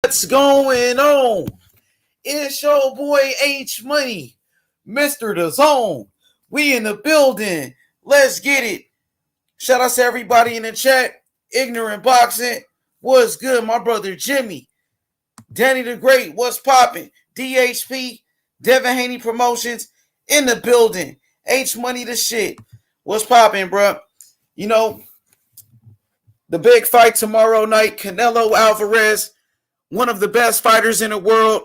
What's going on? It's your boy H Money, Mr. The Zone. We in the building. Let's get it. Shout out to everybody in the chat. Ignorant Boxing. What's good, my brother Jimmy? Danny the Great. What's popping? DHP. Devin Haney Promotions in the building. H Money the shit. What's popping, bro? You know, the big fight tomorrow night. Canelo Alvarez, one of the best fighters in the world,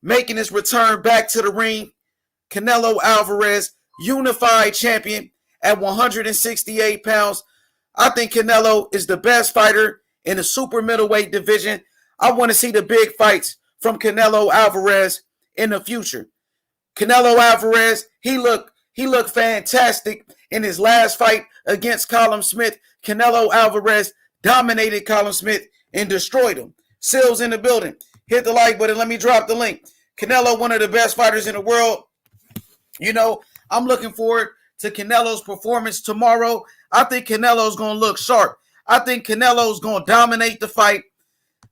making his return back to the ring. Canelo Alvarez, unified champion at 168 pounds. I think Canelo is the best fighter in the super middleweight division. I want to see the big fights from Canelo Alvarez in the future. Canelo Alvarez, he looked fantastic in his last fight against Callum Smith. Canelo Alvarez dominated Callum Smith and destroyed him. Sills in the building. Hit the like button. Let me drop the link. Canelo, one of the best fighters in the world. You know, I'm looking forward to Canelo's performance tomorrow. I think Canelo's going to look sharp. I think Canelo's going to dominate the fight.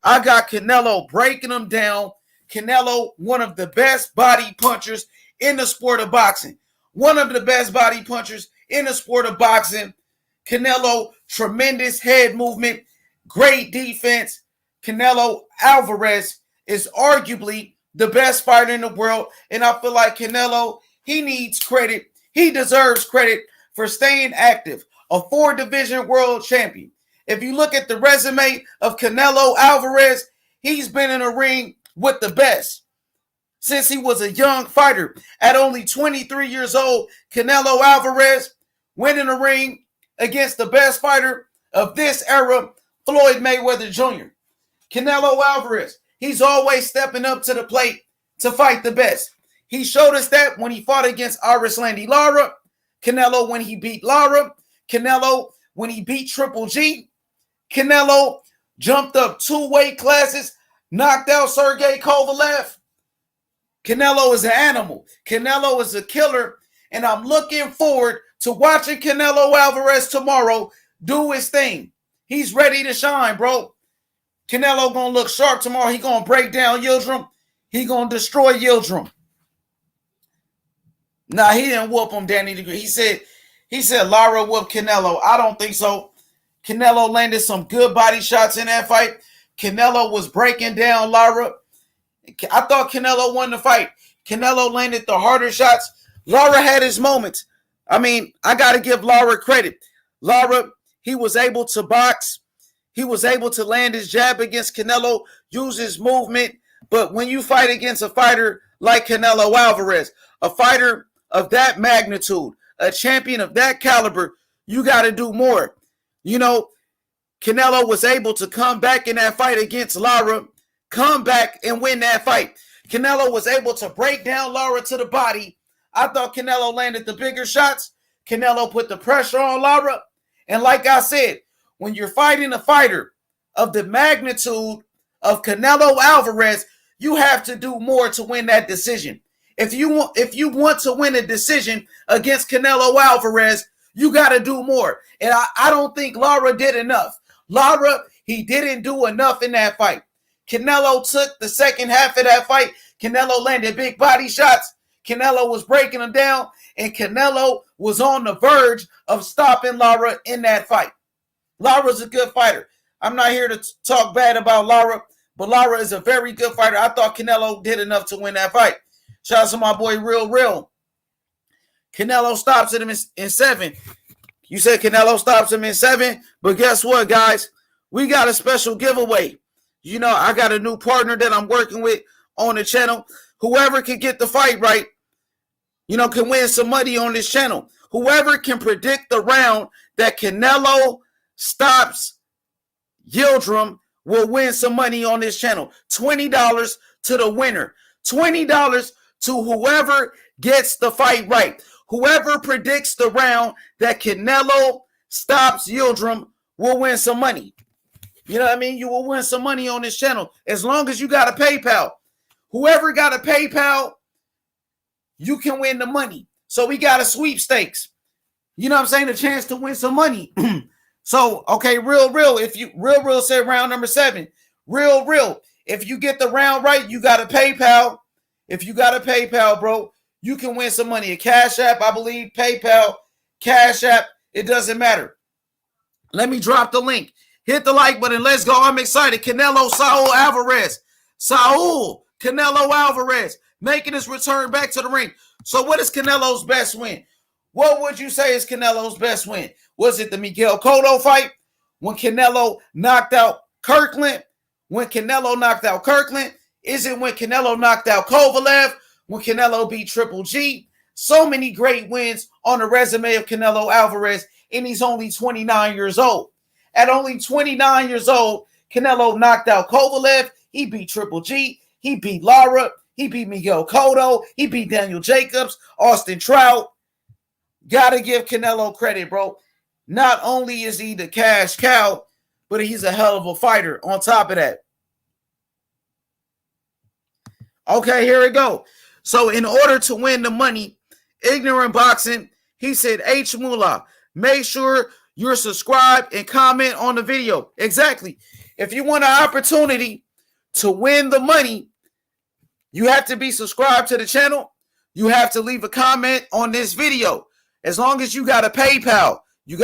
I got Canelo breaking him down. Canelo, one of the best body punchers in the sport of boxing. One of the best body punchers in the sport of boxing. Canelo, tremendous head movement, great defense. Canelo Alvarez is arguably the best fighter in the world, and I feel like Canelo, he needs credit. He deserves credit for staying active, a 4-division world champion. If you look at the resume of Canelo Alvarez, he's been in a ring with the best since he was a young fighter. At only 23 years old, Canelo Alvarez went in a ring against the best fighter of this era, Floyd Mayweather Jr. Canelo Alvarez, he's always stepping up to the plate to fight the best. He showed us that when he fought against Landy Lara, Canelo when he beat Lara, Canelo when he beat Triple G, Canelo jumped up 2 weight classes, knocked out Sergey Kovalev. Canelo is an animal. Canelo is a killer, and I'm looking forward to watching Canelo Alvarez tomorrow do his thing. He's ready to shine, bro. Canelo going to look sharp tomorrow. He going to break down Yildirim. He going to destroy Yildirim. Nah, he didn't whoop him, Danny the Great. He said Lara whooped Canelo. I don't think so. Canelo landed some good body shots in that fight. Canelo was breaking down Lara. I thought Canelo won the fight. Canelo landed the harder shots. Lara had his moments. I mean, I got to give Lara credit. Lara, he was able to box. He was able to land his jab against Canelo, use his movement. But when you fight against a fighter like Canelo Alvarez, a fighter of that magnitude, a champion of that caliber, you got to do more. You know, Canelo was able to come back in that fight against Lara, come back and win that fight. Canelo was able to break down Lara to the body. I thought Canelo landed the bigger shots. Canelo put the pressure on Lara. And like I said, when you're fighting a fighter of the magnitude of Canelo Alvarez, you have to do more to win that decision. If you want to win a decision against Canelo Alvarez, you got to do more. And I don't think Lara did enough. Lara, he didn't do enough in that fight. Canelo took the second half of that fight. Canelo landed big body shots. Canelo was breaking them down. And Canelo was on the verge of stopping Lara in that fight. Lara's a good fighter. I'm not here to talk bad about Lara, but Lara is a very good fighter. I thought Canelo did enough to win that fight. Shout out to my boy Real. Canelo stops him in 7. You said Canelo stops him in 7, but guess what, guys? We got a special giveaway. You know, I got a new partner that I'm working with on the channel. Whoever can get the fight right, you know, can win some money on this channel. Whoever can predict the round that Canelo stops Yildirim will win some money on this channel. $20 to the winner. $20 to whoever gets the fight right. Whoever predicts the round that Canelo stops Yildirim will win some money. You know what I mean? You will win some money on this channel as long as you got a PayPal. Whoever got a PayPal, you can win the money. So we got a sweepstakes. You know what I'm saying? A chance to win some money. So, okay, real. If you real said round number 7. Real. If you get the round right, you got a PayPal. If you got a PayPal, bro, you can win some money. A Cash App, I believe, PayPal, Cash App, it doesn't matter. Let me drop the link. Hit the like button. Let's go. I'm excited. Canelo, Saul Alvarez. Saul Canelo Alvarez making his return back to the ring. So what is Canelo's best win? What would you say is Canelo's best win? Was it the Miguel Cotto fight? When Canelo knocked out Kirkland? When Canelo knocked out Kirkland? Is it when Canelo knocked out Kovalev? When Canelo beat Triple G? So many great wins on the resume of Canelo Alvarez, and he's only 29 years old. At only 29 years old, Canelo knocked out Kovalev. He beat Triple G. He beat Lara. He beat Miguel Cotto. He beat Daniel Jacobs, Austin Trout. Gotta give Canelo credit, bro. Not only is he the cash cow, but he's a hell of a fighter on top of that. Okay, here we go. So in order to win the money, Ignorant Boxing, he said, H. Moolah, make sure you're subscribed and comment on the video. Exactly. If you want an opportunity to win the money, you have to be subscribed to the channel. You have to leave a comment on this video. As long as you got a PayPal, you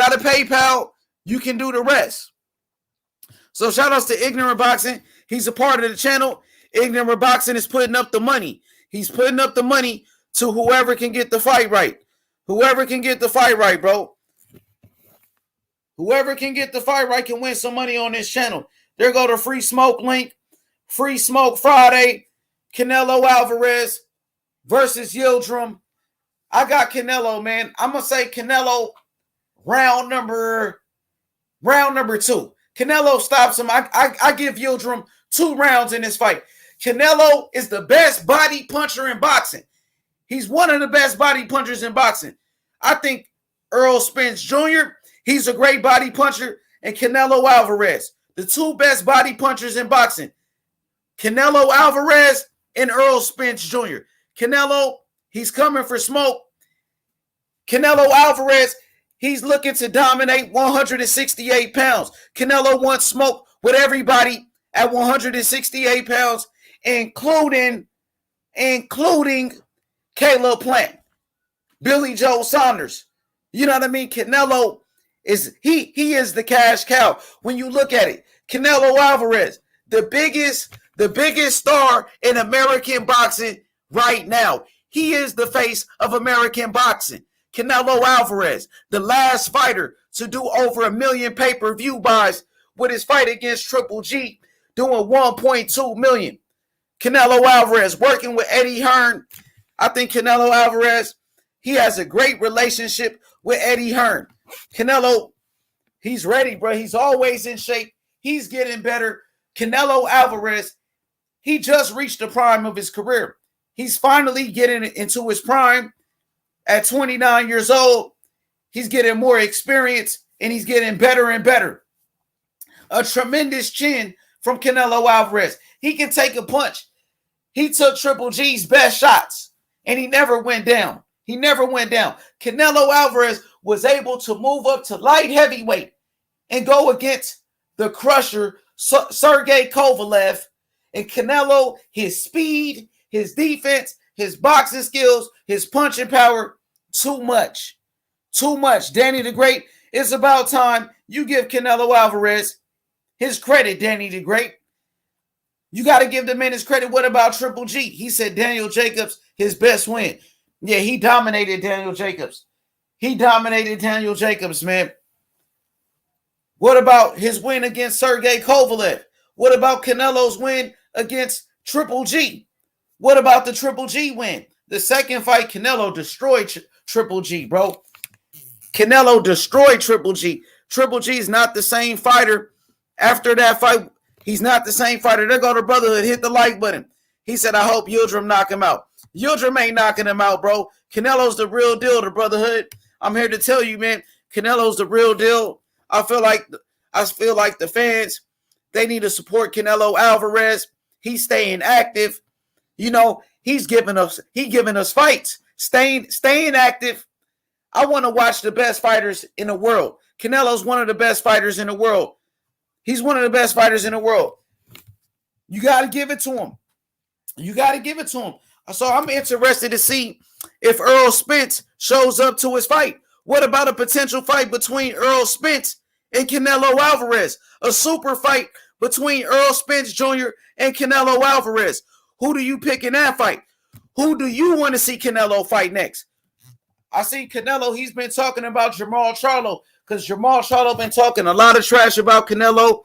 can do the rest. So shout outs to Ignorant Boxing. He's a part of the channel. Ignorant Boxing is putting up the money. He's putting up the money to whoever can get the fight right. Whoever can get the fight right, bro. Whoever can get the fight right can win some money on this channel. There go the free smoke link. Free smoke Friday. Canelo Alvarez versus Yildirim. I got Canelo, man. I'm going to say Canelo round number 2. Canelo stops him. I give Yildirim 2 rounds in this fight. Canelo is the best body puncher in boxing. He's one of the best body punchers in boxing. I think Errol Spence Jr., he's a great body puncher, and Canelo Alvarez, the 2 best body punchers in boxing. Canelo Alvarez and Errol Spence Jr. Canelo, he's coming for smoke. Canelo Alvarez, he's looking to dominate 168 pounds. Canelo wants smoke with everybody at 168 pounds, including Caleb Plant, Billy Joe Saunders. You know what I mean? Canelo is he is the cash cow. When you look at it, Canelo Alvarez, the biggest star in American boxing right now. He is the face of American boxing. Canelo Alvarez, the last fighter to do over 1 million pay-per-view buys with his fight against Triple G, doing 1.2 million. Canelo Alvarez working with Eddie Hearn. I think Canelo Alvarez, he has a great relationship with Eddie Hearn. Canelo, he's ready, bro. He's always in shape. He's getting better. Canelo Alvarez, he just reached the prime of his career. He's finally getting into his prime at 29 years old. He's getting more experience, and he's getting better and better. A tremendous chin from Canelo Alvarez. He can take a punch. He took Triple G's best shots, and he never went down. Canelo Alvarez was able to move up to light heavyweight and go against the crusher, Sergey Kovalev. And Canelo, his speed, his defense, his boxing skills, his punching power, too much. Danny the Great, it's about time you give Canelo Alvarez his credit, Danny the Great. You got to give the man his credit. What about Triple G? He said Daniel Jacobs, his best win. Yeah, he dominated Daniel Jacobs. Man. What about his win against Sergey Kovalev? What about Canelo's win against Triple G? What about the Triple G win? The second fight, Canelo destroyed Triple G, bro. Canelo destroyed Triple G. Triple G is not the same fighter. After that fight, he's not the same fighter. There go the Brotherhood. Hit the like button. He said, I hope Yildirim knock him out. Yildirim ain't knocking him out, bro. Canelo's the real deal, the Brotherhood. I'm here to tell you, man, Canelo's the real deal. I feel like the fans, they need to support Canelo Alvarez. He's staying active. You know, he's giving us fights. Staying active. I want to watch the best fighters in the world. Canelo's one of the best fighters in the world. He's one of the best fighters in the world. You got to give it to him. You got to give it to him. So I'm interested to see if Earl Spence shows up to his fight. What about a potential fight between Earl Spence and Canelo Alvarez? A super fight between Earl Spence Jr. and Canelo Alvarez. Who do you pick in that fight? Who do you want to see Canelo fight next? I see Canelo, he's been talking about Jermall Charlo because Jermall Charlo been talking a lot of trash about Canelo.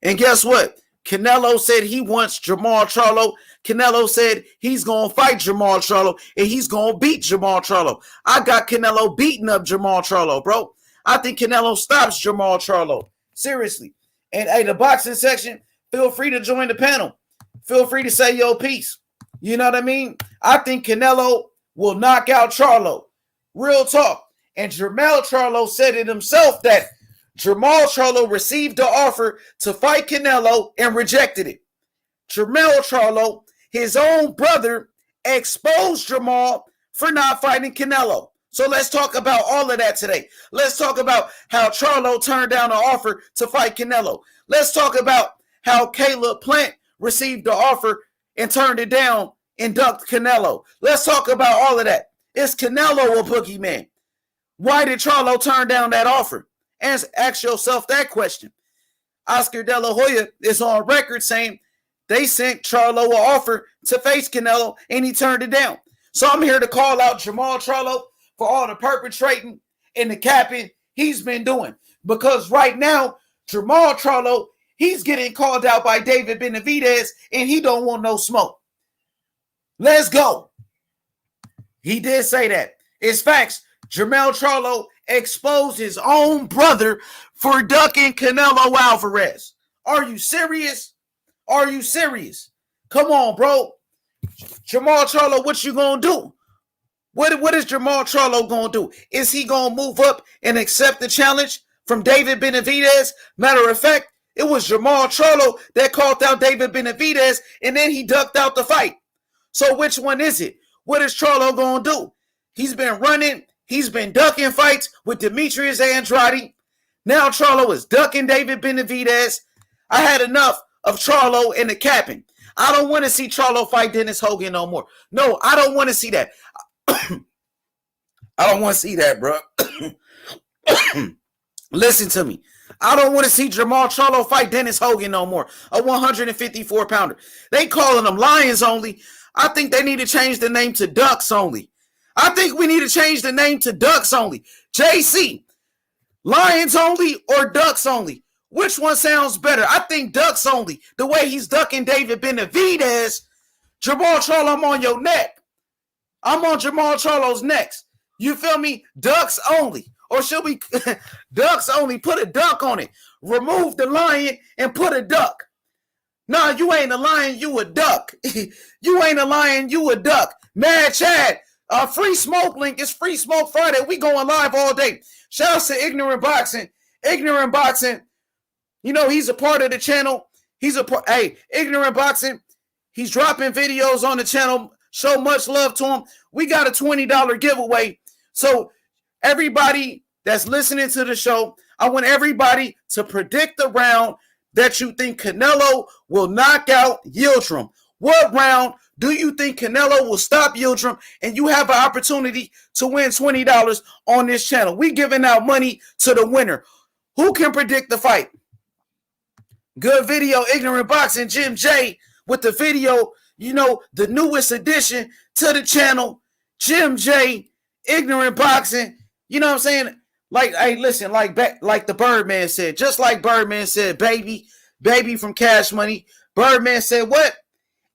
And guess what? Canelo said he wants Jermall Charlo. Canelo said he's going to fight Jermall Charlo and he's going to beat Jermall Charlo. I got Canelo beating up Jermall Charlo, bro. I think Canelo stops Jermall Charlo. Seriously. And hey, the boxing section, feel free to join the panel. Feel free to say your piece. You know what I mean? I think Canelo will knock out Charlo. Real talk. And Jermall Charlo said it himself that Jermall Charlo received the offer to fight Canelo and rejected it. Jermall Charlo, his own brother, exposed Jermall for not fighting Canelo. So let's talk about all of that today. Let's talk about how Charlo turned down an offer to fight Canelo. Let's talk about how Caleb Plant received the offer and turned it down and ducked Canelo. Let's talk about all of that. Is Canelo a boogeyman? Why did Charlo turn down that offer? Ask yourself that question. Oscar De La Hoya is on record saying they sent Charlo an offer to face Canelo and he turned it down. So I'm here to call out Jermall Charlo for all the perpetrating and the capping he's been doing. Because right now, Jermall Charlo, he's getting called out by David Benavidez and he don't want no smoke. Let's go. He did say that. It's facts. Jermall Charlo exposed his own brother for ducking Canelo Alvarez. Are you serious? Are you serious? Come on, bro. Jermall Charlo, what you gonna do? What is Jermall Charlo gonna do? Is he gonna move up and accept the challenge from David Benavidez? Matter of fact, it was Jermall Charlo that called out David Benavidez and then he ducked out the fight. So which one is it? What is Charlo gonna do? He's been running. He's been ducking fights with Demetrius Andrade. Now Charlo is ducking David Benavidez. I had enough of Charlo and the capping. I don't want to see Charlo fight Dennis Hogan no more. No, I don't want to see that. I don't want to see that, bro. Listen to me. I don't want to see Jermall Charlo fight Dennis Hogan no more. A 154-pounder. They calling them Lions only. I think they need to change the name to Ducks only. I think we need to change the name to Ducks only. JC, Lions only or Ducks only? Which one sounds better? I think Ducks only. The way he's ducking David Benavidez. Jermall Charlo, I'm on your neck. I'm on Jermall Charlo's neck. You feel me? Ducks only. Or should we Ducks only? Put a duck on it. Remove the lion and put a duck. Nah, you ain't a lion, you a duck. You ain't a lion, you a duck. Mad Chad. Free smoke link. It's Free Smoke Friday. We going live all day. Shout out to Ignorant Boxing. Ignorant Boxing. You know, he's a part of the channel. Hey, Ignorant Boxing. He's dropping videos on the channel. Show much love to him. We got a $20 giveaway. So everybody that's listening to the show, I want everybody to predict the round that you think Canelo will knock out Yildirim. What round do you think Canelo will stop Yildirim? And you have an opportunity to win $20 on this channel. We giving out money to the winner. Who can predict the fight? Good video, Ignorant Boxing, Jim J with the video, you know, the newest addition to the channel. Jim J, Ignorant Boxing. You know what I'm saying? Like, hey, listen, like the Birdman said, just like Birdman said, baby from Cash Money. Birdman said what?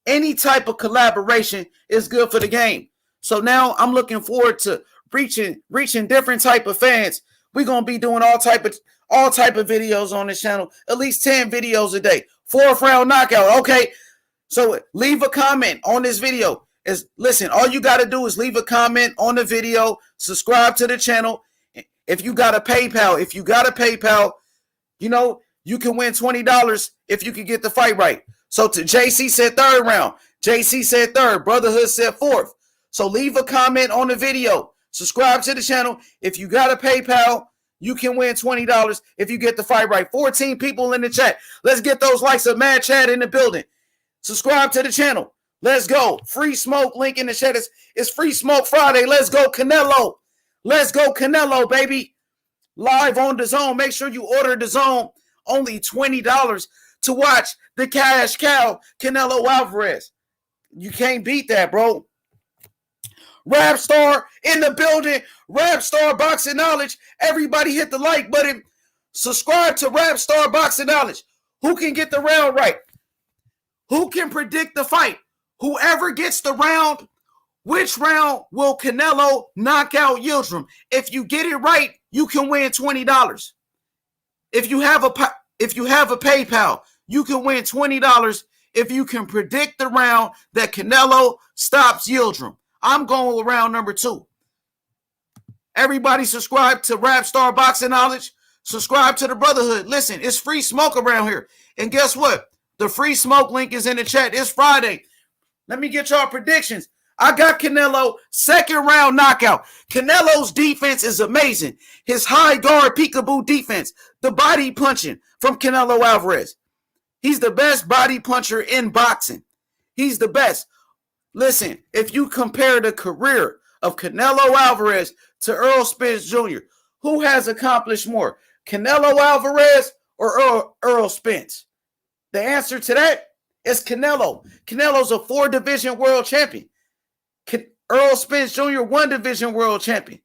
Any type of collaboration is good for the game. So now I'm looking forward to reaching different type of fans. We're gonna be doing all type of videos on this channel, at least 10 videos a day. 4th round knockout. Okay. So leave a comment on this video. Listen, all you got to do is leave a comment on the video, subscribe to the channel. If you got a PayPal, you know, you can win $20 if you can get the fight right. So to JC said 3rd round. JC said 3rd. Brotherhood said 4th. So leave a comment on the video. Subscribe to the channel. If you got a PayPal, you can win $20 if you get the fight right. 14 people in the chat. Let's get those likes of Mad Chat in the building. Subscribe to the channel. Let's go. Free smoke link in the chat. It's Free Smoke Friday. Let's go, Canelo. Let's go, Canelo, baby. Live on the Zone. Make sure you order the Zone. Only $20 to watch the cash cow, Canelo Alvarez. You can't beat that, bro. Rap Star in the building. Rap Star Boxing Knowledge. Everybody hit the like button. Subscribe to Rap Star Boxing Knowledge. Who can get the round right? Who can predict the fight? Whoever gets the round, which round will Canelo knock out Yildirim? If you get it right, you can win $20. If you have a PayPal, you can win $20 if you can predict the round that Canelo stops Yildirim. I'm going with round number 2. Everybody subscribe to Rap Star Boxing Knowledge. Subscribe to the Brotherhood. Listen, it's free smoke around here. And guess what? The free smoke link is in the chat. It's Friday. Let me get y'all predictions. I got Canelo second round knockout. Canelo's defense is amazing. His high guard peekaboo defense. The body punching from Canelo Alvarez. He's the best body puncher in boxing. He's the best. Listen, if you compare the career of Canelo Alvarez to Errol Spence Jr., who has accomplished more? Canelo Alvarez or Errol Spence? The answer to that is Canelo. Canelo's a 4-division world champion. Errol Spence Jr., 1-division world champion.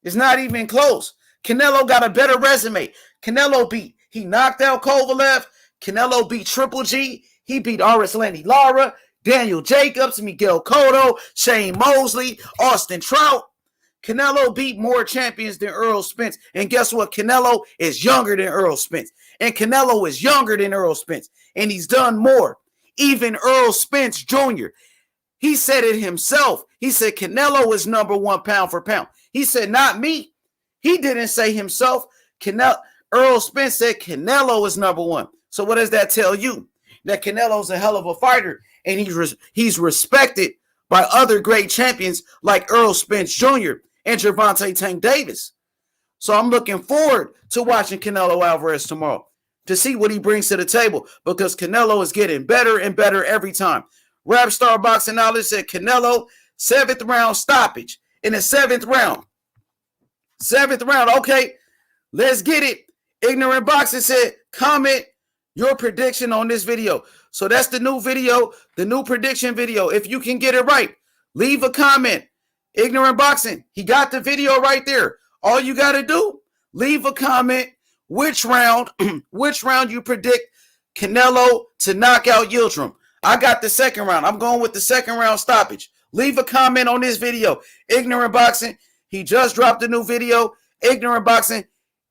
It's not even close. Canelo got a better resume. He knocked out Kovalev. Canelo beat Triple G. He beat Arislandi Lara, Daniel Jacobs, Miguel Cotto, Shane Mosley, Austin Trout. Canelo beat more champions than Errol Spence. And guess what? Canelo is younger than Errol Spence. And Canelo is younger than Errol Spence. And he's done more. Even Errol Spence Jr., he said it himself. He said Canelo is number 1 pound for pound. He said, not me. He didn't say himself. Errol Spence said Canelo is number 1. So what does that tell you? That Canelo's a hell of a fighter. And he's respected by other great champions like Errol Spence Jr. and Gervonta Tank Davis. So I'm looking forward to watching Canelo Alvarez tomorrow to see what he brings to the table, because Canelo is getting better and better every time. Rap Star Boxing Knowledge said Canelo, 7th round stoppage in the 7th round. 7th round. Okay, let's get it. Ignorant Boxing said, comment your prediction on this video. So that's the new video, the new prediction video. If you can get it right, leave a comment. Ignorant Boxing, he got the video right there. All you got to do, leave a comment which round you predict Canelo to knock out Yildirim. I got the 2nd round. I'm going with the 2nd round stoppage. Leave a comment on this video. Ignorant Boxing, he just dropped a new video. Ignorant Boxing,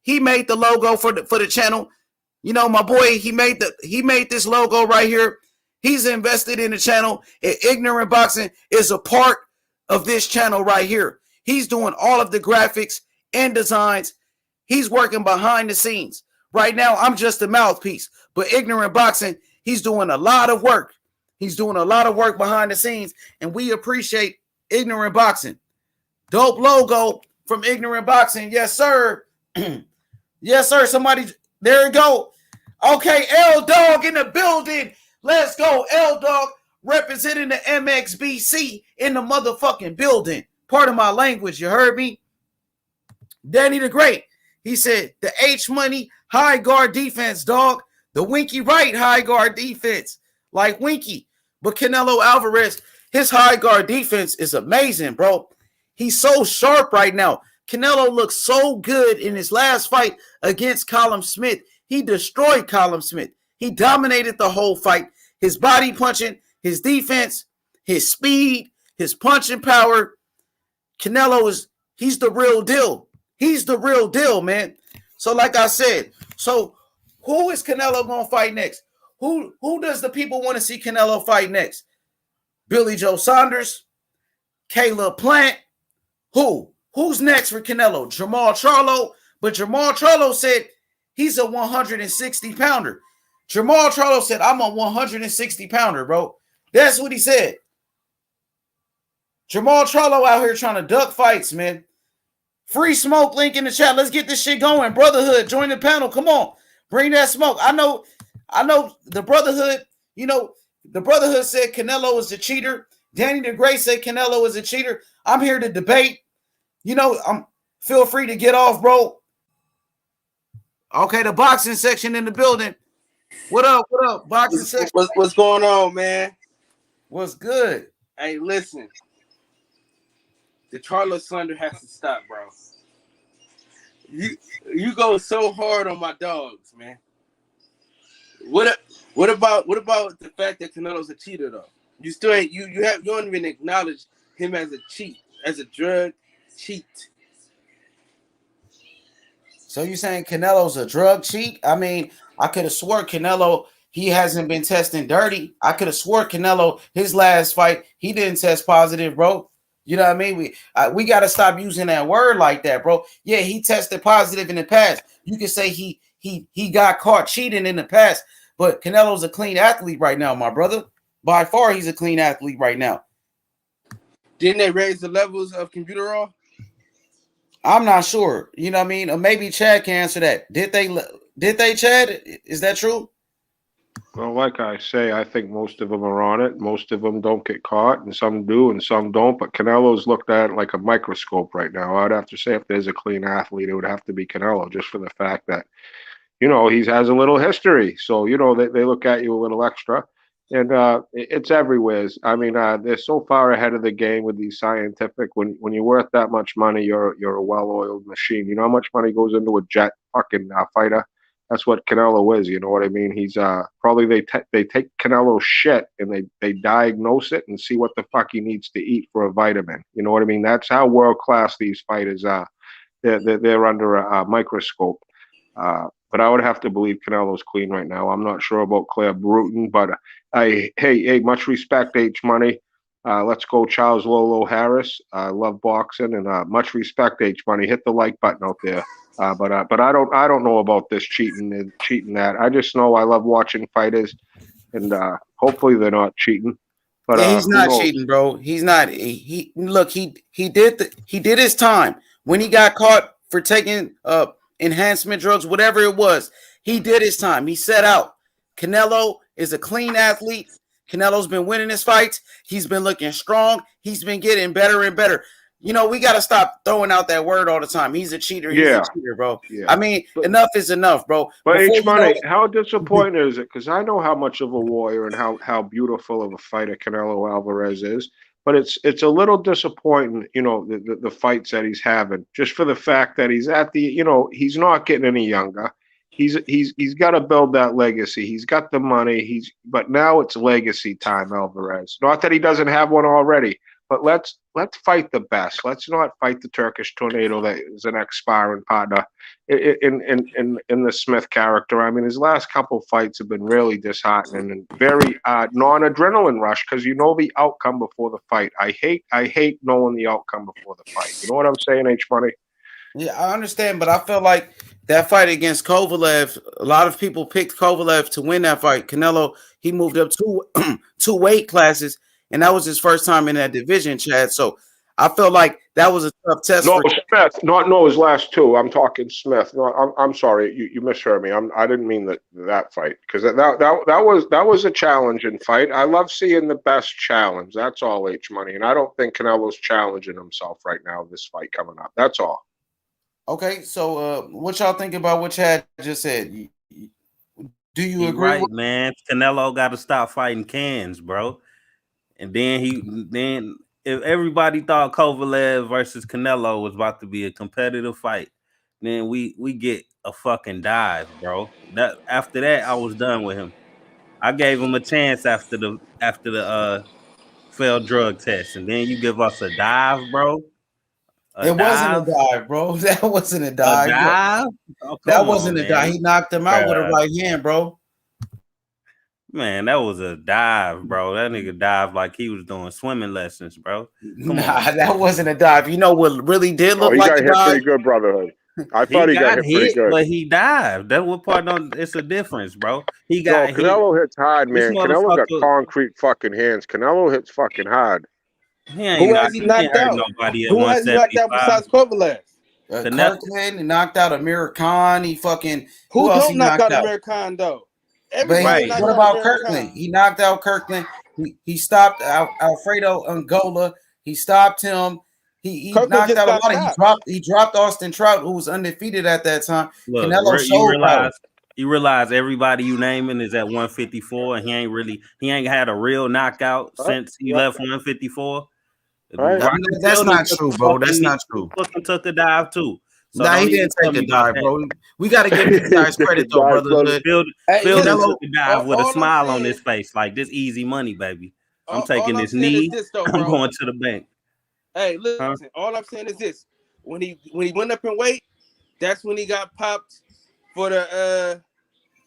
he made the logo for the channel. You know, my boy, he made this logo right here. He's invested in the channel. And Ignorant Boxing is a part of this channel right here. He's doing all of the graphics and designs. He's working behind the scenes. Right now, I'm just a mouthpiece. But Ignorant Boxing, he's doing a lot of work. He's doing a lot of work behind the scenes. And we appreciate Ignorant Boxing. Dope logo from Ignorant Boxing. Yes, sir. Yes, sir. Somebody, there you go. Okay, L-Dog in the building. Let's go. L-Dog representing the MXBC in the motherfucking building. Part of my language, you heard me? Danny the Great. He said, the H-Money high guard defense, dog. The Winky Wright high guard defense. Like Winky. But Canelo Alvarez, his high guard defense is amazing, bro. He's so sharp right now. Canelo looks so good in his last fight against Callum Smith. He destroyed Callum Smith. He dominated the whole fight. His body punching, his defense, his speed, his punching power. Canelo he's the real deal. He's the real deal, man. So like I said, so who is Canelo going to fight next? Who does the people want to see Canelo fight next? Billy Joe Saunders? Caleb Plant? Who's next for Canelo? Jamal Charlo? But Jamal Charlo said he's a 160-pounder. Jamal Charlo said, I'm a 160-pounder, bro. That's what he said. Jamal Charlo out here trying to duck fights, man. Free smoke link in the chat. Let's get this shit going. Brotherhood, join the panel. Come on, bring that smoke. I know the Brotherhood. You know, the Brotherhood said Canelo is a cheater. Danny the Great said Canelo is a cheater. I'm here to debate. You know, feel free to get off, bro. Okay, the boxing section in the building. What up? What up? Boxing section. What's going on, man? What's good? Hey, listen. The Charlo Slander has to stop, bro. You go so hard on my dogs, man. What about the fact that Canelo's a cheater though? You still ain't you don't even acknowledge him as a cheat, as a drug cheat. So you saying Canelo's a drug cheat? I mean, I could have swore Canelo, he hasn't been testing dirty. I could have swore Canelo, his last fight, he didn't test positive, bro. You know what I mean? We got to stop using that word like that, bro. Yeah, he tested positive in the past. You could say he got caught cheating in the past, but Canelo's a clean athlete right now, my brother. By far, he's a clean athlete right now. Didn't they raise the levels of computerol? I'm not sure. You know what I mean? Or maybe Chad can answer that. Did they, Chad? Is that true? Well, like I say, I think most of them are on it. Most of them don't get caught, and some do, and some don't. But Canelo's looked at like a microscope right now. I'd have to say if there's a clean athlete, it would have to be Canelo, just for the fact that, you know, he has a little history. So, you know, they look at you a little extra. And it's everywhere. I mean, they're so far ahead of the game with these scientific. When you're worth that much money, you're a well-oiled machine. You know how much money goes into a jet fucking fighter? That's what Canelo is. You know what I mean? He's probably they take Canelo's shit and they diagnose it and see what the fuck he needs to eat for a vitamin. You know what I mean? That's how world class these fighters are. They're under a microscope. But I would have to believe Canelo's clean right now. I'm not sure about Claire Bruton, but hey, much respect, H Money. Let's go, Charles Lolo Harris. I love boxing, and much respect, H Money. Hit the like button out there. But I don't know about this cheating that. I just know I love watching fighters, and hopefully they're not cheating. But yeah, he's not cheating, bro. He's not. He did his time when he got caught for taking enhancement drugs, whatever it was. He did his time. He set out. Canelo is a clean athlete. Canelo's been winning his fights. He's been looking strong. He's been getting better and better. You know, we got to stop throwing out that word all the time. He's a cheater. He's a cheater, bro. Yeah. I mean, enough is enough, bro. But H Money, how disappointing is it? Because I know how much of a warrior and how beautiful of a fighter Canelo Alvarez is. But it's a little disappointing, you know, the fights that he's having, just for the fact that he's at the, you know, he's not getting any younger. He's got to build that legacy. He's got the money. But now it's legacy time, Alvarez. Not that he doesn't have one already, but let's fight the best. Let's not fight the Turkish tornado that is an ex-sparring partner in the Smith character. I mean, his last couple fights have been really disheartening and very non-adrenaline rush, because you know the outcome before the fight. I hate knowing the outcome before the fight. You know what I'm saying, H Money? Yeah, I understand, but I feel like that fight against Kovalev, a lot of people picked Kovalev to win that fight. Canelo, he moved up two weight classes, and that was his first time in that division, Chad. So I felt like that was a tough test. No, Smith. No, his last two. I'm talking Smith. No, I'm sorry. You misheard me. I didn't mean that fight, because that was a challenging fight. I love seeing the best challenge. That's all, H Money. And I don't think Canelo's challenging himself right now, this fight coming up. That's all. Okay, so what y'all think about what Chad just said? Do you agree? Right, man. Canelo got to stop fighting cans, bro. And then if everybody thought Kovalev versus Canelo was about to be a competitive fight, then we get a fucking dive, bro. After that, I was done with him. I gave him a chance after the failed drug test, and then you give us a dive, bro. It wasn't a dive, bro. That wasn't a dive. A dive? Oh, that wasn't a dive. He knocked him out with a right hand, bro. Man, that was a dive, bro. That nigga dived like he was doing swimming lessons, bro. That wasn't a dive. You know what really did look like a dive? He got hit pretty good, Brotherhood. I thought he got hit pretty good. But he dived. That what part on it's a difference, bro. He got hit. Canelo hits hard, man. Canelo got concrete fucking hands. Canelo hits fucking hard. Who has he knocked out? Who has he knocked out besides Kovalev? Kirkland knocked out Amir Khan. He fucking Who else don't he knock knocked out out? Amir Khan though? But Everybody Right. knocked what out about Amir Kirkland? Khan. He knocked out Kirkland. He stopped Alfredo Angola. He stopped him. He Kirkland knocked just out a got lot. stopped. He dropped Austin Trout, who was undefeated at that time. Look, Canelo showed power. you realize everybody you naming is at 154, and he ain't had a real knockout Right, since he right, left 154. right. I mean, Rocky that's Tilden not true, bro. That's not true. fucking took a dive too. So Nah, he don't even didn't tell take me a about dive, that. bro. We got to give these guys credit, though, Dive, brother. brotherhood. Hey, Tilden listen, Canelo, took a dive with a all I'm smile on saying, his face, like this easy money, baby. I'm all taking I'm this saying is knee. this though, I'm bro. going to the bank. Hey, Huh? listen, all I'm saying is this: when he went up in weight, that's when he got popped for the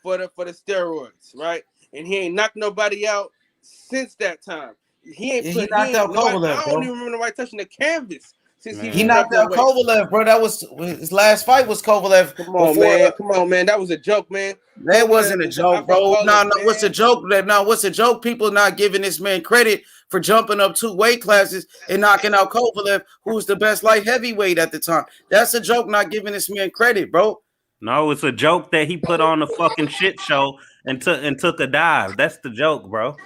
steroids, right? And he ain't knocked nobody out since that time. he knocked out Nobody. Kovalev, I don't bro. even remember nobody touching the canvas since he He went Man, up knocked in out weight. Kovalev, bro. That was his last fight was Kovalev Come on, before. man. Come on, man. That was a joke, man. That Kovalev wasn't a is an joke, bro. alcoholic, No, what's the man. joke? No, what's the joke? People not giving this man credit for jumping up 2 weight classes and knocking out Kovalev, who was the best light heavyweight at the time. That's a joke, not giving this man credit, bro. no, it's a joke that he put on a fucking shit show and took a dive. That's the joke, bro.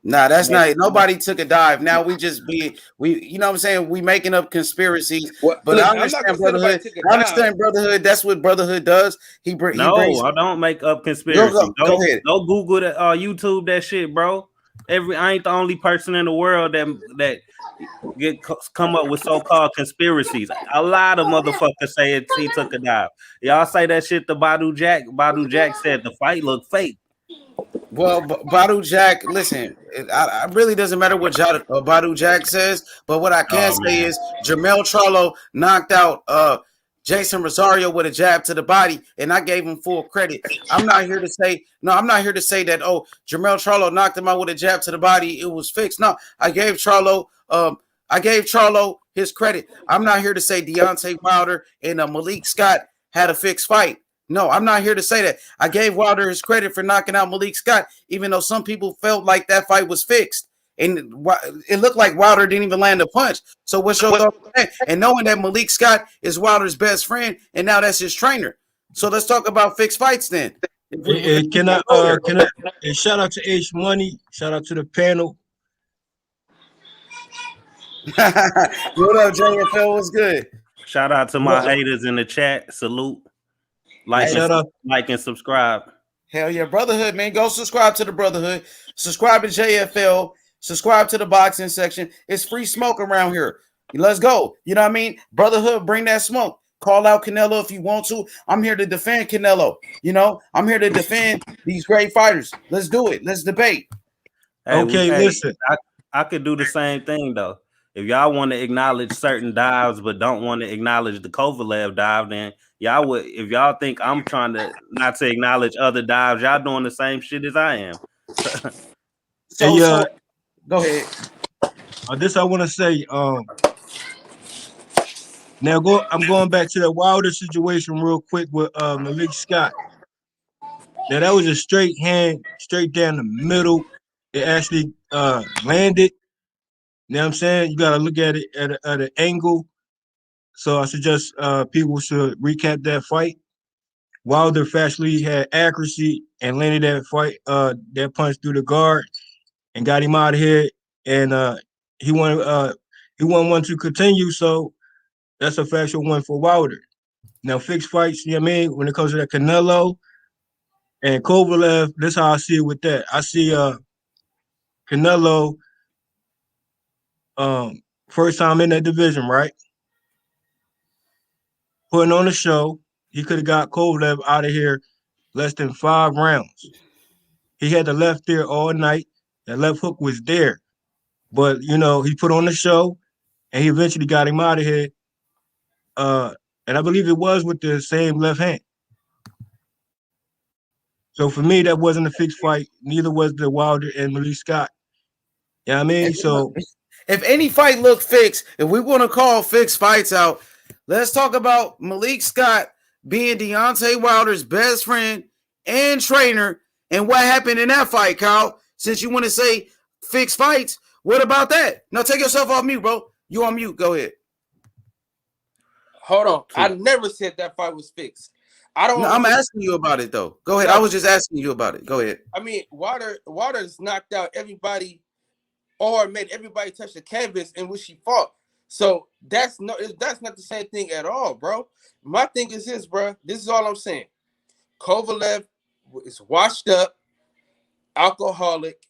Nah, that's Man. not. Nobody took a dive. Now you know what I'm saying? We making up conspiracies. Well, But I listen, I'm not understand gonna say nobody brotherhood. took a I dive. understand brotherhood. That's what brotherhood does. He brings. No, I don't make up Go conspiracy. go ahead. Go Google that, YouTube that shit, bro. I ain't the only person in the world that come up with so-called conspiracies. A lot of motherfuckers say he took a dive. Y'all say that shit to Badu Jack. Badu Jack said the fight looked fake. Well, Badu Jack, listen, it really doesn't matter what Badu Jack says, but what I can Oh say man. is Jamel Charlo knocked out Jason Rosario with a jab to the body, and I gave him full credit. I'm not here to say that, oh, Jamel Charlo knocked him out with a jab to the body, it was fixed. No, I gave Charlo his credit. I'm not here to say Deontay Wilder and Malik Scott had a fixed fight. No, I'm not here to say that. I gave Wilder his credit for knocking out Malik Scott, even though some people felt like that fight was fixed. And it looked like Wilder didn't even land a punch. So what's your thought on that? And knowing that Malik Scott is Wilder's best friend, and now that's his trainer. So let's talk about fixed fights then. Can I shout out to H Money, shout out to the panel. What up, JFL? What's good? Shout out to my haters in the chat. Salute. Shout out. Like and subscribe. Hell yeah, brotherhood, man. Go subscribe to the brotherhood. Subscribe to JFL. Subscribe to the boxing section. It's free smoke around here. Let's go. You know what I mean? Brotherhood, bring that smoke. Call out Canelo if you want to. I'm here to defend Canelo. You know, I'm here to defend these great fighters. Let's do it. Let's debate. Okay, listen. I could do the same thing though. If y'all want to acknowledge certain dives but don't want to acknowledge the Kovalev dive, then y'all would. If y'all think I'm trying to not to acknowledge other dives, y'all doing the same shit as I am. So go ahead. This I want to say. I'm going back to the Wilder situation real quick with Malik Scott. Now that was a straight hand, straight down the middle. It actually landed. You know what I'm saying? You got to look at it at an angle. So I suggest people should recap that fight. Wilder factually had accuracy and landed that punch through the guard and got him out of here. And he won one to continue. So that's a factual win for Wilder. Now fixed fights, you know what I mean? When it comes to that Canelo and Kovalev, that's how I see it with that. I see Canelo first time in that division, right? Putting on a show. He could have got Kovalev out of here less than 5 rounds. He had the left there all night. That left hook was there. But, he put on the show, and he eventually got him out of here. And I believe it was with the same left hand. So for me, that wasn't a fixed fight. Neither was the Wilder and Malik Scott. You know what I mean? So if any fight look fixed, if we want to call fixed fights out, let's talk about Malik Scott being Deontay Wilder's best friend and trainer, and what happened in that fight, Kyle. Since you want to say fixed fights, what about that? Now take yourself off mute, bro. You on mute. Go ahead. Hold on. I never said that fight was fixed. I don't. No, I'm asking you about it though. Go ahead. No, I was just asking you about it. Go ahead. I mean, Waters knocked out everybody or made everybody touch the canvas in which she fought. So that's not the same thing at all, bro. My thing is this, bro. This is all I'm saying. Kovalev is washed up, alcoholic.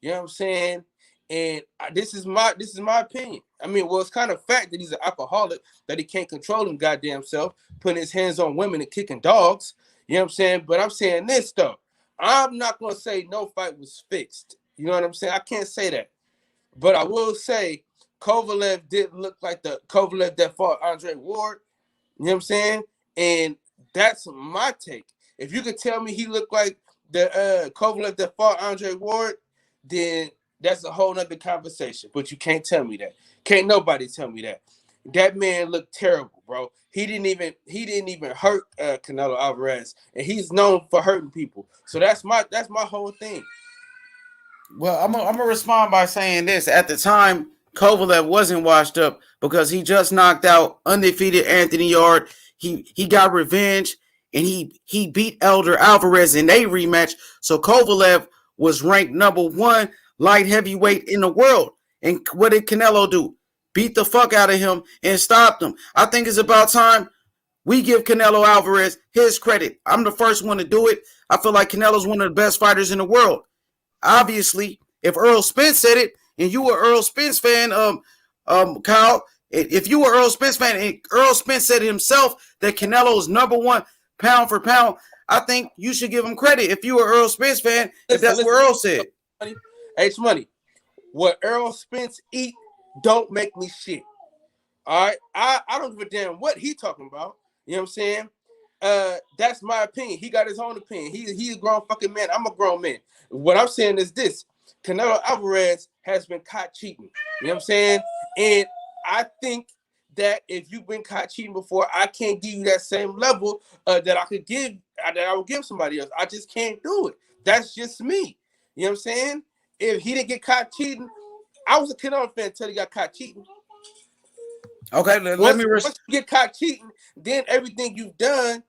You know what I'm saying? And this is my opinion. I mean, well, it's kind of fact that he's an alcoholic, that he can't control him goddamn self, putting his hands on women and kicking dogs. You know what I'm saying? But I'm saying this though. I'm not gonna say no fight was fixed. You know what I'm saying? I can't say that. But I will say Kovalev didn't look like the Kovalev that fought Andre Ward. You know what I'm saying? And that's my take. If you could tell me he looked like the Kovalev that fought Andre Ward, then that's a whole nother conversation. But you can't tell me that. Can't nobody tell me that. That man looked terrible, bro. He didn't even hurt Canelo Alvarez, and he's known for hurting people. So that's my whole thing. Well, I'm gonna respond by saying this. At the time, Kovalev wasn't washed up because he just knocked out undefeated Anthony Yard. He got revenge and he beat Elder Alvarez in a rematch. So Kovalev was ranked #1 light heavyweight in the world. And what did Canelo do? Beat the fuck out of him and stopped him. I think it's about time we give Canelo Alvarez his credit. I'm the first one to do it. I feel like Canelo's one of the best fighters in the world. Obviously, if Earl Spence said it, and you were Earl Spence fan, Kyle, if you were Earl Spence fan, and Earl Spence said himself that Canelo is #1 pound for pound, I think you should give him credit if you were Earl Spence fan, if that's what Earl said. H Money, what Earl Spence eat don't make me shit. All right, I don't give a damn what he talking about. You know what I'm saying? That's my opinion. He got his own opinion. He's a grown fucking man. I'm a grown man. What I'm saying is this: Canelo Alvarez has been caught cheating. You know what I'm saying? And I think that if you've been caught cheating before, I can't give you that same level that I could give that I would give somebody else. I just can't do it. That's just me. You know what I'm saying? If he didn't get caught cheating, I was a Canelo fan until he got caught cheating. Okay, once you get caught cheating, then everything you've done,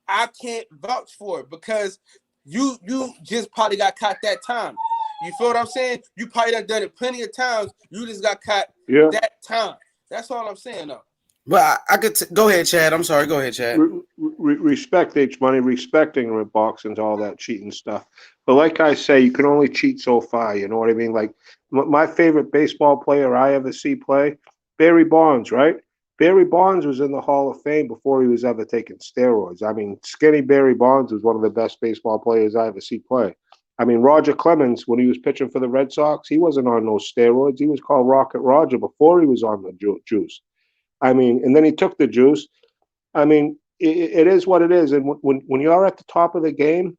I can't vouch for it because you just probably got caught that time. You feel what I'm saying? You probably done it plenty of times. You just got caught that time. That's all I'm saying, though. But I could go ahead, Chad. I'm sorry. Go ahead, Chad. Respect H Money, respecting with boxing, all that cheating stuff. But like I say, you can only cheat so far. You know what I mean? Like my favorite baseball player I ever see play, Barry Bonds, right? Barry Bonds was in the Hall of Fame before he was ever taking steroids. I mean, skinny Barry Bonds was one of the best baseball players I ever see play. I mean, Roger Clemens, when he was pitching for the Red Sox, he wasn't on no steroids. He was called Rocket Roger before he was on the juice. I mean, and then he took the juice. I mean, it is what it is. And when you're at the top of the game,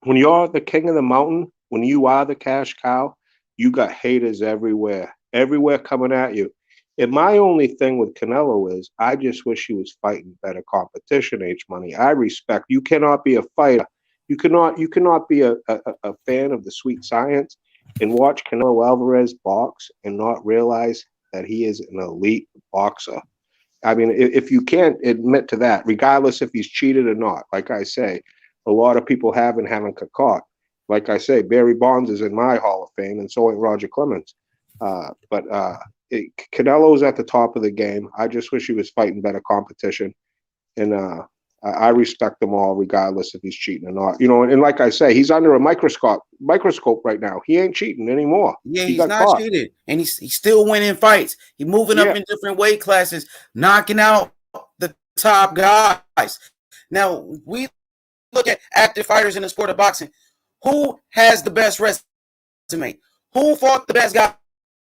when you're the king of the mountain, when you are the cash cow, you got haters everywhere coming at you. And my only thing with Canelo is I just wish he was fighting better competition, H Money. I respect. You cannot be a fighter. You cannot be a fan of the sweet science and watch Canelo Alvarez box and not realize that he is an elite boxer. I mean, if you can't admit to that, regardless if he's cheated or not, like I say, a lot of people haven't got caught. Like I say, Barry Bonds is in my Hall of Fame, and so ain't Roger Clemens. But Canelo's at the top of the game. I just wish he was fighting better competition, and I respect them all, regardless if he's cheating or not. You know, and like I say, he's under a microscope right now. He ain't cheating anymore. Yeah, he's not cheating, and he's still winning fights. He's moving up in different weight classes, knocking out the top guys. Now we look at active fighters in the sport of boxing. Who has the best resume? Who fought the best guys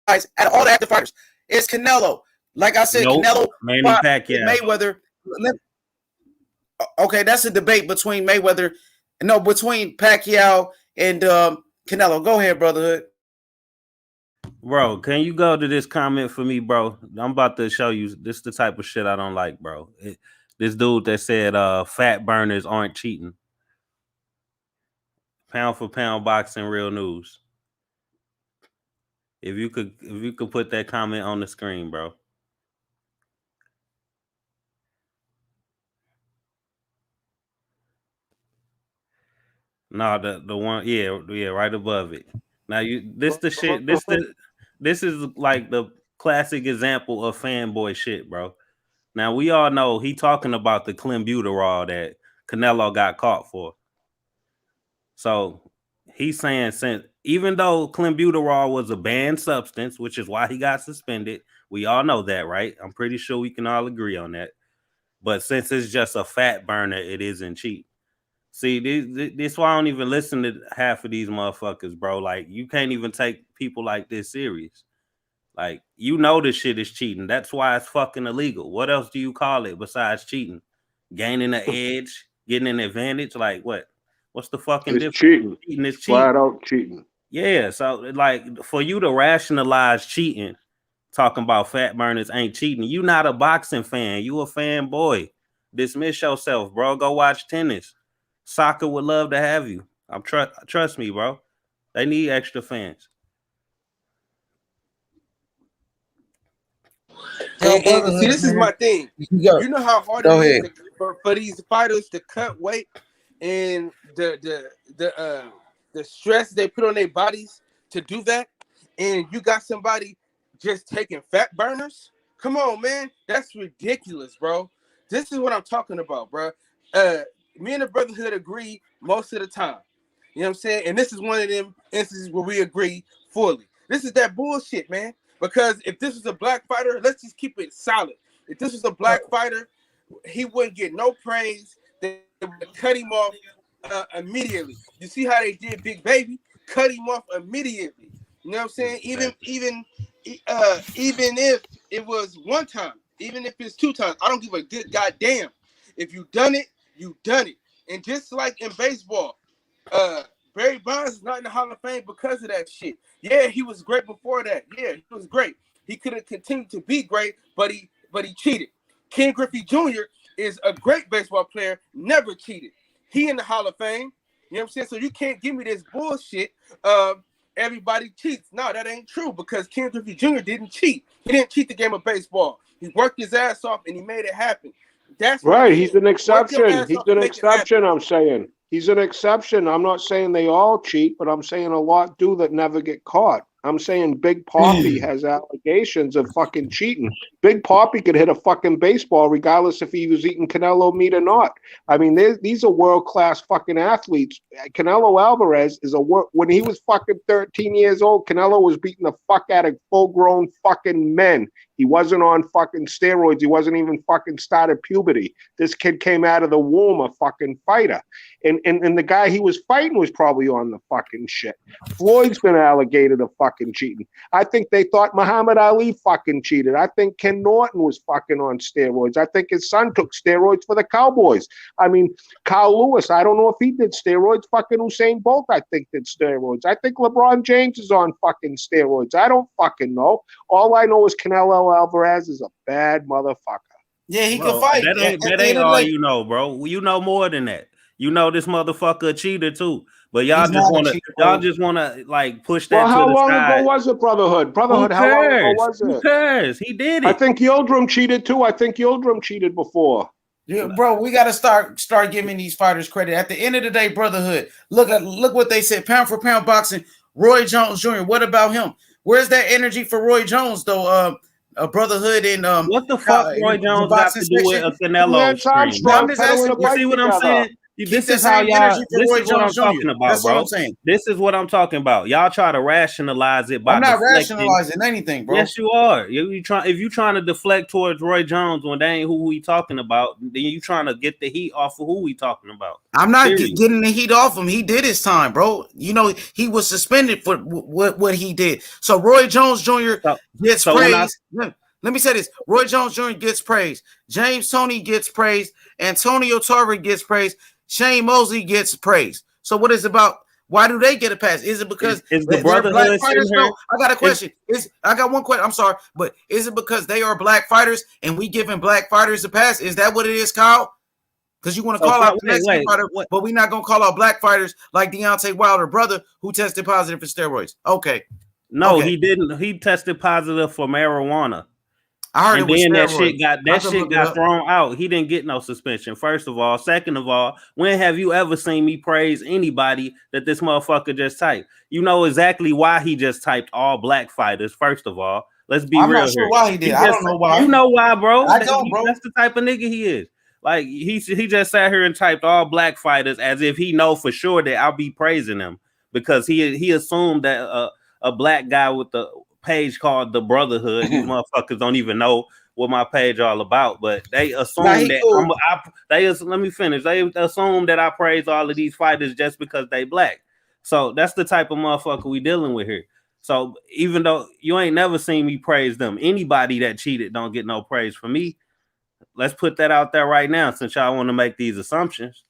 out of all the active fighters? It's Canelo. Like I said, Canelo fought Mayweather. Okay, that's a debate between between Pacquiao and Canelo. Go ahead, brotherhood. Bro, can you go to this comment for me, bro? I'm about to show you. This is the type of shit I don't like, bro. This dude that said fat burners aren't cheating. Pound for pound boxing, real news. If you could put that comment on the screen, bro. No, the one, yeah, right above it. Now this is like the classic example of fanboy shit, bro. Now we all know he talking about the clenbuterol that Canelo got caught for. So he's saying since even though clenbuterol was a banned substance, which is why he got suspended, we all know that, right? I'm pretty sure we can all agree on that. But since it's just a fat burner, it isn't cheap. See, this why I don't even listen to half of these motherfuckers, bro. Like, you can't even take people like this serious. Like, you know this shit is cheating. That's why it's fucking illegal. What else do you call it besides cheating? Gaining an edge, getting an advantage? Like, what? What's the fucking It's difference? cheating. Cheating is cheating. Flat out cheating. Yeah, so like for you to rationalize cheating, talking about fat burners ain't cheating. You not a boxing fan. You a fanboy. Dismiss yourself, bro. Go watch tennis. Soccer would love to have you. Trust me, bro. They need extra fans. And see, this is my thing. You know how hard it is for these fighters to cut weight, and the stress they put on their bodies to do that, and you got somebody just taking fat burners. Come on, man, that's ridiculous, bro. This is what I'm talking about, bro. Me and the Brotherhood agree most of the time. You know what I'm saying? And this is one of them instances where we agree fully. This is that bullshit, man. Because if this was a black fighter, let's just keep it solid. If this was a black fighter, he wouldn't get no praise. They would cut him off immediately. You see how they did Big Baby? Cut him off immediately. You know what I'm saying? Even if it was one time, even if it's two times, I don't give a good goddamn. If you done it, you done it. And just like in baseball, Barry Bonds is not in the Hall of Fame because of that shit. Yeah, he was great before that. Yeah, he was great. He could have continued to be great, but he cheated. Ken Griffey Jr. is a great baseball player, never cheated. He in the Hall of Fame. You know what I'm saying? So you can't give me this bullshit of everybody cheats. No, that ain't true because Ken Griffey Jr. didn't cheat. He didn't cheat the game of baseball. He worked his ass off and he made it happen. That's right. He's an exception. He's an exception. I'm saying he's an exception. I'm not saying they all cheat, but I'm saying a lot do that never get caught. I'm saying Big Papi has allegations of fucking cheating. Big Papi could hit a fucking baseball regardless if he was eating Canelo meat or not. I mean, these are world-class fucking athletes. Canelo Alvarez is when he was fucking 13 years old, Canelo was beating the fuck out of full-grown fucking men. He wasn't on fucking steroids. He wasn't even fucking started puberty. This kid came out of the womb a fucking fighter. And the guy he was fighting was probably on the fucking shit. Floyd's been allocated of fucking cheating. I think they thought Muhammad Ali fucking cheated. I think Ken Norton was fucking on steroids. I think his son took steroids for the Cowboys. I mean, Carl Lewis, I don't know if he did steroids. Fucking Usain Bolt, I think, did steroids. I think LeBron James is on fucking steroids. I don't fucking know. All I know is Canelo Alvarez is a bad motherfucker. Yeah, he could fight. That ain't all you know, bro. You know more than that. You know this motherfucker a cheater too. But y'all just wanna like push that. Well, how to the long side. ago was it, Brotherhood? Brotherhood, how long ago was it? Who cares? He did it. I think Yildirim cheated too. I think Yildirim cheated before. Yeah, bro, we gotta start giving these fighters credit. At the end of the day, Brotherhood, look what they said. Pound for pound boxing, Roy Jones Jr. What about him? Where's that energy for Roy Jones though? Brotherhood and what the fuck Roy Jones got to do with a Canelo stream? I'm just asking. You see what I'm saying? This is how y'all. This is what I'm talking about, That's bro. what I'm saying. This is what I'm talking about. Y'all try to rationalize it by. I'm not rationalizing anything, bro. Yes, you are. If you trying to deflect towards Roy Jones when they ain't who we talking about, then you trying to get the heat off of who we talking about. I'm not getting the heat off him. He did his time, bro. You know he was suspended for what he did. So Roy Jones Jr. gets praise. Let me say this. Roy Jones Jr. gets praise. James Toney gets praise. Antonio Tarver gets praise. Shane Mosley gets praise. So what is it about? Why do they get a pass? Is it because is the Brotherhood fighters? No, I got a question. I got one question. I'm sorry, but is it because they are black fighters and we giving black fighters a pass? Is that what it is, Kyle? Because you want to call out the Mexican fighter, but we're not gonna call out black fighters like Deontay Wilder brother who tested positive for steroids. Okay. No, he didn't. He tested positive for marijuana. I heard And it was then steroids. that shit got thrown out. He didn't get no suspension. First of all, second of all, when have you ever seen me praise anybody that this motherfucker just typed? You know exactly why he just typed all black fighters. First of all, let's be I'm real not sure here. why he did. I don't know why. You know why, bro? I don't, bro. That's the type of nigga he is. Like he just sat here and typed all black fighters as if he know for sure that I'll be praising him because he assumed that a black guy with the page called the Brotherhood. These motherfuckers don't even know what my page all about, but they assume that cool. Let me finish. They assume that I praise all of these fighters just because they black. So that's the type of motherfucker we dealing with here. So even though you ain't never seen me praise them, anybody that cheated don't get no praise from me. Let's put that out there right now, since y'all want to make these assumptions.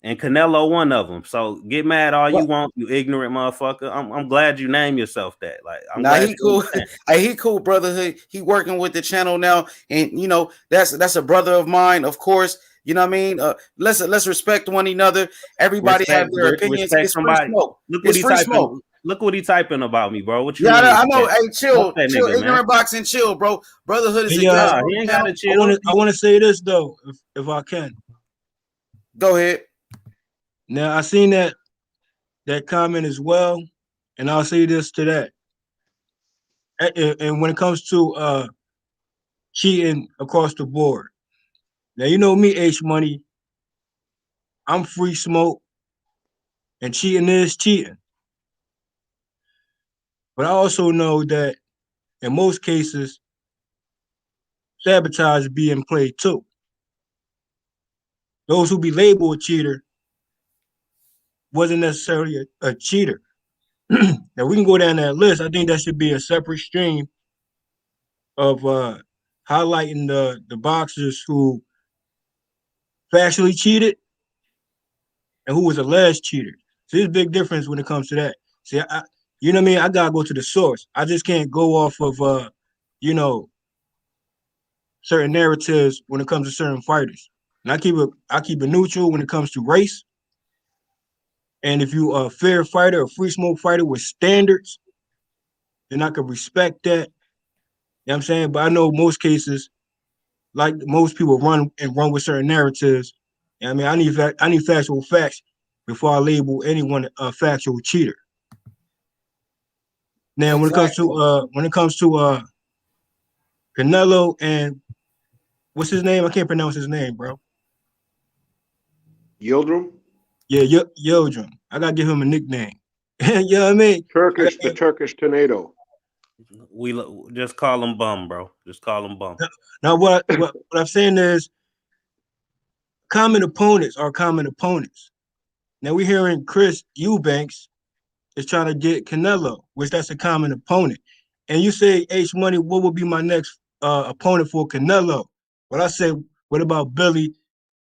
And Canelo, one of them. So get mad all you want, you ignorant motherfucker. I'm glad you name yourself that. Like, I'm glad he cool. He cool, Brotherhood. He working with the channel now, and you know that's a brother of mine, of course. You know what I mean? Let's respect one another. Everybody have their opinions. It's free smoke. Look what he typing about me, bro. What you mean? I know. Hey, chill, nigga, ignorant man. boxing, chill, bro. Brotherhood is he ain't gotta chill. I want to say this though, if I can. Go ahead. Now I seen that comment as well, and I'll say this to that. And when it comes to cheating across the board, now you know me, H Money. I'm free smoke, and cheating is cheating. But I also know that in most cases, sabotage be in play too. Those who be labeled a cheater wasn't necessarily a cheater. Now we can go down that list. I think that should be a separate stream of highlighting the boxers who factually cheated and who was alleged cheater. So there's a big difference when it comes to that. See, you know what I mean? I gotta go to the source. I just can't go off of certain narratives when it comes to certain fighters. And I keep it neutral when it comes to race. And if you are a fair fighter, a free smoke fighter with standards, then I can respect that. You know what I'm saying? But I know most cases, like most people run with certain narratives. I mean, I need factual facts before I label anyone a factual cheater. Now, when it comes to Canelo and what's his name? I can't pronounce his name, bro. Yildirim? Yeah, Yildirim. I gotta give him a nickname. You know what I mean? The Turkish tornado. We just call him Bum, bro. Just call him Bum. Now, what I'm saying is, common opponents are common opponents. Now we're hearing Chris Eubanks is trying to get Canelo, which that's a common opponent. And you say, H Money, what would be my next opponent for Canelo? Well, I say, what about Billy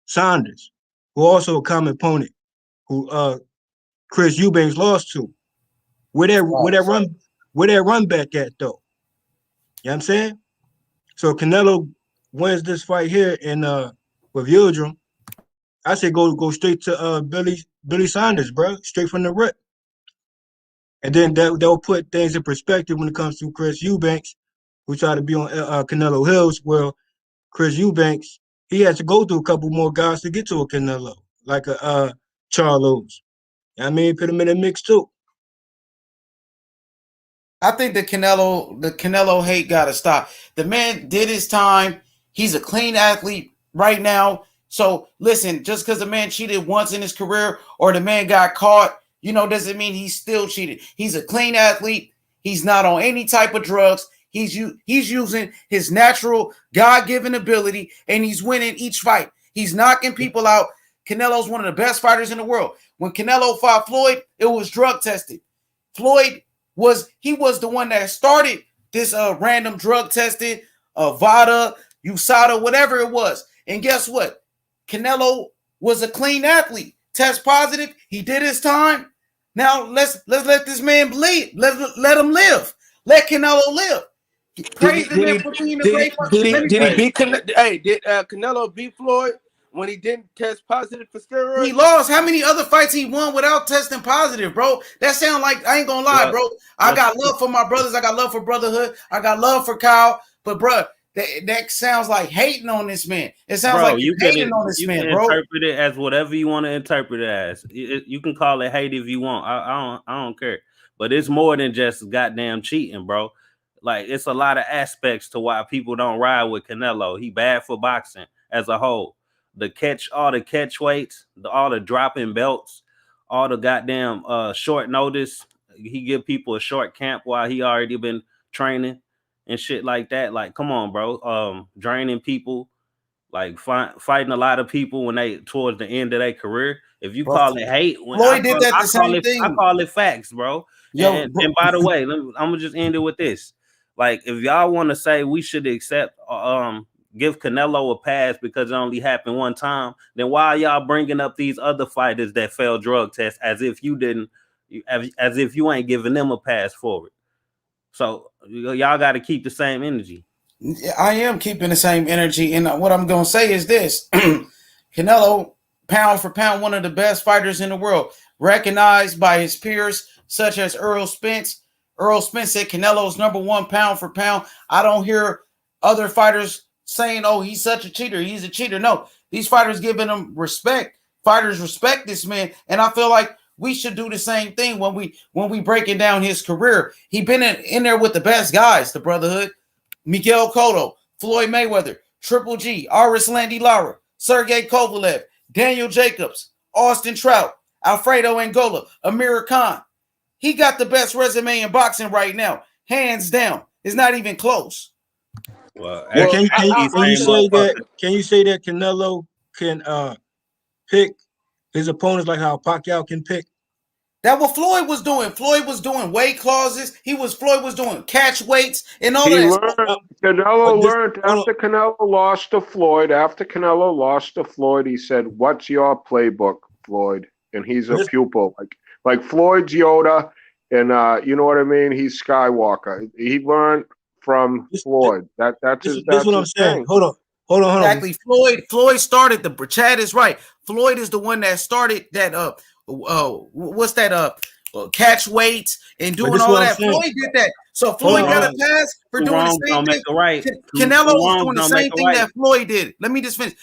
Saunders, who also a common opponent, who Chris Eubanks lost to? Where that run back at though? You know what I'm saying? So Canelo wins this fight here in with Yildirim. I say go straight to Billy Saunders, bro, straight from the rip. And then they'll put things in perspective when it comes to Chris Eubanks, who tried to be on Canelo Hills. Well, Chris Eubanks, he had to go through a couple more guys to get to a Canelo, like a Charlos. I mean, put him in the mix too. I think the Canelo hate gotta stop. The man did his time. He's a clean athlete right now. So listen, just because the man cheated once in his career or the man got caught, doesn't mean he still cheated. He's a clean athlete. He's not on any type of drugs. He's using his natural God-given ability, and he's winning each fight. He's knocking people out. Canelo's one of the best fighters in the world. When Canelo fought Floyd, it was drug tested. Floyd was the one that started this random drug testing, VADA, USADA, whatever it was. And guess what? Canelo was a clean athlete. Test positive. He did his time. Now let's let this man bleed. Let him live. Let Canelo live. Praise the man for being a great fighter. Did Canelo beat Floyd when he didn't test positive for steroids? He lost. How many other fights he won without testing positive, bro? That sound like, I ain't gonna lie, bro. I got love for my brothers. I got love for Brotherhood. I got love for Kyle. But bro, that sounds like hating on this man. It sounds Bro, like you're hating on this you man, can bro. interpret it as whatever you want to interpret it as. You can call it hate if you want. I don't care. But it's more than just goddamn cheating, bro. Like it's a lot of aspects to why people don't ride with Canelo. He bad for boxing as a whole. All the catch weights, all the dropping belts, all the goddamn short notice. He give people a short camp while he already been training and shit like that. Like, come on, bro. Draining people, like fighting a lot of people when they towards the end of their career. If you Bro, call it hate, Floyd did that the same I thing. call it facts, bro. Yo, And by the way, I'm gonna just end it with this. Like, if y'all want to say we should accept, give Canelo a pass because it only happened one time, then why are y'all bringing up these other fighters that failed drug tests as if you didn't, as if you ain't giving them a pass for it? So y'all got to keep the same energy. I am keeping the same energy, and what I'm gonna say is this: Canelo, pound for pound, one of the best fighters in the world, recognized by his peers such as Earl Spence. Earl Spence said Canelo's #1 pound for pound. I don't hear other fighters saying, "Oh, he's such a cheater. He's a cheater." No, these fighters giving him respect. Fighters respect this man, and I feel like we should do the same thing when we breaking down his career. He been in there with the best guys, the Brotherhood. Miguel Cotto, Floyd Mayweather, Triple G, Arislandy Lara, Sergey Kovalev, Daniel Jacobs, Austin Trout, Alfredo Angola, Amir Khan. He got the best resume in boxing right now, hands down. It's not even close. Well, Yeah, actually, can you say that Canelo can pick his opponents like how Pacquiao can pick? That's what Floyd was doing. Floyd was doing weight clauses. Floyd was doing catch weights and all He that. learned. Canelo learned after Canelo lost to Floyd. After Canelo lost to Floyd, he said, "What's your playbook, Floyd?" And he's a pupil, like Floyd's Yoda, and you know what I mean. He's Skywalker. He learned from Floyd. That's what I'm saying. thing. Hold on. Exactly. Floyd started the. Chad is right. Floyd is the one that started that. What's that? Catch weights and doing all that. Floyd did that. So Floyd got a pass for doing the same thing. Canelo was doing the same thing that Floyd did. Let me just finish.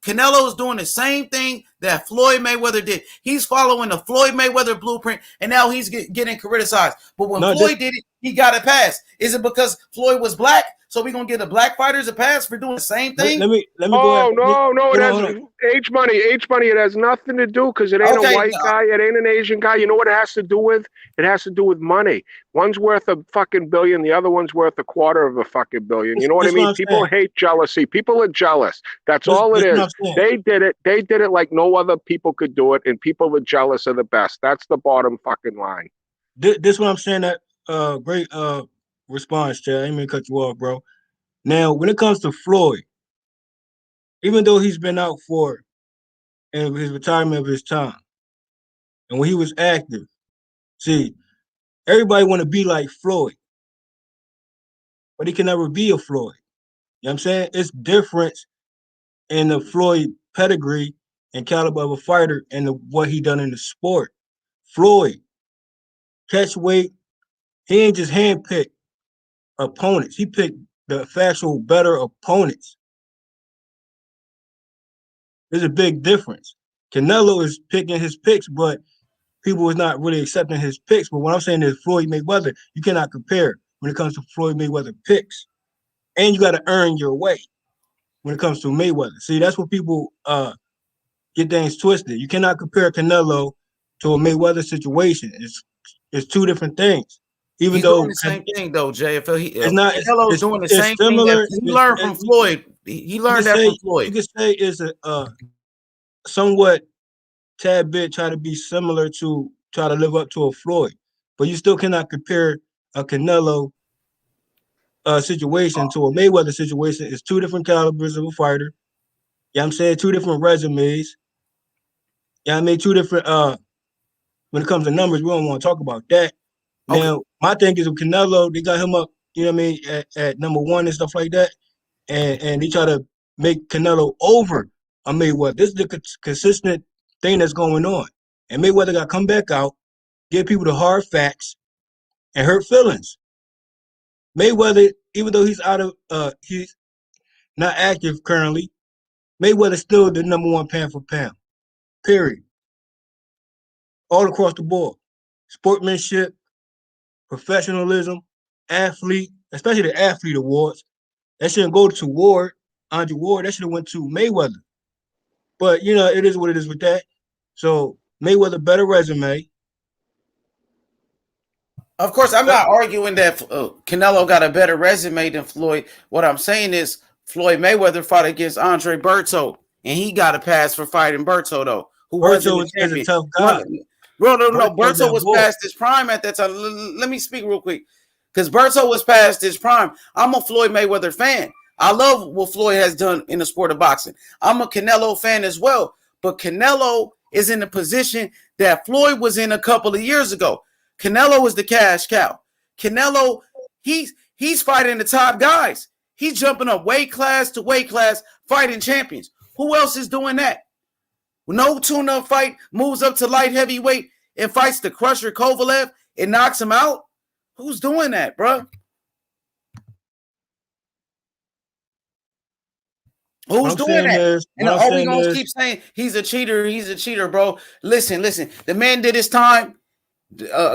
Canelo is doing the same thing that Floyd Mayweather did. He's following the Floyd Mayweather blueprint, and now he's getting criticized. But when Floyd did it, he got a pass. Is it because Floyd was black? So we're gonna give the black fighters a pass for doing the same thing? Let me go ahead. No. It has age money. It has nothing to do because it ain't a white guy. It ain't an Asian guy. You know what it has to do with? It has to do with money. One's worth a fucking billion. The other one's worth $250 million. You know what I mean? People hate jealousy. People are jealous. That's all it is. They did it. They did it like no other people could do it, and people are jealous of the best. That's the bottom fucking line. This what I'm saying. That great response, Chad. I didn't mean to cut you off, bro. Now, when it comes to Floyd, even though he's been out for his retirement of his time, and when he was active, see, everybody want to be like Floyd, but he can never be a Floyd. You know what I'm saying? It's difference in the Floyd pedigree and caliber of a fighter and what he done in the sport. Floyd, catch weight, he ain't just handpicked opponents. He picked the factual better opponents. There's a big difference. Canelo is picking his picks, but people is not really accepting his picks. But what I'm saying is Floyd Mayweather, you cannot compare when it comes to Floyd Mayweather picks. And you got to earn your way when it comes to Mayweather. See, that's what people get things twisted. You cannot compare Canelo to a Mayweather situation. It's two different things. Even he's though doing the same thing though, JFL. It's not. Canelo's doing the same thing that he learned from Floyd. He learned that from Floyd. You could say it's a somewhat tad bit try to be similar to try to live up to a Floyd, but you still cannot compare a Canelo situation to a Mayweather situation. It's two different calibers of a fighter. Yeah, I'm saying two different resumes. Yeah, I mean two different. When it comes to numbers, we don't want to talk about that. Okay. Now, my thing is with Canelo, they got him up, you know what I mean, at #1 and stuff like that, and they try to make Canelo over a Mayweather. This is the consistent thing that's going on, and Mayweather got to come back out, give people the hard facts, and hurt feelings. Mayweather even though he's he's not active currently, Mayweather's still the number one pound for pound. Period. All across the board. Sportsmanship, professionalism, athlete, especially the athlete awards. That shouldn't go to Ward, Andre Ward. That should have went to Mayweather. But it is what it is with that. So Mayweather better resume. Of course, I'm not arguing that Canelo got a better resume than Floyd. What I'm saying is Floyd Mayweather fought against Andre Berto, and he got a pass for fighting Berto, though, who wasn't Berto the champion. is a tough guy. No. Berto was past his prime at that time. Let me speak real quick, because Berto was past his prime. I'm a Floyd Mayweather fan. I love what Floyd has done in the sport of boxing. I'm a Canelo fan as well, but Canelo is in the position that Floyd was in a couple of years ago. Canelo is the cash cow. Canelo, he's fighting the top guys. He's jumping up weight class to weight class, fighting champions. Who else is doing that? No tune-up fight, moves up to light heavyweight and fights the crusher Kovalev and knocks him out? Who's doing that, bro? Who's doing that? And are we going to keep saying he's a cheater, bro? Listen. The man did his time.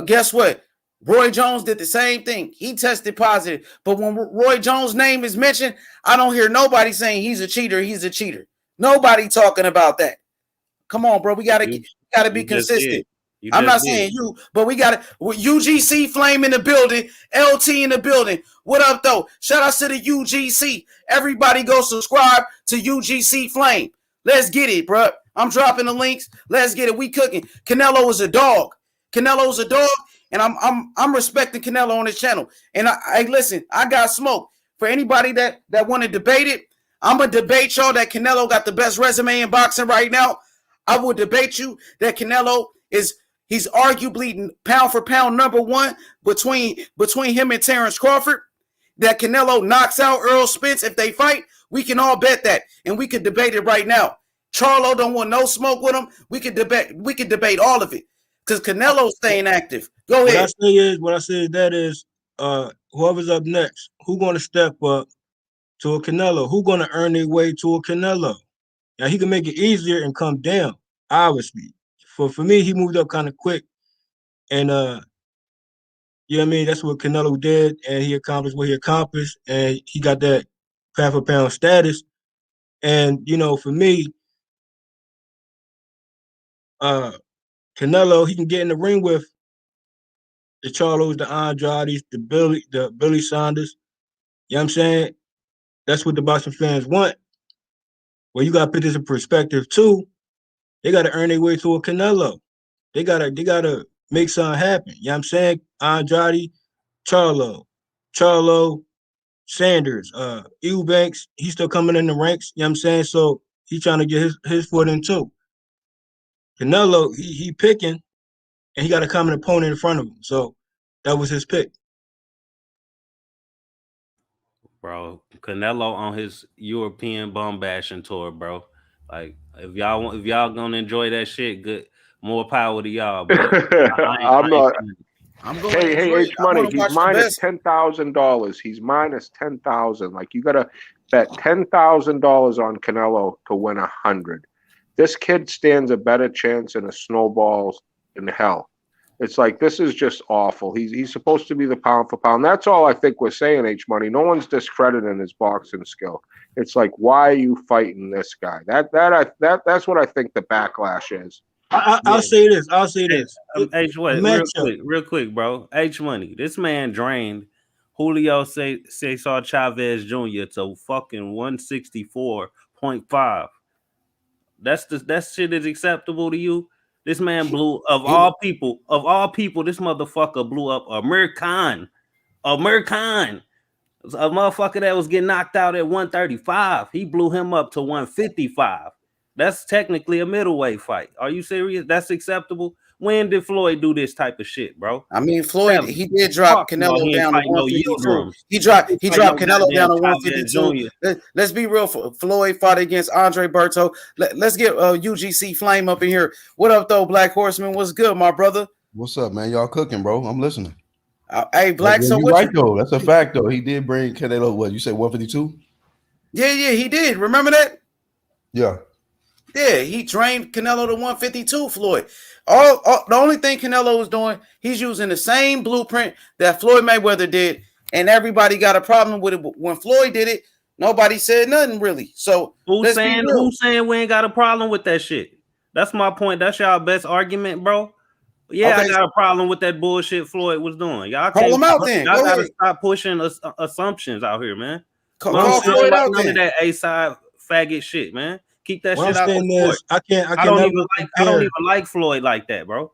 Guess what? Roy Jones did the same thing. He tested positive. But when Roy Jones' name is mentioned, I don't hear nobody saying he's a cheater. Nobody talking about that. Come on, bro. We gotta be consistent. I'm not saying you, but we got UGC Flame in the building, LT in the building. What up, though? Shout out to the UGC. Everybody go subscribe to UGC Flame. Let's get it, bro. I'm dropping the links. Let's get it. We cooking. Canelo is a dog. Canelo's a dog, and I'm respecting Canelo on his channel. And I listen, I got smoke. For anybody that want to debate it, I'm going to debate y'all that Canelo got the best resume in boxing right now. I will debate you that Canelo he's arguably pound for pound number one between him and Terrence Crawford. That Canelo knocks out Earl Spence if they fight. We can all bet that, and we could debate it right now. Charlo don't want no smoke with him. We could debate all of it. Because Canelo's staying active. Go ahead. What I say is whoever's up next, who's going to step up to a Canelo? Who's going to earn their way to a Canelo? Now, he can make it easier and come down, obviously. For me, he moved up kind of quick. And, that's what Canelo did. And he accomplished what he accomplished. And he got that pound for pound status. And, for me, Canelo, he can get in the ring with the Charlos, the Andrades, the Billy Saunders. You know what I'm saying? That's what the boxing fans want. Well, you gotta put this in perspective too. They gotta earn their way to a Canelo. They gotta make something happen. You know what I'm saying? Andrade, Charlo, Sanders, Eubanks, he's still coming in the ranks. You know what I'm saying? So he's trying to get his foot in too. Canelo, he picking, and he got a common opponent in front of him. So that was his pick. Bro, Canelo on his European bum bashing tour, bro. Like, if y'all gonna enjoy that shit, good, more power to y'all. But I'm not. I'm going. Hey, H Money. He's minus $10,000. He's minus 10,000. Like, you gotta bet $10,000 on Canelo to win 100. This kid stands a better chance in a snowball in hell. It's like, this is just awful. He's supposed to be the pound for pound. That's all I think we're saying, H Money. No one's discrediting his boxing skill. It's like, why are you fighting this guy? That's what I think the backlash is. I'll say this. H, real quick, bro. H Money. This man drained Julio Cesar Chavez Jr. to fucking 164.5. That shit is acceptable to you? This man blew all people, this motherfucker blew up Amir Khan. A motherfucker that was getting knocked out at 135. He blew him up to 155. That's technically a middleweight fight. Are you serious? That's acceptable? When did Floyd do this type of shit, bro? I mean, Floyd, he did drop Canelo down to 152. He dropped Canelo down to 152. Let's be real. Floyd fought against Andre Berto. Let's get UGC Flame up in here. What up, though, Black Horseman? What's good, my brother? What's up, man? Y'all cooking, bro? I'm listening. Hey, Black. So You're what right you? though. That's a fact though. He did bring Canelo. What you say? 152? Yeah, he did. Remember that? Yeah. Yeah, he trained Canelo to 152. Floyd. The only thing Canelo was doing, he's using the same blueprint that Floyd Mayweather did, and everybody got a problem with it. But when Floyd did it, nobody said nothing really. So let's be real. Who's saying we ain't got a problem with that shit? That's my point. That's y'all best argument, bro. Yeah, Okay, I got a problem with that bullshit Floyd was doing. Y'all call can't. him out then. Y'all Go gotta ahead. stop pushing assumptions out here, man. Call, We What I'm call don't saying, Floyd like out none of then. that A-side faggot shit, man. Keep that what I'm shit out the saying sport. is, I I can don't never even compare. like Floyd like that, bro.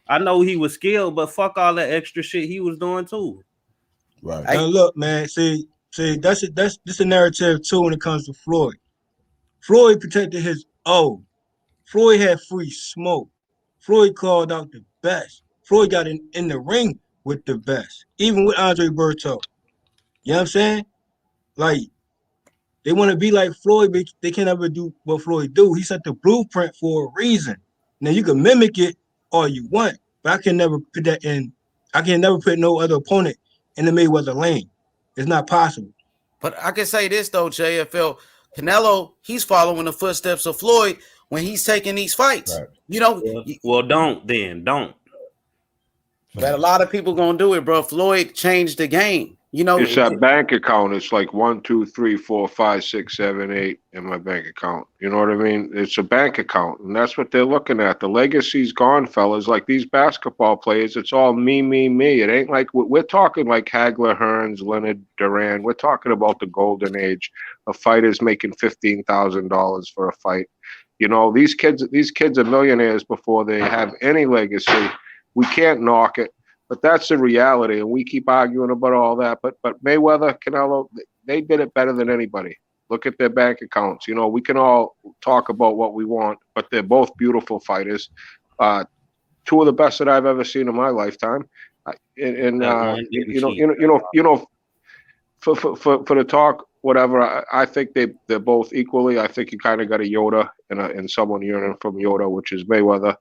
I know he was skilled, but fuck all that extra shit he was doing too. Right. Now look, man. See, that's a narrative too when it comes to Floyd. Floyd protected his own. Floyd had free smoke. Floyd called out the best. Floyd got in the ring with the best, even with Andre Berto. You know what I'm saying? Like, they want to be like Floyd, but they can't ever do what Floyd do. He set the blueprint for a reason. Now you can mimic it all you want, but I can never put that in. I can never put no other opponent in the Mayweather lane. It's not possible. But I can say this though, JFL Canelo, he's following the footsteps of Floyd when he's taking these fights. Right. You know, Well, don't. but a lot of people gonna do it, bro. Floyd changed the game. You know, It's that bank account. It's like 1, 2, 3, 4, 5, 6, 7, 8 in my bank account. You know what I mean? It's a bank account, and that's what they're looking at. The legacy's gone, fellas. Like these basketball players, it's all me, me, me. It ain't like we're talking like Hagler, Hearns, Leonard, Duran. We're talking about the golden age of fighters making $15,000 for a fight. You know, these kids are millionaires before they have any legacy. We can't knock it. But that's the reality, and we keep arguing about all that. But Mayweather, Canelo, they did it better than anybody. Look at their bank accounts. You know, we can all talk about what we want, but they're both beautiful fighters. Two of the best that I've ever seen in my lifetime. And for the talk, whatever, I think they're both equally. I think you kind of got a Yoda and someone yearning from Yoda, which is Mayweather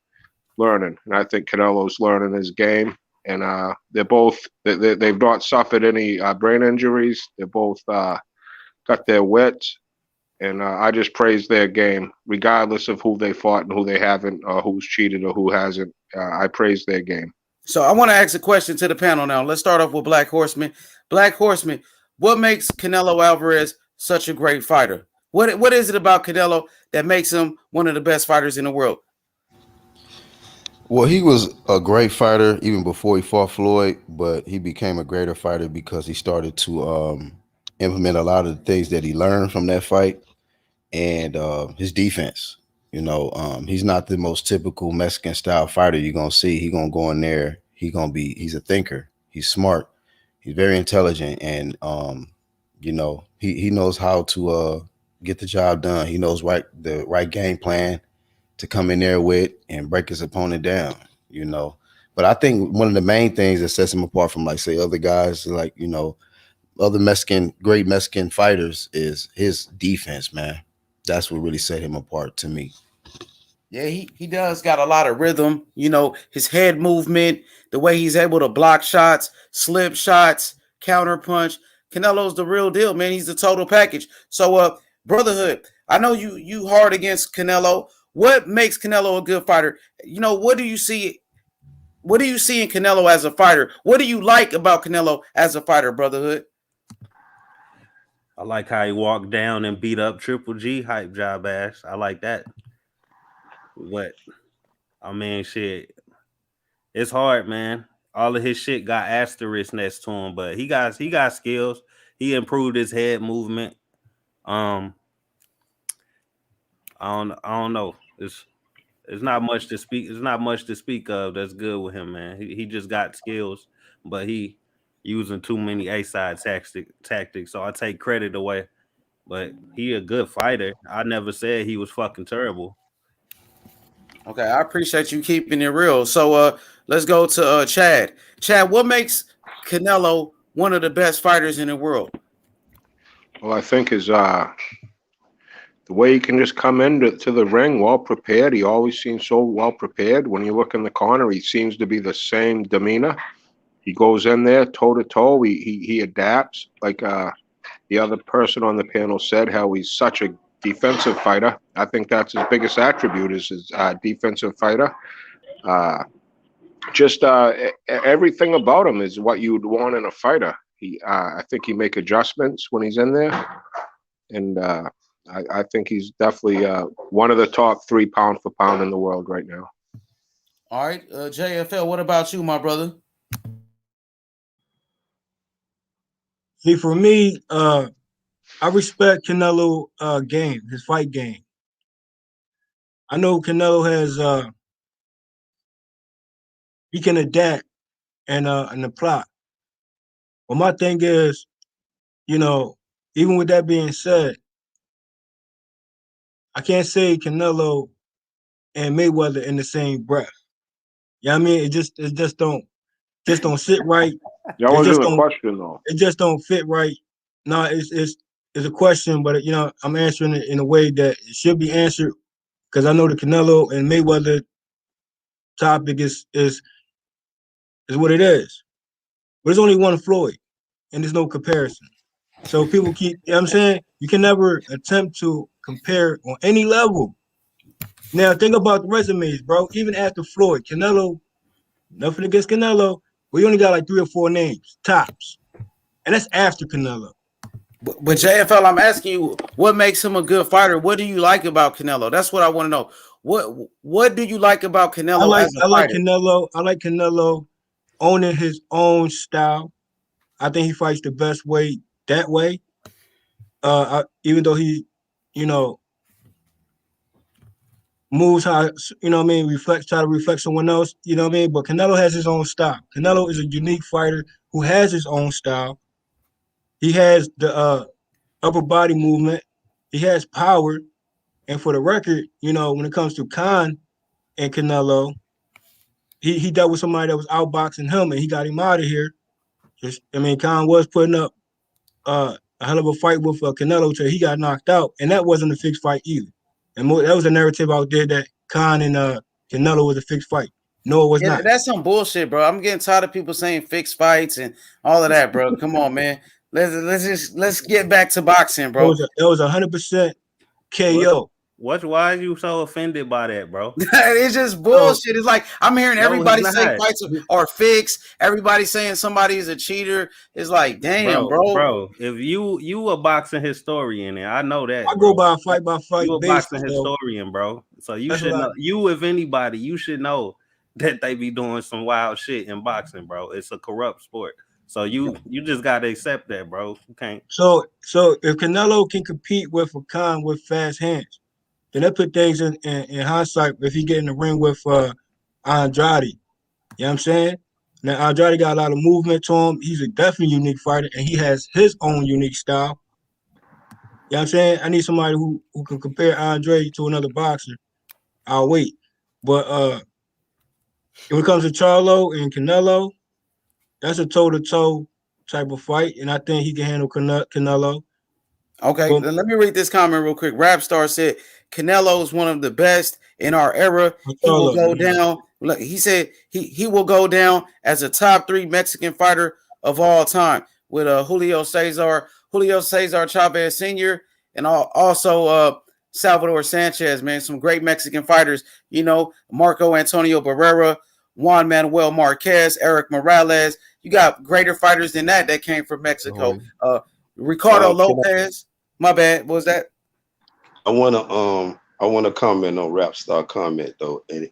learning, and I think Canelo's learning his game. And they're both they've not suffered any brain injuries. They're both got their wits, and I just praise their game, regardless of who they fought and who they haven't, or who's cheated or who hasn't. I praise their game. so I want to ask a question to the panel now. Let's start off with Black Horseman. Black Horseman, what makes Canelo Alvarez such a great fighter? What is it about Canelo that makes him one of the best fighters in the world? Well, he was a great fighter even before he fought Floyd, but he became a greater fighter because he started to implement a lot of the things that he learned from that fight and his defense. You know, he's not the most typical Mexican style fighter you're gonna see. He's gonna go in there. He's a thinker. He's smart. He's very intelligent, and you know, he knows how to get the job done. He knows the right game plan to come in there with and break his opponent down, you know. But I think one of the main things that sets him apart from, like, say, other guys, like, you know, other great Mexican fighters is his defense, man. That's what really set him apart to me. Yeah, he does got a lot of rhythm. You know, his head movement, the way he's able to block shots, slip shots, counter punch. Canelo's the real deal, man. He's the total package. So, brotherhood, I know you hard against Canelo. What makes Canelo a good fighter? You know, what do you see? What do you see in Canelo as a fighter? What do you like about Canelo as a fighter, brotherhood? I like how he walked down and beat up Triple G hype job ass. I like that. But I mean, shit, it's hard, man. All of his shit got asterisk next to him, but he got skills. He improved his head movement. I don't know. It's not much to speak. It's not much to speak of. That's good with him, man. He just got skills, but he using too many A-side tactics. So I take credit away. But he a good fighter. I never said he was fucking terrible. Okay, I appreciate you keeping it real. So, let's go to Chad. Chad, what makes Canelo one of the best fighters in the world? Well, I think is the way he can just come into the ring well prepared. He always seems so well prepared. When you look in the corner, he seems to be the same demeanor. He goes in there toe to toe. He adapts like the other person on the panel said, how he's such a defensive fighter. I think that's his biggest attribute is his defensive fighter. Just everything about him is what you'd want in a fighter. I think he make adjustments when he's in there, and I think he's definitely one of the top 3 pound for pound in the world right now. All right, JFL, what about you, my brother? See, for me, I respect Canelo game, his fight game. I know Canelo has he can adapt and apply. But my thing is, you know, even with that being said, I can't say Canelo and Mayweather in the same breath. You know what I mean? It just don't sit right. That wasn't a question though. It just don't fit right. No, it's a question, but I'm answering it in a way that it should be answered because I know the Canelo and Mayweather topic is what it is. But there's only one Floyd, and there's no comparison. So people keep, you know what I'm saying? You can never attempt to compare on any level. Now think about the resumes, bro. Even after Floyd, Canelo, nothing against Canelo, we only got like 3 or 4 names, tops. And that's after Canelo. But JFL, I'm asking you, what makes him a good fighter? What do you like about Canelo? That's what I want to know. What do you like about Canelo as a fighter? I like Canelo owning his own style. I think he fights the best way that way. Even though he, moves how, try to reflect someone else, you know what I mean? But Canelo has his own style. Canelo is a unique fighter who has his own style. He has the upper body movement. He has power. And for the record, when it comes to Khan and Canelo, he dealt with somebody that was outboxing him and he got him out of here. Khan was putting up a hell of a fight with Canelo till he got knocked out. And that wasn't a fixed fight either. And that was a narrative out there that Khan and Canelo was a fixed fight. No, it was not. That's some bullshit, bro. I'm getting tired of people saying fixed fights and all of that, bro. Come on, man. Let's get back to boxing, bro. It was 100% KO. Why are you so offended by that, bro? It's just bullshit. It's like I'm hearing everybody say fights are fixed. Everybody saying somebody is a cheater. It's like, damn, bro. Bro, if you a boxing historian, and I know that I go by fight by fight. You a boxing historian, bro. So you should know. You, if anybody, you should know that they be doing some wild shit in boxing, bro. It's a corrupt sport. So you just gotta accept that, bro. You can't. So if Canelo can compete with a Khan with fast hands, then that put things in hindsight if he get in the ring with Andrade. You know what I'm saying? Now, Andrade got a lot of movement to him. He's a definitely unique fighter, and he has his own unique style. You know what I'm saying? I need somebody who can compare Andre to another boxer. I'll wait. But when it comes to Charlo and Canelo, that's a toe-to-toe type of fight, and I think he can handle Canelo. Okay, let me read this comment real quick. Rapstar said, Canelo is one of the best in our era. He will go down. Look, he said he will go down as a top 3 Mexican fighter of all time with Julio Cesar Chavez Sr. and also Salvador Sanchez, man. Some great Mexican fighters, Marco Antonio Barrera, Juan Manuel Marquez, Eric Morales. You got greater fighters than that came from Mexico. Ricardo Lopez. My bad. What was that? I wanna comment on Rapstar comment though, and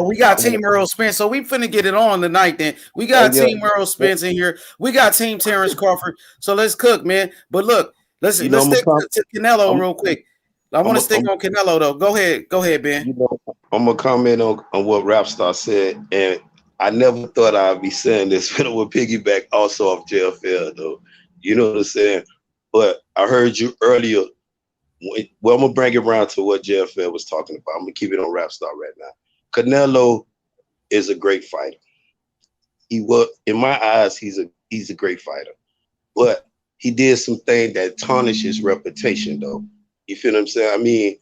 we got Team Earl Spence, so we finna get it on tonight. Then we got Team Earl Spence in here. We got Team Terrence Crawford. So let's cook, man. But look, let's stick to Canelo real quick. I want to stick on Canelo though. Go ahead, Ben. I'm gonna comment on what Rapstar said, and I never thought I'd be saying this, but it would piggyback also off JFL though. You know what I'm saying? But I heard you earlier. Well, I'm gonna bring it around to what JFL was talking about. I'm gonna keep it on Rapstar right now. Canelo is a great fighter. In my eyes, he's a great fighter. But he did some things that tarnish his reputation, though. You feel what I'm saying? I mean,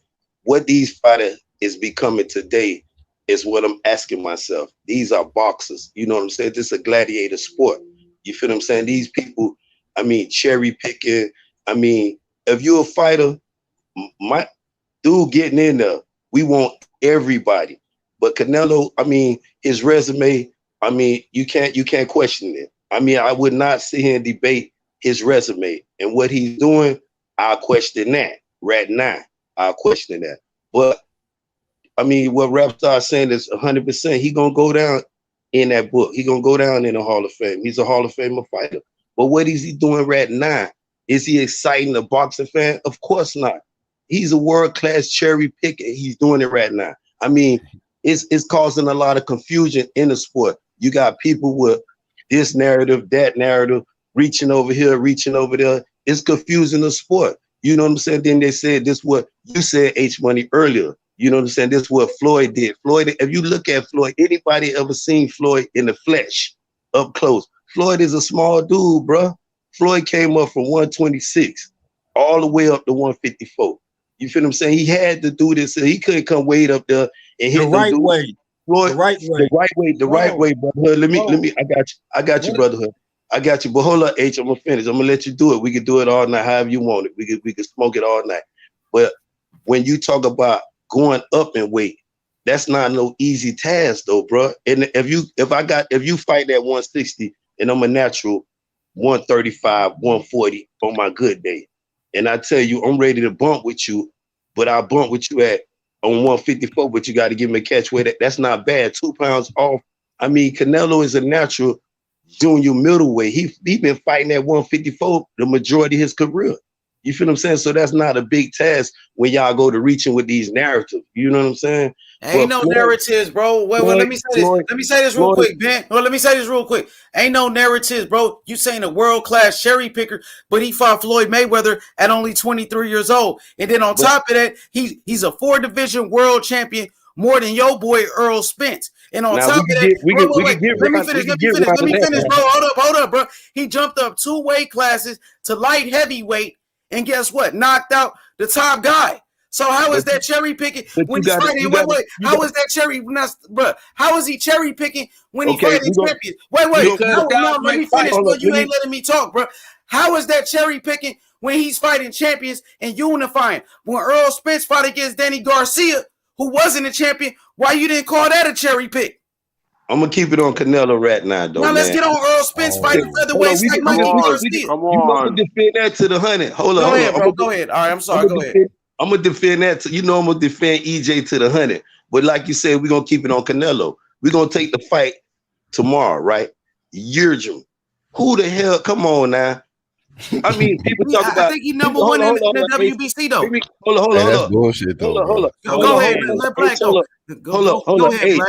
what these fighters is becoming today is what I'm asking myself. These are boxers. You know what I'm saying? This is a gladiator sport. You feel what I'm saying? These people, I mean, cherry picking. I mean, if you're a fighter, my dude getting in there, we want everybody. But Canelo, I mean, his resume, I mean, you can't question it. I mean, I would not sit here and debate his resume and what he's doing. I'll question that right now. I'll question that. But I mean, what Rapstar saying is 100%. He gonna go down in that book. He gonna go down in the Hall of Fame. He's a Hall of Famer fighter. But what is he doing right now? Is he exciting a boxing fan? Of course not. He's a world-class cherry picker. He's doing it right now. I mean, it's causing a lot of confusion in the sport. You got people with this narrative, that narrative, reaching over here, reaching over there. It's confusing the sport. You know what I'm saying? Then they said this what you said, H Money, earlier. You know what I'm saying? This is what Floyd did. Floyd, if you look at Floyd, anybody ever seen Floyd in the flesh, up close? Floyd is a small dude, bro. Floyd came up from 126 all the way up to 154. You feel what I'm saying? He had to do this. He couldn't come way up there and hit the right way. Floyd, the right way. The right way, brother. Let me. I got you, brother. I got you. But hold up, H. I'm gonna finish. I'm gonna let you do it. We can do it all night, however you want it. We can smoke it all night. But when you talk about going up in weight, that's not no easy task, though, bro. And if you fight at 160 and I'm a natural 135, 140 on my good day, and I tell you I'm ready to bump with you, but I'll bump with you at on 154, but you got to give me a catch weight. That's not bad. 2 pounds off. I mean, Canelo is a natural junior middleweight. He been fighting at 154 the majority of his career. You feel what I'm saying? So that's not a big task when y'all go to reaching with these narratives. You know what I'm saying? Ain't no narratives, bro. Wait, let me say this. Let me say this real quick, Ben. Well, let me say this real quick. Ain't no narratives, bro. You saying a world-class cherry picker, but he fought Floyd Mayweather at only 23 years old. And then on top of that, he's a 4-division world champion, more than your boy Earl Spence. And on top of that, let me finish, bro. Hold up, bro. He jumped up 2 weight classes to light heavyweight, and guess what? Knocked out the top guy. So how is that cherry picking when he's fighting? How is that cherry? Bro, how is he cherry picking when he's fighting champions? Wait. Let me finish. Bro, you ain't letting me talk, bro. How is that cherry picking when he's fighting champions and unifying? When Earl Spence fought against Danny Garcia, who wasn't a champion, why you didn't call that a cherry pick? I'm gonna keep it on Canelo right now, though. Now let's get on Earl Spence fighting featherweight like Mikey Garcia. Come You on. gonna defend that to the 100? Hold on, go ahead, bro. Go ahead. All right, I'm sorry. Go ahead. I'm gonna defend that. I'm gonna defend EJ to the 100. But like you said, we're gonna keep it on Canelo. We're gonna take the fight tomorrow, right? Yildirim. Who the hell? Come on now. I mean, people talk about. I think he's number one in the WBC though. Hold on. That's bullshit though. Hold on. Go ahead. Let Black go. Hold on. Hey,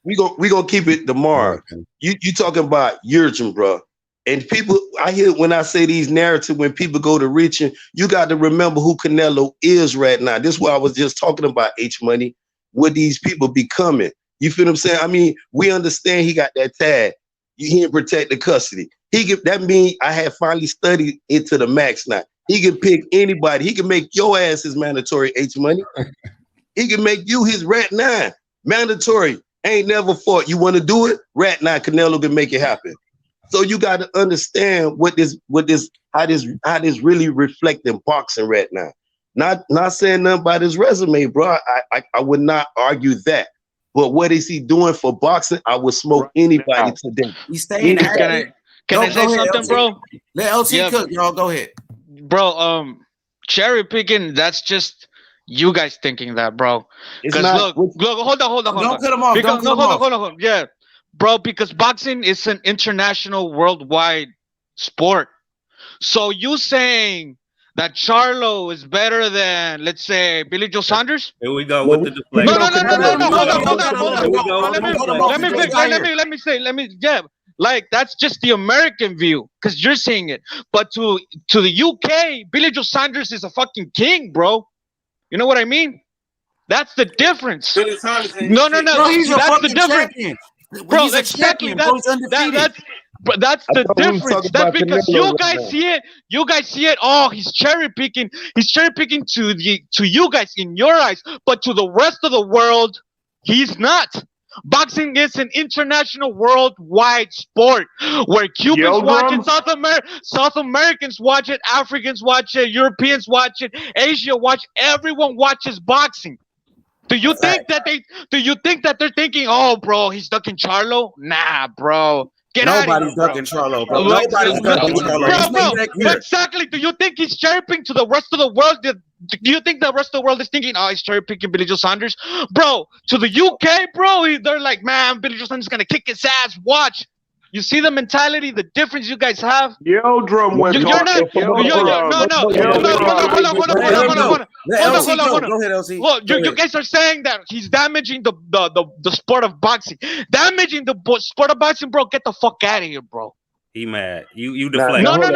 we gonna keep it tomorrow. You talking about Yildirim, bro? And people, I hear when I say these narratives, when people go to reaching, you got to remember who Canelo is right now. This is what I was just talking about, H Money, what these people becoming. You feel what I'm saying? I mean, we understand he got that tag. He can protect the custody. That means I have finally studied into the max now. He can pick anybody. He can make your ass his mandatory, H Money. He can make you his Rat 9. Mandatory. Ain't never fought. You want to do it? Rat 9, Canelo can make it happen. So you got to understand how this really reflecting boxing right now. Not saying nothing about his resume, bro. I would not argue that. But what is he doing for boxing? I would smoke anybody today. He's staying. Can I say something, bro? Let LT cook, y'all. Go ahead, bro. Cherry picking. That's just you guys thinking that, bro. Because look, hold on. Don't cut him off. Hold on. Yeah. Bro, because boxing is an international, worldwide sport. So you saying that Charlo is better than, let's say, Billy Joe Saunders? Here we go with the deflection. No. Like, that's just the American view, because you're seeing it. But to the UK, Billy Joe Saunders is a fucking king, bro. You know what I mean? That's the difference. Billy Saunders ain't No. Bro, he's that's the difference. Champion. Bro, he's exactly. That's the difference. That's because you guys see it. You guys see it. Oh, he's cherry picking. He's cherry picking to you guys in your eyes, but to the rest of the world, He's not. Boxing is an international, worldwide sport where Cubans watch it, South Americans watch it, Africans watch it, Europeans watch it, Asia watch. Everyone watches boxing. Do you think that they're thinking, oh, bro, he's ducking Charlo? Nah, bro. Nobody's ducking Charlo, bro. Nobody's ducking Charlo. Bro, exactly. Do you think he's cherry picking to the rest of the world? Do you think the rest of the world is thinking, oh, he's cherry picking Billy Joe Saunders? Bro, to the UK, bro, they're like, man, Billy Joe Saunders is going to kick his ass. Watch. You see the mentality, the difference you guys have? Yildirim went You're not. Hold on. Go ahead, LC. Well, you guys are saying that he's damaging the sport of boxing. Damaging the sport of boxing, bro. Get the fuck out of here, bro. He mad. You deflect. No. How am I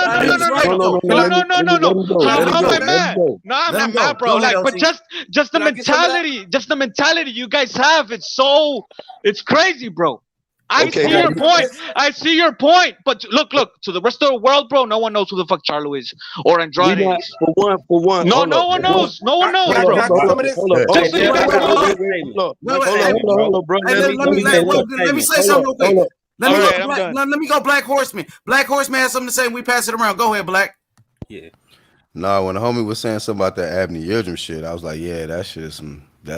mad? No, I'm not mad, bro. Like, but just the mentality, you guys have. It's crazy, bro. I see your point. But look, to the rest of the world, bro, no one knows who the fuck Charlo is or Andrade is. For one. No one knows. No one knows, bro. Let me say something real quick. Let me go Black Horseman. Black Horseman has something to say and we pass it around. Go ahead, Black. Yeah. No, when the homie was saying something about that Avni Yildirim shit, I was like, yeah, that's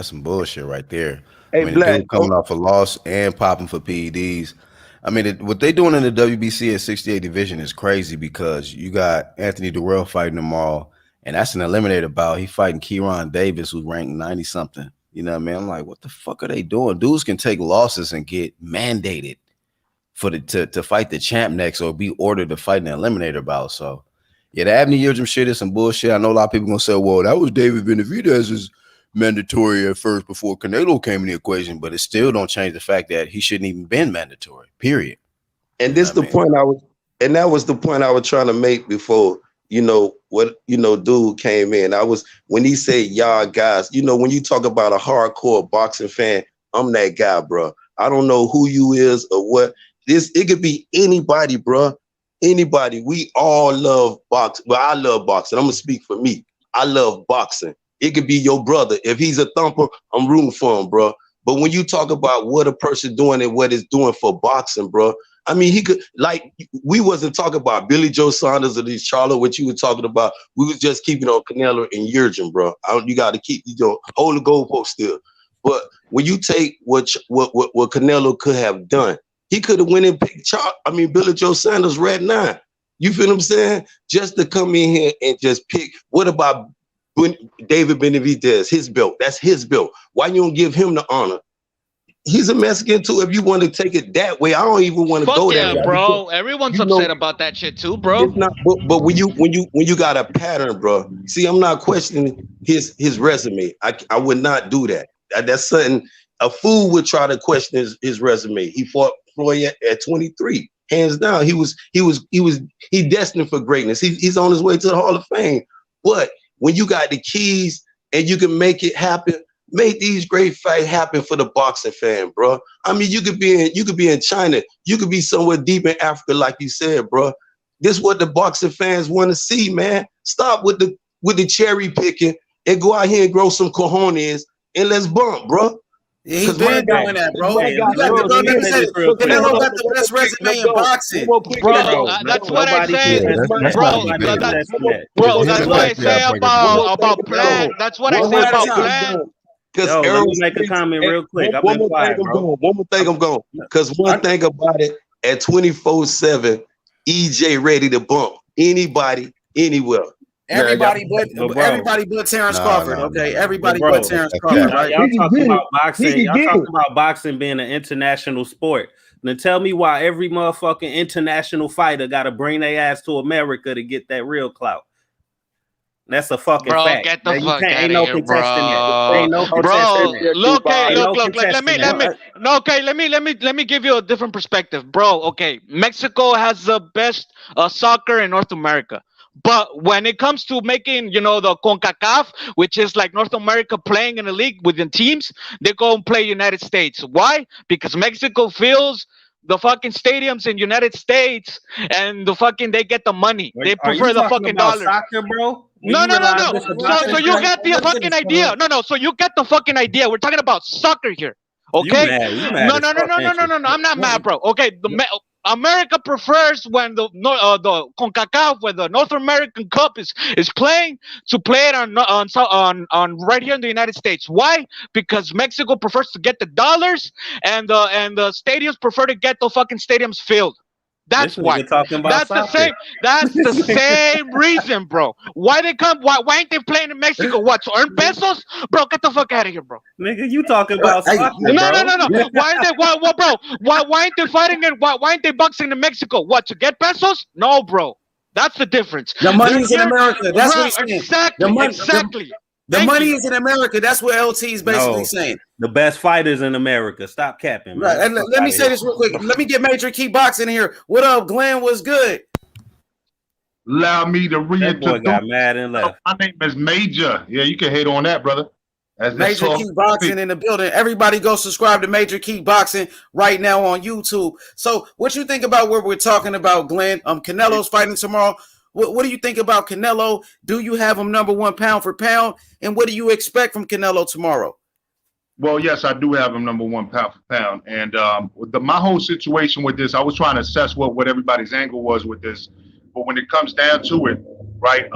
some bullshit right there. Hey, I mean, Black, dude coming off a loss and popping for PEDs. I mean, what they doing in the WBC at 68 division is crazy because you got Anthony Durrell fighting tomorrow, and that's an eliminator bout. He fighting Kieran Davis, who's ranked 90 something. You know what I mean? I'm like, what the fuck are they doing? Dudes can take losses and get mandated to fight the champ next or be ordered to fight an eliminator bout. So yeah, the Avni Yildirim shit is some bullshit. I know a lot of people gonna say, well, that was David Benavidez's mandatory at first before Canelo came in the equation, but it still don't change the fact that he shouldn't even been mandatory, period. And this that was the point I was trying to make before, dude came in. When he said, y'all guys, when you talk about a hardcore boxing fan, I'm that guy, bro. I don't know who you is or what. It could be anybody, bro. Anybody. We all love boxing. Well, I love boxing. I'm gonna speak for me. I love boxing. It could be your brother. If he's a thumper, I'm rooting for him, bro. But when you talk about what a person doing and what it's doing for boxing, bro, I mean, he could, like, we wasn't talking about Billy Joe Saunders or these Charlo, what you were talking about. We was just keeping on Canelo and Yildirim, bro. You got to keep, hold the goalpost still. But when you take what Canelo could have done, he could have went and picked Billy Joe Saunders Red 9. You feel what I'm saying? Just to come in here and just pick. What about David Benavidez, his belt? That's his belt. Why you don't give him the honor? He's a Mexican too. If you want to take it that way, I don't even want to go there, bro. Everyone's upset about that shit too, bro. It's not, but when you got a pattern, bro. See, I'm not questioning his resume. I would not do that. That's something a fool would try to question his resume. He fought Floyd at 23, hands down. He destined for greatness. He's on his way to the Hall of Fame. But when you got the keys and you can make it happen, make these great fights happen for the boxing fan, bro. I mean, you could be in China, you could be somewhere deep in Africa, like you said, bro. This is what the boxing fans want to see, man. Stop with the cherry picking and go out here and grow some cojones and let's bump, bro. Yeah, he's been doing that, bro. Canelo got the best resume in boxing. Bro, that's what I say. Bro, that's what I say about plan. That's what I say about plan. Because let me make a comment real quick. I've been quiet, bro. One more thing I'm going. Because one thing about it, at 24/7, EJ ready to bump anybody, anywhere. Everybody but Terrence Crawford, okay? Everybody but Terrence Crawford, right? Y'all talking about boxing. Y'all talking about boxing being an international sport. Now tell me why every motherfucking international fighter got to bring their ass to America to get that real clout. That's a fucking fact. Get the fuck out ain't no of here, contesting bro. it. Ain't no contesting Look. Let me give you a different perspective, bro. Okay, Mexico has the best soccer in North America. But when it comes to making, the CONCACAF, which is like North America playing in a league within teams, they go and play United States. Why? Because Mexico fills the fucking stadiums in United States and they get the money. They prefer the fucking dollar. Soccer, bro? No. So you get the fucking idea. No. So you get the fucking idea. We're talking about soccer here. Okay? You mad No, as no, no, fuck, no, no, ain't no, you? no, no. I'm not mad, bro. Okay, America prefers when the CONCACAF, when the North American Cup is playing, to play it on right here in the United States. Why? Because Mexico prefers to get the dollars, and the stadiums prefer to get the fucking stadiums filled. This That's why. nigga talking about That's the soccer. same. That's the same reason, bro. Why they come? Why ain't they playing in Mexico? What, to earn pesos, bro? Get the fuck out of here, bro. Nigga, you talking about Hey, soccer, No, no, bro? no, no. Why ain't they? Why, bro? Why ain't they fighting in? Why ain't they boxing in Mexico? What, to get pesos? No, bro. That's the difference. the They're money's in here, America. That's what bro. he's saying. Exactly, exactly. The Thank money you. is in America. That's what LT is basically No, saying. the best fighters in America. Stop capping, Right. man. And Fuck let me outta say here. this real quick. Let me get Major Key Boxing in here. What up, Glenn? What's good? Allow me to That boy reintroduce. got mad and left. My name is Major. Yeah, you can hate on that, brother. That's Major all. Key Boxing in the building. Everybody go subscribe to Major Key Boxing right now on YouTube. So what you think about what we're talking about, Glenn? Canelo's fighting tomorrow. What do you think about Canelo? Do you have him number one pound for pound? And what do you expect from Canelo tomorrow? Well, yes, I do have him number one pound for pound. And my whole situation with this, I was trying to assess what everybody's angle was with this. But when it comes down to it, right,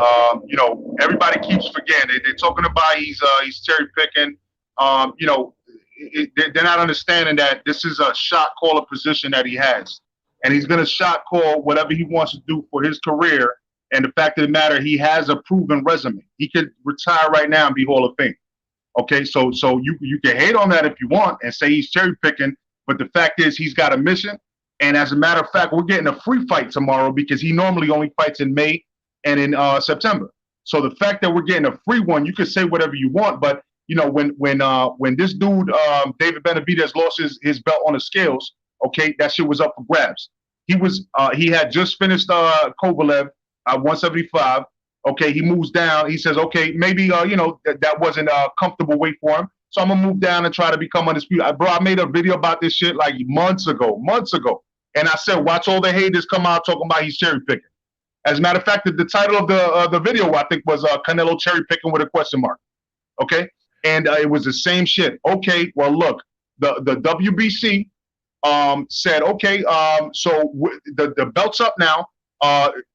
everybody keeps forgetting. They're talking about he's cherry picking. They're not understanding that this is a shot caller position that he has. And he's going to shot call whatever he wants to do for his career. And the fact of the matter, he has a proven resume. He could retire right now and be Hall of Fame. Okay, so you can hate on that if you want and say he's cherry picking, but the fact is he's got a mission. And as a matter of fact, we're getting a free fight tomorrow because he normally only fights in May and in September. So the fact that we're getting a free one, you can say whatever you want, but when this dude David Benavidez lost his belt on the scales, okay, that shit was up for grabs. He had just finished Kovalev at 175. Okay, he moves down. He says, okay, maybe that wasn't a comfortable weight for him, so I'm gonna move down and try to become undisputed. Bro, I made a video about this shit like months ago, and I said, watch all the haters come out talking about he's cherry picking. As a matter of fact, the title of the video I think was Canelo cherry picking with a question mark. Okay, and it was the same shit. Okay, well look, the WBC said, okay, so the belt's up now.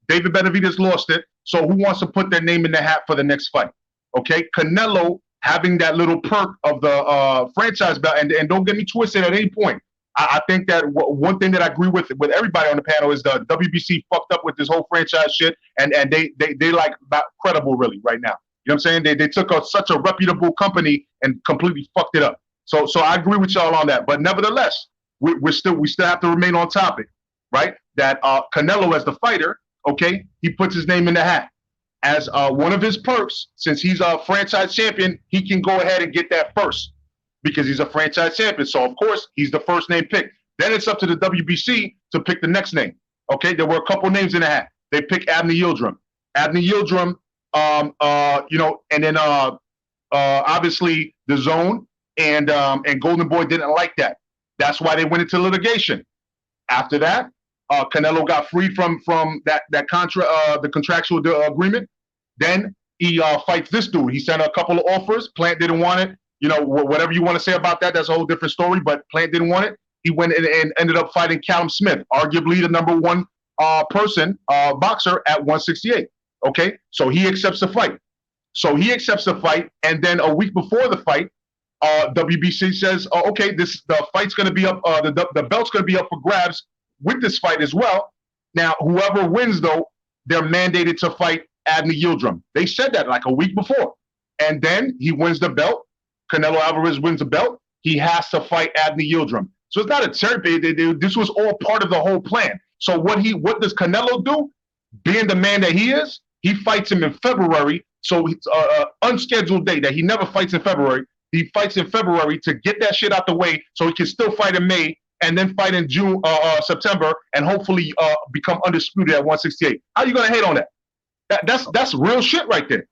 David Benavidez lost it. So who wants to put their name in the hat for the next fight? Okay, Canelo having that little perk of the franchise belt, and don't get me twisted at any point. I think that one thing that I agree with everybody on the panel is the WBC fucked up with this whole franchise shit, and they like not credible really right now. You know what I'm saying? They took such a reputable company and completely fucked it up. So I agree with y'all on that. But nevertheless, we still have to remain on topic, right? That Canelo as the fighter, okay, he puts his name in the hat. As one of his perks, since he's a franchise champion, he can go ahead and get that first because he's a franchise champion. So, of course, he's the first name picked. Then it's up to the WBC to pick the next name. Okay, there were a couple names in the hat. They picked Avni Yildirim. Avni Yildirim, and then obviously the Zone and Golden Boy didn't like that. That's why they went into litigation. After that, Canelo got freed from that the contractual agreement. Then he fights this dude. He sent a couple of offers. Plant didn't want it. Whatever you want to say about that, that's a whole different story. But Plant didn't want it. He went and ended up fighting Callum Smith, arguably the number one boxer at 168. Okay, so he accepts the fight. And then a week before the fight, WBC says, okay, the fight's going to be up. The belt's going to be up for grabs with this fight as well. Now, whoever wins, though, they're mandated to fight Avni Yildirim. They said that like a week before. And then he wins the belt. Canelo Alvarez wins the belt. He has to fight Avni Yildirim. So it's not a cherry. This was all part of the whole plan. So what does Canelo do? Being the man that he is, he fights him in February. So it's an unscheduled date that he never fights in February. He fights in February to get that shit out the way so he can still fight in May and then fight in September, and hopefully become undisputed at 168. How you gonna hate on that? That's real shit right there.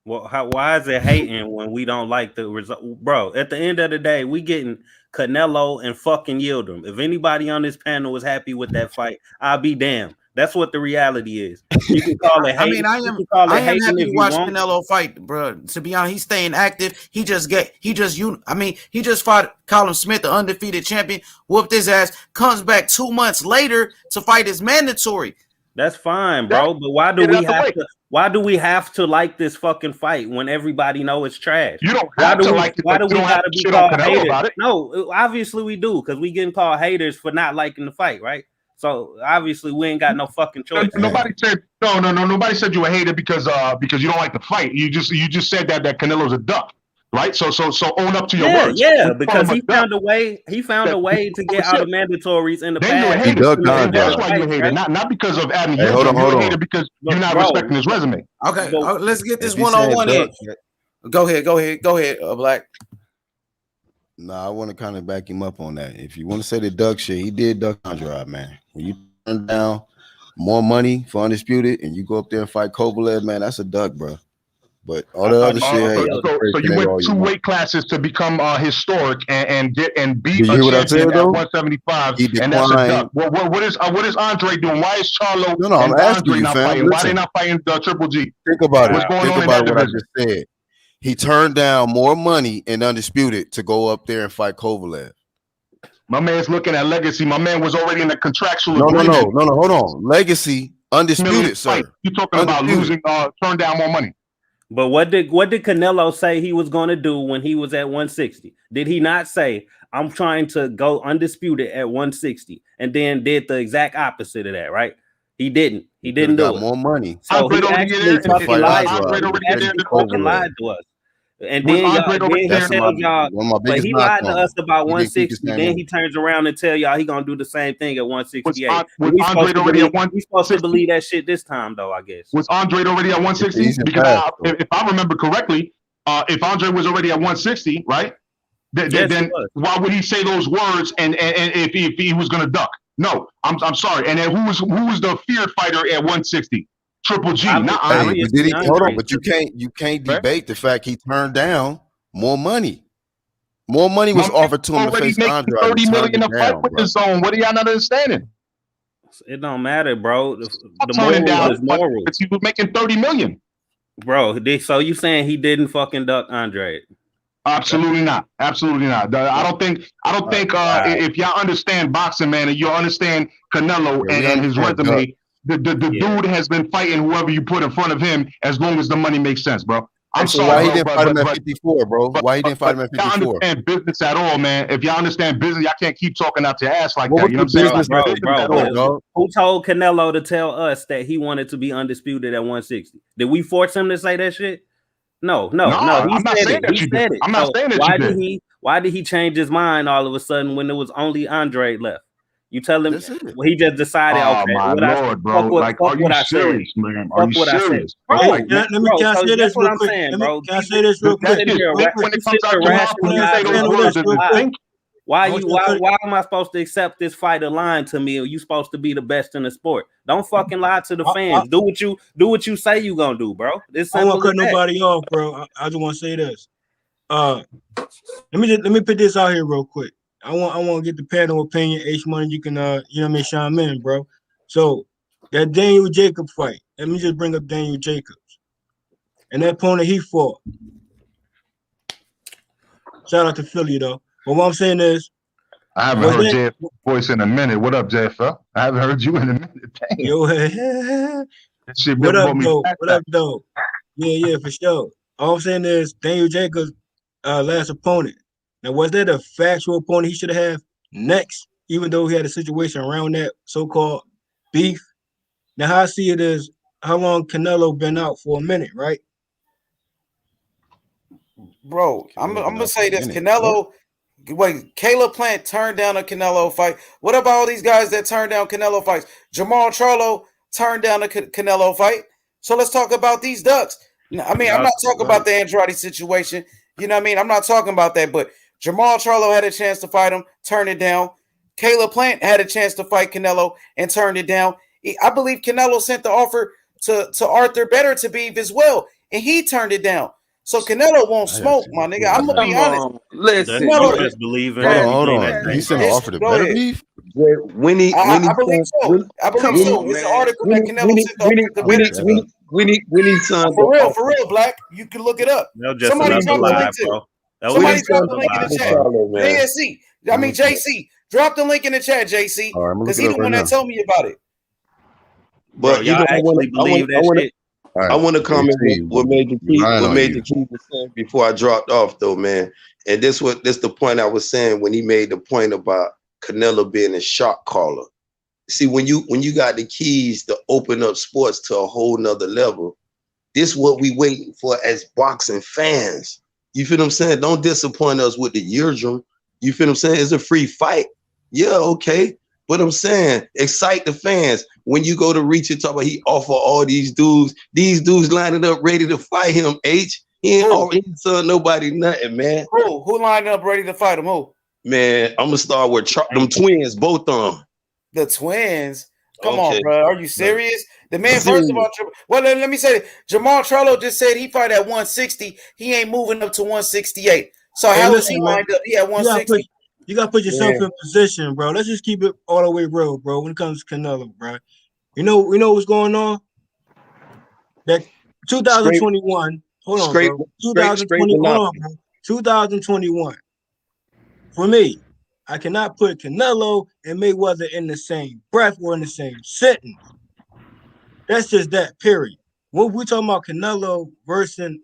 Well, why is it hating when we don't like the result, bro? At the end of the day, we getting Canelo and fucking Yildirim. If anybody on this panel is happy with that fight, I'll be damned. That's what the reality is. You can call it hate. I mean, I am happy to watch Canelo fight, bro. To be honest, he's staying active. He just fought Colin Smith, the undefeated champion, whooped his ass, comes back 2 months later to fight his mandatory. That's fine, bro. But why do we have to like this fucking fight when everybody know it's trash? You don't have to like it. Why do we gotta be called haters? About it. No, obviously we do, because we getting called haters for not liking the fight, right? So obviously we ain't got no fucking choice. Nobody said no. Nobody said you a hater because you don't like the fight. You just said that Canelo's a duck, right? So own up to your words. Yeah, because he found a way. He found a way to get out of mandatories in the past. He that's why you hate it, not because of Avni. Hey, hold on. You hate it because you're not respecting his resume. Okay, let's get this one-on-one in. Go ahead, Black. Nah, I want to kind of back him up on that. If you want to say the duck shit, he did duck Andrade, man. When you turn down more money for Undisputed and you go up there and fight Kovalev, man, that's a duck, bro. But all the other shit. So you went 2 weight classes to become historic and beat a champion at 175, and that's a duck. What is Andre doing? Why is Charlo and Andre not fighting? Why they not fighting Triple G? Think about it. What's going on in that what I division? just said. He turned down more money in Undisputed to go up there and fight Kovalev. My man's looking at legacy. My man was already in the contractual agreement. No, hold on. Legacy, Undisputed, sir. You're talking about losing, turn down more money. But what did Canelo say he was going to do when he was at 160? Did he not say, I'm trying to go undisputed at 160, and then did the exact opposite of that, right? He didn't. He didn't do it. More money. So he actually fucking lied to us. And then he tells y'all, but he lied to us about 160. Then he turns around and tell y'all he gonna do the same thing at 168. Was Andre already at 160? We supposed to believe that shit this time, though, I guess. Was Andre already at 160? Because if I remember correctly, if Andre was already at 160, right? Then why would he say those words? And if he was gonna duck? No, I'm sorry. And then who was the feared fighter at 160? Triple G, not Andre. Hold on, but you can't debate the fact he turned down more money. More money was offered to him to face Andre. $30 million a fight with the zone. What are y'all not understanding? It don't matter, bro. The moral is moral. He was making $30 million, bro. So you saying he didn't fucking duck Andre? Absolutely not. Absolutely not. I don't think. If y'all understand boxing, man, and you understand Canelo and his resume. The dude has been fighting whoever you put in front of him as long as the money makes sense, bro. I'm sorry. Why he didn't fight him at 54, bro? Why he didn't fight him at 54? Y'all understand business at all, man. If y'all understand business, y'all can't keep talking out your ass like that. You know what I'm saying? Bro. Who told Canelo to tell us that he wanted to be undisputed at 160? Did we force him to say that shit? No. I'm not saying that you did. I'm not saying that you did. Why did he change his mind all of a sudden when there was only Andre left? You tell him he just decided. Okay, my Lord, bro! Like, are you serious, man? Are you serious? Let me say this real quick. Can I say this real quick? When it comes out your mouth, when you say those words, why am I supposed to accept this fighter lying to me? Or you supposed to be the best in the sport? Don't fucking lie to the fans. Do what you say you gonna do, bro. I don't want to cut nobody off, bro. I just want to say this. Let me put this out here real quick. I want to get the panel opinion. H Money, you can chime in, bro. So that Daniel Jacobs fight. Let me just bring up Daniel Jacobs and that opponent he fought. Shout out to Philly though. But what I'm saying is, I haven't heard Jeff's voice in a minute. What up, Jeff? I haven't heard you in a minute. Dang. Yo, what up, though? What up, though? Yeah, for sure. All I'm saying is Daniel Jacobs' last opponent. Now, was that a factual opponent he should have next, even though he had a situation around that so-called beef? Now, how I see it is, how long Canelo been out for a minute, right? Bro, I'm gonna say this. Canelo, Caleb Plant turned down a Canelo fight. What about all these guys that turned down Canelo fights? Jamal Charlo turned down a Canelo fight. So let's talk about these ducks. I mean, I'm not talking about the Andrade situation. You know what I mean? I'm not talking about that, but Jamal Charlo had a chance to fight him, turned it down. Caleb Plant had a chance to fight Canelo and turned it down. I believe Canelo sent the offer to Arthur Beterbiev as well, and he turned it down. So Canelo won't smoke, my nigga. I'm gonna be honest. Listen, Canelo just believe in Hold on. He sent an offer to Beterbiev. I believe so. I believe Come so. on, It's an man. article that Canelo sent off to the mandatory. when he signed For real, Black. You can look it up. That was just Somebody another drop the link lie, to it. bro. That was Somebody just drop the another link in lie, the chat. bro. JSC. I mean JC. Drop the link in the chat, JC. All right, I'm gonna Because look he it the up one right that now. told me about it. Bro, But y'all actually believe that shit? All right, I want to comment JC, what Major we Key lying what on Major you. Key was saying before I dropped off though, man. And this the point I was saying when he made the point about Canelo being a shot caller. See, when you got the keys to open up sports to a whole nother level, this what we waiting for as boxing fans. You feel what I'm saying? Don't disappoint us with the Yildirim. You feel what I'm saying? It's a free fight. Yeah, okay. But I'm saying, excite the fans. When you go to reach and talk about he offer all these dudes lining up ready to fight him, H. He ain't already saw nobody nothing, man. Who lined up ready to fight him? Who? Man, I'm gonna start with them twins, both of them. The twins. Come Okay. on, bro. Are you serious? The man, Serious. first of all, well, let me say, Jamal Charlo just said he fight at 160. He ain't moving up to 168. So Hey, how is listen, he man. lined up? He at 160. You gotta put yourself in position, bro. Let's just keep it all the way real, bro. When it comes to Canelo, bro, we know what's going on. That 2021. Hold on, bro. 2020. Hold on, bro. 2021. For me, I cannot put Canelo and Mayweather in the same breath or in the same sentence. That's just that. Period. What we're talking about, Canelo versus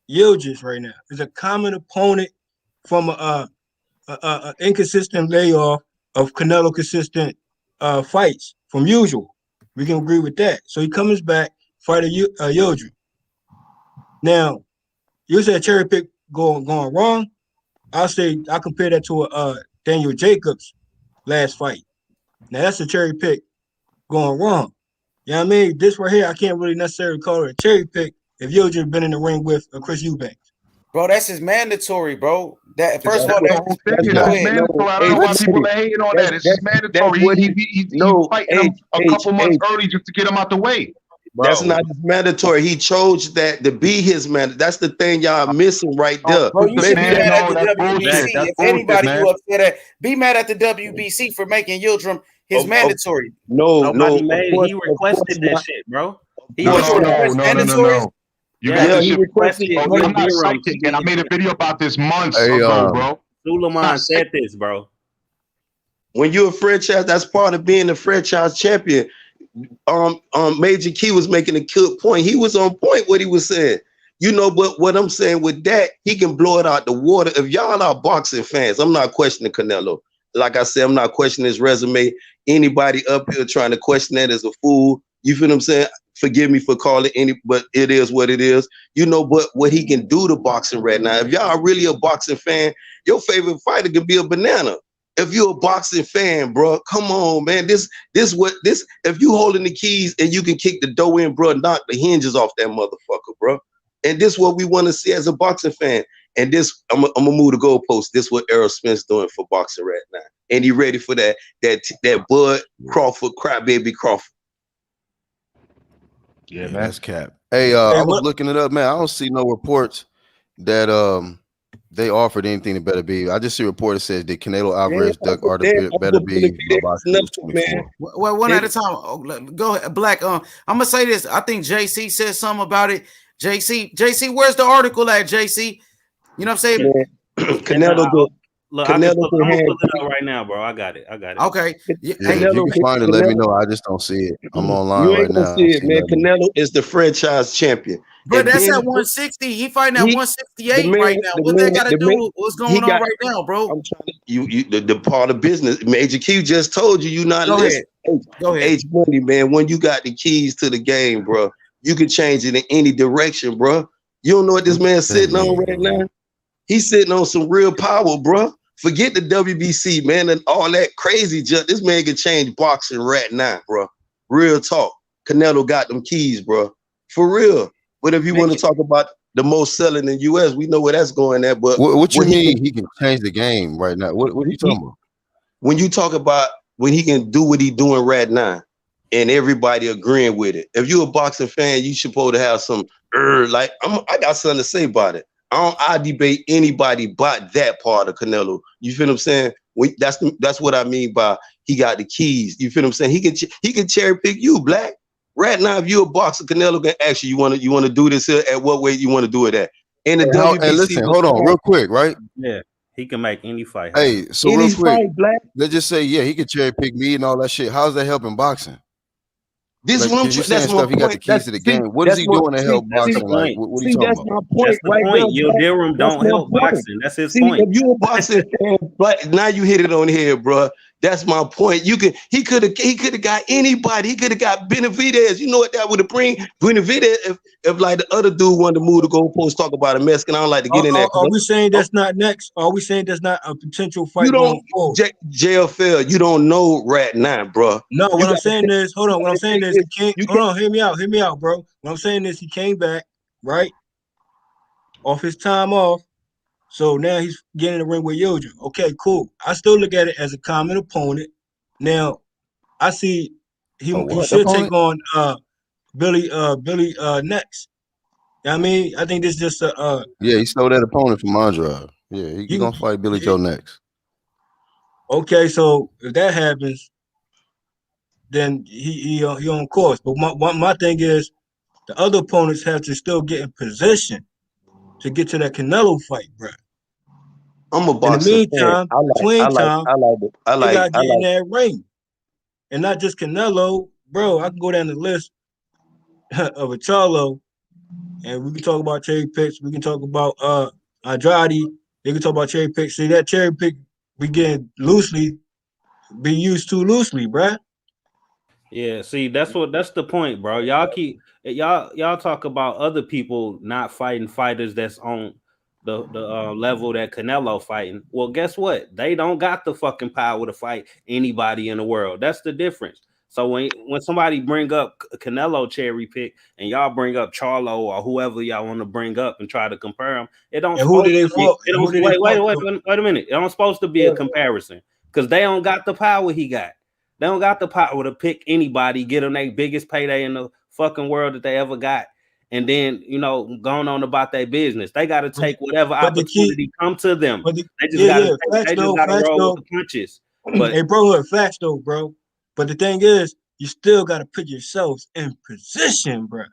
Yildirim right now, is a common opponent from a inconsistent layoff of Canelo consistent fights from usual. We can agree with that. So he comes back, fight a Yildirim. Now, you said cherry pick going wrong. I'll say I compare that to a Daniel Jacobs last fight. Now that's a cherry pick going wrong. You know what I mean? This right here, I can't really necessarily call it a cherry pick if Yildirim been in the ring with Chris Eubanks. Bro, that's his mandatory, bro. That first of all, That's mandatory. I don't know why people are hating on that. It's just mandatory. He's fighting him a couple months early just to get him out the way. Bro. That's not his mandatory. He chose that to be his man. That's the thing y'all missing right there. Bro, you should be mad at the that's WBC. bullshit. That's If bullshit, anybody man. you upset at, be mad at the WBC for making Yildirim his mandatory. Nobody made. He requested that shit, bro. No. You got this shit requested. I'm not psychic, and I made a video about this months ago, bro. Suleiman said this, bro. When you're a franchise, that's part of being a franchise champion. Major Key was making a good point. He was on point what he was saying. You know, but what I'm saying with that, he can blow it out the water. If y'all are boxing fans, I'm not questioning Canelo. Like I said, I'm not questioning his resume. Anybody up here trying to question that is a fool. You feel what I'm saying? Forgive me for calling but it is what it is. You know, but what he can do to boxing right now. If y'all are really a boxing fan, your favorite fighter could be a banana. If you're a boxing fan, bro, come on, man. If you holding the keys and you can kick the door in, bro, knock the hinges off that motherfucker, bro. And this what we want to see as a boxing fan. And this, I'm gonna move the goalpost. This what Errol Spence doing for boxing right now. And he ready for that Bud Crawford, crybaby Crawford. Yeah, man. That's cap. Hey, I was looking it up, man. I don't see no reports that they offered anything to better be. I just see a report that says that Canelo Alvarez duck better be. Well, one at a time. Go ahead, Black. I'm gonna say this. I think JC said something about it. JC, where's the article at? JC, you know what I'm saying? Canelo. Look, I'm gonna pull it up right now, bro. I got it. Okay. Yeah, if you can find it, let me know. I just don't see it. I'm online you ain't right gonna now. See it, man. Canelo is the franchise champion. But that's at 160. He fighting at 168 right now. What that got to do with what's going on right now, bro? I'm trying to the part of business. Major Q just told you not listening. Go ahead. H Money, man. When you got the keys to the game, bro, you can change it in any direction, bro. You don't know what this man's sitting on right now. He's sitting on some real power, bro. Forget the WBC, man, and all that crazy junk. This man can change boxing right now, bro. Real talk. Canelo got them keys, bro. For real. But if you want to talk about the most selling in the U.S., we know where that's going at. But what you mean he can change the game right now? What are you talking about? When you talk about when he can do what he's doing right now, and everybody agreeing with it. If you're a boxing fan, you supposed to have some I got something to say about it. I debate anybody but that part of Canelo. You feel what I'm saying? That's what I mean by he got the keys. You feel what I'm saying? He can cherry pick you, Black. Right now, if you're a boxer, Canelo can ask you want to do this here, at what weight you want to do it at. And the Hey, listen, hold on, real quick, right? Yeah, he can make any fight. Hey, so any real quick, fight, Black. let's just say, yeah, he could cherry pick me and all that shit. How's that helping boxing? This Like, one, you saying stuff. He got the keys to the game. What is he doing to help boxing? Like, what are you talking about? Point, that's the point. Yildirim don't help boxing. That's his point. If you a boxing fan, but now you hit it on here, bro. That's my point. He could have got anybody. He could have got Benavidez. You know what that would have bring Benavidez if like the other dude wanted to move to goalpost, talk about a Mexican. I don't like to get in that. Are we saying that's not next? Are we saying that's not a potential fight? You don't JFL. You don't know right now, bro. No, what I'm saying is, hold on. What I'm saying is, hold on. Hear me out, bro. What I'm saying is, he came back right off his time off. So now he's getting in the ring with Yildirim. Okay, cool. I still look at it as a common opponent. Now, I see he should take on Billy next. You know what I mean? I think this is just a yeah, he stole that opponent from Andrade. Yeah, he's gonna fight Billy Joe next. Okay, so if that happens, then he on course. But my thing is, the other opponents have to still get in position to get to that Canelo fight, bro. I'm a boxer. In the meantime, I gotta get in that ring. And not just Canelo, bro. I can go down the list of a Charlo, and we can talk about cherry picks. We can talk about Andrade. We can talk about cherry picks. See, that cherry pick be used too loosely, bro. Yeah, see, that's the point, bro. Y'all talk about other people not fighting fighters that's on the level that Canelo fighting. Well, guess what? They don't got the fucking power to fight anybody in the world. That's the difference. So when somebody bring up Canelo cherry pick and y'all bring up Charlo or whoever y'all want to bring up and try to compare them, it don't. And who did they fight? Wait a minute. It don't supposed to be a comparison because they don't got the power he got. They don't got the power to pick anybody, get them their biggest payday in the fucking world that they ever got, and then going on about their business. They got to take whatever opportunity come to them. They just got to roll with the punches. But hey, bro, facts though, bro. But the thing is, you still got to put yourselves in position, bro.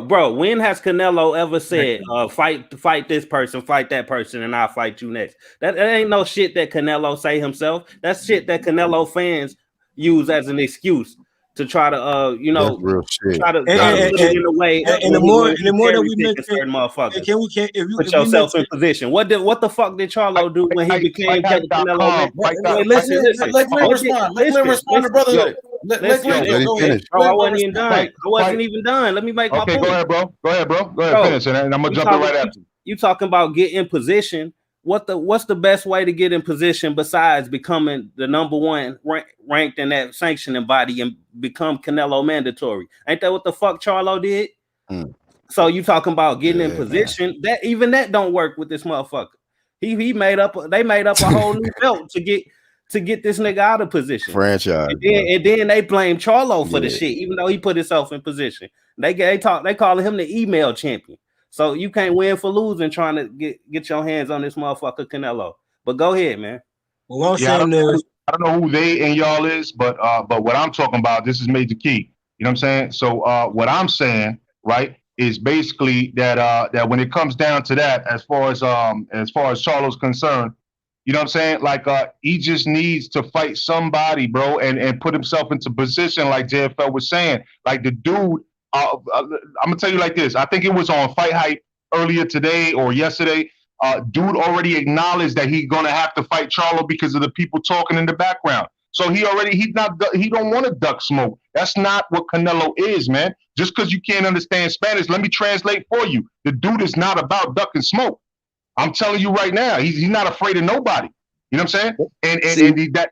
Bro, when has Canelo ever said, fight this person, fight that person, and I'll fight you next? That ain't no shit that Canelo say himself. That's shit that Canelo fans use as an excuse to try to try to put it in a way. And the more that we mention certain motherfuckers, if you put yourself in position. What the fuck did Charlo do when he became Canelo? Listen. Let Glenn respond. Let Glenn respond to brother. Let Glenn finish. I wasn't even done. I wasn't even done. Let me make my point. Go ahead, bro. Finish, and I'm gonna jump in right after. You talking about get in position? What's the best way to get in position besides becoming the number one ranked in that sanctioning body and become Canelo mandatory? Ain't that what the fuck Charlo did? So you talking about getting in position? Man. That don't work with this motherfucker. They made up a whole new belt to get this nigga out of position. Franchise. And then they blame Charlo for the shit, even though he put himself in position. They calling him the email champion. So you can't win for losing trying to get your hands on this motherfucker Canelo. But go ahead, man. Well, I'm saying is, I don't know who they and y'all is, but what I'm talking about, this is major key. You know what I'm saying? So what I'm saying, right, is basically that when it comes down to that, as far as Charlo's concerned, you know what I'm saying? Like he just needs to fight somebody, bro, and put himself into position, like JFL was saying. Like the dude. I'm gonna tell you like this. I think it was on Fight Hype earlier today or yesterday. Dude already acknowledged that he's gonna have to fight Charlo because of the people talking in the background. So he don't want to duck smoke. That's not what Canelo is, man. Just because you can't understand Spanish, let me translate for you. The dude is not about ducking smoke. I'm telling you right now, he's not afraid of nobody. You know what I'm saying? And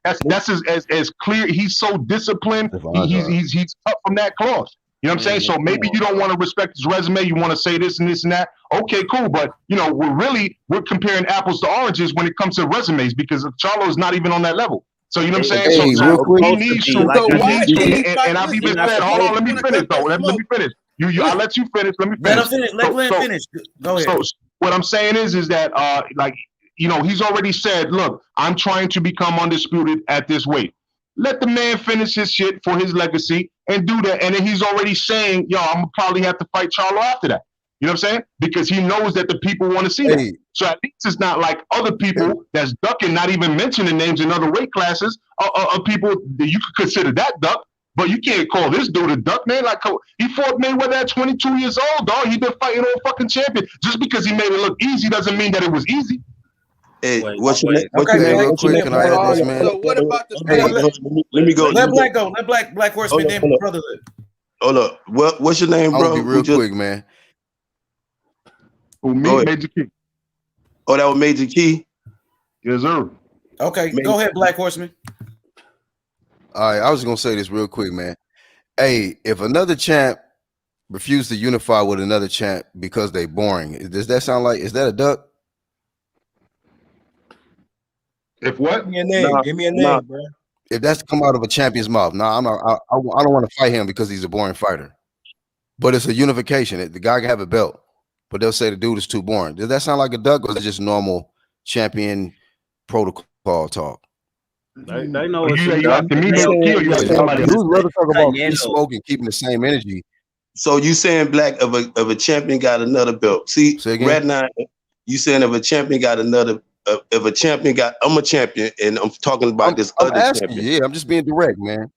that's as clear. He's so disciplined. He's cut from that cloth. You know what I'm saying? So maybe you don't want to respect his resume. You want to say this and this and that. Okay, cool. But, we're comparing apples to oranges when it comes to resumes because Charlo is not even on that level. So, you know what I'm saying? Hey, real quick. He needs to. And I've even said, hold on, let me finish, though. Let me finish. I'll let you finish. Let me finish. Let Glenn finish. Go ahead. So what I'm saying is that, he's already said, look, I'm trying to become undisputed at this weight. Let the man finish his shit for his legacy and do that. And then he's already saying, yo, I'm gonna probably have to fight Charlo after that. You know what I'm saying? Because he knows that the people want to see that. So at least it's not like other people that's ducking, not even mentioning names in other weight classes of people that you could consider that duck. But you can't call this dude a duck, man. Like, he fought Mayweather at 22 years old, dog. He been fighting all fucking champion. Just because he made it look easy doesn't mean that it was easy. Hey, Wait, what's your wait. name? What's Okay, your name? real What's your quick, name? can I add this, Hold on, man? So what about the Hey, fact? let me go. Let Black go. Let Black Horseman, then Hold up. Brother. Hold up. What's your name, I'm bro? gonna be real quick, man. Who, me? Go ahead. Major Key. Oh, that was Major Key. Yes, sir. Okay, go ahead, Black Horseman. All right, I was gonna say this real quick, man. Hey, if another champ refused to unify with another champ because they boring, does that sound like, is that a duck? If what? Give me a name. Give me a name, bro. If that's come out of a champion's mouth, no, I'm not. I don't want to fight him because he's a boring fighter. But it's a unification. The guy can have a belt, but they'll say the dude is too boring. Does that sound like a duck, or is it just normal champion protocol talk? They know it's You a duck. asking me, Major Key, or you asking somebody Dudes else? love to talk about free Canelo. smoke and keeping the same energy. So you saying Black of a champion got another belt? See, Say again? right now, you saying if a champion got another, if a champion got, I'm a champion, and I'm talking about this I'm other asking champion. you. Yeah, I'm just being direct, man.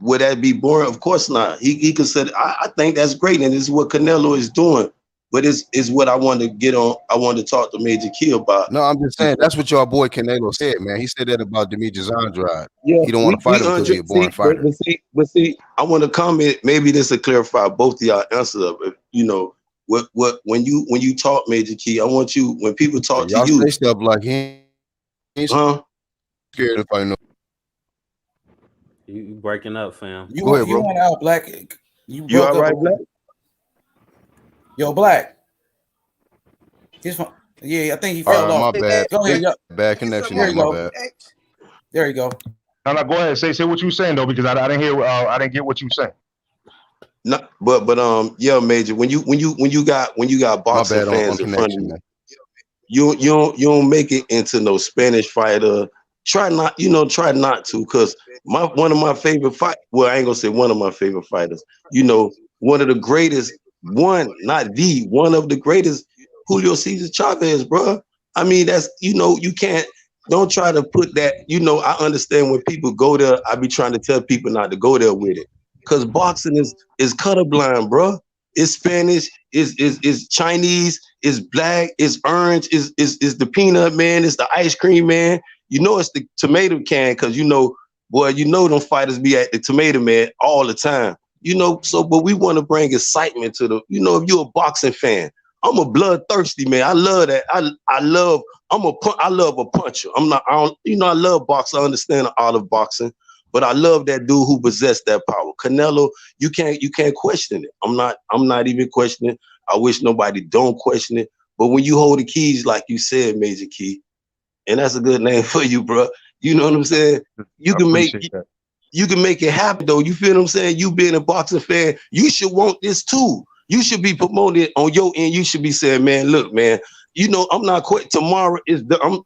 Would that be boring? Of course not. He could say, I think that's great, and this is what Canelo is doing. But it's what I want to get on. I want to talk to Major Key about. No, I'm just saying that's what your boy Canelo said, man. He said that about Demetrius Andrade. Yeah, He don't want to fight him because he's a boring fighter. But see, I want to comment. Maybe this will clarify both of y'all answers of it. What when you talk, Major Key, I want you, when people talk to Y'all you, say stuff like he ain't scared if I know. You breaking up, fam. Go ahead, bro. went out, Black. You You broke all up. right, Black? Yo, Black. His phone. Yeah, I think he All fell right, off. my bad. Go ahead. Yo. Bad connection. There you My go. bad. There you go. No, go ahead. Say what you were saying though, because I didn't hear. I didn't get what you were saying. No, but yeah, Major. When you got My boxing bad on fans in front of connection, you, man. you don't make it into no Spanish fighter. Try not to, because one of my favorite well, I ain't gonna say one of my favorite fighters. One of the greatest, one of the greatest, Julio Cesar Chavez, bro. I mean, that's you can't. Don't try to put that. I understand when people go there. I be trying to tell people not to go there with it, because boxing is colorblind, bro. It's Spanish, is Chinese, is black, is orange, is the peanut man, it's the ice cream man. It's the tomato can, because boy, them fighters be at the tomato man all the time. But we want to bring excitement to if you're a boxing fan, I'm a bloodthirsty man. I love that. I love a puncher. I love boxing. I understand the art of boxing, but I love that dude who possessed that power. Canelo, you can't question it. I'm not even questioning. I wish nobody don't question it. But when you hold the keys, like you said, Major Key, and that's a good name for you, bro. You know what I'm saying? You can make it happen, though. You feel what I'm saying? You being a boxing fan, you should want this too. You should be promoting it on your end. You should be saying, man, look, man, I'm not quitting. Tomorrow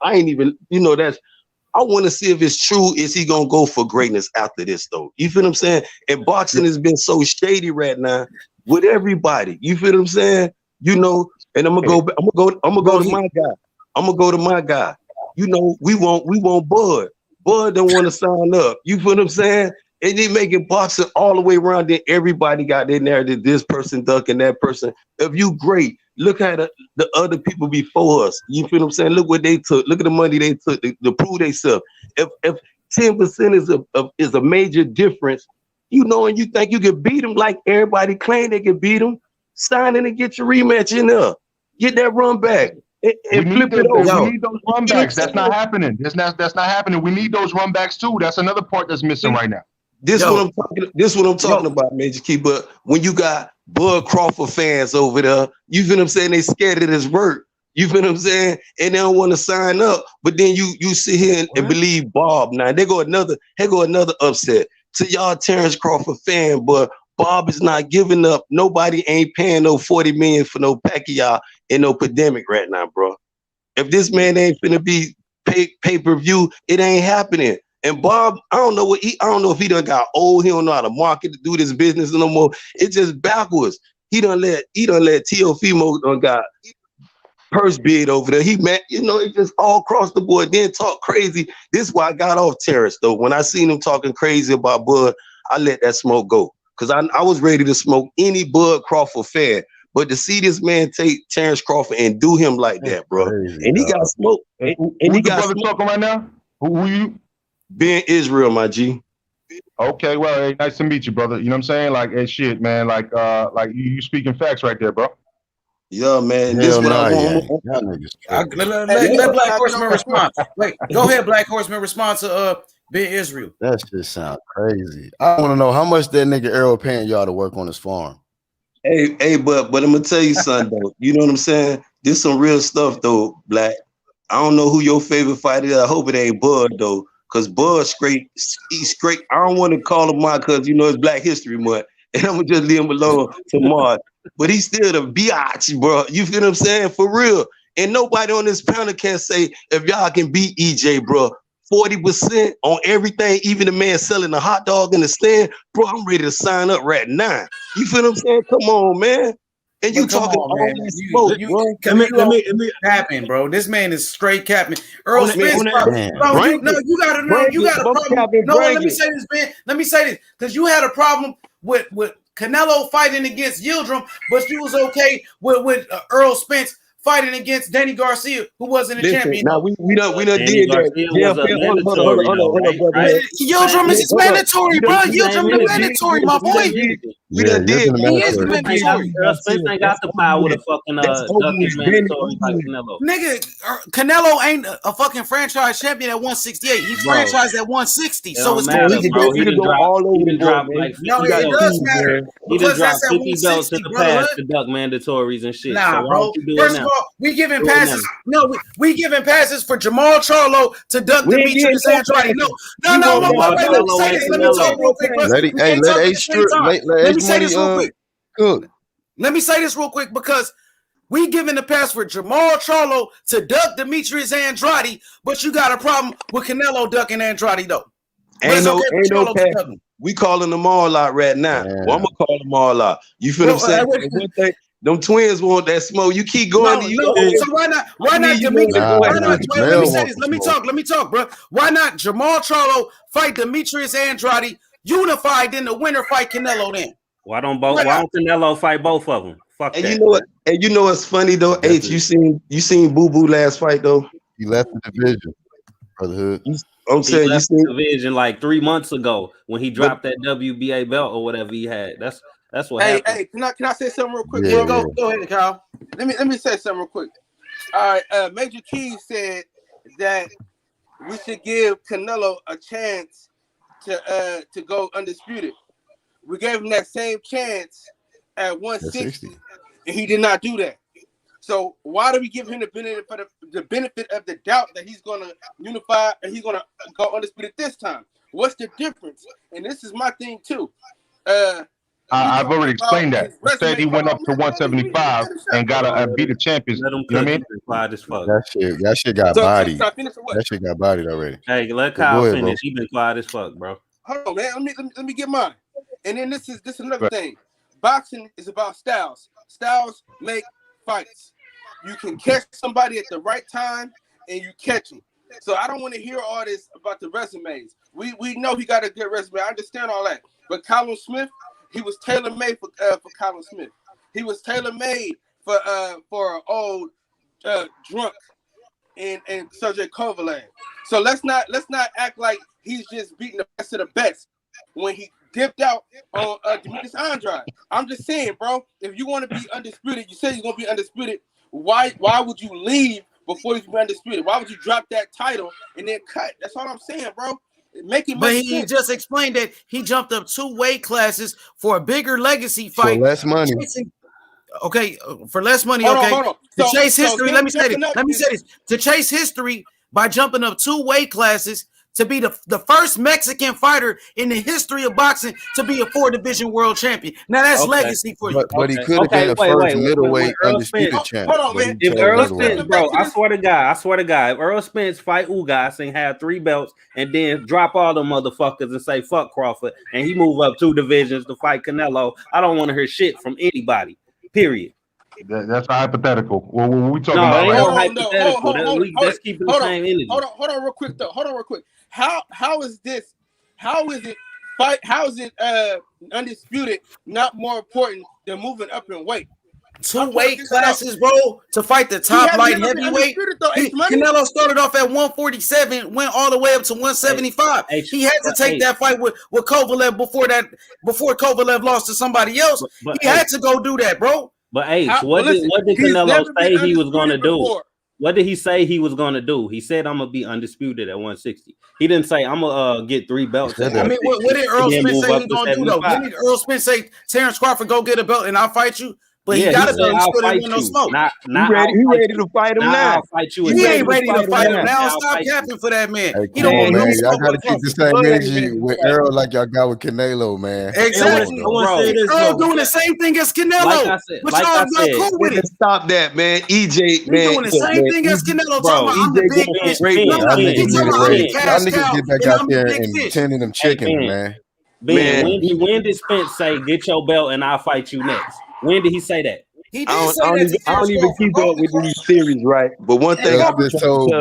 I ain't even, I want to see if it's true. Is he going to go for greatness after this, though? You feel what I'm saying? And boxing has been so shady right now with everybody. You feel what I'm saying? And I'm gonna go to my guy. I'm gonna go to my guy. We want Bud. Bud don't want to sign up. You feel what I'm saying? And they making boxing all the way around. Then everybody got their narrative. This person ducking that person. If you great, look at the other people before us. You feel what I'm saying? Look what they took. Look at the money they took to prove themselves. If 10% is a major difference, and you think you can beat them like everybody claim they can beat them, sign in and get your rematch in there. Get that run back. And flip it over. We need those run backs. That's not happening. That's not happening. We need those run backs too. That's another part that's missing right now. This what I'm talking about, Major Key. But when you got Bud Crawford fans over there, you feel what I'm saying? They scared of his work. You feel what I'm saying? And they don't want to sign up. But then you sit here and believe Bob. Now they go another upset to y'all Terrence Crawford fan, but Bob is not giving up. Nobody ain't paying no $40 million for no Pacquiao in no pandemic right now, bro. If this man ain't finna be pay-per-view, it ain't happening. And Bob, I don't know if he done got old. He don't know how to market to do this business no more. It's just backwards. He done let Teofimo done got purse bid over there. He met, it just all across the board. Then talk crazy. This is why I got off Terrence though. When I seen him talking crazy about Bud, I let that smoke go. Cause I was ready to smoke any Bud Crawford fan. But to see this man take Terrence Crawford and do him like that, bro. Crazy, And he got smoked. And he got brother talking right now? Who you? Ben Israel, my G. Okay, well, hey, nice to meet you, brother. You know what I'm saying? Like, hey, shit, man. Like you speaking facts right there, bro. Yeah, man. This is what I want. Let Black Horseman respond. Wait, go ahead, Black Horseman. Respond to Ben Israel. That shit sound crazy. I want to know how much that nigga Errol paying y'all to work on his farm. Hey, but I'm gonna tell you something though. You know what I'm saying? This some real stuff though, Black. I don't know who your favorite fighter is. I hope it ain't Bud though, cause Bud he's straight. I don't want to call him mine cause it's Black History Month, and I'm gonna just leave him alone tomorrow. But he's still the biatch, bro. You feel what I'm saying? For real. And nobody on this panel can say if y'all can beat EJ, bro. 40% on everything, even the man selling a hot dog in the stand, bro. I'm ready to sign up right now. You feel what I'm saying? Come on, man. And you talking all this smoke, bro. Let me capping, bro. This man is straight capping. Earl Spence, you got a problem. No, let me say this, man. Let me say this, because you had a problem with Canelo fighting against Yildirim, but you was okay with Earl Spence fighting against Danny Garcia, who wasn't a champion. Now we done did that. Yildirim is mandatory, bro. Yildirim is mandatory, my boy. We done did. He is mandatory. Earl Spence ain't got the power with a fucking mandatory like Canelo. Nigga, Canelo ain't a fucking franchise champion at 168. He's franchised at 160. So it's he can go all over the drop board, like no, it does matter. He just dropped That's 50 belts in the past to duck mandatories and shit. Nah, so bro. First of all, we giving passes. No, we giving passes for Jamal Charlo to duck Demetrius Andrade. No. Wait, let me say this. Let me talk real quick. Let me say this real quick. Good. Let me say this real quick because we giving the pass for Jamal Charlo to duck Demetrius Andrade, but you got a problem with Canelo ducking Andrade though. Ain't no pass. We calling them all out right now. Well, I'm gonna call them all out. You feel what I'm saying? Them twins want that smoke. You keep going. So why not Demetrius? Let me say this. Let me talk, bro. Why not Jamal Charlo fight Demetrius Andrade unified in the winner fight Canelo then? Why don't Canelo fight both of them? Fuck and that. You know what? And you know what's funny though? H, you seen Boo Boo last fight though? He left the division, brotherhood. I'm saying you seen the division like 3 months ago when he dropped that WBA belt or whatever he had. That's what happened. Hey, can I say something real quick? Yeah, go ahead, Kyle. Let me say something real quick. All right, Major Keys said that we should give Canelo a chance to go undisputed. We gave him that same chance at 160, and he did not do that. So why do we give him the benefit of the doubt that he's gonna unify and he's gonna go undisputed this time? What's the difference? And this is my thing too. I've already explained that. Instead, he went up to 175 and got beat the champions. You know what I mean? That shit got bodied. That shit got bodied already. Hey, let Kyle finish. Bro. He been quiet as fuck, bro. Hold on, man. Let me get mine. And then this is another thing. Boxing is about styles. Styles make fights. You can catch somebody at the right time, and you catch them. So I don't want to hear all this about the resumes. We know he got a good resume. I understand all that. But Colin Smith, he was tailor-made for Colin Smith. He was tailor-made for an old drunk and Sergey Kovalev. So let's not act like he's just beating the best of the best when he dipped out on Demetrius Andrade. I'm just saying, bro, if you want to be undisputed, you say you're going to be undisputed, why would you leave before you be undisputed? Why would you drop that title and then cut? That's all I'm saying, bro. But he just explained that he jumped up 2 weight classes for a bigger legacy fight. For less money. Okay, for less money. Hold on. To chase history, let me say this. To chase history by jumping up 2 weight classes to be the first Mexican fighter in the history of boxing to be a 4-division world champion. Now that's legacy for you. But he could have been the first middleweight undisputed champ. Hold on, man. If Earl Spence, bro, back I swear to God, if Earl Spence fight Ugas and have 3 belts and then drop all the motherfuckers and say fuck Crawford and he move up 2 divisions to fight Canelo, I don't want to hear shit from anybody. Period. That's a hypothetical. What we talking No, about? ain't Right no now? hypothetical. Let's keep it the same energy. Hold on, real quick though. Hold on, real quick. How is this? How is it undisputed not more important than moving up in weight? 2 weight classes, bro, to fight the top light heavyweight. Canelo started off at 147, went all the way up to 175. He had to take that fight with Kovalev before Kovalev lost to somebody else. He had to go do that, bro. But what did Canelo say he was going to do? What did he say he was going to do? He said, I'm going to be undisputed at 160. He didn't say, I'm going to get 3 belts. I mean, what did Earl Spence say he was going to do, though? Didn't Earl Spence say, Terrence Crawford, go get a belt and I'll fight you? But he got to be undisputed with no smoke. He ready to fight him now. He ain't ready to fight him now. Stop capping for that man. Hey, come on, man. Y'all got to keep the same energy with Earl like y'all got with Canelo, man. Exactly. Earl doing the same thing as Canelo. But y'all not cool with it. Stop that, man. EJ, man. He's doing the same thing as Canelo. Talking about I'm the big fish. Y'all niggas get back out there and tending them chickens, man. When did Spence say, get your belt and I'll fight you next? When did he say that? He did say that. I don't even keep up with these series, right? But one thing I was told,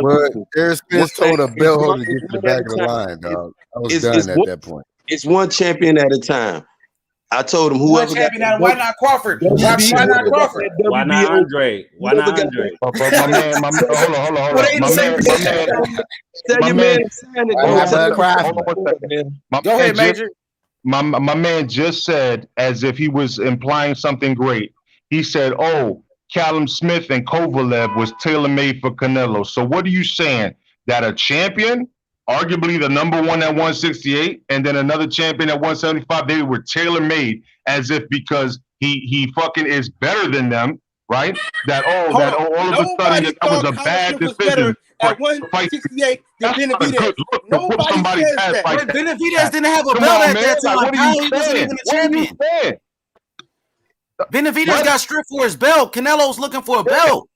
Eric Spence told a belt holder to get to the back of the line, dog. I was done at that point. It's one champion at a time. I told him whoever got why not Crawford? Why not Crawford? Why not Andre? Why not Andre? Hold on. Go ahead, Major. My man just said, as if he was implying something great. He said, "Oh, Callum Smith and Kovalev was tailor-made for Canelo." So what are you saying? That a champion, arguably the number 1 at 168, and then another champion at 175, they were tailor-made as if because he fucking is better than them, right? All of a sudden that was a bad decision. At 168, Benavidez. Nobody says that. Benavidez didn't have a belt at that time. What are you saying? Benavidez got stripped for his belt. Canelo's looking for a belt.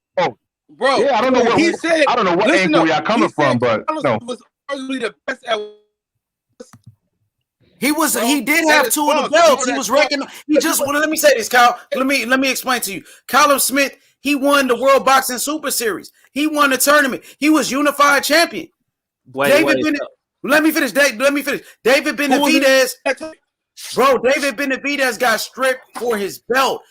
Bro, yeah, I don't know what he said. I don't know what angle y'all coming from, but no. Was arguably the best at. He did have 2 of the belts. He was ranking. Let me say this, Kyle. Let me explain to you. Callum Smith, he won the World Boxing Super Series. He won the tournament. He was unified champion. Let me finish. David Benavidez. Bro, David Benavidez got stripped for his belt.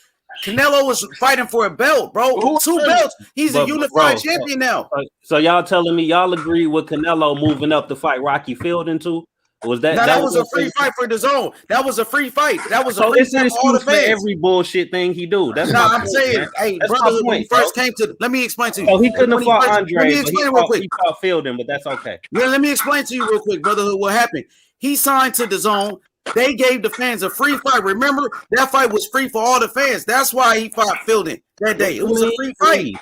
Canelo was fighting for a belt, bro. 2 belts. He's a unified champion now. So y'all telling me y'all agree with Canelo moving up to fight Rocky Fielding too? Was that was a free fight for the zone? That was a free fight. That was a so free it's an excuse for every bullshit thing he do. That's I'm saying, man. Hey, that's brother, when he first came to, let me explain to you. Oh, he couldn't have fought Andre. Let me explain real quick. He fought Fielding, but that's okay. Yeah, let me explain to you real quick, brotherhood. What happened? He signed to the zone. They gave the fans a free fight. Remember, that fight was free for all the fans. That's why he fought Fielding that day. It was a free fight.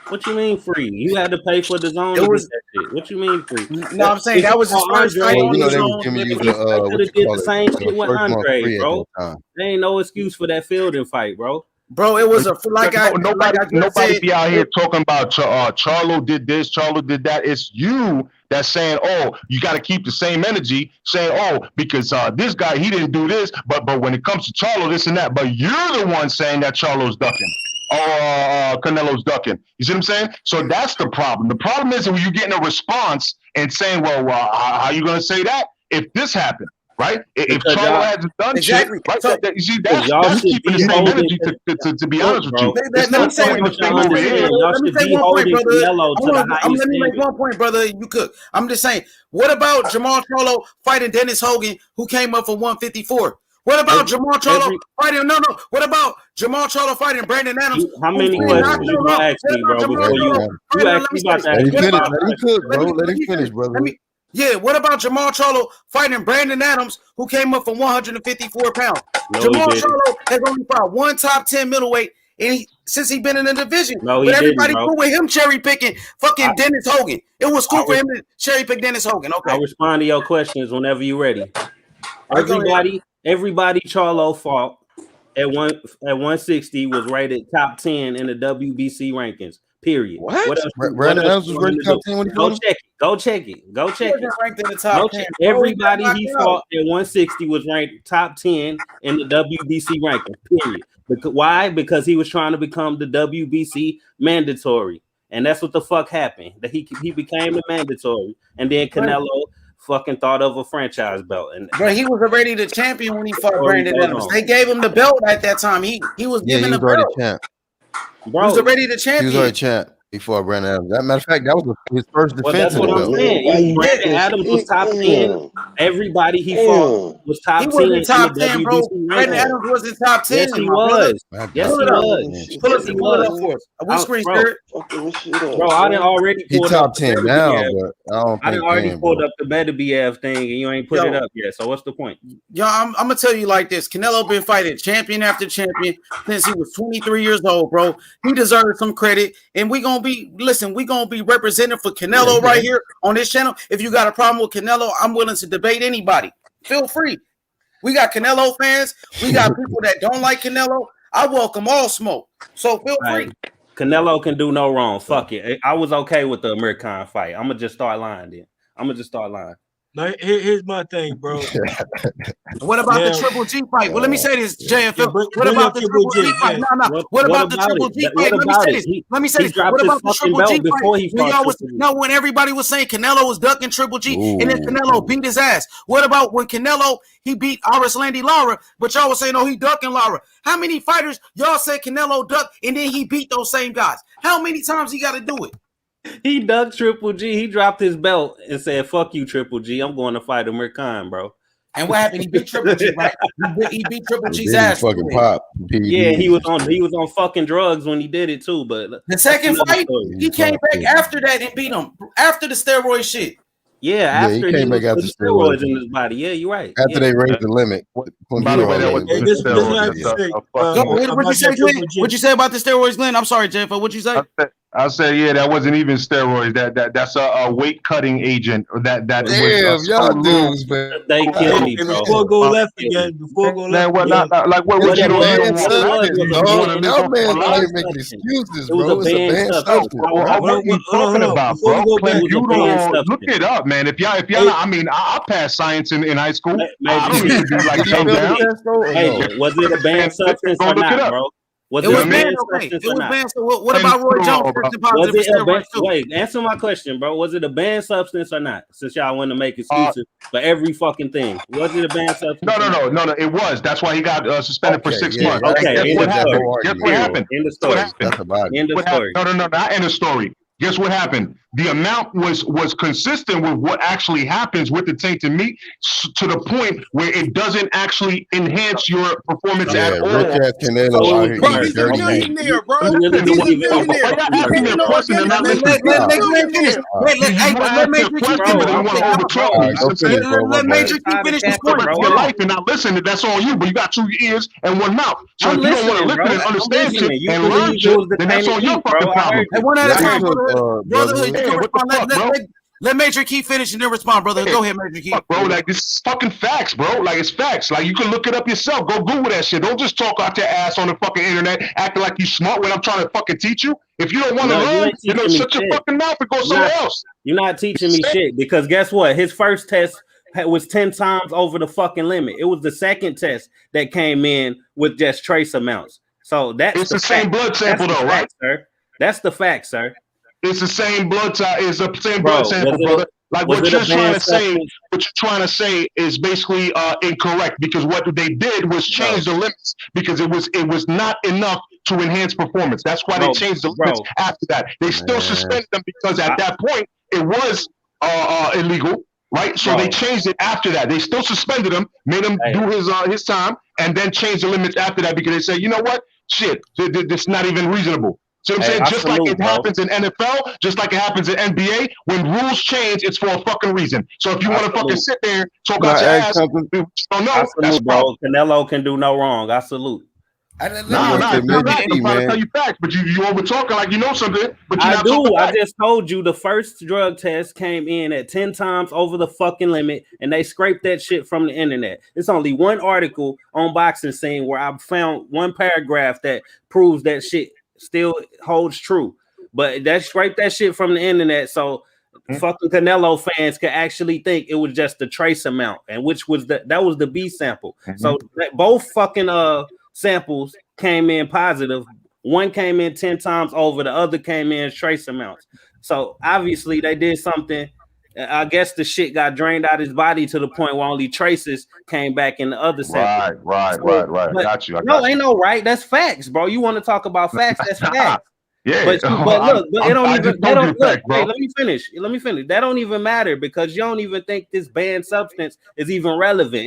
What you mean free? You had to pay for the zone. It was that shit. What you mean free? No, I'm saying that was his first fight on the zone. They could have did the same shit with Andre, bro. There ain't no excuse for that Fielding fight, bro. Bro, it was nobody be out here talking about Charlo did this, Charlo did that. It's you that's saying, oh, you got to keep the same energy, saying, oh, because this guy, he didn't do this, but when it comes to Charlo, this and that. But you're the one saying that Charlo's ducking. Canelo's ducking. You see what I'm saying? So that's the problem. The problem is when you're getting a response and saying, well, how are you going to say that if this happened? Right? If Charlo hasn't done shit, right? So, you see, that's keeping the same energy to be honest with you. Let me make one point, brother. You could. I'm just saying, what about Jamal Charlo fighting Dennis Hogan, who came up for 154? What about Jamal Charlo fighting? No. What about Jamal Charlo fighting Brandon Adams? How many questions you gonna ask me, bro? Before you ask me about that. Let him finish, brother. Yeah, what about Jamal Charlo fighting Brandon Adams, who came up from 154 pounds? Jamal Charlo has only fought 1 top 10 middleweight since he been in the division. No, he but everybody didn't, bro. cool with him cherry picking fucking Dennis Hogan. It was cool for him to cherry pick Dennis Hogan. Okay. I'll respond to your questions whenever you're ready. Right, Everybody Charlo fought at 160 was rated top 10 in the WBC rankings. Period. What else? Brandon Adams was ranked top 10 when he Go fought? check it. Go check it. Ranked in the top 10. Everybody he fought at 160 was ranked top 10 in the WBC rankings. Period. Why? Because he was trying to become the WBC mandatory, and that's what the fuck happened. That he became the mandatory, and then Canelo fucking thought of a franchise belt. And but he was already the champion when he fought Brandon Adams. They gave him the belt at that time. He was given the belt. Champ. Bro, he was already the champion. He was already champ before Brandon Adams. As a matter of fact, that was his first defense. That's what I'm saying. Brandon Adams was top 10. Everybody he fought was top 10. He wasn't top 10, bro. Brandon Adams wasn't top 10. Yes, he was. Yes, he was. Pull it up for us. We screen spirit. Bro, I didn't already pulled up. He's top 10 now, but I didn't already pulled up the Beterbiev thing, and you ain't put it up yet. So what's the point? Yo, I'm gonna tell you like this. Canelo been fighting champion after champion since he was 23 years old, bro. He deserves some credit, and we gonna be representing for Canelo right here on this channel. If you got a problem with Canelo, I'm willing to debate anybody. Feel free. We got Canelo fans. We got people that don't like Canelo. I welcome all smoke. So feel free. Canelo can do no wrong. Fuck it. I was okay with the American fight. I'm gonna just start lying then. Now, here's my thing, bro. What about the Triple G fight? Well, let me say this, JFL. What about the Triple G fight? No. What about the Triple G fight? Let me say this. What about the Triple G fight? When everybody was saying Canelo was ducking Triple G, and then Canelo beat his ass. What about when Canelo he beat Landy Lara, but y'all was saying, oh, he ducking Lara? How many fighters y'all said Canelo ducked, and then he beat those same guys? How many times he got to do it? He ducked Triple G. He dropped his belt and said, "Fuck you, Triple G. I'm going to fight Amir Khan, bro." And what happened? He beat Triple G, right? He beat Triple G's ass. Fucking pop. Yeah, he was on fucking drugs when he did it too. But the second fight, he came back after that and beat him after the steroid shit. Yeah, after he came back after steroids in his body. Yeah, you're right. After they raised the limit. By the way, what'd you say about the steroids, Glenn? I'm sorry, Jeff. What'd you say? I said, yeah, that wasn't even steroids. That's a weight cutting agent. That damn, y'all dudes, man. They killed me, bro. Before go left again. What you doing? Y'all man making excuses, bro. It's a banned substance. What are you talking about, bro? You don't look it up, man. If y'all, I mean, I passed science in high school. I don't need to be like hey, was it a banned substance or not, bro? It was banned. Okay. It was banned. So what about Roy Jones? Wait, answer my question, bro. Was it a banned substance or not? Since y'all want to make excuses for every fucking thing, was it a banned substance? No. It was. That's why he got suspended for 6 months. Okay. Guess what happened? End of story. End of story. No, not end of story. Guess what happened? The amount was consistent with what actually happens with the tainted meat to the point where it doesn't actually enhance your performance at all. Look at Canelo out here. He's a millionaire, bro. Let Major keep finish the story. Your life and not listen. That's on you. But you got 2 ears and 1 mouth. So if you don't want to listen and understand shit and learn shit, then that's on your fucking problem. One at a time, brother. Let Major Key finish and then respond, brother. Go ahead, Major Key. Bro, like this is fucking facts, bro. Like it's facts. Like you can look it up yourself. Go Google that shit. Don't just talk out your ass on the fucking internet, acting like you smart when I'm trying to fucking teach you. If you don't want to learn, shut your fucking mouth and go somewhere else. You're not teaching me shit because guess what? His first test was 10 times over the fucking limit. It was the second test that came in with just trace amounts. So that's the same blood sample though, right? Sir. That's the fact, sir. It's the same blood type. It's the same blood sample, brother. Like what you're trying to say is basically incorrect because what they did was change the limits because it was not enough to enhance performance. That's why they changed the limits after that. They still suspended them because at that point it was illegal, right? So they changed it after that. They still suspended him, made him do his time, and then changed the limits after that because they said, you know what, shit, this is not even reasonable. So I'm saying just like it happens in NFL, just like it happens in NBA, when rules change, it's for a fucking reason. So if you want to fucking sit there, talk out your ass, don't know. Bro. Canelo can do no wrong. I salute. Let Nah, me it's finish, not facts. I'm T, trying to man. tell you facts, but you over talking like you know something, but you're I not talking do. I facts. just told you the first drug test came in at 10 times over the fucking limit, and they scraped that shit from the internet. It's only one article on Boxing Scene where I found one paragraph that proves that shit still holds true. But that scraped that shit from the internet, so fucking Canelo fans could actually think it was just the trace amount, and which was that was the B sample. So both fucking samples came in positive. One came in 10 times over, the other came in trace amounts. So obviously they did something. I guess the shit got drained out his body to the point where only traces came back in the other sample. Right. I But got you. ain't no right. That's facts, bro. You want to talk about facts? That's facts. Yeah, But look, it don't I even. just They told you don't the look. facts, bro. Hey, let me finish. That don't even matter because you don't even think this banned substance is even relevant.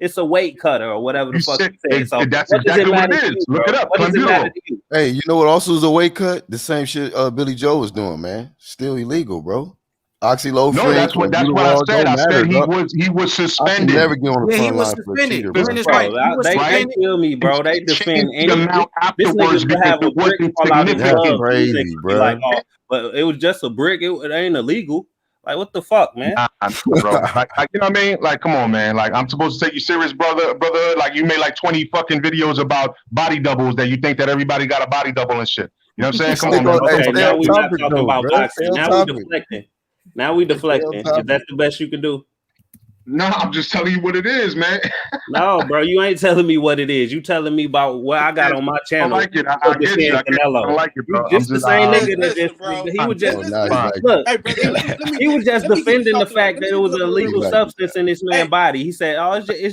It's a weight cutter or whatever the fuck you said. So that's what does it exactly what matter it to is. you, Look bro? it up. What does it matter Clenbuterol. to you? Hey, you know what also is a weight cut? The same shit Billy Joe was doing, man. Still illegal, bro. Oxylofrin, No, that's what I clenbuterol, said. don't I matter, said he dog. was I can suspended. never get on the Yeah, he front was line for a suspended. cheater, During bro. his Bro, fight, he was they suspended. kill me, bro. They He defend changed the any. amount This nigga afterwards could because have a it brick wasn't fall out his That's glove. significant. These crazy, niggas be like, bro. oh, but it was just a brick. It ain't illegal. Like, what the fuck, man? Nah, bro. Like, you know what I mean? Like, come on, man. Like, I'm supposed to take you serious, brotherhood. Like, you made like 20 fucking videos about body doubles that you think that everybody got a body double and shit. You know what I'm saying? Come on, man. Hey, Okay, stay now on we not topic talking though, about bro. boxing. Stay on Now we topic. deflecting. Now we deflecting. Is that the best you can do? No, I'm just telling you what it is, man. No, bro, you ain't telling me what it is. You telling me about what I got on my I channel. like it. I get you. I Canelo. don't like it, bro. You just the same nigga that just bro. he was just Oh, now he's like, look. Hey, brother, let me He was just let me get defending the talking. fact Let that me it get was an talking real illegal quick. substance in this man's Hey. body. He said, "Oh, it's just Hey.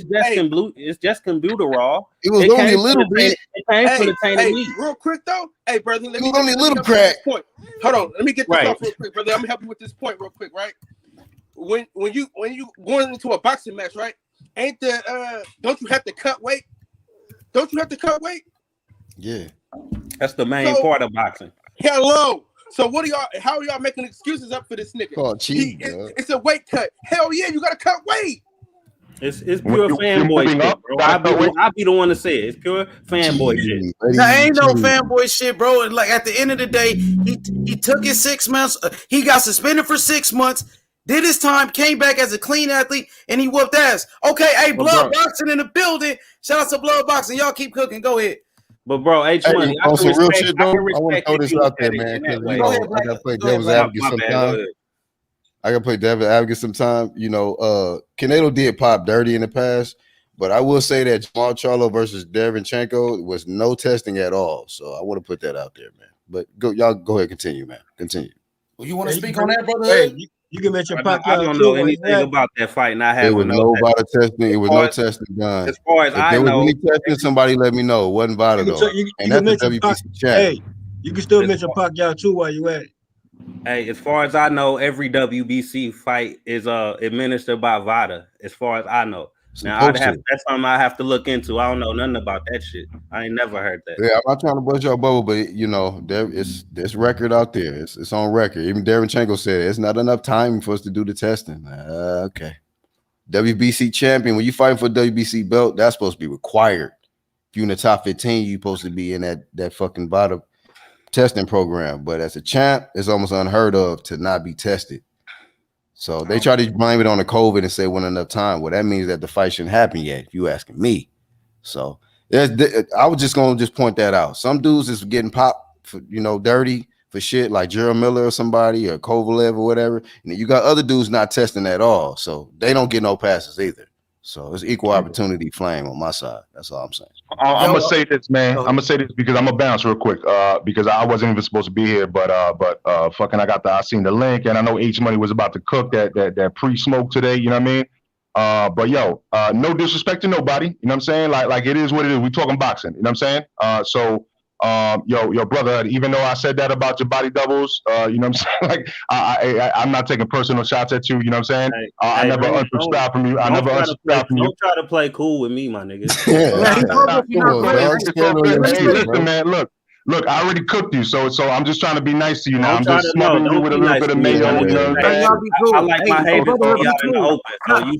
it's just clenbuterol." it was only a little bit. It came from the tainted meat. Real quick though. Hey, brother, let me It was only a little help you with crack. this point. Hold on, let me get this Right. off real quick, brother. I'm gonna help you with this point real quick, right? When you going into a boxing match, right? Ain't the don't you have to cut weight? Don't you have to cut weight? Yeah. That's the main part of boxing. Hello. So what are y'all? How are y'all making excuses up for this nigga? Called cheating, bro. It's a weight cut. Hell yeah, you gotta cut weight. It's pure You're fanboy moving shit, up, bro. gotta I'll be the one to say it. It's pure fanboy shit. That ain't no fanboy shit, bro. And like at the end of the day, he took his 6 months. He got suspended for 6 months. Did his time, came back as a clean athlete, and he whooped ass. Okay, hey, blood boxing in the building. Shout out to blood boxing. Y'all keep cooking. Go ahead. But bro, H Hey, Money, on some real shit though, I want to respect throw if this you out look there, at it man, in because that way. you know I gotta play devil's advocate sometime. I gotta play devil's advocate sometime. You know, Canelo did pop dirty in the past, but I will say that Jamal Charlo versus Derevyanchenko was no testing at all. So I want to put that out there, man. But y'all go ahead, continue, man. Continue. Well, you want to speak on that, brother? Hey, you can mention I Pacquiao don't too. know anything about that fight, and I There was haven't no VADA testing. It was no testing done. As far as if I there was know, any testing, somebody let me know. It wasn't VADA though. And that's the WBC champ. Hey, you can still mention Pacquiao too while you at it. Hey, as far as I know, every WBC fight is administered by VADA. As far as I know, now that's something I have to look into. I don't know nothing about that shit. I ain't never heard that. Yeah, I'm not trying to bust your bubble, but you know, there's record out there. It's on record. Even Derevyanchenko said it's not enough time for us to do the testing. Okay. WBC champion, when you fighting for a WBC belt, that's supposed to be required. If you're in the top 15, you're supposed to be in that fucking bottom testing program. But as a champ, it's almost unheard of to not be tested. So they try to blame it on the COVID and say wasn't enough time. Well, that means that the fight shouldn't happen yet, if you asking me. So I was just gonna point that out. Some dudes is getting popped for, dirty for shit like Gerald Miller or somebody or Kovalev or whatever. And then you got other dudes not testing at all. So they don't get no passes either. So it's equal opportunity flame on my side. That's all I'm saying. I'm gonna say this, man. I'm gonna say this because I'm gonna bounce real quick. Because I wasn't even supposed to be here, but fucking I seen the link and I know H Money was about to cook that pre-smoke today, you know what I mean? But yo, no disrespect to nobody, you know what I'm saying? Like it is what it is. We talking boxing, you know what I'm saying? So yo, brother, even though I said that about your body doubles, you know what I'm saying? Like I'm not taking personal shots at you, you know what I'm saying? I never unsubscribed from you. I never unsubscribed from you. Don't try to play cool with me, my nigga. Hey, listen, man, look, Look, I already cooked you, so I'm just trying to be nice to you now. I'm I'm trying just to know. smothering you Don't with a be little nice bit to of me. mayo. I'm You just know what I'm saying. Hey, y'all saying? be I cool. like Hey, my haters to brotherhood be be out in the cool. open. So you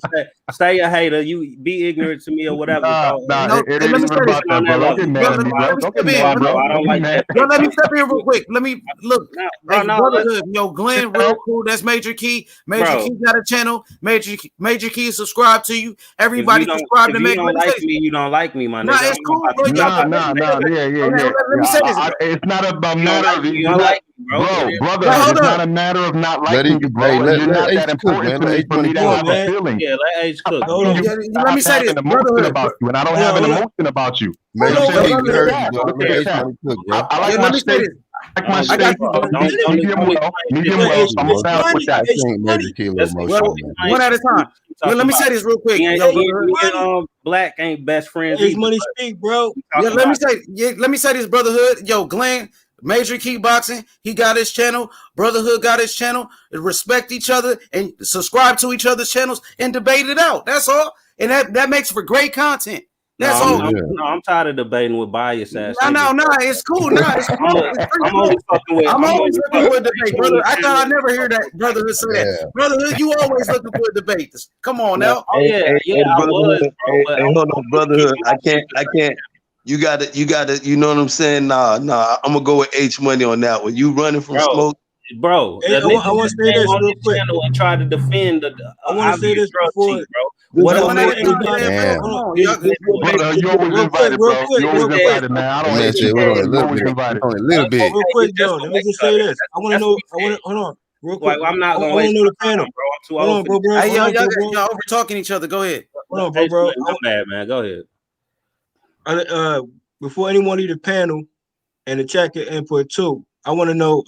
stay a hater. You be ignorant to me or whatever, Nah, bro. nah, No, it hey, ain't let me even say this. about that, On that bro. Don't get level, mad bro. at me, bro. Let me Don't step get in. mad, No, bro. I Don't don't get like mad. that Yo, fake let me step in real positivity. quick. Let me look. No, bro, Hey, no, brotherhood, yo, Glenn, real no, cool. That's Major Key. Major bro. Key got a channel. Major Key is subscribed to you. Everybody subscribe If to you Major. don't Let me say like this. me, you don't like me, my Nah, nigga. it's I'm not cool, about bro. to Yo, I'm Nah, not nah, nah, yeah, yeah, let yeah. me say this. It's not a if you don't matter like of me, you you're don't not, like me, bro. It is what it brother. Now, is. hold It's up. not a matter of not Let liking him, you, hey, bro. You're let not H that cook, important man. to Let me H for money me to Come cook, on, have a man. man. feeling. Yeah, let H cook, Hold bro. on. Yeah, I let me say have this, an emotion brotherhood. about you, and I don't Hold on. have an Hold on. emotion about you. Hold Major on, So bro. Key, leave we it at heard you, that. brother. Leave it Let at H that. money cook, bro. I like Yeah, my let me say steak. this. I like my I got steak you, Bro, brother. don't medium explain well, shit medium to well. Hey, So me. I'm it's gonna balance with money. I that. It's think Major money. Key a little Let's Well, emotional, explain man. one at a time. Well, let me say this real quick, Me and, yo, It's me, brother. me and money. Black ain't best friends It's either. money But speak, bro. we Yeah, talking about let me say this, brotherhood. Yo, Glenn, Major Kickboxing, he got his channel. Brotherhood got his channel. Respect each other and subscribe to each other's channels and debate it out. That's all. And that makes for great content. no, That's I'm, all. I'm Yeah. no, I'm tired of debating with bias ass No, niggas. no, no. It's cool. No, it's cool. It's pretty I'm only cool. fucking with I'm I'm always only looking fucking for a with debate, H brother. Money I thought I'd channel. never hear that brotherhood say that. Yeah. Brotherhood, you always looking for a debate. Come on No, now. oh yeah, yeah, I was, brotherhood. bro. But Hey, hold on, I'm gonna keep brotherhood. my I shit can't. the I same. can't. You gotta. You know what I'm saying? Nah. I'm gonna go with H Money on that one. You running from Bro. smoke? Bro, Hey, the nigga I want just to say came this on real his quick. channel and tried to defend the I want to say obvious this drug before cheat, bro. This What One what at more a make do you time. want? Yeah, Damn. bro. Come on. Y'all this what make Brother, this you what always real quick, invited, real bro. quick, You always real He said, quick, invited, man. I That don't man hate said you, with bro. only a You little always bit. invited. Only a little bit. real okay, quick, it's just Joe. a Let me waste just of say it. this. I want to That's what know. he said. Hold on, real quick. Like, I'm not I gonna want to waste know my the panel. time, bro. I'm too Hold old on, for bro, this bro. shit. Hey, Hold on, bro, bro. y'all over talking each other. Go ahead. Hold on, bro, Hey, bro. my bad, man. Go ahead. Before anyone leave the panel and the chat can input too, I want to know.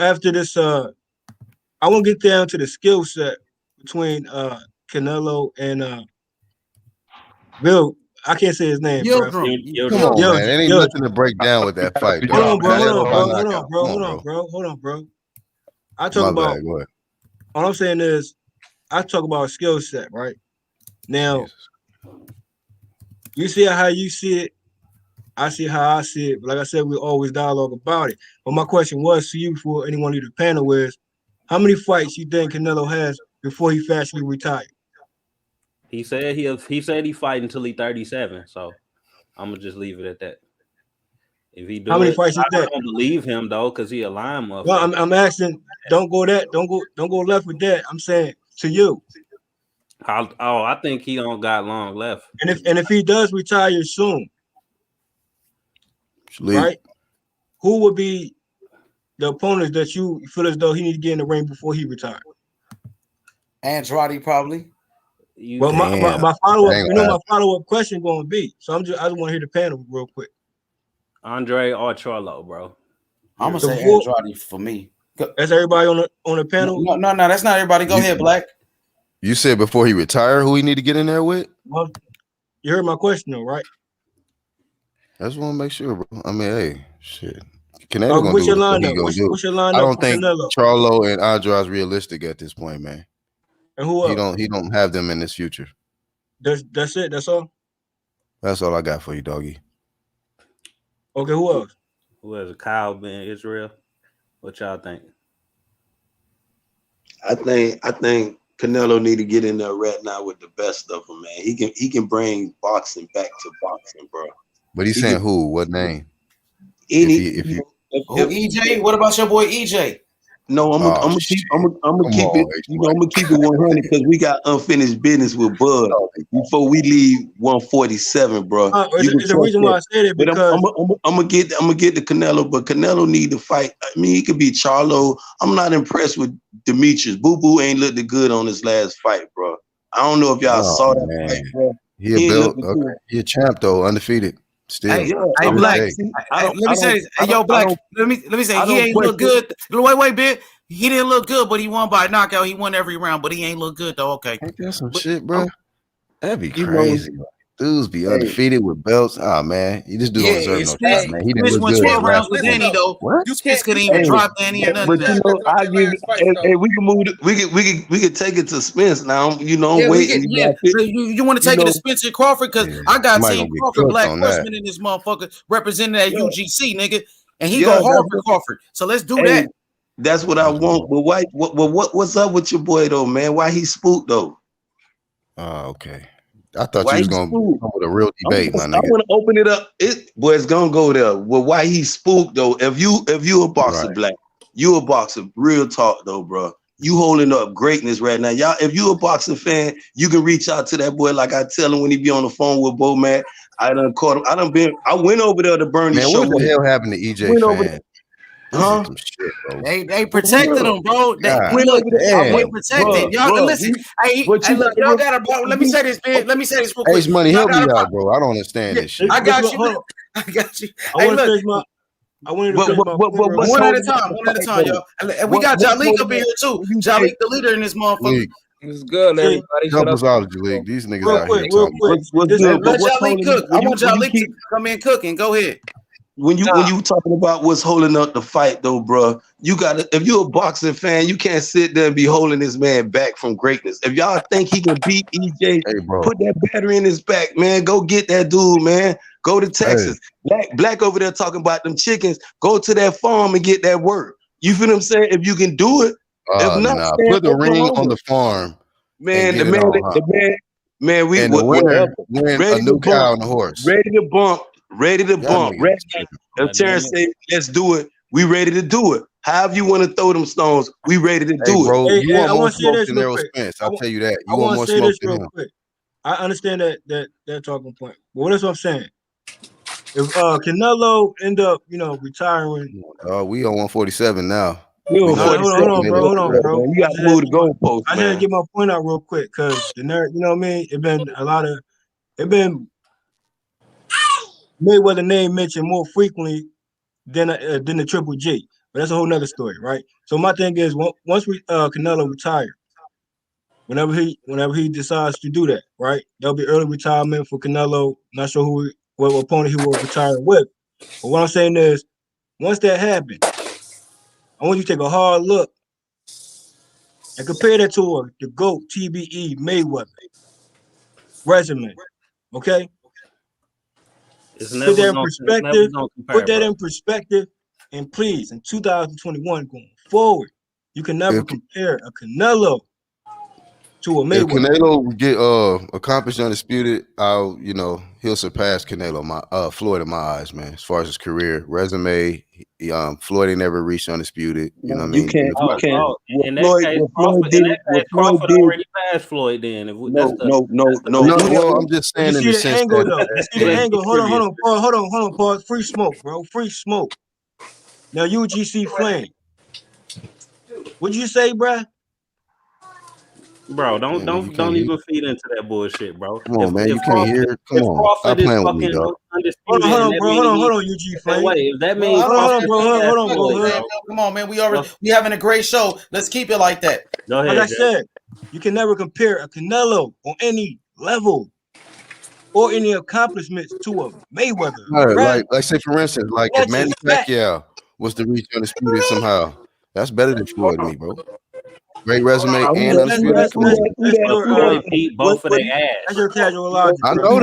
After this, I want to get down to the skill set between Canelo and Bill. I can't say his name, bro. Yildirim. Come on, Yildirim. man. It ain't Yo, nothing to break down with that fight, hold dog. on, Y'all, bro. man. Hold That's on, Canelo all by bro. good. Hold on, knockout. bro. Come on, Hold on, bro. bro. Hold on, bro. I talk My about bad. Go ahead. all I'm saying is I talk about skill set, right? Now Jesus. you see how you see it. I see how I see it. But like I said, we always dialogue about it. But my question was to you before anyone leave the panel is how many fights you think Canelo has before he fastly retired? He said he fight until he 37. So I'm gonna just leave it at that. If he How do many it, fights is I that? don't believe him though, cause he a lying Well, motherfucker. I'm asking. Don't go left with that. I'm saying to you. I think he don't got long left. And if he does retire soon, Sleep. right? Who would be the opponents that you feel as though he need to get in the ring before he retires? Andrade probably. You Well, Damn. my follow up, That ain't you know, gonna my happen. follow up question going to be. So I just want to hear the panel real quick. Andre or Charlo, bro. I'm gonna Period. So say before Andrade for me. that's everybody on the panel. No, that's not everybody. Go You ahead, Black. you said before he retire, who he need to get in there with? Well, you heard my question though, right? I just want to make sure, bro. I mean, hey, shit. Canelo gonna What's do your what he lineup? gonna do. What's your I lineup don't for think Canelo Charlo and Andrade's realistic at this point, man. and who else? He don't have them in his future. That's it. That's all. That's all I got for you, doggy. Okay, who else? Who has a Kyle been Israel? What y'all think? I think Canelo need to get in there right now with the best of them, man. He can bring boxing back to boxing, bro. But he's He saying can who? What name? any If you Who EJ? What about your boy EJ? no, I'm oh gonna shit. keep I'm gonna Come keep it. on, You know, I'm gonna keep it 100 because we got unfinished business with Bud before we leave 147, bro. You can It's the trust reason why that. I said it But because I'm gonna get the Canelo, but Canelo need to fight. I mean, he could be Charlo. I'm not impressed with Demetrius. Boo Boo ain't looked good on his last fight, bro. I don't know if y'all Oh saw that man. fight, bro. He a He ain't belt. looking Okay. good. He a champ though, undefeated. Still. Hey, Yeah, hey, To I'm this not. Black. day. See, Let me say this. Hey, yo, Black. Let me say I he don't ain't look question. good. Wait, bit. He didn't look good, but he won by knockout. He won every round, but he ain't look good though. Okay. Ain't that some But shit, bro? That'd be you know, crazy. Dudes be undefeated with belts. Ah, man, this dude don't deserve no shot, man. He didn't Spence look went good 12 the last rounds with fight. Danny though. What? Spence couldn't even drop Danny or none of that. I give. Hey, we can move. We can take it to Spence now. I'm Yeah, we waiting. get So you want to take it to Spencer Crawford because I got somebody Team gonna get Crawford, cooked Black on that. Horseman in this motherfucker representing that UGC nigga, and he Yeah, go hard that's for what- Crawford. So let's do Hey, that. that's what I want. But why? What's up with your boy though, man? Why he spooked though? Oh, okay. I thought Why you was he gonna spooked? come with a real debate, my I nigga. want to open it up. It's gonna go there. Well, why he spooked though? If you a boxer, Right. Black, you a boxer. Real talk though, bro. You holding up greatness right now, y'all. If you a boxing fan, you can reach out to that boy like I tell him when he be on the phone with Bo Matt. I done caught him. I went over there to Bernie Man, show. what the hell happened to EJ fan? This is some shit, bro. They protected him, bro. They God look, damn. they protected y'all. Listen, look, y'all got to. Let me say this, man. Let me say this real quick. Ace Money, Y'all help me gotta out, bro. I don't understand this shit. I got bro. you. I got you. I Hey, want to look. finish my. I wanted to finish my point One at a holding up time, the one at a fight, time, though? y'all. And we got What's Jalik holding up in up- here too. what you Jalik, think? the leader in this motherfucker. League. It's good, See, everybody. Help Shut us up. out, Jalik. These niggas real out quick, here real talking. quick. What's This good? Let But what's Jalik holding cook. up? I want Jalik to come in cooking. Go ahead. When you talking about what's holding up the fight though, bro, you gotta, if you're a boxing fan, you can't sit there and be holding this man back from greatness. If y'all think he can beat EJ, Hey, bro. put that battery in his back, man. Go get that dude, man. Go to Texas. Black over there talking about them chickens. Go to that farm and get that work. You feel what I'm saying? If you can do it, if not, Nah. stay Put the in ring on Oklahoma. the farm. Man, and the get man, it on, huh? we And the winner win a new cow and a horse. ready to bump, ready to Y'all bump. niggas Ready. tripping. If Terrence say, let's do it, we ready to do it. However you want to throw them stones, we ready to Hey, do it. bro, you want I more want to say smoke this than real Errol quick. Spence. I'll tell you that. I You want want more to say smoke this than real him. quick. I understand that talking point. But what is what I'm saying? If Canelo end up, retiring. We on 147 now. You on Hold 47, on, bro. Hold on, bro. man. You got to move the goalpost, I had to man. get my point out real quick because the nerd, you know what I mean? It been Mayweather name mentioned more frequently than the Triple G. But that's a whole nother story, right? So my thing is, once Canelo retire, whenever he decides to do that, right? There'll be early retirement for Canelo. Not sure what opponent he will retire with. But what I'm saying is, once that happens, I want you to take a hard look and compare that to the GOAT TBE Mayweather resume. Okay? It's Put never that in gonna perspective. compare, Put that bro. in perspective. And please, in 2021 going forward, you can never compare a Canelo to a If Mayweather. Canelo get accomplished undisputed, he'll surpass Floyd in my eyes, man. As far as his career, resume, Floyd ain't never reached undisputed. You know what I mean? You can't. In that case, Crawford already passed Floyd. Then, No. Well, I'm just saying You in see the the sense angle that though. You see the angle. Hold on. Pause. Free smoke, bro. Free smoke. Now UGC Flame. What'd you say, bro? Bro, don't even feed into that bullshit, bro. Come on, man. You can't hear. Come on. Stop playing with me, dog. Undisputed, hold on, bro. Hold on, UG Flame. If that means hold on, bro. Come on, man. We having a great show. Let's keep it like that. Go ahead. Like I said, you can never compare a Canelo on any level or any accomplishments to a Mayweather. Right, like say for instance, like if Manny Pacquiao was to reach undisputed somehow, that's better than Floyd to me, bro. Great resume and undisputed. Come on. Beat both of their ass. That's your casual logic. I know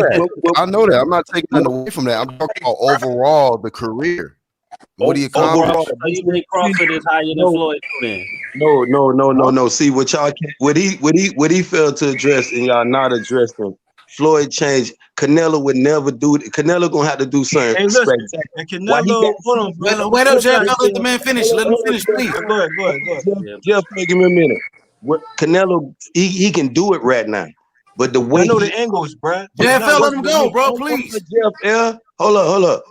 that. I'm not taking nothing away from that. I'm talking about overall the career. What he accomplished. So you think Crawford is higher than Floyd then? No. See what y'all what he failed to address and y'all not addressing. Floyd changed. Canelo would never do it. Canelo gonna have to do something. Hey, listen, and Canelo, hold on, bro. Wait up, Jeff. Let the man finish. Let him finish, please. Go ahead. Jeff, give me a minute. Canelo, he can do it right now, but the way I know the angles, bro. Jeff, let him go, bro. Please. Jeff, hold up.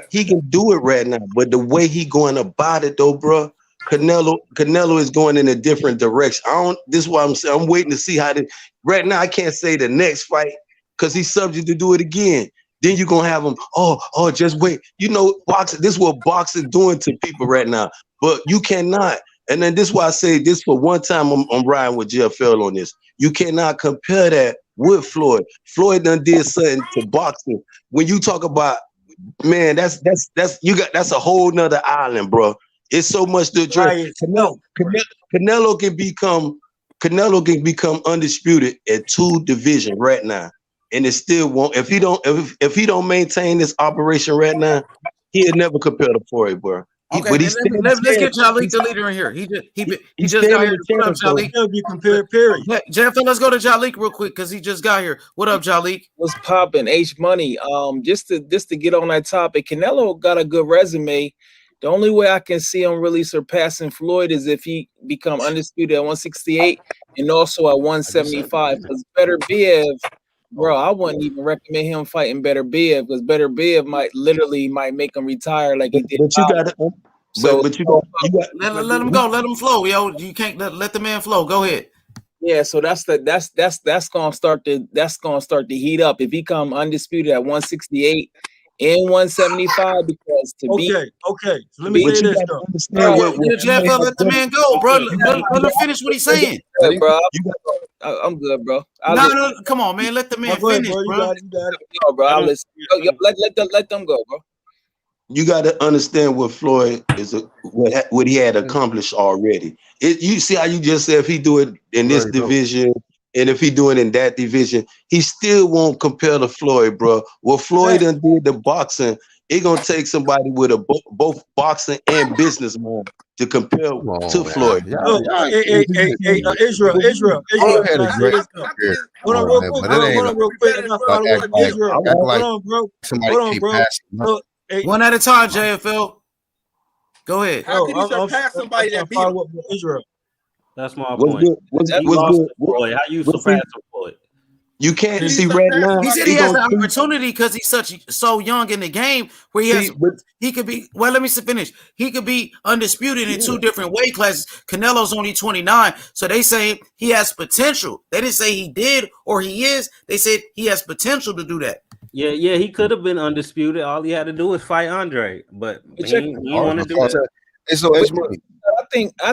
He can do it right now, but the way he going about it, though, bro. Canelo is going in a different direction. This is why I'm saying I'm waiting to see how right now I can't say the next fight because he's subject to do it again. Then you're gonna have him, just wait. Boxing, this is what boxing doing to people right now. But you cannot. And then this is why I say this for one time I'm riding with Jeff Fell on this. You cannot compare that with Floyd. Floyd done did something to boxing. When you talk about, man, that's a whole nother island, bro. It's so much to address. Canelo can become undisputed at 2 divisions right now, and it still won't. If he don't maintain this operation right now, he'll never compare to Floyd, bro. Okay, let's get Jalik the leader in here. He just got here. What up, Jalik? Be compared, period. JFL, let's go to Jalik real quick because he just got here. What up, Jalik? What's popping? H Money. Just to get on that topic, Canelo got a good resume. The only way I can see him really surpassing Floyd is if he become undisputed at 168 and also at 175. Because Better Biev, bro, I wouldn't even recommend him fighting Better Biev because Better Biev might make him retire like he did. But you got to. But you got let him go. Let him flow, yo. You can't let the man flow. Go ahead. Yeah, so that's gonna start to heat up if he come undisputed at 168 and 175 because to be okay. So let me say this though. JFL, let the man go, bro. Let him finish what he's saying. Yeah, bro, I'm good, bro. No, come on, man. Let the man finish, bro. You got it. Yo, bro, I'll listen. Let them go, bro. You got to understand what Floyd is, what he had accomplished already. You see how you just said if he do it in this division and if he do it in that division, he still won't compare to Floyd, bro. What Floyd done did the boxing, it gonna take somebody with both boxing and business mind to compare to Floyd. Israel. Hold on real quick. Hold on, bro. One at a time, JFL. Go ahead. How can you surpass somebody that beat him? Israel? That's my point. Floyd. How you surpass Floyd? You can't see right now. He said he has the opportunity because he's so young in the game where he could be. Well, let me finish. He could be undisputed in 2 different weight classes. Canelo's only 29, so they say he has potential. They didn't say he did or he is. They said he has potential to do that. Yeah, he could have been undisputed. All he had to do was fight Andre, but he didn't want to do that. So I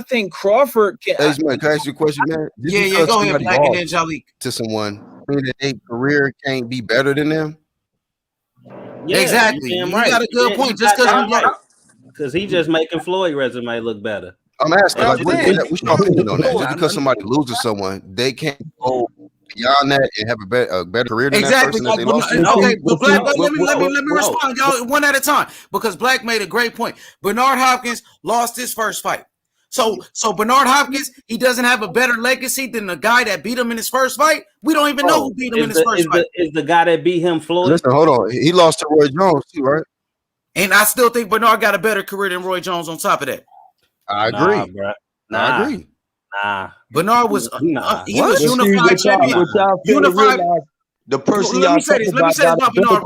think Crawford can. Can I ask you a question, man? Yeah, go ahead, Black, and then Jalik. To someone, that their career can't be better than them. Yeah, exactly. You got a good point. Just because he just making Floyd resume look better. I'm asking, what's your opinion on that? Just because somebody loses someone, they can't go beyond that and have a better career than that person that they lost to? Okay, but Black, let me respond, y'all, one at a time, because Black made a great point. Bernard Hopkins lost his first fight. So Bernard Hopkins, he doesn't have a better legacy than the guy that beat him in his first fight. We don't even know who beat him in his first fight. Is the guy that beat him Floyd? Listen, hold on. He lost to Roy Jones too, right? And I still think Bernard got a better career than Roy Jones on top of that. I agree. I agree. Bernard was he was unified champion. Unified. The person let me say this about Bernard.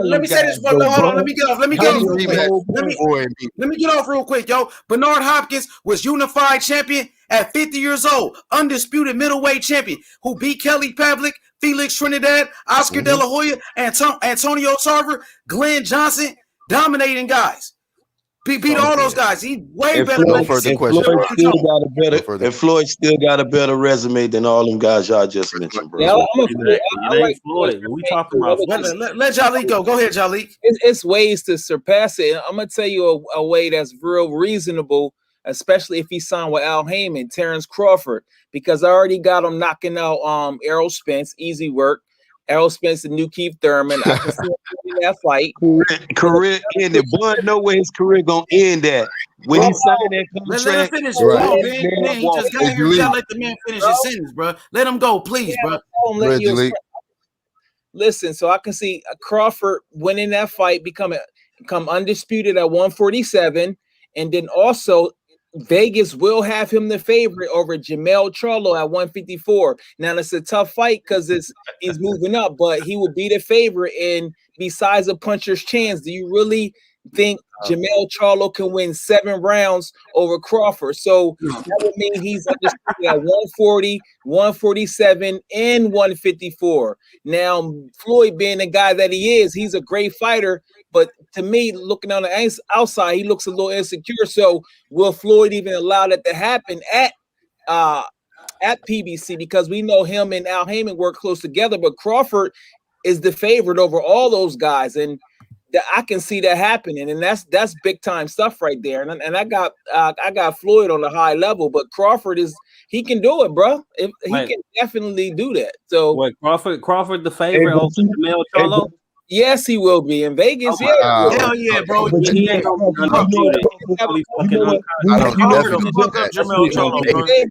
Let me say this. Hold on. Let me get off. Let me get off real quick, yo. Bernard Hopkins was unified champion at 50 years old, undisputed middleweight champion, who beat Kelly Pavlik, Felix Trinidad, Oscar De La Hoya, Antonio Tarver, Glenn Johnson, dominating guys. Beat all those guys. He way better. Floyd still got a better resume than all them guys y'all just mentioned, bro. I like Floyd. We talking about. Let Jalik go. Go ahead, Jalik. It's ways to surpass it. I'm gonna tell you a way that's real reasonable, especially if he signed with Al Heyman, Terrence Crawford, because I already got him knocking out Errol Spence, easy work. Errol Spence, the new Keith Thurman. I can see him in that fight. Career ended. Bud know where his career gonna end at. When he signed that contract. Let him finish, bro. He just got here. You gotta let the man finish his sentence, bro. Let him go, please, bro. Listen, so I can see Crawford winning that fight, become undisputed at 147, and then also Vegas will have him the favorite over Jamel Charlo at 154. Now it's a tough fight because he's moving up, but he will be the favorite. And besides a puncher's chance, do you really think Jamel Charlo can win 7 rounds over Crawford? So that would mean he's undisputed at 140, 147, and 154. Now Floyd, being the guy that he is, he's a great fighter. But to me, looking on the outside, he looks a little insecure. So will Floyd even allow that to happen at at PBC because we know him and Al Heyman work close together, but Crawford is the favorite over all those guys, and I can see that happening, and that's big time stuff right there. And I got Floyd on a high level, but Crawford he can do it, bro. He can definitely do that. So what Crawford the favorite over Jamel Charlo? Yes, he will be in Vegas. Oh, wow. Hell yeah, bro. He ain't gonna be undefeated. Crawford will fuck up Jamel Charlo,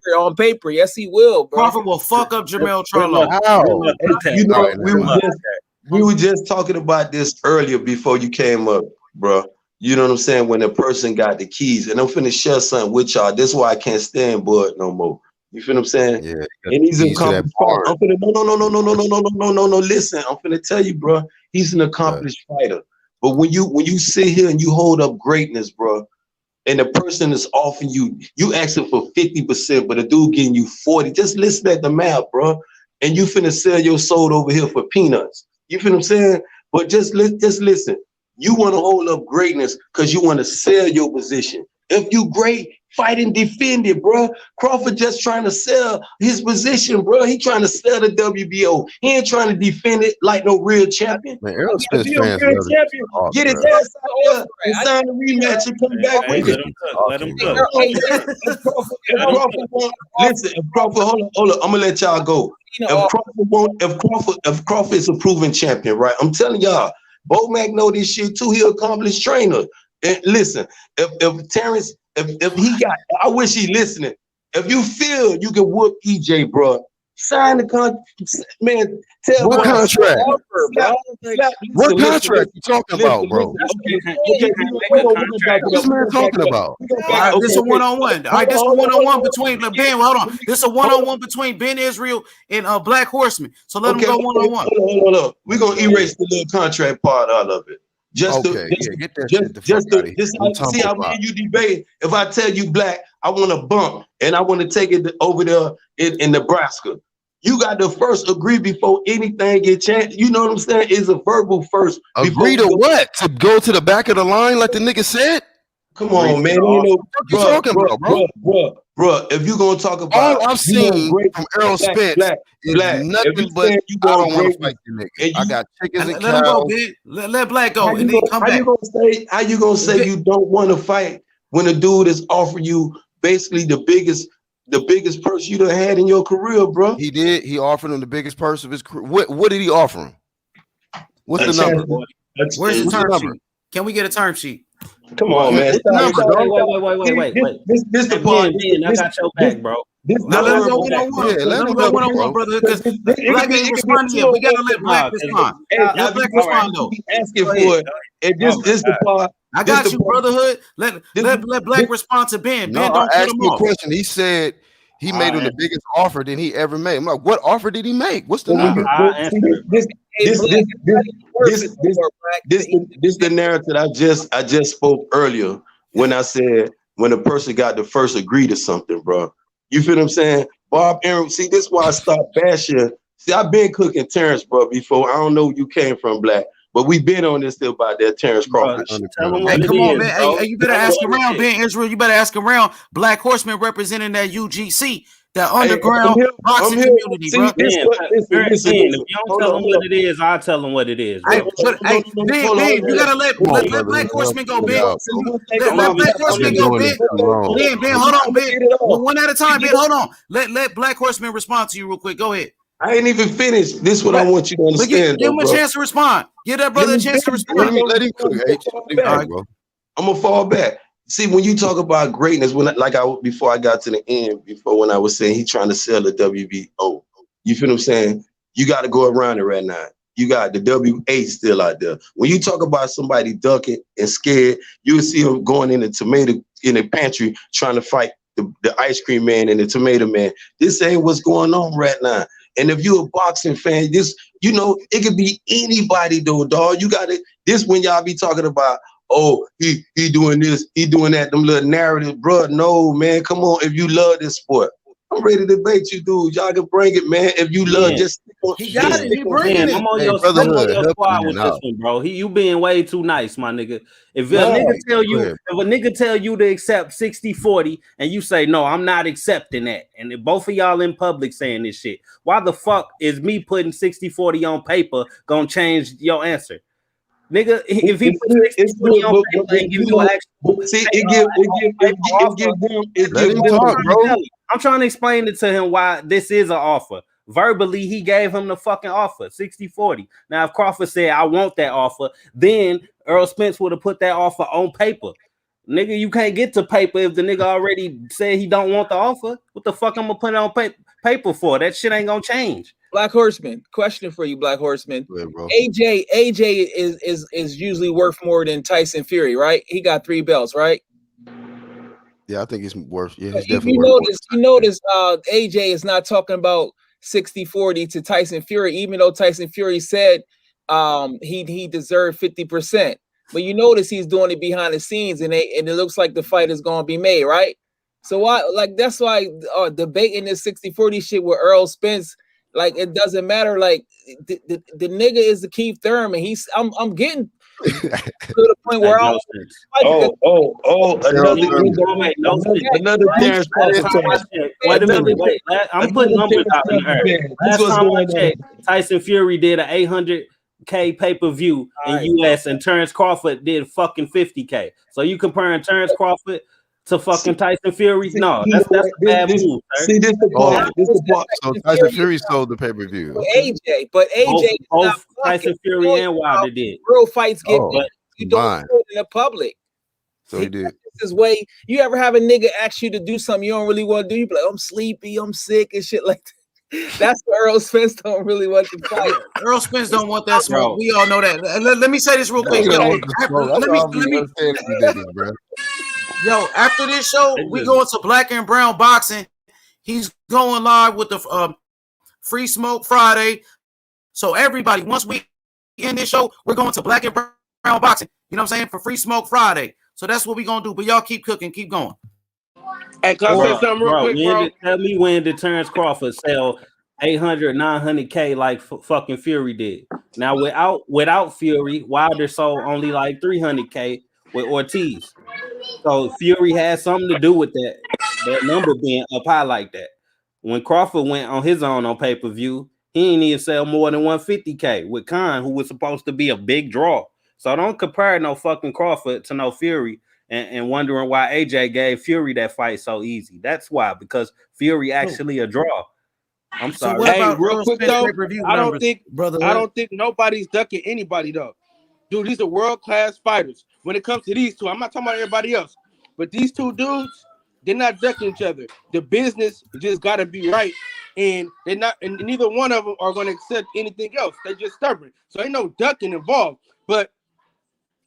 bro. On paper, yes, he will, bro. Crawford will fuck up Jamel Charlo. You know, we were just talking about this earlier before you came up, bro. You know what I'm saying? When a person got the keys, and I'm finna share something with y'all. This is why I can't stand Bud no more. You feel what I'm saying? Yeah. And he's accomplished. I'm finna no. Listen, I'm finna tell you, bro. He's an accomplished fighter. But when you sit here and you hold up greatness, bro, and the person is offering you asking for 50%, but the dude getting you 40. Just listen at the math, bro. And you finna sell your soul over here for peanuts. You feel what I'm saying? But just listen. You want to hold up greatness because you want to sell your position. If you great, fight and defend it, bro. Crawford just trying to sell his position, bro. He trying to sell the WBO. He ain't trying to defend it like no real champion. Man, Errol Spence Be a real fans champion. Get his ass out there and sign the rematch and come back with it. Let him cook. If Crawford, hold on. I'm gonna let y'all go. If Crawford is a proven champion, right? I'm telling y'all, Bo Mac know this shit too. He accomplished trainer. And listen, if Terrence, if he got, I wish he listening. If you feel you can whoop EJ, bro, sign the contract, man. Tell what contract? What listen, contract you talking about, bro? What's this man talking about? This is a one-on-one. All right, this is a one-on-one between Ben. Hold on. This is a one-on-one between Ben Israel and Black Horseman. So let them go one-on-one. Hold on. We're gonna erase the little contract part out of it. Just get that shit the fuck out of here. See how me and you debate. If I tell you, Black, I want to bump and I want to take it over there in Nebraska, you got to first agree before anything get changed. You know what I'm saying? It's a verbal first. Agree to what? To go to the back of the line like the nigga said? Come on, man. What you talking about, bro? If you gonna talk about all I've seen from Errol Spence is nothing but I don't want to fight the nigga. I got chickens and cows. Let him go, Ben. Let Black go, and then come back. How you gonna say you don't want to fight when a dude is offering you basically the biggest purse you done had in your career, bro? He did. He offered him the biggest purse of his career. What did he offer him? What's the number? Where's the term sheet? Can we get a term sheet? Come on, man. Wait. This the part. I got your back, bro. Now let him go one-on-one. Let him go one-on-one, brother. Because Black ain't responding yet. We gotta let Black respond. Let Black respond though. Asking for it. And this the part. I got you, brotherhood. Let Black respond to Ben. Ben, don't cut him off. Question. He said he made him the biggest offer than he ever made. I'm like, what offer did he make? What's the number? This the narrative I just spoke earlier when I said when a person got to first agree to something, bro. You feel what I'm saying? Bob Aaron, see, this is why I stopped bashing. See, I've been cooking Terrence, bro, before. I don't know where you came from, Black, but we've been on this still about that Terrence Crawford. Hey, come on, man. Hey, you better ask around, Ben Israel. You better ask around. Black Horseman representing that UGC. That underground boxing community, bro. If you don't tell them what it is, I'll tell them what it is. Ben, you gotta let Black Horseman go, Ben. Let Black Horseman go, Ben. Ben, hold on, Ben. One at a time, Ben. Hold on. Let Black Horseman respond to you real quick. Go ahead. I ain't even finished. This is what I want you to understand. Give him a chance to respond. Give that brother a chance to respond. Let him cook. I'm gonna fall back. See, when you talk about greatness, before I got to the end, when I was saying he trying to sell the WBO, you feel what I'm saying? You got to go around it right now. You got the WA still out there. When you talk about somebody ducking and scared, you will see them going in the pantry trying to fight the ice cream man and the tomato man. This ain't what's going on right now. And if you're a boxing fan, it could be anybody though, dog. You got it. This when y'all be talking about, oh, he doing this, he doing that, them little narrative, bro. No, man, come on. If you love this sport, I'm ready to debate you, dude. Y'all can bring it, man. If you love, just stick on. He got it. He bringing Man, it. I'm on Hey, your brotherhood, help squad him with out. this one, bro. You being way too nice, my nigga. If a Nah, nigga tell Go you, ahead. if a nigga tell you to accept 60-40 and you say no, I'm not accepting that, and if both of y'all in public saying this shit, why the fuck is me putting 60-40 on paper gonna change your answer? Nigga, if he put it's 60-40 good, on paper but and give you you an know, actual but see, paper offer, Let him talk, bro. I'm trying to explain it to him why this is an offer. Verbally, he gave him the fucking offer, 60-40. Now, if Crawford said, I want that offer, then Earl Spence would have put that offer on paper. Nigga, you can't get to paper if the nigga already said he don't want the offer. What the fuck I'm gonna put it on paper for? That shit ain't gonna change. Black Horseman, question for you, Black Horseman. Go ahead, bro. AJ is usually worth more than Tyson Fury, right? He got 3 belts, right? Yeah, I think it's worth. Yeah, he's You definitely worth more. notice AJ is not talking about 60-40 to Tyson Fury, even though Tyson Fury said he deserved 50%. But you notice he's doing it behind the scenes, and it looks like the fight is gonna be made, right? So why, like, that's why debating this 60-40 shit with Earl Spence, like, it doesn't matter. Like, the nigga is the Keith Thurman. I'm getting to the point where Like, no sense. another Terrence Crawford Last time I checked, wait a minute, wait. I'm putting numbers out in the air. Last time I checked, Tyson Fury did an 800K pay-per-view in US, and Terrence Crawford did fucking 50K. So you comparing Terrence Crawford to fucking Tyson Fury? No, that's a bad move, sir. See, this the part. This the part. So Tyson Fury sold the pay-per-view. Okay. AJ Both Tyson Fury and Wilder did. Real fights get Oh, made. You don't combined. do it in the public. So he did. This is way. You ever have a nigga ask you to do something you don't really want to do? You be like, I'm sleepy, I'm sick, and shit like that. That's what Earl Spence don't really want to fight. Earl Spence don't want that smoke. Bro. We all know that. Let me say this real quick. He Yo, don't want the smoke. That's all we understand if you did this, bro. Yo, after this show, we going to Black and Brown Boxing. He's going live with the Free Smoke Friday. So everybody, once we end this show, we're going to Black and Brown Boxing. You know what I'm saying? For Free Smoke Friday. So that's what we're going to do. But y'all keep cooking. Keep going. Hey, can I say something real quick, bro? Tell me when did Terrence Crawford sell 800, 900K like fucking Fury did? Now, without Fury, Wilder sold only like 300K with Ortiz. So Fury had something to do with that number being up high like that. When Crawford went on his own on pay-per-view, he didn't even sell more than 150K with Khan, who was supposed to be a big draw. So don't compare no fucking Crawford to no Fury and wondering why AJ gave Fury that fight so easy. That's why, because Fury actually a draw. I'm sorry. So what about real Earl quick Spence though, pay-per-view I numbers, don't think nobody's ducking anybody though. Dude, these are world-class fighters. When it comes to these two, I'm not talking about everybody else, but these two dudes, they're not ducking each other. The business just gotta be right, and they're not, and neither one of them are gonna accept anything else. They're just stubborn. So ain't no ducking involved. But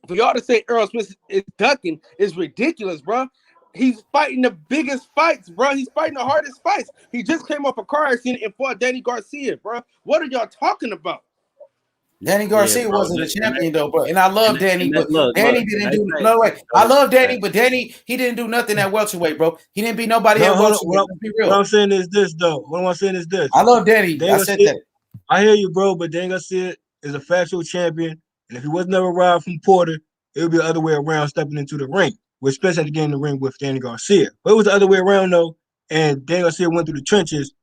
for y'all to say Earl Smith is ducking is ridiculous, bro. He's fighting the biggest fights, bro. He's fighting the hardest fights. He just came off a car accident and fought Danny Garcia, bro. What are y'all talking about? Danny Garcia wasn't a champion though, but I love Danny, but Danny didn't do no way. I love Danny, but Danny he didn't do nothing at welterweight, bro. He didn't beat nobody at welterweight. Let's be real. What I'm saying is this though. What I'm saying is this. I love Danny. I said that. I hear you, bro, but Danny Garcia is a factual champion, and if he was never robbed from Porter, it would be the other way around, stepping into the ring. With Spence had to get in the ring with Danny Garcia, but it was the other way around though, and Danny Garcia went through the trenches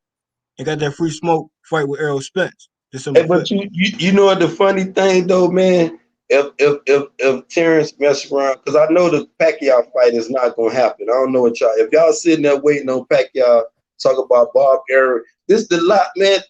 and got that free smoke fight with Errol Spence. Hey, but you know what the funny thing though, man? If Terrence mess around, because I know the Pacquiao fight is not gonna happen. I don't know what y'all. If y'all sitting there waiting on Pacquiao, talk about Bob Arum, this the lot, man.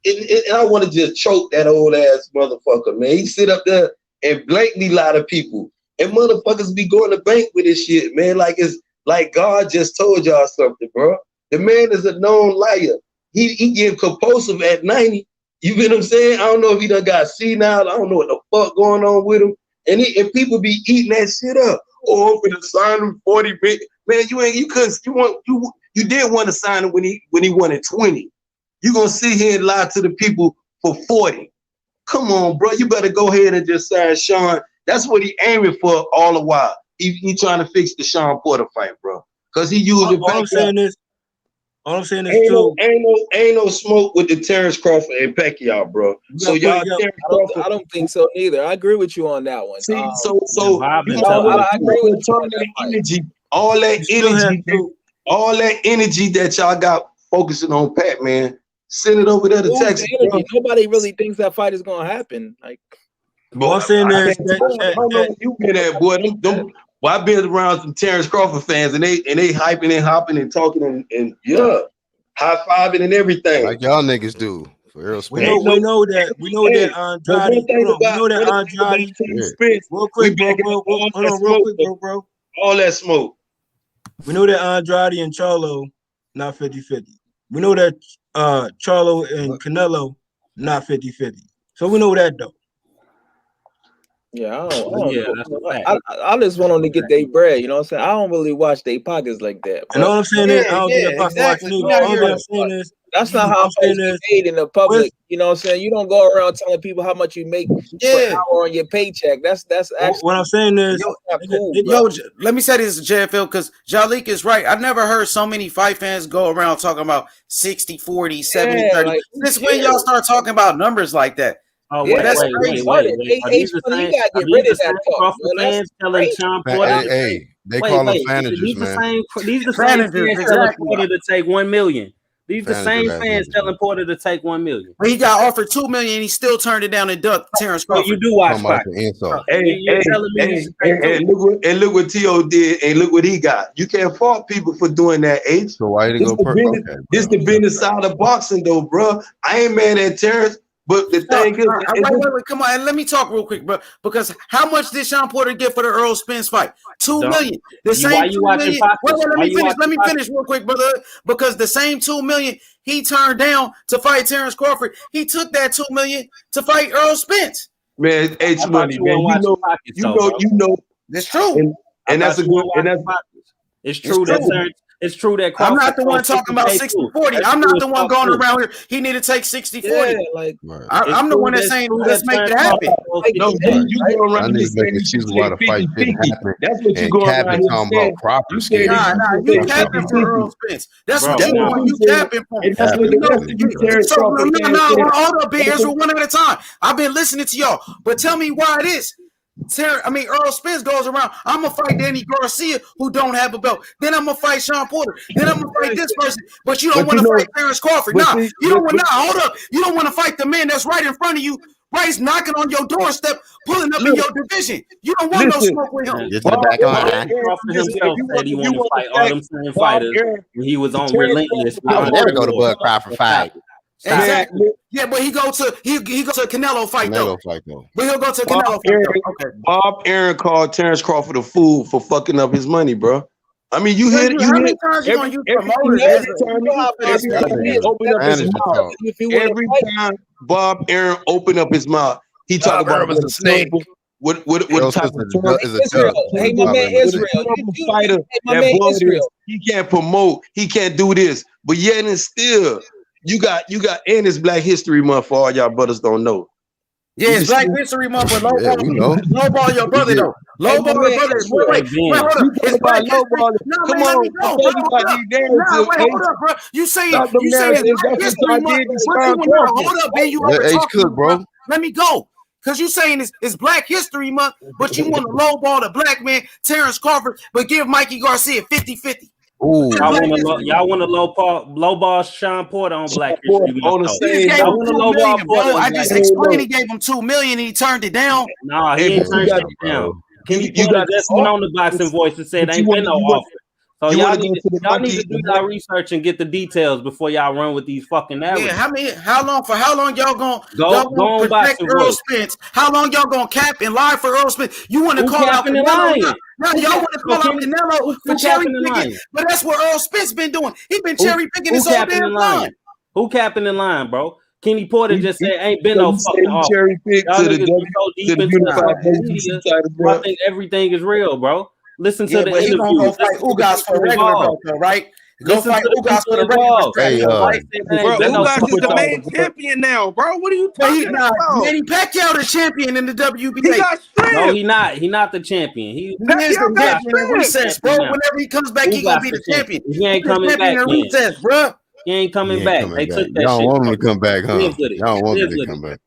And I want to just choke that old ass motherfucker, man. He sit up there and blatantly lie to people, and motherfuckers be going to bank with this shit, man. Like it's like God just told y'all something, bro. The man is a known liar. He get compulsive at 90. You get what I'm saying? I don't know if he done got senile. I don't know what the fuck going on with him. And people be eating that shit up. Oh, I'm gonna sign him 40 big. Man, you did want to sign him when he wanted 20. You gonna sit here and lie to the people for 40. Come on, bro. You better go ahead and just sign Sean. That's what he aiming for all the while. He trying to fix the Sean Porter fight, bro. Because he used all I'm saying is, All I'm saying is too. Ain't no smoke with the Terrence Crawford and Pacquiao, bro. So y'all, I don't think so neither. I agree with you on that one. See, I agree with you on that energy. All that energy that y'all got focusing on Pat, man. Send it over there to Texas. Nobody really thinks that fight is gonna happen. Like, I'm saying that you been at, boy. Well, I've been around some Terrence Crawford fans, and they hyping and hopping and talking and high fiving and everything like y'all niggas do. For real, we know that Andrade. Real quick, bro. All that smoke. We know that Andrade and Charlo not 50-50. We know that Charlo and Canelo not 50-50. So we know that though. Yeah, I just want them to get their bread. You know what I'm saying? I don't really watch their pockets like that. And all I'm saying is, I don't get a pocket watch neither. All I'm saying is, that's not how fights get made in the public. You know what I'm saying? You don't go around telling people how much you make per hour on your paycheck. That's actually what I'm saying is, cool, let me say this, JFL, because Jalik is right. I never heard so many fight fans go around talking about 60-40, 70-30. like, Since when y'all start talking about numbers like that? Oh, wait. Are these the same Crawford fans telling Sean Porter? Hey, they call them managers, man. These the same fans telling Porter to take $1 million. These the same fans telling Porter to take $1 million. But he got offered $2 million and he still turned it down and ducked Terrence Crawford. You do watch fight. And look what T.O. did, and look what he got. You can't fault people for doing that, H. So why didn't go This the business side of boxing, though, bro. I ain't mad at Terrence. But the thing is, wait, come on, and let me talk real quick, bro. Because how much did Sean Porter get for the Earl Spence fight? $2 million. The same $2 million. Let me finish real quick, brother. Because the same $2 million he turned down to fight Terrence Crawford, he took that $2 million to fight Earl Spence. Man, H money, man. You know. It's true, and that's a good. And that's it's true that. It's true that I'm not the one talking about 60-40. I'm not the one going around here. He need to take 60-40. I'm the one that's saying let's make it happen. No, you go around here saying that's what you go around here talking about proper scheme. You capping for Earl Spence. That's what you capping for. Hold up, Big Israel, one at a time. I've been listening to y'all, but tell me why it is. Earl Spence goes around. I'm gonna fight Danny Garcia, who don't have a belt. Then I'm gonna fight Sean Porter. Then I'm gonna fight this person. But you don't want to fight Terrence Crawford. You don't want. Hold up. You don't want to fight the man that's right in front of you. Right, knocking on your doorstep, pulling up in your division. You don't want no smoke with him. Crawford himself said he wanted to fight all them same fighters when he was on Relentless. I would never go to Bud Crawford fight. Exactly. Yeah, but he go to a Canelo fight though. But he'll go to a Canelo fight though. Okay. Bob Aaron called Terrence Crawford a fool for fucking up his money, bro. I mean, you hear how many times you gonna use promoters? Every time Bob Aaron opened up his mouth, he talked about a snake. What type of Israel? Hey, my man, Israel. Fighter that he can't promote. He can't do this. But yet and still. You got, and it's Black History Month for all y'all brothers don't know. Yeah, it's Black History Month, but lowball your brother though. Lowball your brother. Wait, hold up. It's Black History. No, man, let me go. Hold up, bro. You saying it's Black History Month? Hold up, man. You over talking, bro. Let me go. Because you saying it's Black History Month, but you want to lowball the black man, Terrence Crawford, but give Mikey Garcia 50-50. Y'all want to lowball Sean Porter on Black History Month. I just explained he gave him $2 million and he turned it down. Nah, he ain't turned it down. You just went on the Boxing Voice and said ain't been no offer. So y'all need to do y'all research and get the details before y'all run with these fucking narratives. Yeah, how long y'all gonna protect Earl Spence? How long y'all gonna cap and lie for Earl Spence? You want to call out Canelo? No, y'all want to call out Canelo for cherry picking, but that's what Earl Spence been doing. He been cherry picking his whole damn line. Who capping in line, bro? Kenny Porter just said ain't been no fucking offer. Cherry pick to the I think everything is real, bro. Listen to the interview. He gonna go fight Ugas for a regular belt, right? Go Listen fight to the Ugas for the people regular involved. Hey, strap. Bro, Ain't no Ugas is the superstar. main champion now, bro. What are you But talking about? Manny Pacquiao the champion in the He WBA. got stripped. No, he not. He not the champion. He He is the Pacquiao got champion in recess, bro. champion now. Whenever he comes back, he gonna be the champion. He ain't He's the coming champion back. in Then. recess, bro. He ain't He coming ain't back. coming They back. took that Y'all shit. want him bro. to come back, huh? Live with it. Y'all want him Live to with come back.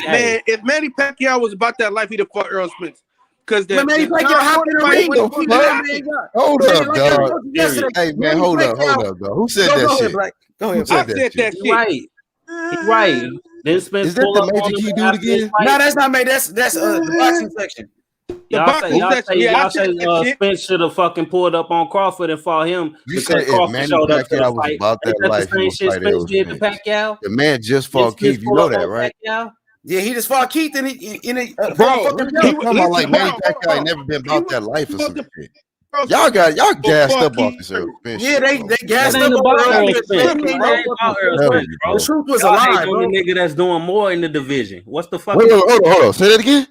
Man, if Manny Pacquiao was about that life, he'd have fought Earl Spence. Because But Manny Pacquiao hopped in the ring would with have him. Hold up, Like I dog. told you yesterday, Hey, man, Manny hold up, Pacquiao- dog. Who said Go that ahead, shit? Black. Go Who ahead. said I that said shit? that He right. He right. Then Spence Is that pull the up on Magic him Key dude after his again? fight. No, that's not made. That's the boxing section. Y'all say Spence should have fucking pulled up on Crawford and fought him You because said if Crawford Manny showed up to the Pacquiao was fight. about that Ain't that life, the he same would shit fight Spence Errol did to Spence. Pacquiao? The man just Didn't fought Keith. Spence You pull know up that, on right? Pacquiao? Yeah, he just fought Keith in a Bro, fucking I'm belt. talking about like Manny Pacquiao ain't never been about that life or some shit. Y'all gassed up off this Errol Spence. Yeah, they gassed That up ain't over about Earl Errol Spence. Spence. Man, he ain't That no ain't about fucking Errol Spence, Spence, bro. bro. The truth was a Y'all lie, hating on bro. the nigga that's doing more in the division. What's the fuck? Wait, hold on. Say that again.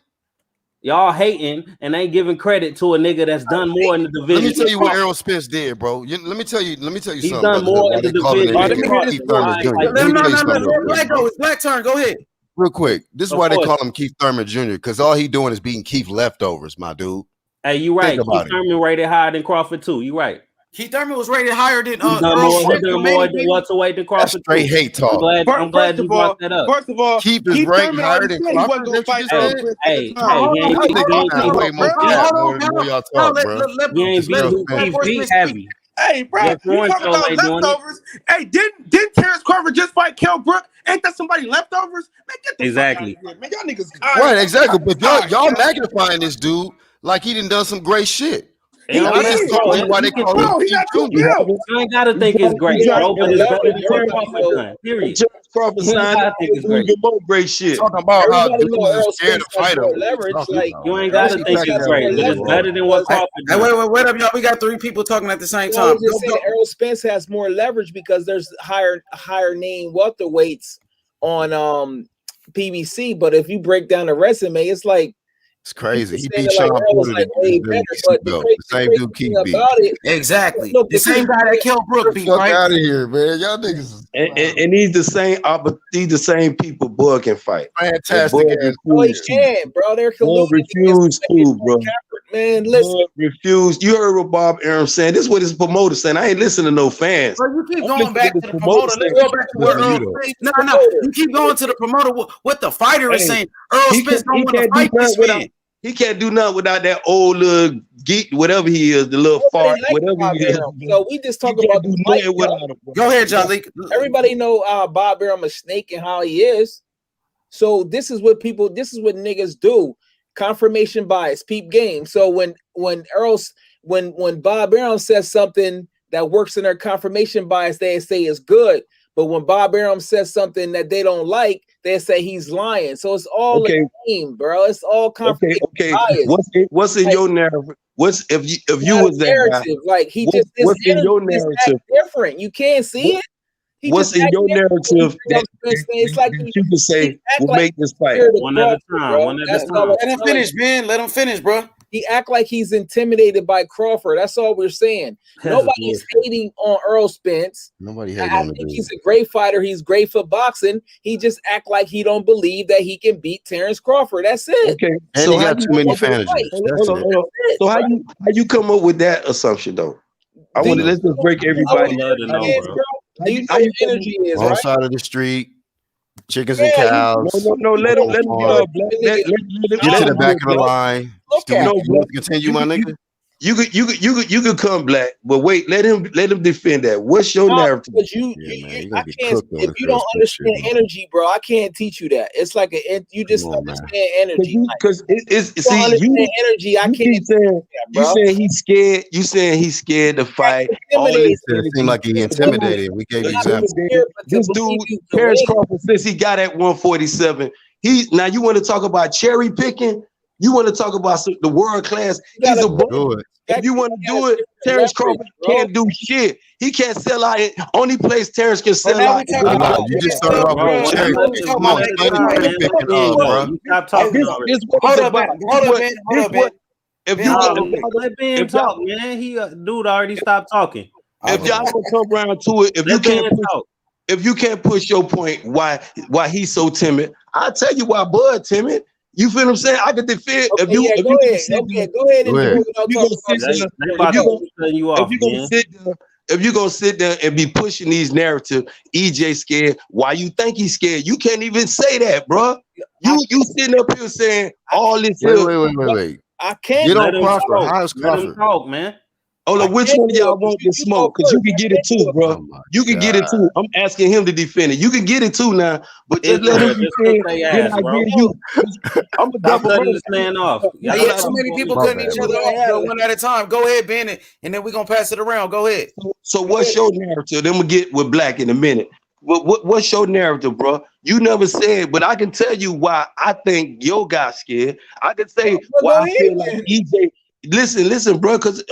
Y'all hating and ain't giving credit to a nigga that's done more in the division. Let me tell you what Errol Spence did, bro. Let me tell you He's something, done brother. more Why in the they calling division. that Let me hear nigga this Keith real Thurman quick. Jr. No, Let me tell you let something real Black quick, go. bro. It's Black turn. Go ahead. Real quick. This is Of why they course. call him Keith Thurman Jr. Because all he doing is beating Keith leftovers, my dude. Hey, you right. Think about Keith Thurman rated higher than Crawford too. You right. Keith Thurman was rated higher than He done Earl more. He Spence. done more than welterweight than That's Crawford straight too. hate talk. I'm glad you brought that up. First of all, Keith is ranked Thurman higher already than said he wasn't Crawford. gonna That you fight just Earl said? Spence at Hey, the time. he ain't Y'all beat niggas sound way more cap more than what y'all talk, bro. He ain't beat who Keith beat heavy. Hey, bro, Jeff you Warren talking show about ain't doing it. leftovers? Hey, didn't Terrence Crawford just fight Kell Brook? Ain't that somebody leftovers? Man, get the fuck out of here, man. Y'all niggas Right, exactly. But y'all man. magnifying this dude like he done some great shit. It don't I'm matter, just bro. telling you why they call him He Keith got 2 Jr. kills. You ain't gotta think it's great, bro, but it's better than what Crawford done. Period. Terrence Crawford You ain't signed gotta up think to it's do great. even more great shit. Talking about how Everybody dudes know is Earl scared Spence to has fight more him. leverage. Like You ain't Earl gotta Spence think has it's more great, but it's leverage better than what because Crawford Hey, done. wait up, y'all. We got 3 people talking at the same well, I time. was just saying Earl Spence has more leverage because there's higher name welterweights on PBC. But if you break down the resume, it's like It's crazy. He saying beat that, like, Sean Earl was Porter like to way the better. WBC But the belt. crazy, The same crazy dude thing Keith beat. about it, Exactly. look, The same guy that Kell Brook beat, Fuck right? out of here, man. Y'all niggas is And he's the same people Bud can fight. fantastic ass. Oh, he can, bro. They're Bud colluding refused to, bro. man. Listen, Bud refused. You heard what Bob Arum saying. This is what his promoter saying. I ain't listening to no fans. Bro, you keep I'm going listening back to to the the promoter promoter. Let's saying. go back to Listen what to you, Earl though. Spence. No. You keep going to the promoter. What the fighter is Hey, saying. Earl Spence don't want to fight this man. He can't do nothing without that old little geek, whatever he is, the little fart, whatever Bob he is. Arum. So we just talk He about can't do the fight. nothing without him. Go ahead, Jalik. Everybody know Bob Arum a snake and how he is. So this is what niggas do. Confirmation bias, peep game. So when Bob Arum says something that works in their confirmation bias, they say is good. But when Bob Arum says something that they don't like, they say he's lying. So it's all a game, bro. It's all confirmation bias. What's in your narrative? What's if you was that guy? Narrative? Like he What's just his in your energy just narrative? act different. You can't see it. He What's just in act your different. narrative that It's like you can say will like make this fight? One at a time. That's all I'm Let him telling finish, you. man. Let him finish, bro. He act like he's intimidated by Crawford. That's all we're saying. Nobody's hating on Earl Spence. Nobody hating I on the think dude. he's a great fighter. He's great for boxing. He just act like he don't believe that he can beat Terrence Crawford. That's it. Okay, And so he got too many fantages. That's hold it. on. So how you come up with that assumption though? Let's just break everybody. love to know, bro. Do you know what energy is, Wrong right? side of the street, chickens and cows. No, let him get up. Let Get to the back of the line. Look at You want to continue, my nigga? You could come black, but wait, let him defend that. What's your narrative? Because I can't. If you don't understand energy, bro, I can't teach you that. It's like you just understand energy. Because it's you don't understand energy. I can't. You saying he's scared. You saying he's scared to fight. All this It seemed like he intimidated. We gave you examples. This dude, Terrence Crawford, since he got at 147, now you want to talk about cherry picking? You want to talk about the world class? He's a bull. If you want to do it, Terrence Crawford can't do shit. He can't sell out. Only place Terrence can sell out. You just started off with cherry picking. Come on, explain the cherry picking, bro. Stop talking already. Hold up, man. Let Ben talk, man. He dude already stopped talking. If y'all gonna come around to it, if you can't push your point, why he's so timid? I'll tell you why Bud timid. You feel what I'm saying? I could defend Okay, if you yeah, if go you ahead. Okay, go ahead and do it without talking about They that. about to turn you off, if you man. gonna sit there, if you're gonna sit there and be pushing these narratives, EJ scared. Why you think he's scared? You can't even say that, bro. You sitting up here saying all this. Wait. I can't Get Let on him Crawford. talk. How's Let him Crawford? talk, man. Oh, look, which one of y'all want the smoke? Because you can get it too, bro. Oh You can get it too. I'm asking him to defend it. You can get it too now, but just let him Israel, just defend. cook their Then ass, I bro. give you. I'm a Stop double cutting burner. this man off. Y'all Yeah, got too many people My cutting bad, each other off. Go one at a time. Go ahead, Ben, and then we're gonna pass it around. Go ahead. So what's your narrative? Then we'll get with Black in a minute. What's your narrative, bro? You never said, but I can tell you why I think your guy scared. I can say why I feel like EJ. Listen, bro, because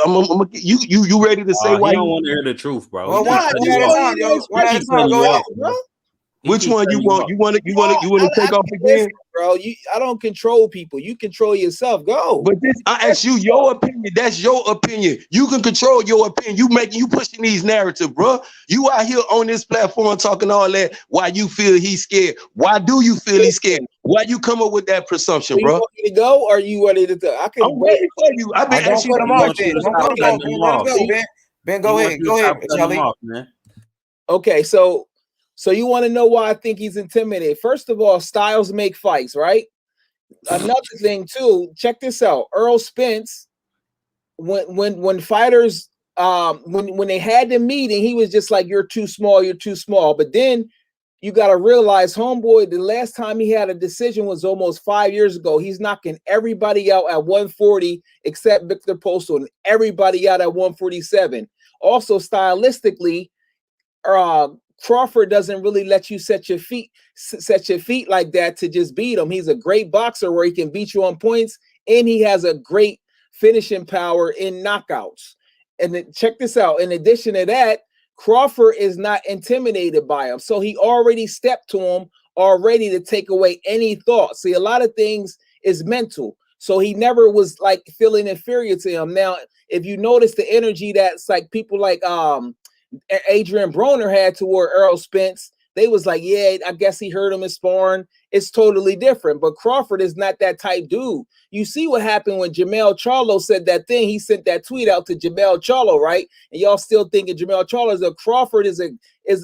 you ready to say He why? don't want to hear the truth, bro. Well, He one keep cutting you at a off. time, yo. One at a Keep time. cutting you Go ahead. off, bro. He Which keep one you cutting want? off. You want to take off again? Listen, bro. I don't control people. You control yourself. Go. But I ask you your opinion. That's your opinion. You can control your opinion. You pushing these narratives, bro. You out here on this platform talking all that. Why you feel he's scared? Why do you feel he's scared? Why you come up with that presumption, Do you bro? want me to go, or are you ready to go? I can I'm wait. ready for you. I've been Don't asking cut him you off, questions. Ben. Don't cut him off, Ben. Let him go, Ben. Ben, go ahead. Go ahead, Charlie. Off, man. Okay, so you want to know why I think he's intimidated? First of all, styles make fights, right? Another thing too. Check this out. Earl Spence, when fighters when they had the meeting, he was just like, "You're too small. You're too small." But then you got to realize, homeboy, the last time he had a decision was almost 5 years ago. He's knocking everybody out at 140 except Victor Postal, and everybody out at 147. Also, stylistically, Crawford doesn't really let you set your feet like that to just beat him. He's a great boxer where he can beat you on points, and he has a great finishing power in knockouts. And then check this out. In addition to that, Crawford is not intimidated by him. So he already stepped to him already to take away any thought. See, a lot of things is mental. So he never was like feeling inferior to him. Now, if you notice the energy that's like people like Adrian Broner had toward Earl Spence, they was like, yeah, I guess he heard him in sparring. It's totally different. But Crawford is not that type dude. You see what happened when Jamel Charlo said that thing. He sent that tweet out to Jamel Charlo, right? And y'all still thinking Jamel Charlo is Crawford is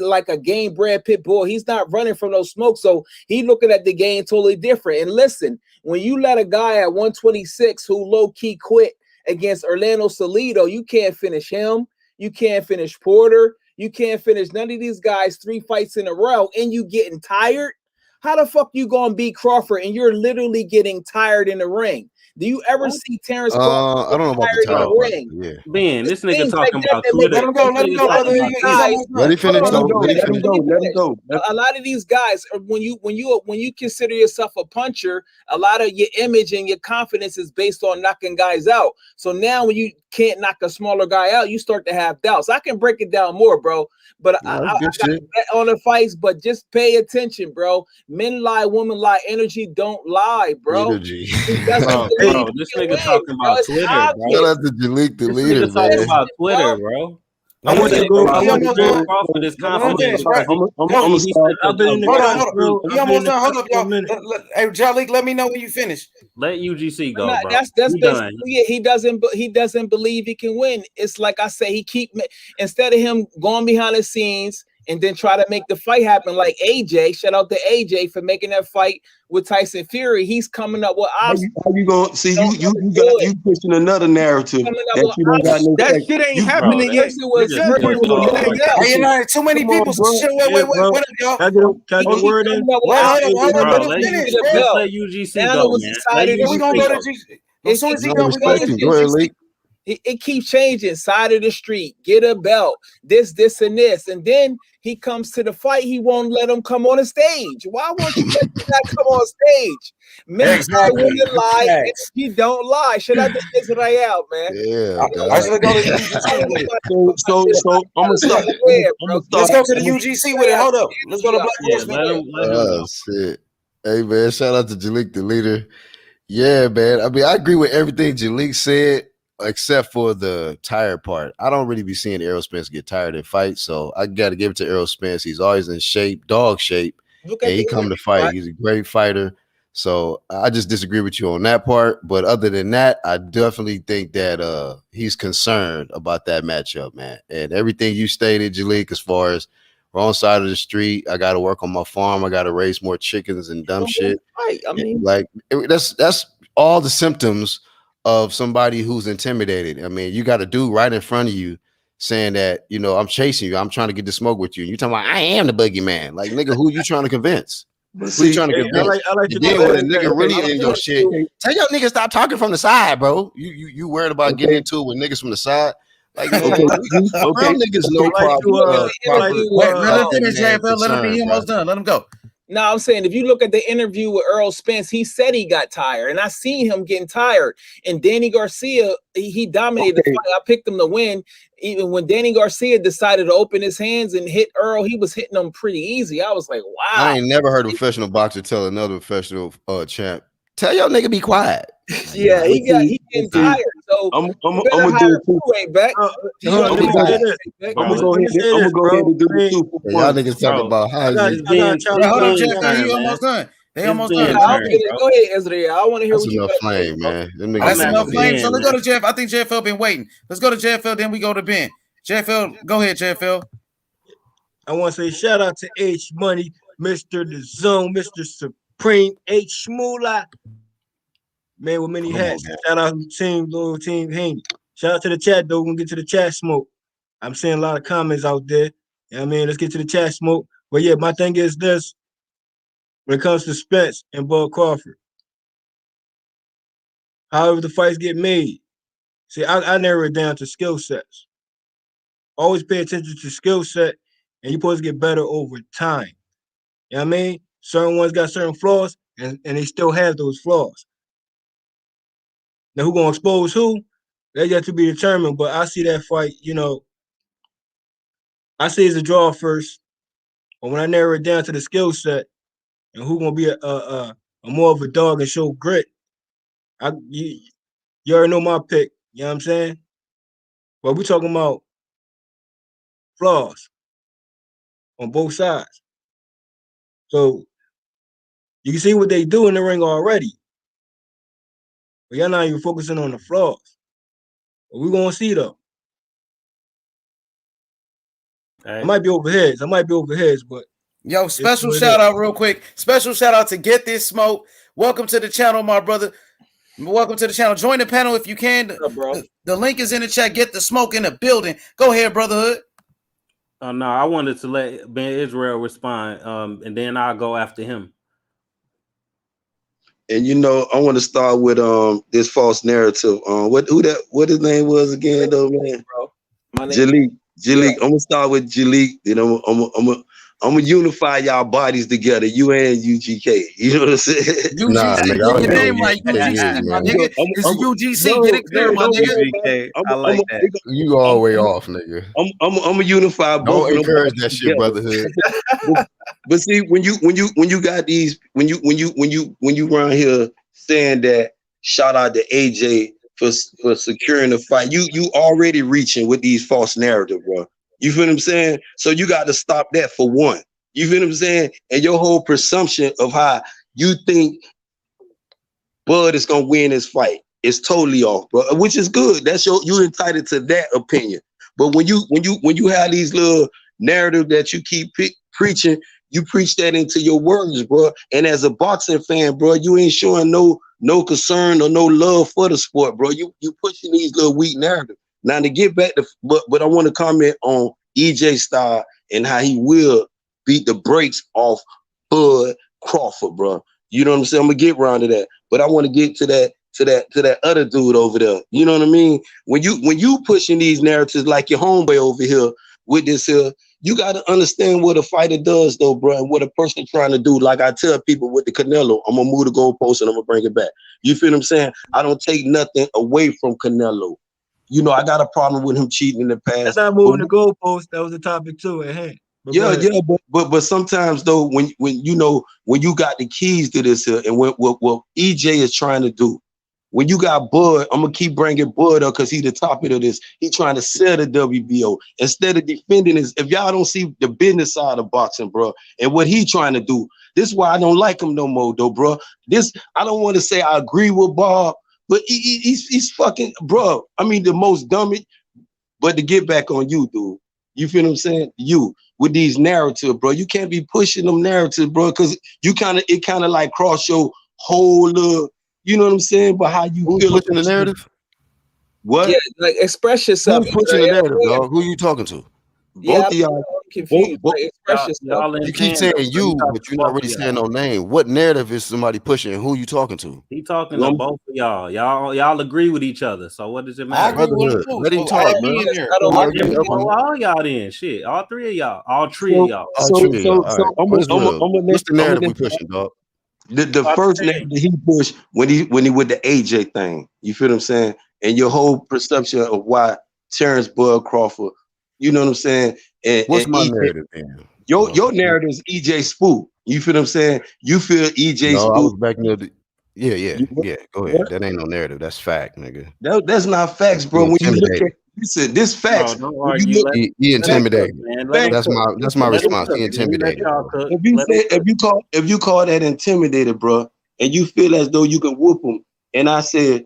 like a game bred pit bull. He's not running from no smoke. So he looking at the game totally different. And listen, when you let a guy at 126 who low key quit against Orlando Salido, you can't finish him. You can't finish Porter. You can't finish none of these guys 3 fights in a row, and you getting tired. How the fuck you gonna beat Crawford and you're literally getting tired in the ring? Do you ever see Terrence Crawford I don't know about the tired in tired the part. ring? Yeah. Ben, this nigga Things talking like that about that make Twitter. Let him go. Let him go, brother. He's almost done. Let him finish, though. Let him finish. Let him go. A lot of these guys, when you consider yourself a puncher, a lot of your image and your confidence is based on knocking guys out. So now when you can't knock a smaller guy out, you start to have doubts. I can break it down more, bro. But I got bet on the fights, but just pay attention, bro. Men lie, women lie. Energy don't lie, bro. Energy. Bro, this nigga talking about Twitter, bro. Shout out to Jalik, the This leader, nigga talking man. about Twitter, bro. I want to go. I want to go. Crawford is Let him confident. finish, right? I've been in the Hold on, cuts, hold on. bro. He I've been in almost the done. Hold cuts up, for a y'all. minute. Hey, Jalik, let me know when you finish. Let UGC go, bro. That's He done. basically it. He doesn't believe he can win. It's like I say, instead of him going behind the scenes and then try to make the fight happen like AJ. Shout out to AJ for making that fight with Tyson Fury. He's coming up with options. How you gonna see? You pushing another narrative that you don't got no. That shit ain't happening yet. Hey, you know, too many people. Wait, y'all. Can I get a word in? Hold on. Let him finish, bro. Let's let UGC go, man. Yeah, we gonna go to GC. As soon as he done, we Go ahead, Lee. It keeps changing. Side of the street, get a belt, this, and this. And then he comes to the fight, he won't let him come on the stage. Why won't you let him not come on stage? Men lie, women lie, and he don't lie. Should I do Israel, man? Yeah. I should go to the UGC with it. So I'm gonna start. Let's go to the UGC with it. Hold up. Let's go to Black Horseman. Oh, shit. Hey, man, shout out to Jalik, the leader. Yeah, man. I mean, I agree with everything Jalik said. except for the tired part. I don't really be seeing Errol Spence get tired in fights, so I got to give it to Errol Spence. He's always in shape, dog shape, and he come to fight. He's a great fighter. So I just disagree with you on that part. But other than that, I definitely think that he's concerned about that matchup, man. And everything you stated, Jalik, as far as wrong side of the street, I got to work on my farm. I got to raise more chickens and dumb shit. Right. I mean, That's all the symptoms of somebody who's intimidated. I mean, you got a dude right in front of you saying that, I'm chasing you. I'm trying to get the smoke with you. And you talking about, I am the boogeyman. Like, nigga, who you trying to convince? Who you trying to convince? I like to then when a nigga really okay, in your shit, tell your niggas stop talking from the side, bro. You worried about getting into it with niggas from the side? Like, man, niggas no problem. Let him finish, JFL. Let him be almost done. Let him go. No, I'm saying if you look at the interview with Errol Spence, he said he got tired, and I seen him getting tired. And Danny Garcia, he dominated the fight. I picked him to win. Even when Danny Garcia decided to open his hands and hit Earl, he was hitting him pretty easy. I was like, wow. I ain't never heard a professional boxer tell another professional champ, tell your nigga be quiet. Yeah, he getting tired. So I'm gonna do it back. I'm gonna go ahead and do it too. Y'all niggas talking about how hold on, Jeff. He almost done. They almost done. Go ahead, Ezra. I want to hear what you enough flame, man. That's enough flame. So let's go to Jeff. I think JFL been waiting. Let's go to JFL, then we go to Ben. JFL, go ahead, JFL. I want to say shout out to H Money, Mr. The Zone, Mr. Supreme, H Moolah. Man with many hats. Shout out to Team Haney. Shout out to the chat, though. We're going to get to the chat smoke. I'm seeing a lot of comments out there. You know what I mean? Let's get to the chat smoke. But yeah, my thing is this. When it comes to Spence and Bud Crawford, however the fights get made, see, I narrow it down to skill sets. Always pay attention to skill set, and you're supposed to get better over time. You know what I mean? Certain ones got certain flaws, and they still have those flaws. Now, who's going to expose who? That yet to be determined, but I see that fight, I see it's a draw first, but when I narrow it down to the skill set and who's going to be a more of a dog and show grit, you already know my pick, you know what I'm saying? But we're talking about flaws on both sides. So you can see what they do in the ring already. But y'all not even focusing on the flaws. But we're going to see, though. Right. I might be over heads, but... Yo, special shout out real quick. Special shout out to Get This Smoke. Welcome to the channel, my brother. Welcome to the channel. Join the panel if you can. The link is in the chat. Get the smoke in the building. Go ahead, brotherhood. No, I wanted to let Ben Israel respond, and then I'll go after him. And I want to start with this false narrative. What his name was again, though, man? Jalik. Yeah. I'm gonna start with Jalik. I'm gonna unify y'all bodies together. You and UGK. You know what I'm saying? UGC. Nigga, your name right. UGC, my nigga. It's UGC. Get it clear, my nigga. I like that. You all way off, nigga. I'm a unify. Don't encourage that shit, brotherhood. But see, when you got these, when you around here saying that, shout out to AJ for securing the fight, you already reaching with these false narratives, bro. You feel what I'm saying? So you got to stop that for one. You feel what I'm saying? And your whole presumption of how you think Bud is gonna win this fight is totally off, bro. Which is good. That's you're entitled to that opinion. But when you have these little narrative that you keep preaching, you preach that into your words, bro. And as a boxing fan, bro, you ain't showing no concern or no love for the sport, bro. You pushing these little weak narratives. Now to get back to, but I want to comment on EJ Starr and how he will beat the brakes off Bud Crawford, bro. You know what I'm saying? I'm gonna get around to that, but I want to get to that other dude over there. You know what I mean? When you pushing these narratives like your homeboy over here with this here, you got to understand what a fighter does, though, bro, and what a person trying to do. Like I tell people with the Canelo, I'm gonna move the goalpost and I'm gonna bring it back. You feel what I'm saying? I don't take nothing away from Canelo. I got a problem with him cheating in the past. That's not moving the goalpost. That was the topic too at hand. But sometimes though, when you got the keys to this here, and what EJ is trying to do, when you got Bud, I'm gonna keep bringing Bud up because he's the topic of this. He trying to sell the WBO instead of defending his. If y'all don't see the business side of boxing, bro, and what he trying to do, this is why I don't like him no more, though, bro. This I don't want to say I agree with Bob, but he's fucking, bro. I mean, the most dumbest. But to get back on you, dude, you feel what I'm saying? You with these narratives, bro. You can't be pushing them narratives, bro, because it kind of like cross your whole you know what I'm saying? But how you Who's feel pushing the narrative? What? Yeah, like express yourself. Who's pushing the narrative, dog? Who are you talking to? Both of y'all. I'm confused. Both, Like, express yourself. You keep saying you, but you're not really saying no name. What narrative is somebody pushing? And who you talking to? He talking to both of y'all. Y'all agree with each other. So what does it I matter? agree with him too. Let him So talk, add me bro. in there. I don't I agree agree with with him. Well, all y'all then. Shit. All three of y'all. All three of y'all. All three of y'all. All right. I'm What's the narrative we pushing, dog? The first narrative he pushed when he with the AJ thing. You feel what I'm saying? And your whole perception of why Terrence Bud Crawford, you know what I'm saying? And What's my EJ, narrative, then? your narrative is EJ Spook. You feel what I'm saying? You feel EJ No, I was Spook. backing up. Yeah. Go ahead. What? That ain't no narrative. That's fact, nigga. That's not facts, bro. When you look at this facts, Don't when argue. you look, He intimidated. Let him That's my Let him response. cook. He Let intimidated. y'all cook. if you call that intimidated, bro, and you feel as though you can whoop them, and I said,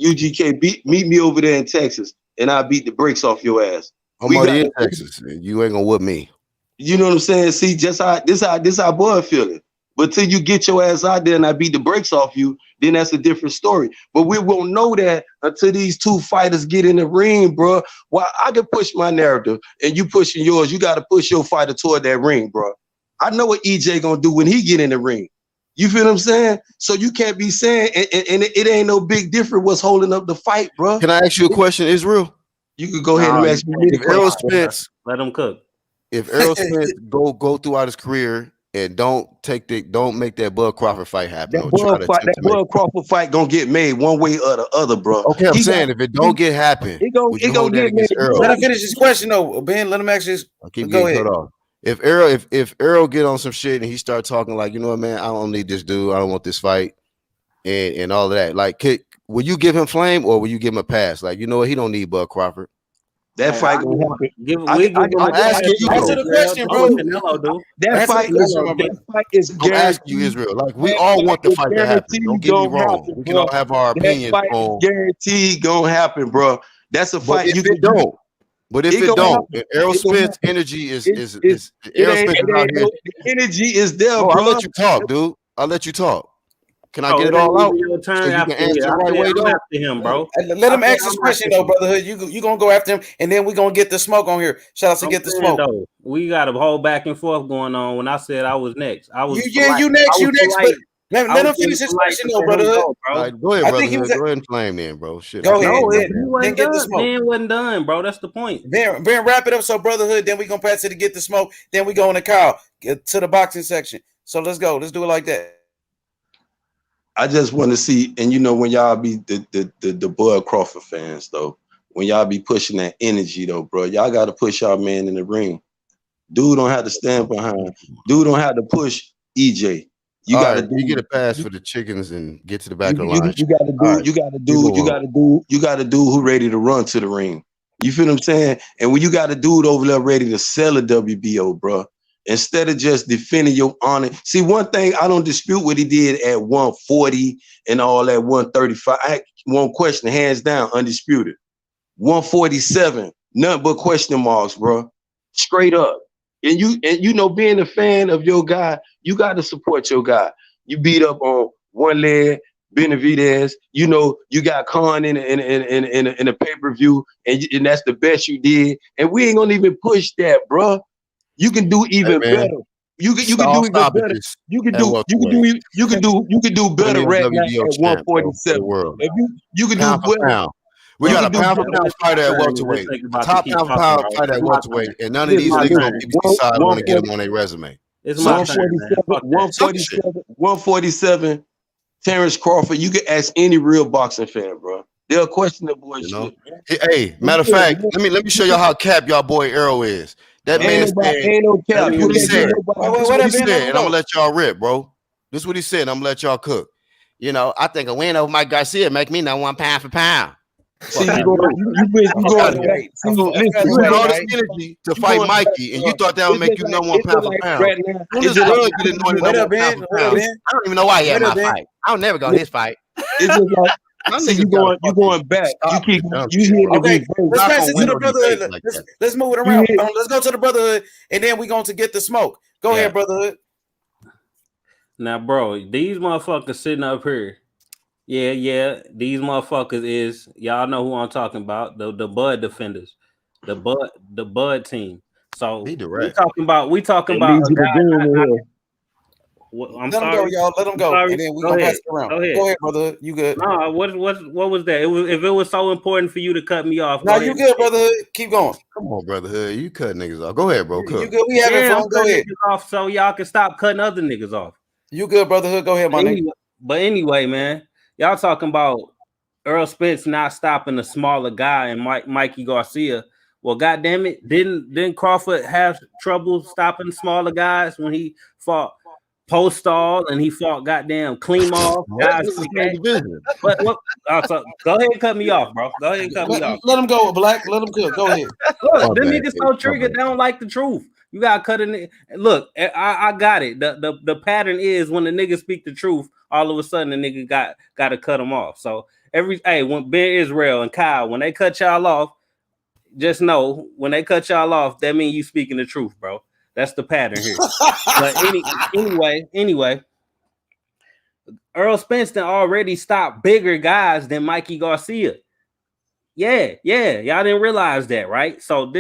UGK, meet me over there in Texas, and I beat the brakes off your ass. I'm already in Texas. You ain't gonna whoop me. You know what I'm saying? See, just how this how boy feeling. But till you get your ass out there and I beat the brakes off you, then that's a different story. But we won't know that until these two fighters get in the ring, bro. Well, I can push my narrative and you pushing yours. You got to push your fighter toward that ring, bro. I know what EJ gonna do when he get in the ring. You feel what I'm saying? So you can't be saying, and it ain't no big difference what's holding up the fight, bro. Can I ask you a question, Israel? You could go ahead and ask me If Errol Spence, let him cook. If Errol Spence go throughout his career and don't make that Bud Crawford fight happen, that Bud Crawford fight gonna get made one way or the other, bro. Okay, I'm saying if it don't happen, it gonna get made. Let him finish his question though, Ben. Let him actually. I keep go getting ahead. cut off. If Errol get on some shit and he start talking like, you know what, man, I don't need this dude. I don't want this fight, and all of that. Like, will you give him flame or will you give him a pass? Like, you know what, he don't need Bud Crawford. That fight gonna happen. Answer the question, bro. That fight is guaranteed. I'm asking you, Israel. Like, we all want the fight to happen. Don't get me wrong. We can all have our opinions on. Guaranteed gonna happen, bro. That's a fight. If it don't, if Errol Spence energy is Errol Spence out here. The energy is there, bro. I'll let you talk, dude. I'll let you talk. Can I get it all out? So you can answer the right way, though. After him, bro. Let him ask his question though, brotherhood. You gonna go after him, and then we gonna get the smoke on here. Shout out to Get the Smoke. Though, we got a whole back and forth going on. When I said I was next, I was. You next. But let him finish his question though, brotherhood. Right, go ahead, brotherhood. Go ahead and flame then, bro. Shit. Go ahead. Then get the smoke. Ben wasn't done, bro. That's the point. Ben, wrap it up. So brotherhood. Then we gonna pass it to Get the Smoke. Then we go in the Kyle to the boxing section. So let's go. Let's do it like that. I just want to see, and you know, when y'all be the Bud Crawford fans though, when y'all be pushing that energy though, bro, y'all got to push y'all man in the ring. Dude don't have to stand behind. Dude don't have to push EJ. You got to you get a pass for the chickens and get to the back of the line. You got to do who ready to run to the ring. You feel what I'm saying? And when you got a dude over there ready to sell a WBO, bro. Instead of just defending your honor. See, one thing I don't dispute what he did at 140 and all that 135. I won't question, hands down, undisputed. 147, nothing but question marks, bro. Straight up. And you know, being a fan of your guy, you got to support your guy. You beat up on one leg, Benavidez. You know, you got Khan in a pay-per-view, and that's the best you did. And we ain't gonna even push that, bro. You can do even better. You can do even better. You can do better right now at 147. If you can do better. We got a pound for pound fighter at welterweight. Top pound for pound fighter at welterweight, and none of these niggas on BBC side want to get them on their resume. It's 147. Terrence Crawford. You can ask any real boxing fan, bro. They'll question the boy shit. Hey, matter of fact, let me show y'all how cap y'all boy Errol is. That man said, ain't no cap. This is what he said, and I'm gonna let y'all rip, bro. This is what he said, and I'm gonna let y'all cook. You know, I think a win over Mike Garcia make me number 1 pound for pound. See, you going back. See, listen, You had all this energy to fight Mikey, and you thought that would make you number 1 pound for pound. right now. When does Bud get anointed Wait number up, 1 man. pound for Wait up, pound? man. I don't even know why he had Wait my a minute. fight. I'll never go to his fight. It's just like, Y'all see, niggas gotta you going back. You stop keep this dumb you shit, hitting bro. the Okay, reverse. let's Not pass gonna it to win the on brotherhood. debate like that. Let's move it You around. hit, Let's go to the brotherhood, and then we're going to get the smoke. Go Yeah. ahead, brotherhood. Now, bro, these motherfuckers sitting up here. Yeah, these motherfuckers is y'all know who I'm talking about. The Bud defenders, the Bud team. So Be we direct. talking about it a leads you to guy. doom in here. I'm Let them go, sorry. y'all. Let them I'm go, sorry. and then we're Go going to pass ahead. it around. Go ahead. Go ahead, brotherhood. You good? No, what was that? If it was so important for you to cut me off, No, go you ahead. good, brotherhood. Keep going. Come on, brotherhood. You cut niggas off. Go ahead, bro. You Cook. good? We having Yeah, I'm fun. Go cutting ahead. niggas off so y'all can stop cutting other niggas off. You good, brotherhood? Go ahead, my nigga. But anyway, man, y'all talking about Earl Spence not stopping the smaller guy and Mikey Garcia. Well, goddamn it, didn't Crawford have trouble stopping smaller guys when he fought Postall and he fought goddamn Klimov guys? This is Like the same that? division. But what? So go ahead and cut me off, bro. Go ahead and cut me off. Let them go, Black. Let them cook. Go ahead. Look, My the bad, niggas kid. so My triggered, bad. they don't like the truth. You gotta cut it. Look, I got it. The pattern is when the niggas speak the truth, all of a sudden the nigga got to cut them off. So when Ben Israel and Kyle, when they cut y'all off, just know when they cut y'all off, that means you speaking the truth, bro. That's the pattern here. But anyway, Earl Spence done already stopped bigger guys than Mikey Garcia. Yeah, y'all didn't realize that, right? So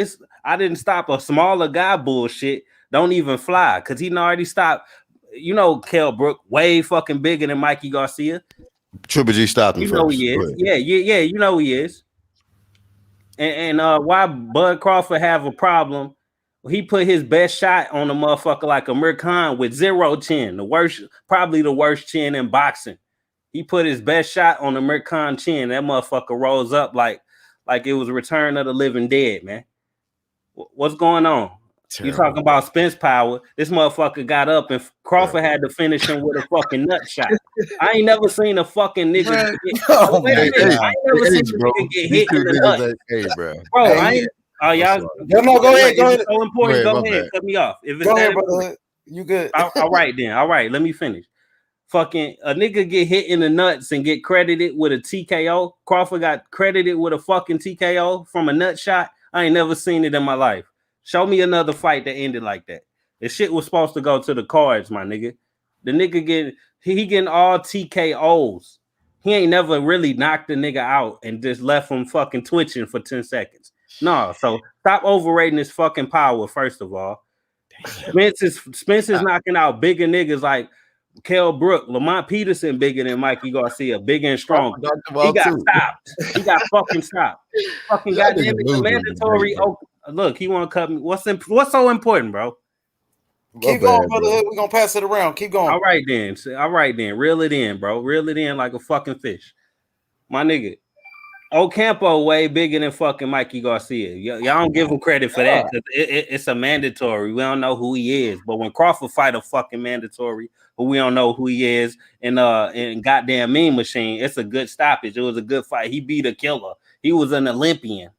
I didn't stop a smaller guy bullshit. Don't even fly, cause he already stopped. You know, Kell Brook way fucking bigger than Mikey Garcia. Triple G stopped him You know first. he Go is. ahead. Yeah. You know he is. And why Bud Crawford have a problem? He put his best shot on a motherfucker like Amir Khan with 0 chin, probably the worst chin in boxing. He put his best shot on Amir Khan chin. That motherfucker rose up like it was Return of the Living Dead, man. What's going on? Terrible. You talking about Spence power? This motherfucker got up and Crawford had to finish him with a fucking nut shot. I ain't never seen a fucking nigga. Oh, Wait a man. minute. I ain't never seen a bro. nigga get These hit two in the niggas nut. ain't, hey, bro. Bro, Hey, I ain't. Oh, y'all. No, go ahead. Go If ahead. it's so important, Go go ahead, my ahead. bad. Cut me off. If it's Go that ahead, important. brotherhood. You good? All right, then. All right, let me finish. Fucking a nigga get hit in the nuts and get credited with a TKO. Crawford got credited with a fucking TKO from a nut shot. I ain't never seen it in my life. Show me another fight that ended like that. The shit was supposed to go to the cards, my nigga. The nigga getting all TKOs. He ain't never really knocked the nigga out and just left him fucking twitching for 10 seconds. No, so stop overrating his fucking power, first of all. Spence is knocking out bigger niggas like Kell Brook, Lamont Peterson bigger than Mikey Garcia, bigger and stronger. He got stopped. He got fucking stopped. Fucking Y'all goddamn niggas it, the losing the mandatory. debate, bro. Look, he want to cut me. What's so important, bro? Keep going, brotherhood. We're gonna pass it around. Keep going. All right then. Reel it in, bro. Reel it in like a fucking fish, my nigga. Ocampo way bigger than fucking Mikey Garcia. Y'all don't give him credit for that because it's a mandatory. We don't know who he is. But when Crawford fight a fucking mandatory, who we don't know who he is, and goddamn Mean Machine, it's a good stoppage. It was a good fight. He beat a killer. He was an Olympian.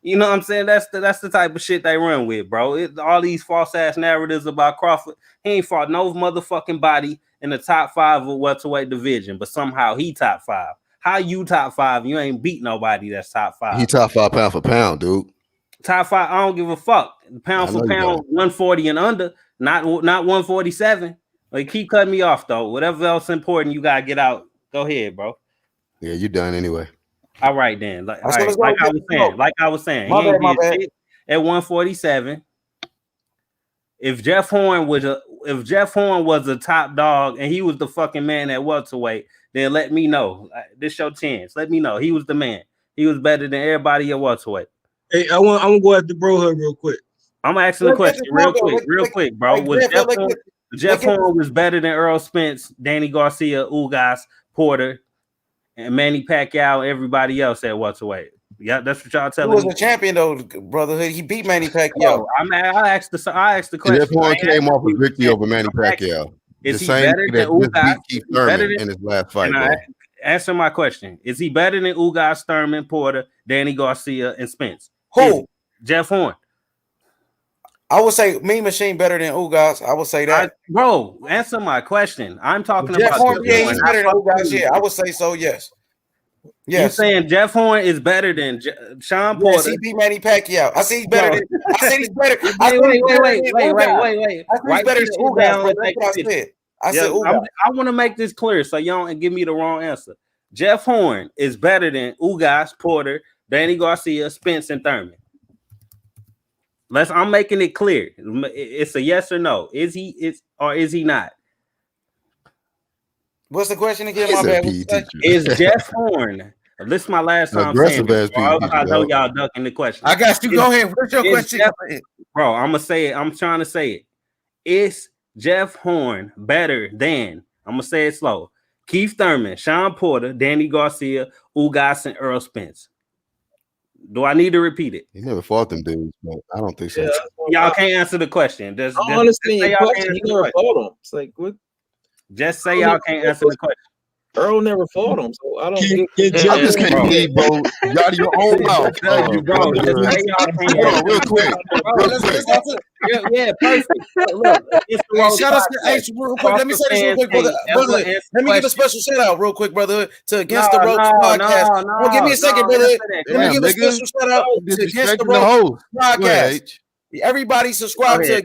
You know what I'm saying? That's the type of shit they run with, bro. All these false ass narratives about Crawford. He ain't fought no motherfucking body in the top 5 of welterweight division, but somehow he top 5. How you top 5? You ain't beat nobody that's top 5. He top 5 pound for pound, dude. Top 5. I don't give a fuck. Pound for pound, 140 and under, not 147. Like, keep cutting me off though. Whatever else important you gotta get out. Go ahead, bro. Yeah, you done anyway. All right then. Like I was saying, My he ain't bad. did shit at 147. If Jeff Horn was a top dog and he was the fucking man at welterweight, then let me know. This your chance. Let me know. He was the man. He was better than everybody at welterweight. Hey, I'm gonna go at the brohood real quick. I'm asking the question real quick, bro. Was Jeff Horn was better than Earl Spence, Danny Garcia, Ugas, Porter, and Manny Pacquiao, everybody else at welterweight? Yeah, that's what y'all telling me. He was a champion though, brotherhood. He beat Manny Pacquiao. I asked the question. Jeff Horn came off a victory over Manny Pacquiao. Is The he same better nigga than that just Ugas? beat Is Keith he better Thurman than? in his last Can fight, I bro. answer my question? Is he better than Ugas, Thurman, Porter, Danny Garcia, and Spence? Who? Jeff Horn. I would say Mean Machine better than Ugas. I would say that. Bro, answer my question. I'm talking Jeff about Horn, Jeff yeah, Horn. he's not better than fucking Ugas. Mean Yeah, I Machine. would say so. Yes. You Yes. saying Jeff Horn is better than Sean Yes, Porter? he beat Manny Pacquiao. I see he's better Bro. than. I said he's better. I Wait, said wait, he's wait, better wait, than wait, wait, Ugas. wait, wait. I said he's Write better this than shit Ugas, down bro. and That's take what a I picture. said. I Yeah, said Ugas. I want to make this clear so y'all don't give me the wrong answer. Jeff Horn is better than Ugas, Porter, Danny Garcia, Spence, and Thurman. I'm making it clear. It's a yes or no. Is he or is he not? What's the question again? He's My a bad. PE teacher. Is Jeff Horn? This is my last time saying Aggressive this. ass PE teacher, I know dog. y'all ducking the question. I got you. Go ahead. What's your is question? Bro, I'm gonna say it. I'm trying to say it. Is Jeff Horn better than? I'm gonna say it slow. Keith Thurman, Sean Porter, Danny Garcia, Ugas, and Earl Spence. Do I need to repeat it? He never fought them dudes, but I don't think so. Yeah, Y'all can't answer the question. I don't understand your question. He never fought him. It's like what? Just say y'all can't answer the question. Earl never fought him, so I don't I just can't believe, bro. You out of your own mouth. Bro, just say y'all can't Hold on, real quick. Yeah, perfect. Look, it's the Hey, Rose shout out to Podcast. real quick. Let me say this real quick, brother. Let me give a special shout out real quick, brother, to Against the Ropes podcast. Well, give me a second, brother. Let me give a special shout out to Against the Ropes podcast. Everybody subscribe to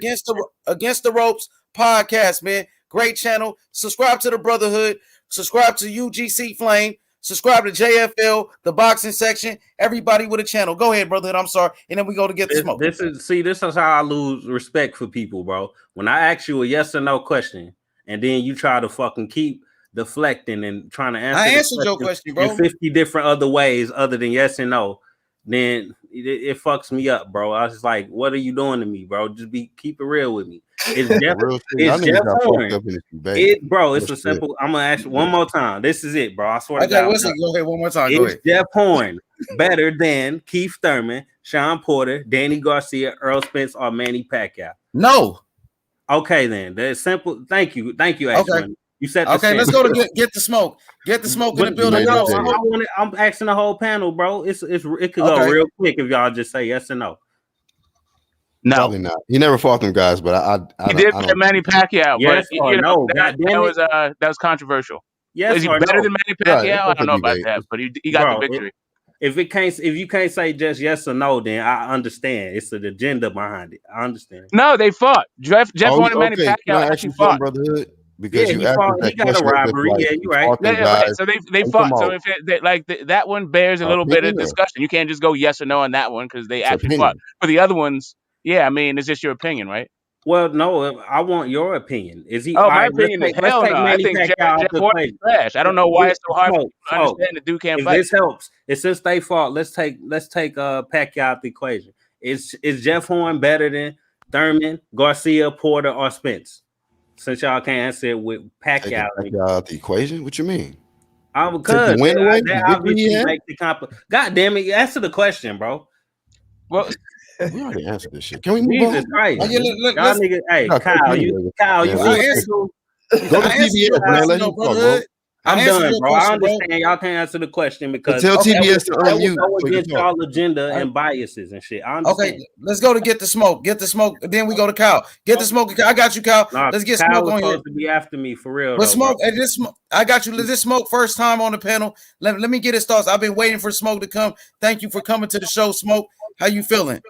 Against the Ropes podcast, man. Great channel. Subscribe to the Brotherhood. Subscribe to UGC Flame. Subscribe to JFL, the boxing section. Everybody with a channel. Go ahead, Brotherhood. I'm sorry. And then we go to Get the Smoke. This is how I lose respect for people, bro. When I ask you a yes or no question, and then you try to fucking keep deflecting and trying to answer. I answered your question, bro. In 50 different other ways other than yes and no. Then it fucks me up, bro. I was just like, what are you doing to me, bro? Just keep it real with me. It's Jeff Horn. Bro, it's a simple. I'm gonna ask you one more time. This is it, bro. I swear to God. Go ahead one more time. Go ahead. Jeff Horn better than Keith Thurman, Sean Porter, Danny Garcia, Earl Spence, or Manny Pacquiao? No. Okay, then. That's simple. Thank you, Ashwin. You said okay. Let's go to get the smoke. Get the smoke in the building. I'm asking the whole panel, bro. It could go real quick if y'all just say yes or no. No, probably not. He never fought them guys, but I he did fight Manny Pacquiao. Yes but or no? That was controversial. Yes, is he better than Manny Pacquiao? I don't know about that, but he got the victory. If you can't say just yes or no, then I understand. It's an agenda behind it. I understand. No, they fought. Jeff Horn and Manny Pacquiao actually fought. Brotherhood? Because he got a robbery. Yeah, you're right. Right. So they fought. So if that one bears a little bit of discussion, you can't just go yes or no on that one because they actually fought. For the other ones, yeah, I mean, it's just your opinion, right? Well, no, I want your opinion. Is he? Oh, my opinion is hell no. I think Jeff Horn is trash. I don't know why it's so hard to understand the dude can't fight. This helps. Since they fought, let's take Pacquiao out the equation. Is Jeff Horn better than Thurman, Garcia, Porter, or Spence? Since y'all can't answer it with Pacquiao out the equation, what you mean? Because they obviously make the God damn it! Answer the question, bro. Well, we already answered this shit. Can we move Jesus on? Christ. Y'all niggas, hey, Kyle, you go to TBS, man. Let him talk, bro. I'm done, bro. I understand y'all can't answer the question because tell TBS to unmute. Go against y'all agenda and biases and shit. I understand. Okay, let's go to Get the Smoke. Get the Smoke. Then we go to Kyle. Get the Smoke. I got you, Kyle. Let's get Kyle Smoke on here. To be after me for real. But Smoke, I got you. This Smoke first time on the panel. Let me get his thoughts. I've been waiting for Smoke to come. Thank you for coming to the show, Smoke. How you feeling?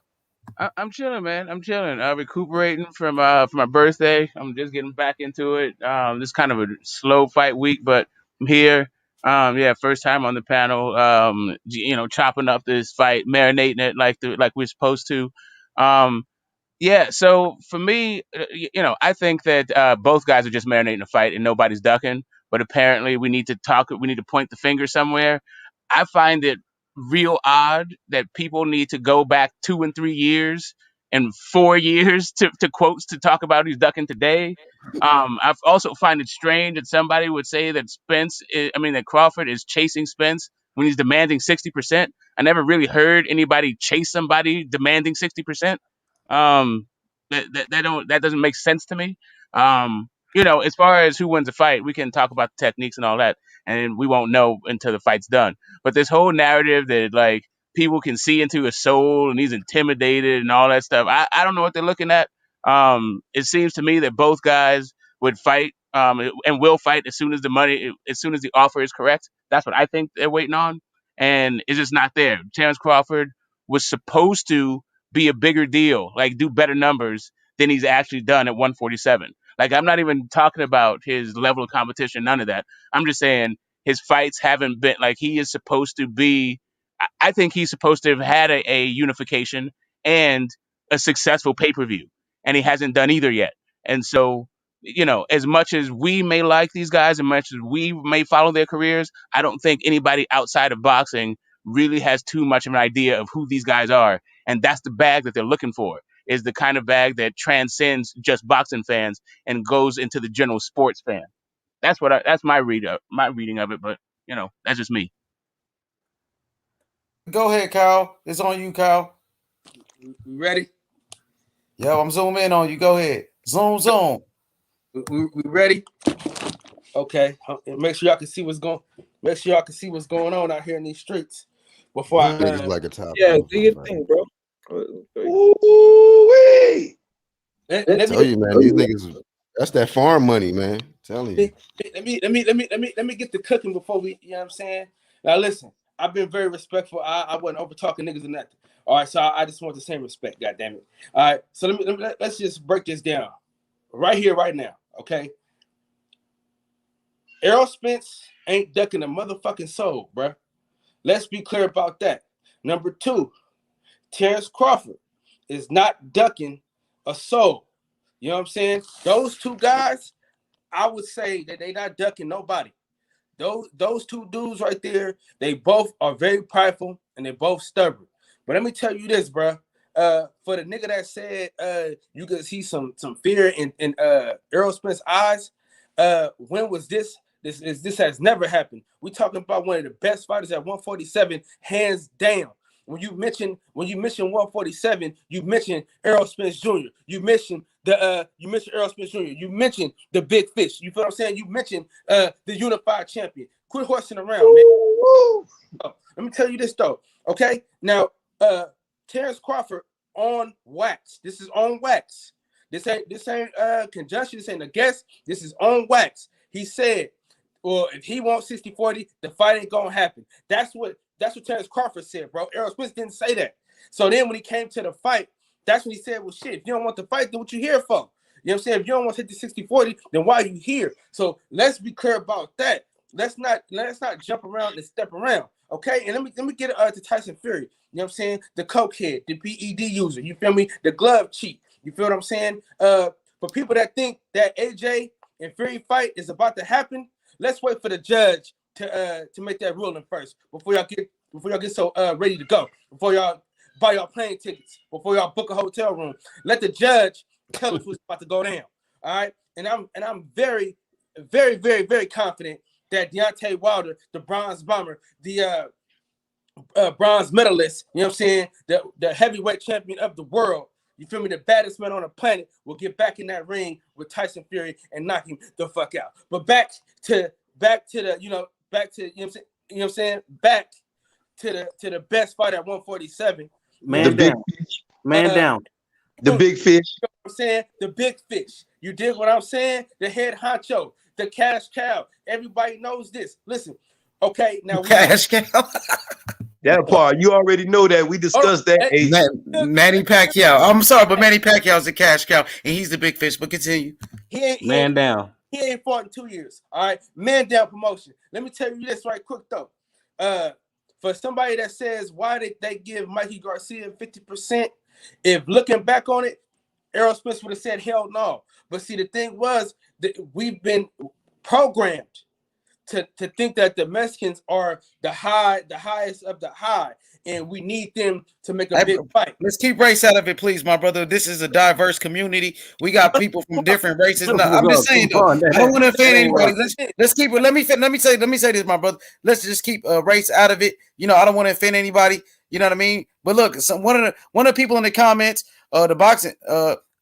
I'm chilling, man. I'm chilling. Recuperating from my birthday. I'm just getting back into it. This is kind of a slow fight week, but I'm here. First time on the panel. Chopping up this fight, marinating it like we're supposed to. So for me, I think that both guys are just marinating the fight and nobody's ducking. But apparently, we need to talk. We need to point the finger somewhere. I find it real odd that people need to go back 2 and 3 years and 4 years to quotes to talk about who's ducking today. I also find it strange that somebody would say that that Crawford is chasing Spence when he's demanding 60%. I never really heard anybody chase somebody demanding 60%. That doesn't make sense to me. as far as who wins the fight, we can talk about the techniques and all that, and we won't know until the fight's done. But this whole narrative that like people can see into his soul and he's intimidated and all that stuff, I don't know what they're looking at. It seems to me that both guys would fight and will fight as soon as the offer is correct. That's what I think they're waiting on, and it's just not there. Terrence Crawford was supposed to be a bigger deal, like do better numbers than he's actually done at 147. Like, I'm not even talking about his level of competition, none of that. I'm just saying his fights haven't been like he is supposed to be. I think he's supposed to have had a unification and a successful pay-per-view, and he hasn't done either yet. And so, as much as we may like these guys, as much as we may follow their careers, I don't think anybody outside of boxing really has too much of an idea of who these guys are. And that's the bag that they're looking for, is the kind of bag that transcends just boxing fans and goes into the general sports fan. That's my reading of it, but that's just me. Go ahead, Kyle. It's on you, Kyle. We ready? Yo, I'm zooming in on you. Go ahead. Zoom. We ready? Okay. Make sure y'all can see what's going. Make sure y'all can see what's going on out here in these streets. Before I like a top. Yeah, do your thing, bro. Ooh-wee. Tell you, man, these niggas, that's that farm money, man. Telling you. Let me get the cooking before we. You know what I'm saying? Now listen, I've been very respectful. I wasn't over talking niggas and nothing. All right, so I just want the same respect. God damn it. All right, so let's just break this down right here, right now. Okay. Errol Spence ain't ducking a motherfucking soul, bruh. Let's be clear about that. Number two, Terrence Crawford is not ducking a soul. You know what I'm saying? Those two guys, I would say that they not ducking nobody. Those two dudes right there, they both are very prideful and they both stubborn. But let me tell you this, bro. For the nigga that said you could see some fear in Errol Spence's eyes, when was this? This has never happened. We talking about one of the best fighters at 147, hands down. When you mention 147, you mention Errol Spence Jr. You mention Errol Spence Jr. You mention the big fish. You feel what I'm saying? You mentioned the unified champion. Quit horsing around, man. Oh, let me tell you this though. Okay, now Terrence Crawford on wax. This is on wax. This ain't conjunction. This ain't a guess. This is on wax. He said, well, if he wants 60-40, the fight ain't gonna happen. That's what Terrence Crawford said, bro. Errol Spence didn't say that. So then when he came to the fight, that's when he said, well, shit, if you don't want the fight, then what you here for? You know what I'm saying? If you don't want to hit the 60-40, then why are you here? So let's be clear about that. Let's not jump around and step around. Okay, and let me get to Tyson Fury. You know what I'm saying? The cokehead, the PED user. You feel me? The glove cheat. You feel what I'm saying? For people that think that AJ and Fury fight is about to happen, let's wait for the judge to make that ruling first before y'all get so ready to go. Before y'all buy y'all plane tickets. Before y'all book a hotel room. Let the judge tell us what's about to go down. All right, and I'm very, very, very, very confident that Deontay Wilder, the bronze bomber, the bronze medalist, you know what I'm saying, the heavyweight champion of the world, you feel me, the baddest man on the planet, will get back in that ring with Tyson Fury and knock him the fuck out. But back to the, you know what I'm saying, back to the best fight at 147. Man down. Man down. The big fish. You know what I'm saying? The big fish. You dig what I'm saying? The head honcho, the cash cow. Everybody knows this. Listen, okay, now Cash cow. That part, you already know that. We discussed that. Manny Pacquiao. I'm sorry, but Manny Pacquiao's a cash cow, and he's the big fish. But continue. Man down. He ain't fought in 2 years. All right, man down promotion. Let me tell you this right quick though. For somebody that says why did they give Mikey Garcia 50%? If looking back on it, Errol Spence would have said hell no. But see, the thing was that we've been programmed to think that the Mexicans are the highest of the high, and we need them to make a big fight. Let's keep race out of it, please, my brother. This is a diverse community. We got people from different races. No, I'm just saying though, I don't want to offend anybody. Let's keep it. Let me say this, my brother. Let's just keep race out of it. You know, I don't want to offend anybody. You know what I mean? But look, one of the people in the comments, the boxing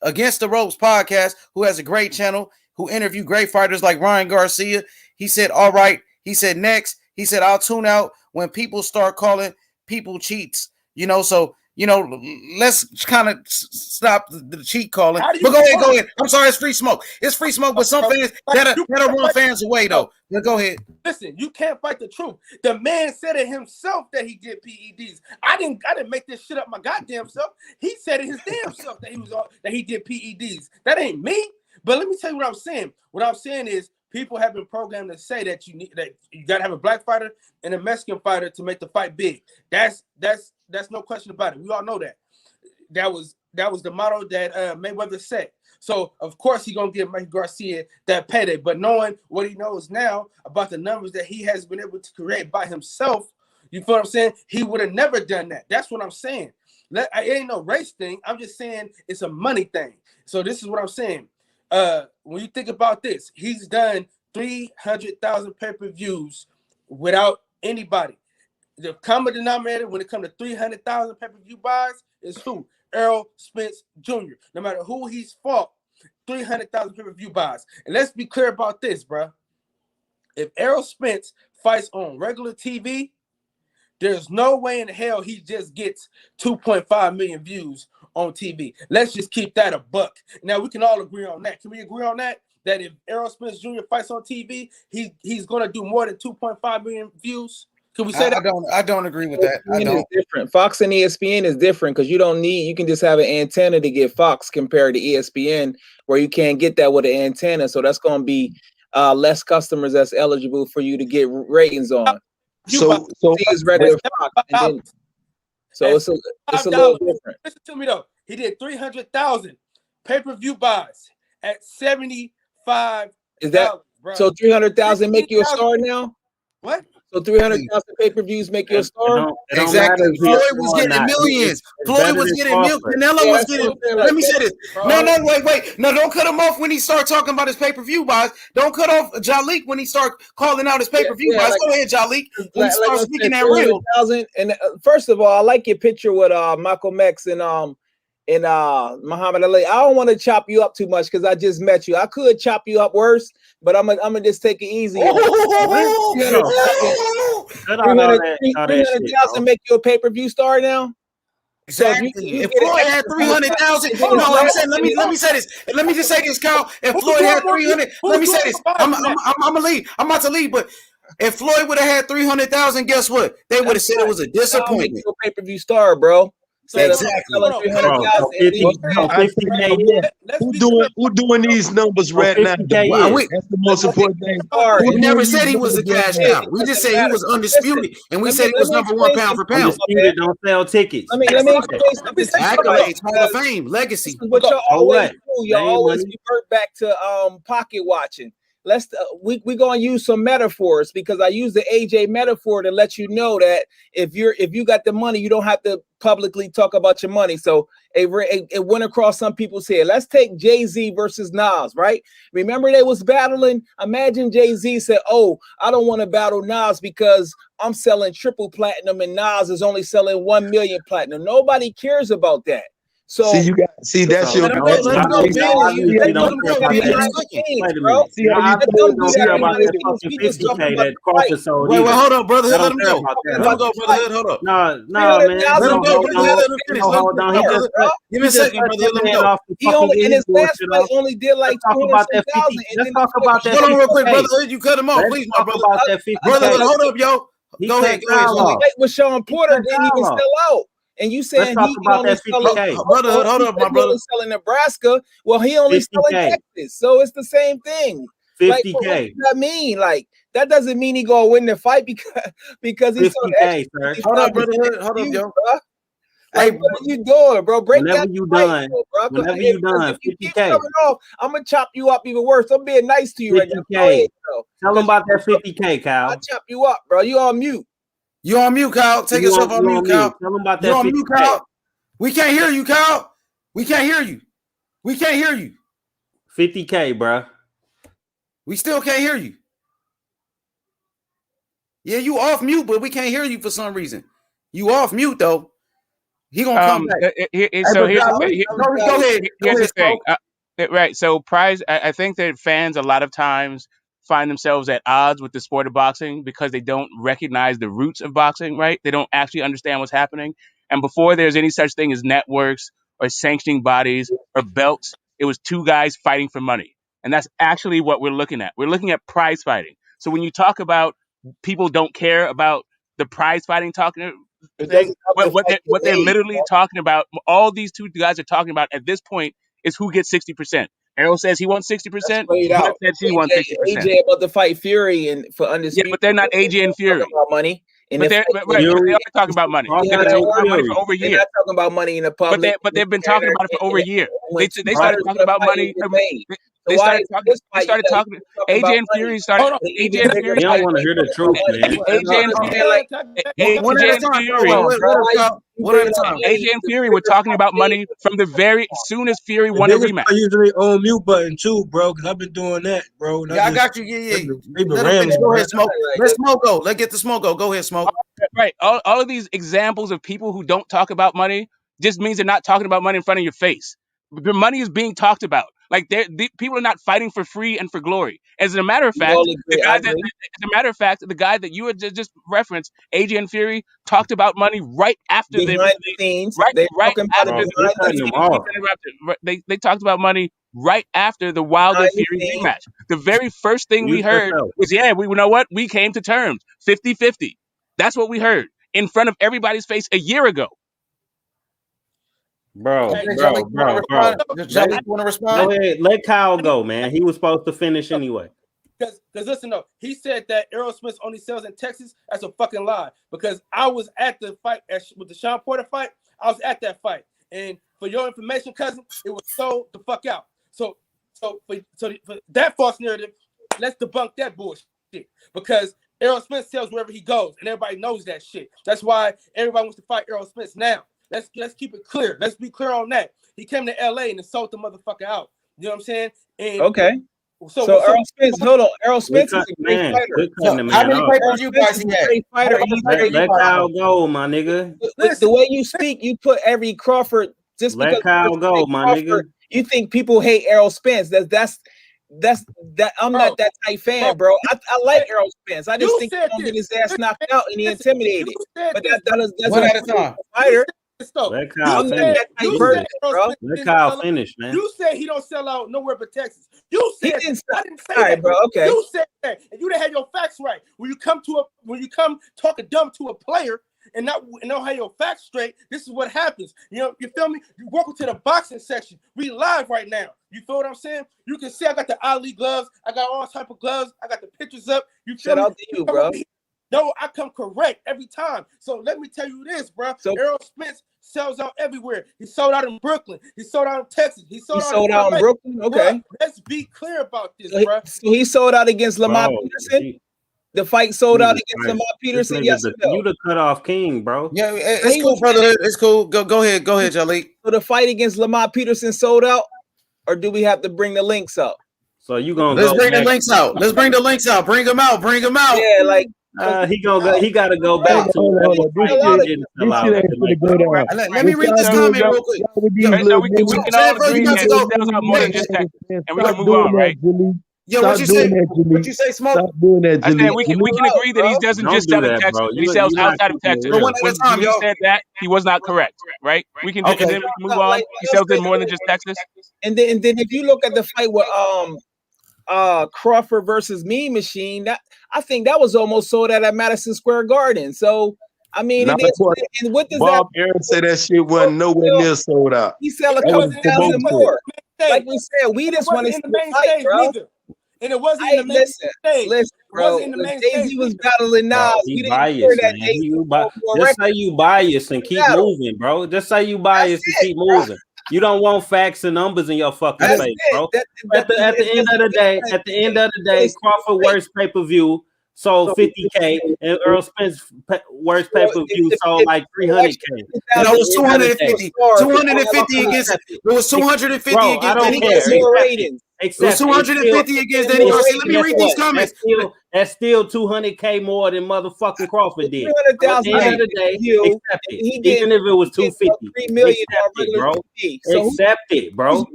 Against the Ropes podcast, who has a great channel. who interviewed great fighters like Ryan Garcia. He said, all right. He said, next. He said, I'll tune out when people start calling people cheats. So, let's kind of stop the cheat calling. But go ahead. I'm sorry, it's free smoke. It's free smoke, but some fans that'll run fans away, though. But go ahead. Listen, you can't fight the truth. The man said it himself that he did PEDs. I didn't make this shit up my goddamn self. He said it his damn self that he did PEDs. That ain't me. But let me tell you what I'm saying. What I'm saying is people have been programmed to say that you gotta have a black fighter and a Mexican fighter to make the fight big. That's no question about it. We all know that. That was the motto that Mayweather set. So of course he's gonna give Mike Garcia that payday. But knowing what he knows now about the numbers that he has been able to create by himself, you feel what I'm saying? He would have never done that. That's what I'm saying. It ain't no race thing. I'm just saying it's a money thing. So this is what I'm saying. When you think about this, he's done 300,000 pay-per-views without anybody. The common denominator when it comes to 300,000 pay-per-view buys is who? Errol Spence Jr. No matter who he's fought, 300,000 pay-per-view buys. And let's be clear about this, bro. If Errol Spence fights on regular TV, there's no way in hell he just gets 2.5 million views on TV. Let's just keep that a buck. Now, we can all agree on that. Can we agree on that? That if Errol Spence Jr. fights on TV, he's going to do more than 2.5 million views? Can we say that? I don't agree with that. It's different. Fox and ESPN is different because you can just have an antenna to get Fox compared to ESPN, where you can't get that with an antenna. So that's going to be less customers that's eligible for you to get ratings on. So it's regular Fox. So it's a little different. Listen to me though. He did 300,000 pay-per-view buys at 75. Is that so? 300,000 make you a star now? What? So 300,000 pay-per-views make you a star? Exactly. Floyd was getting millions. Floyd was getting millions. Canelo was getting. Let me say this. No, wait. No, don't cut him off when he starts talking about his pay-per-view buys. Don't cut off Jalik when he starts calling out his pay-per-view buys. Go ahead, Jalik. When he starts speaking that real. And first of all, I like your picture with Malcolm X and Muhammad Ali. I don't want to chop you up too much because I just met you. I could chop you up worse, but I'm gonna just take it easy. 300,000 make you a pay-per-view star now. Exactly. So if Floyd had 300,000, no, I'm saying let me say this. Let me just say this, Kyle. If Floyd had 300, let me say this. I'm gonna leave. I'm about to leave, but if Floyd would have had 300,000, guess what? They would have said it was a disappointment. Pay-per-view star, bro. So exactly. Who doing these numbers right now? That's the most important thing. We never said he was a cash cow. We just said he was undisputed, and we said he was number one pound for pound. Undisputed don't sell tickets. Let me accolades, Hall of Fame, legacy. What y'all always do? Y'all always revert back to pocket watching. We gonna use some metaphors because I use the AJ metaphor to let you know that if you got the money, you don't have to publicly talk about your money. So it went across some people's head. Let's take Jay-Z versus Nas, right? Remember they was battling. Imagine Jay-Z said, "Oh, I don't want to battle Nas because I'm selling triple platinum and Nas is only selling 1 million platinum." Nobody cares about that. So that's your. Wait, hold up, brother. Let him go. Hold up. No, man. Let him go, brother. Let him finish. Give me a second, brother. Let him go. He in his last fight only did like 200,000. Let's talk about that. Hold on, real quick, brother. You cut him off, please, my brother. Brother, hold up, yo. Go ahead. With Sean Porter didn't even sell out. And you saying he only selling, brother, hold up, my brother. Selling Nebraska. Well, he only selling Texas, so it's the same thing. 50K. Like, what does that mean? Like, that doesn't mean he gonna win the fight because he's 50K, sir. Hold up, brother. Hold up, yo. Bro. Like, what are you doing, bro? Break whenever you done, bro. Whenever you done, 50K. I'm gonna chop you up even worse. I'm being nice to you right now. Ahead, tell him about that 50K, Kyle. I'll chop you up, bro. You on mute. You on mute, Kyle. Take yourself on mute, Kyle. Tell him about that. You on mute, Kyle. We can't hear you, Kyle. We can't hear you. We can't hear you. 50K, bro. We still can't hear you. Yeah, you off mute, but we can't hear you for some reason. You off mute though. He gonna come back. Go ahead. Here's the thing. Right. So prize, I think that fans a lot of times find themselves at odds with the sport of boxing because they don't recognize the roots of boxing, right? They don't actually understand what's happening. And before there's any such thing as networks or sanctioning bodies or belts, it was two guys fighting for money. And that's actually what we're looking at. We're looking at prize fighting. So when you talk about people don't care about the prize fighting It thing, doesn't help the fight what get they're made, literally talking about, all these two guys are talking about at this point is who gets 60%. Errol says he wants 60%. played Bud out. says he wants 60%. AJ about to fight Fury and for Yeah, undisputed. but they're not AJ and Fury. Talking about money. And But if they're right, but they are talking about money. see They've how been that talking about money works? for over a They're year. not talking about money in the public. But they've been talking about it for over a year. They started talking about money. They started talking. AJ and Fury started. AJ and Fury They don't started. want to hear the truth, man. AJ and Fury. One at a time. One at a time. AJ and Fury were talking about money from the very soon as Fury won a rematch. I usually on mute button too, bro, because I've been doing that, bro. Yeah, I got you. Yeah. They been Let him finish. rambling, Go man. ahead, Smoke. Let Smoke go. Let's get the Smoke go. Go ahead, Smoke. Right. All of these examples of people who don't talk about money just means they're not talking about money in front of your face. The money is being talked about. Like people are not fighting for free and for glory. As a matter of fact, the guy that you had just referenced, AJ and Fury, talked about money right after behind the scenes. Right after they talked about money right after the Wilder Fury rematch. The very first thing we heard was, we know what? We came to terms. 50-50. That's what we heard in front of everybody's face a year ago. Bro. Jelly, you want to respond? Go ahead. Let Kyle go, man. He was supposed to finish anyway. Because listen though, he said that Errol Spence only sells in Texas. That's a fucking lie. Because I was at the fight with the Sean Porter fight. I was at that fight, and for your information, cousin, it was sold the fuck out. So for that false narrative, let's debunk that bullshit. Because Errol Spence sells wherever he goes, and everybody knows that shit. That's why everybody wants to fight Errol Spence now. Let's keep it clear. Let's be clear on that. He came to LA and sold the motherfucker out. You know what I'm saying? And okay. So Errol Spence, hold on. Errol Spence is a great fighter. How many papers you guys he had? Great fighter. Let Kyle go, my nigga. The way you speak, you put every Crawford just let because Kyle go, my nigga. You think people hate Errol Spence? That's I'm not that type fan, bro. I like Errol Spence. I just think he's gonna get his ass knocked out and he intimidated. But that's one at a time. Fighter. Let Kyle finish. Let Kyle finish, man. You said he don't sell out nowhere but Texas. You said I didn't say that, bro. Okay. You said that, and you didn't have your facts right. When you come talking dumb to a player and don't have your facts straight, this is what happens. You feel me? You welcome to the boxing section. We live right now. You feel what I'm saying? You can see I got the Ali gloves. I got all type of gloves. I got the pictures up. You feel Shout out to you, bro. No, I come correct every time. So let me tell you this, bro. Errol Spence sells out everywhere. He sold out in Brooklyn. He sold out in Texas. He sold out in Brooklyn. Okay. Bro, let's be clear about this, bro. So he sold out against Lamar Peterson. The fight sold out against Lamar Peterson. Yes, you the cutoff king, bro. Yeah, it's cool, brother. It's cool. Go ahead, Jelly. So the fight against Lamar Peterson sold out, or do we have to bring the links up? So you gonna bring the links out. Let's bring the links out. Bring them out. Yeah, like. He gotta go back to Let me read this comment real quick. We can all agree that he sells out more than just Texas, and we can move on, right? Yo, what you say? What you say, Smoke? Stop doing that, I said we can agree that he doesn't just sell in Texas. He sells outside of Texas. When he said that, he was not correct, right? We can and then we can move on. He sells in more than just Texas. And then if you look at the fight with Crawford versus Mean Machine, that I think that was almost sold out at Madison Square Garden. So I mean, and what does Bob Aaron said that shit wasn't nowhere near sold out. He sell a couple thousand more. Like we said, we just want to see the fight, bro. And it wasn't in the main stage. Listen, bro. Jay-Z was battling Nas. He biased, man. Just say you biased and keep moving, bro. Just say you biased and keep moving. You don't want facts and numbers in your fucking face, bro. At the end of the day, Crawford worst pay-per-view sold 50K, and Earl Spence worst pay-per-view sold like 300K. That was 250. 250 against. It was 250 against. I don't care. It was 250 against Danny Garcia. Let me read these comments. That's still 200K more than motherfucking Crawford did. At the end of the day, accept it. Even if it was 250, accept it, bro. Accept it, bro.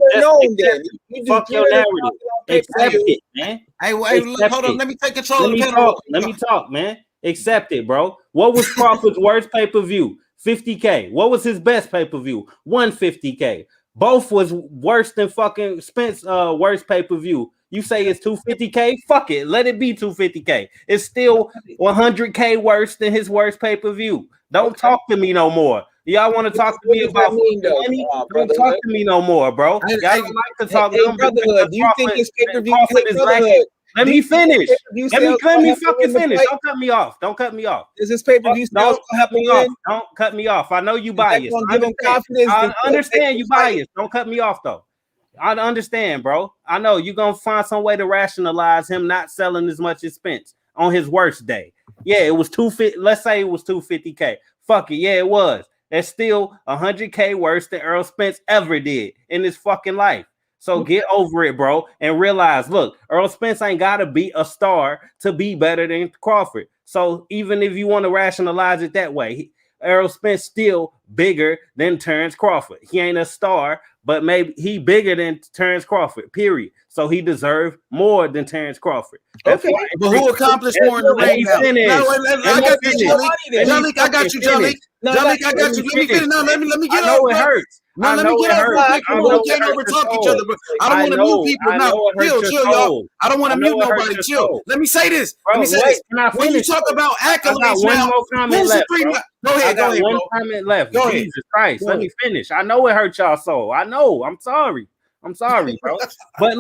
Fuck your narrative. Accept it, man. Hey, hold on. Let me take control of the panel. Let me talk, man. Accept it, bro. What was Crawford's worst pay-per-view? 50K. What was his best pay-per-view? 150K. Both was worse than fucking Spence worst pay-per-view. You say it's 250K? Fuck it. Let it be 250K. It's still 100K worse than his worst pay-per-view. Don't talk to me no more. Y'all want to talk to me about money? Don't talk to me no more, bro. Y'all don't like to talk to me. Brotherhood, do you think this pay-per-view Let me finish. Let me fucking finish. Don't cut me off. Don't cut me off. Is this pay-per-view still happening? Don't cut me off. I know you biased. I understand you biased. Don't cut me off though. I understand, bro. I know you're gonna find some way to rationalize him not selling as much as Spence on his worst day. Yeah, it was 250. Let's say it was 250K. Fuck it. Yeah, it was. That's still 100K worse than Earl Spence ever did in his fucking life. So get over it, bro, and realize, look, Earl Spence ain't got to be a star to be better than Crawford. So even if you want to rationalize it that way, Earl Spence still bigger than Terrence Crawford. He ain't a star, but maybe he bigger than Terrence Crawford, period. So he deserved more than Terrence Crawford. That's okay, but who accomplished more in the ring now? I got you, Jelly. I got you, Jelly. Jelly, I got you. Let me finish. Now, let me get over. It hurts. Now, let me get over. We can't over talk each other. But I don't want to mute people now. Chill, y'all. I don't want to mute nobody. Chill. Let me say this. Let me say this. When you talk about accolades now, who's the three? Go ahead. Go ahead. One comment left. Jesus Christ. Let me finish. I know it hurt y'all soul. I know. I'm sorry. Bro. But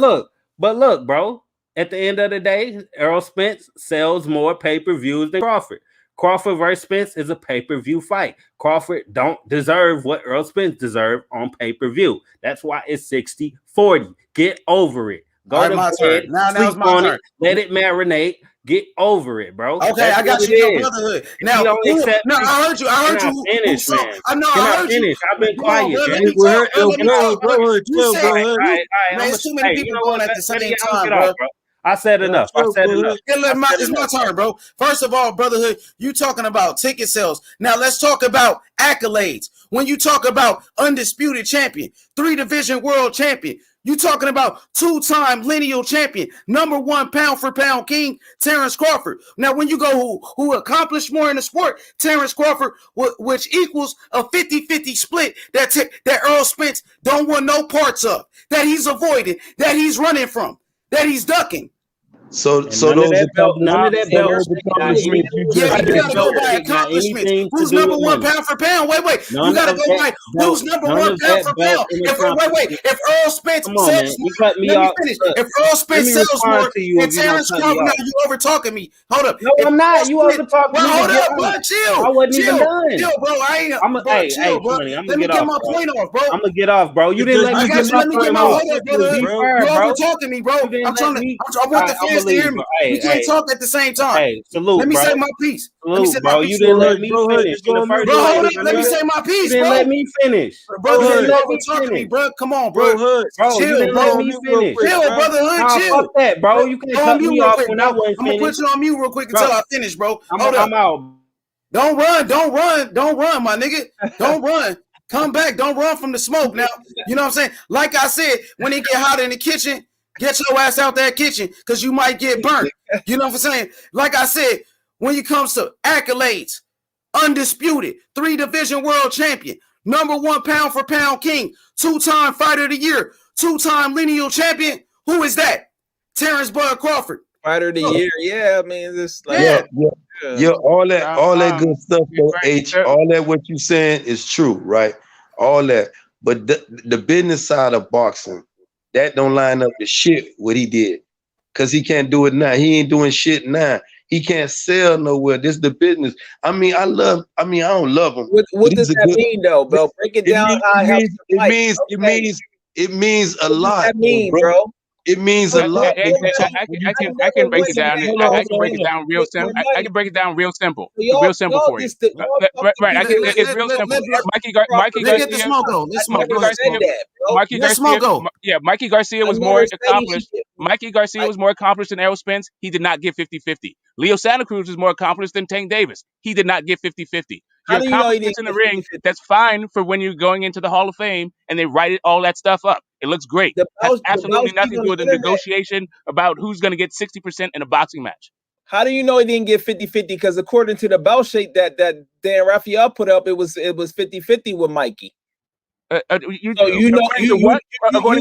look, bro. At the end of the day, Earl Spence sells more pay-per-views than Crawford. Crawford versus Spence is a pay-per-view fight. Crawford don't deserve what Earl Spence deserved on pay-per-view. That's why it's 60-40. Get over it. Go to bed. Now it's my turn. Let it marinate. Get over it, bro. Okay, I got you. Your brotherhood. Now, I heard you. I heard you. Finish, man. I know. I heard you. I've been quiet. Let me talk. You said, man, it's too many people going at the same time, bro. I said enough. It's my turn, bro. First of all, brotherhood, you talking about ticket sales. Now let's talk about accolades. When you talk about undisputed champion, 3-division world champion, you talking about 2-time lineal champion, #1 pound for pound king, Terrence Crawford. Now, when you go who accomplished more in the sport, Terrence Crawford, which equals a 50-50 split that Earl Spence don't want no parts of, that he's avoiding, that he's running from, that he's ducking. So those accomplishments. Yeah, you gotta go by accomplishments. Who's #1 pound for pound? Wait. You gotta go by who's #1 pound for pound. If Earl Spence sells more, let me finish. If Earl Spence sells more than Terrence Crawford, now you over talking me. Hold up. No, I'm not. You over talking me. Hold up, bro. Chill. I wasn't even done. Chill, bro. Chill, bro. Let me get my point off, bro. I'm gonna get off, bro. You didn't let me get my point off. You over talking me, bro. I'm trying to. I want the fans to hear me. We can't talk at the same time. Hey, salute, let me bro. say my piece. Let me say my piece. You didn't let me finish. Bro, hold up. Let me say my piece, bro. You didn't let me finish. Bro, you didn't let me talk to me, bro. Come on, bro. Chill, bro. Let me finish. Chill, brotherhood. Chill. Fuck that, bro. You can't cut me off when I wasn't finished. I'm gonna put you on mute real quick until I finish, bro. Hold up. I'm out. Don't run, my nigga. Don't run. Come back. Don't run from the smoke. Now, you know what I'm saying? Like I said, when it get hot in the kitchen, get your ass out that kitchen because you might get burnt. You know what I'm saying? Like I said, when it comes to accolades, undisputed, 3-division world champion, #1 pound for pound king, 2-time fighter of the year, 2-time lineal champion. Who is that? Terrence Bud Crawford. Fighter of the year. Yeah, I mean, this like yeah, all that good stuff, H. All that what you saying is true, right? All that. But the business side of boxing, that don't line up to shit what he did. Cause he can't do it now. He ain't doing shit now. He can't sell nowhere. This is the business. I don't love him. What does that mean though, bro? Break it down. It means a lot. What does that mean, bro? It means a lot. I can break it down. I can break it down real simple. I can break it down real simple. Real simple for you. Right. It's real simple. Let's get the smoke though. Let's smoke. Go ahead, smoke. Let's smoke go. Mikey Garcia was more accomplished. Mikey Garcia was more accomplished than Errol Spence. He did not get 50-50. Leo Santa Cruz was more accomplished than Tank Davis. He did not get 50-50. Your accomplishments in the ring, that's fine for when you're going into the Hall of Fame and they write all that stuff up. It looks great. Has absolutely nothing to do with the negotiation about who's going to get 60% in a boxing match. How do you know he didn't get 50-50? Because according to the bell sheet that Dan Raphael put up, it was 50-50 with Mikey. According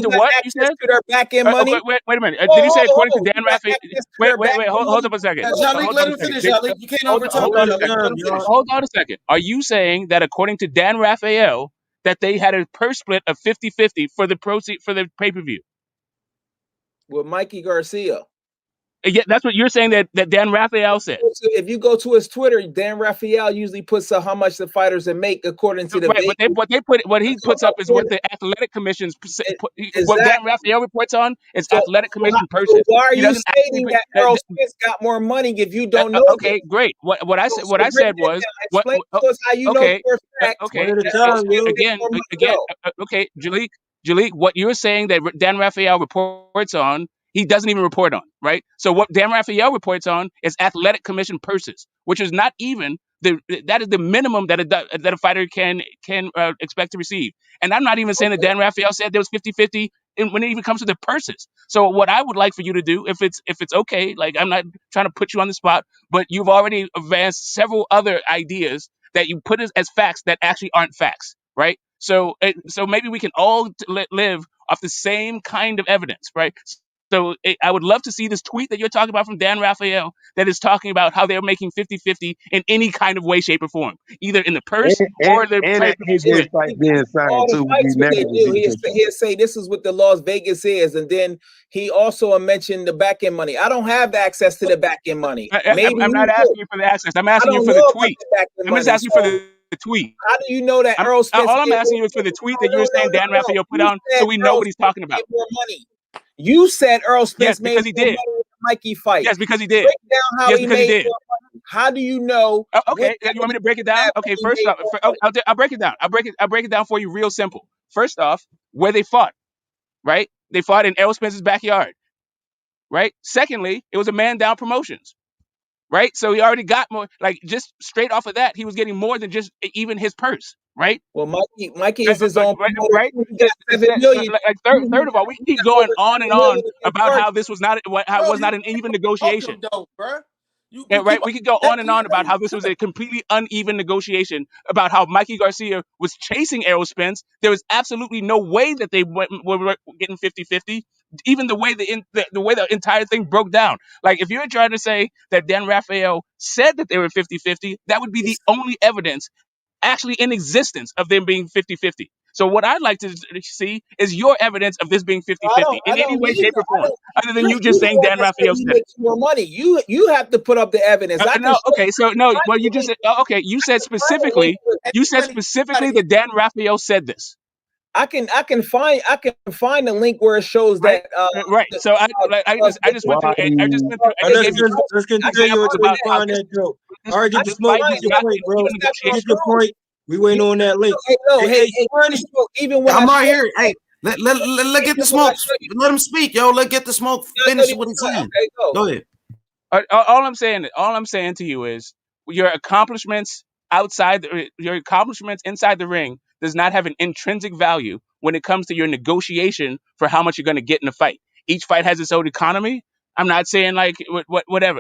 to what you said? Back end money. Wait a minute. Did he say according to Dan Raphael? Wait. Hold up a second. Let him finish. You can't overtalk. Hold on a second. Are you saying that according to Dan Raphael that they had a purse split of 50-50 for the pay-per-view? With Mikey Garcia. Yeah, that's what you're saying that Dan Raphael said. If you go to his Twitter, Dan Raphael usually puts how much the fighters make according to the what he puts up is what the athletic commissions what Dan Raphael reports on is athletic commission purses. Why are you stating that Errol Spence got more money if you don't know? Okay, great. What I said was explain to us how you know for a fact. Okay, Jalik, what you're saying that Dan Raphael reports on, he doesn't even report on, right? So what Dan Raphael reports on is athletic commission purses, which is not even that is the minimum that a fighter can expect to receive. And I'm not even saying that Dan Raphael said there was 50-50 when it even comes to the purses. So what I would like for you to do, if it's okay, like I'm not trying to put you on the spot, but you've already advanced several other ideas that you put as facts that actually aren't facts, right? So maybe we can all live off the same kind of evidence, right? So I would love to see this tweet that you're talking about from Dan Raphael that is talking about how they're making 50-50 in any kind of way, shape, or form, either in the purse or the pay-per-view split. He'll say this is what the Las Vegas is, and then he also mentioned the back end money. I don't have access to the back end money. I'm not asking you for the access. I'm asking you for the tweet. I'm just asking you for the tweet. How do you know that Errol Spence? All I'm asking you is for the tweet that you're saying Dan Raphael put on, so we know what he's talking about. More money. You said Errol Spence made more money with the Mikey fight. Yes, because he did. Break down how he made more money. How do you know? Okay, you want me to break it down? Okay, first off, I'll break it down. I'll break it down for you real simple. First off, where they fought, right? They fought in Errol Spence's backyard, right? Secondly, it was a man down promotions, right? So he already got more. Like just straight off of that, he was getting more than just even his purse. Right. Well, Mikey is his own. Right. Third of all, we keep going on and on about how this was not an even negotiation. Right. We could go on and on about how this was a completely uneven negotiation, about how Mikey Garcia was chasing Errol Spence. There was absolutely no way that they were getting 50-50. Even the way the entire thing broke down. Like if you're trying to say that Dan Raphael said that they were 50-50, that would be the only evidence actually in existence of them being 50-50. So what I'd like to see is your evidence of this being 50-50 in any way, shape, or form, other than you just saying Dan Raphael said it. More money. You have to put up the evidence. Well, you just said, okay. You said specifically that Dan Raphael said this. I can find a link where it shows that. Right. So I just went through. Let's continue with the find that joke. All right, get the smoke. Get your point, bro. Get your point. We waiting on that link. Even when I'm right here. Hey, let get the smoke. Let him speak, yo. Let get the smoke. Finish what he's saying. Go ahead. All I'm saying to you is your accomplishments inside the ring does not have an intrinsic value when it comes to your negotiation for how much you're going to get in a fight. Each fight has its own economy. I'm not saying like whatever.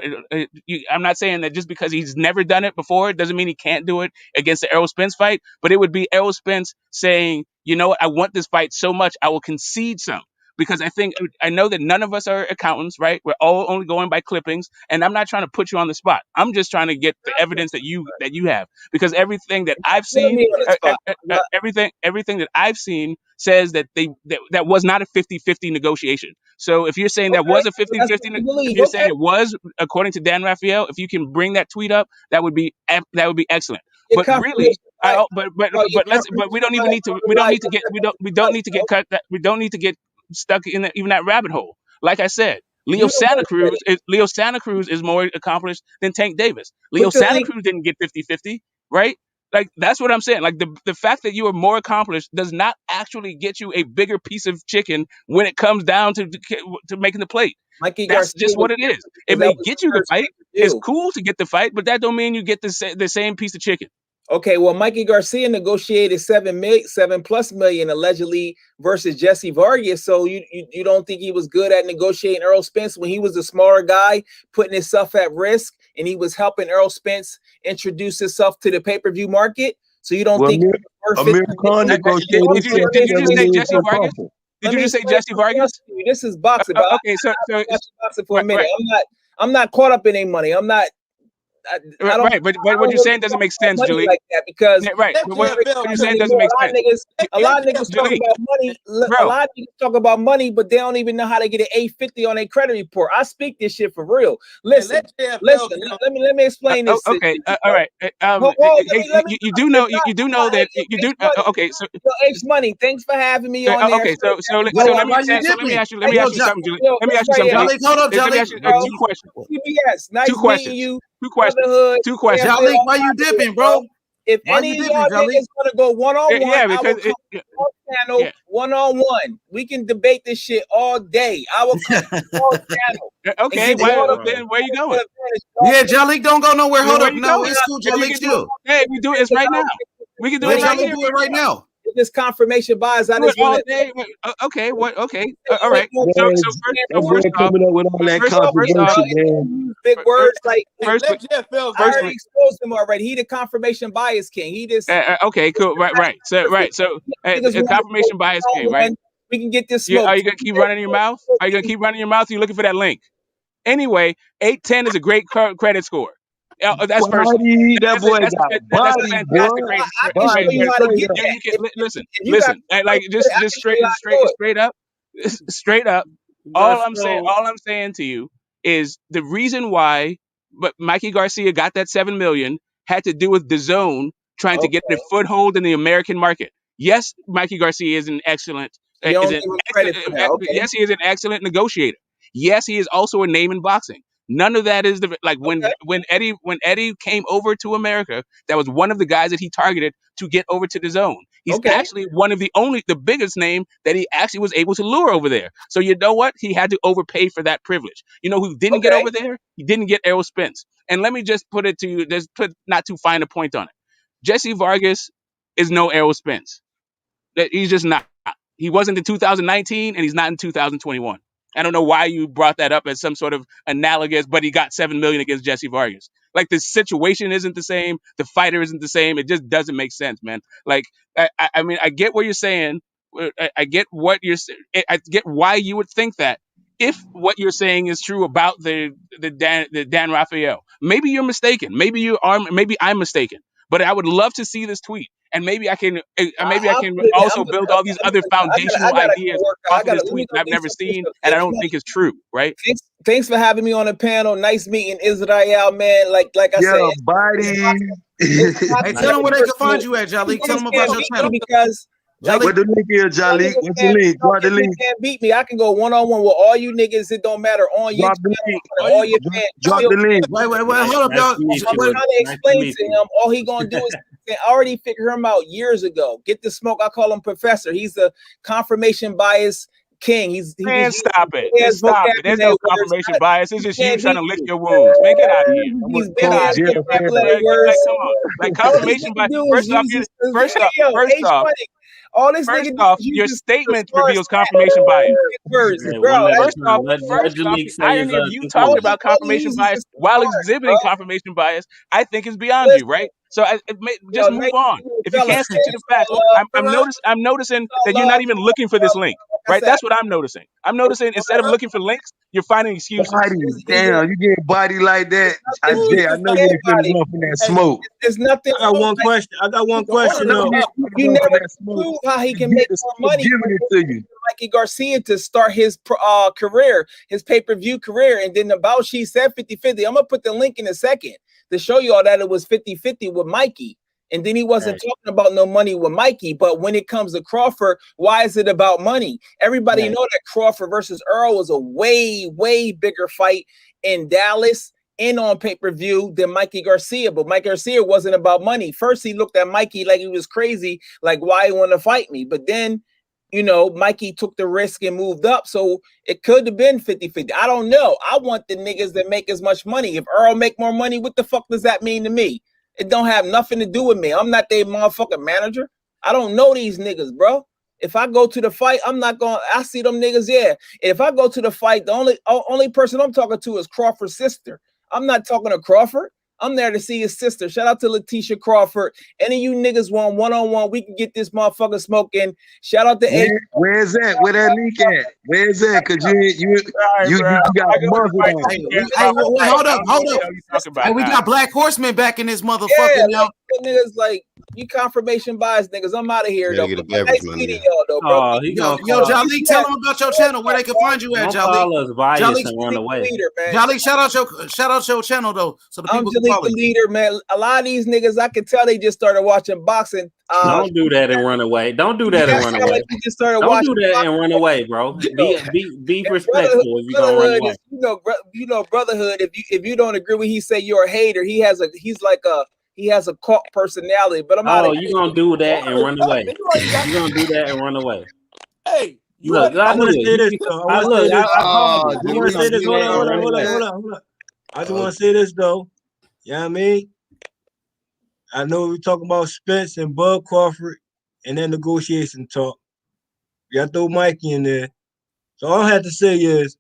I'm not saying that just because he's never done it before doesn't mean he can't do it against the Errol Spence fight. But it would be Errol Spence saying, you know what, I want this fight so much I will concede some. Because I know that none of us are accountants, right? We're all only going by clippings, and I'm not trying to put you on the spot. I'm just trying to get the evidence that you have, because everything that I've seen, everything that I've seen says that that was not a 50-50 negotiation. So if you're saying that was a 50-50, if you're saying it was, according to Dan Raphael, if you can bring that tweet up, that would be excellent. But really, we don't need to get stuck in even that rabbit hole. Like I said, You the one said it. Leo Santa Cruz is more accomplished than Tank Davis. Leo Put the Santa link. Cruz didn't get 50-50, right? Like that's what I'm saying. Like the fact that you are more accomplished does not actually get you a bigger piece of chicken when it comes down to making the plate. Mikey That's Garcia just what it is. It because that may was get the you the first fight. It's pay-per-view. cool to get the fight, but that don't mean you get the same piece of chicken. Okay, well, Mikey Garcia negotiated 7+ million allegedly versus Jesse Vargas. So you don't think he was good at negotiating Errol Spence when he was a smaller guy, putting himself at risk, and he was helping Errol Spence introduce himself to the pay-per-view market? So you don't Well, think Amir Khan negotiated Did you just say 7 million Jesse for Vargas? Crawford. Did you just say Jesse Vargas? This is boxing, but Okay, so I've been boxing for a right, minute. right, I'm not caught up in any money. I'm not. I don't. right, but I what don't you're really saying doesn't talk make about sense, money Jalik. like that because Yeah, right, but what you're saying doesn't anymore. make sense. A lot of niggas talk Jalik, about money. A bro. lot of niggas talk about money, but they don't even know how to get an 850 on their credit report. I speak this shit for real. Listen. Let me explain this. Okay, all right. You do know that you do. Okay, so H Money, thanks for having me on there. okay, so let me why you ask you dipping? something, Jalik. Let me ask you something, Jalik. Jalik, hold up, Let me Jalik. ask you two questions. CBS, nice Two meeting questions. you. Two questions. Brotherhood. Two questions. Jalik, why you dipping, bro? If Why any you of dipping, y'all Jalik? niggas gonna go one-on-one, Yeah, I because will come on channel yeah. one-on-one. We can debate this shit all day. I will come on channel. Okay, then where you going? Yeah, Jalik, don't go nowhere. Then Hold where up. you No, going? it's cool, If you Jalik. can do it, Chill. hey, we do it right now. We can do Yeah, it right Jalik, here. do it right now. This confirmation bias, I Do it just all want day. Okay, what? Okay, all right. Man, So that boy first off, coming up with all that first off, controversy, man. big words like first, I already exposed him already. He the confirmation bias king. He just okay, cool, right. So niggas a want to go confirmation bias came, right? one-on-one. We can get this smoke. Are you gonna keep running your mouth? Are you gonna keep running your mouth? You looking for that link? Anyway, 810 is a great credit score. That's first. Body, that boy got That's a body, boy. fantastic I can show Body, you how to straight get up. that. you can listen. If you got Like just I can show you how to do it. straight up. But All I'm saying to you is the reason why, but Mikey Garcia got that 7 million had to do with DAZN trying to get a Okay. foothold in the American market. Yes, Mikey Garcia is an excellent, You don't give him credit for that. Okay. yes, he is an excellent negotiator. Yes, he is also a name in boxing. None of that is like Okay. when Eddie came over to America, that was one of the guys that he targeted to get over to the zone. He's Okay. actually one of the biggest name that he actually was able to lure over there. So you know what? He had to overpay for that privilege. You know who didn't get Okay. over there? He didn't get Errol Spence. And let me just put it to you, just put not too fine a point on it. Jesse Vargas is no Errol Spence. He's just not. He wasn't in 2019, and he's not in 2021. I don't know why you brought that up as some sort of analogous, but he got 7 million against Jesse Vargas. Like the situation isn't the same, the fighter isn't the same. It just doesn't make sense, man. Like I mean, I get what you're saying. I get what you're. I get why you would think that if what you're saying is true about the Dan Rafael. Maybe you're mistaken. Maybe you are. Maybe I'm mistaken. But I would love to see this tweet, and maybe I can I'll put it also there. build all these other I foundational gotta go ideas work out. off of this Let me tweet go that I've do never some seen stuff. and I don't think is true, right? Thanks for having me on the panel. Nice meeting Israel, man. Like I Yeah, said, body. Hey, tell them where they can find you at, Jalik. Tell them about your channel. Because What the link is, Jalik? What's the link? Drop the link. can't beat me. I can go one-on-one with all you niggas. It don't matter on your Drop the link. all your fans. Drop the link. Wait, hold up, y'all. I'm trying to explain to him. All he gonna do is I already figured him out years ago. Get the smoke. I call him Professor. He's the confirmation bias king. Man, stop it. Stop it. There's no confirmation bias. It's just you trying to lick your wounds. Man, get out of here. He's Get out of here. Like, come on. Like confirmation bias. First off, all this first nigga off, do is your use statement reveals confirmation bias. words, Hey, bro. one at a First time. off, Let the Jalik say irony of his you conclusion. talking about confirmation bias while exhibiting confirmation bias, I think is beyond you, right? So just move on. If you can't stick to the facts, I'm noticing that you're not even looking for this link, right? That's what I'm noticing. I'm noticing instead of looking for links, you're finding excuses. Body, damn, you get body like that. I know you ain't finna run from that smoke. There's nothing. I got one question. You never prove how he can make more money. Giving it to you. Mikey Garcia to start his career, his pay-per-view career, and then the Bauchi said 50-50. I'm gonna put the link in a second to show you all that it was 50-50 with Mikey. And then he wasn't talking about no money with Mikey. But when it comes to Crawford, why is it about money? Everybody know that Crawford versus Earl was a way, way bigger fight in Dallas and on pay-per-view than Mikey Garcia. But Mike Garcia wasn't about money. First, he looked at Mikey like he was crazy, like, why you want to fight me? But then, you know, Mikey took the risk and moved up. So it could have been 50-50. I don't know. I want the niggas that make as much money. If Earl make more money, what the fuck does that mean to me? It don't have nothing to do with me. I'm not their motherfucking manager. I don't know these niggas, bro. If I go to the fight, I'm not going. I see them niggas. Yeah. If I go to the fight, the only person I'm talking to is Crawford's sister. I'm not talking to Crawford. I'm there to see his sister. Shout out to Letitia Crawford. Any of you niggas want one-on-one, we can get this motherfucker smoking. Shout out to Where's that? Where that leak at? Where's that? Cause you got muzzled on. Hey, hold up. Hey, we got Black Horseman back in this motherfucker now. Niggas like you confirmation bias niggas. I'm out of here though. Nice meeting y'all though, bro. Yo, Jolly, tell them about your channel where they can find you at, Jolly. Jolly, shout out your channel though, so the people can follow the leader, man. A lot of these niggas, I can tell they just started watching boxing. Don't do that and run away. Don't do that and run away. Like you just started Don't watching do that and run away, bro. Be respectful if you gonna run away. You know, brotherhood. If you don't agree with he say you're a hater, he has a cult personality. But I'm not. You gonna do that and run away? You gonna do that and run away? Hey. Look, I want to say this though. I want to say this. Hold on. I just want to say this though. You know what I mean? I know we're talking about Spence and Bud Crawford and then negotiation talk. You got to throw Mikey in there. So all I have to say is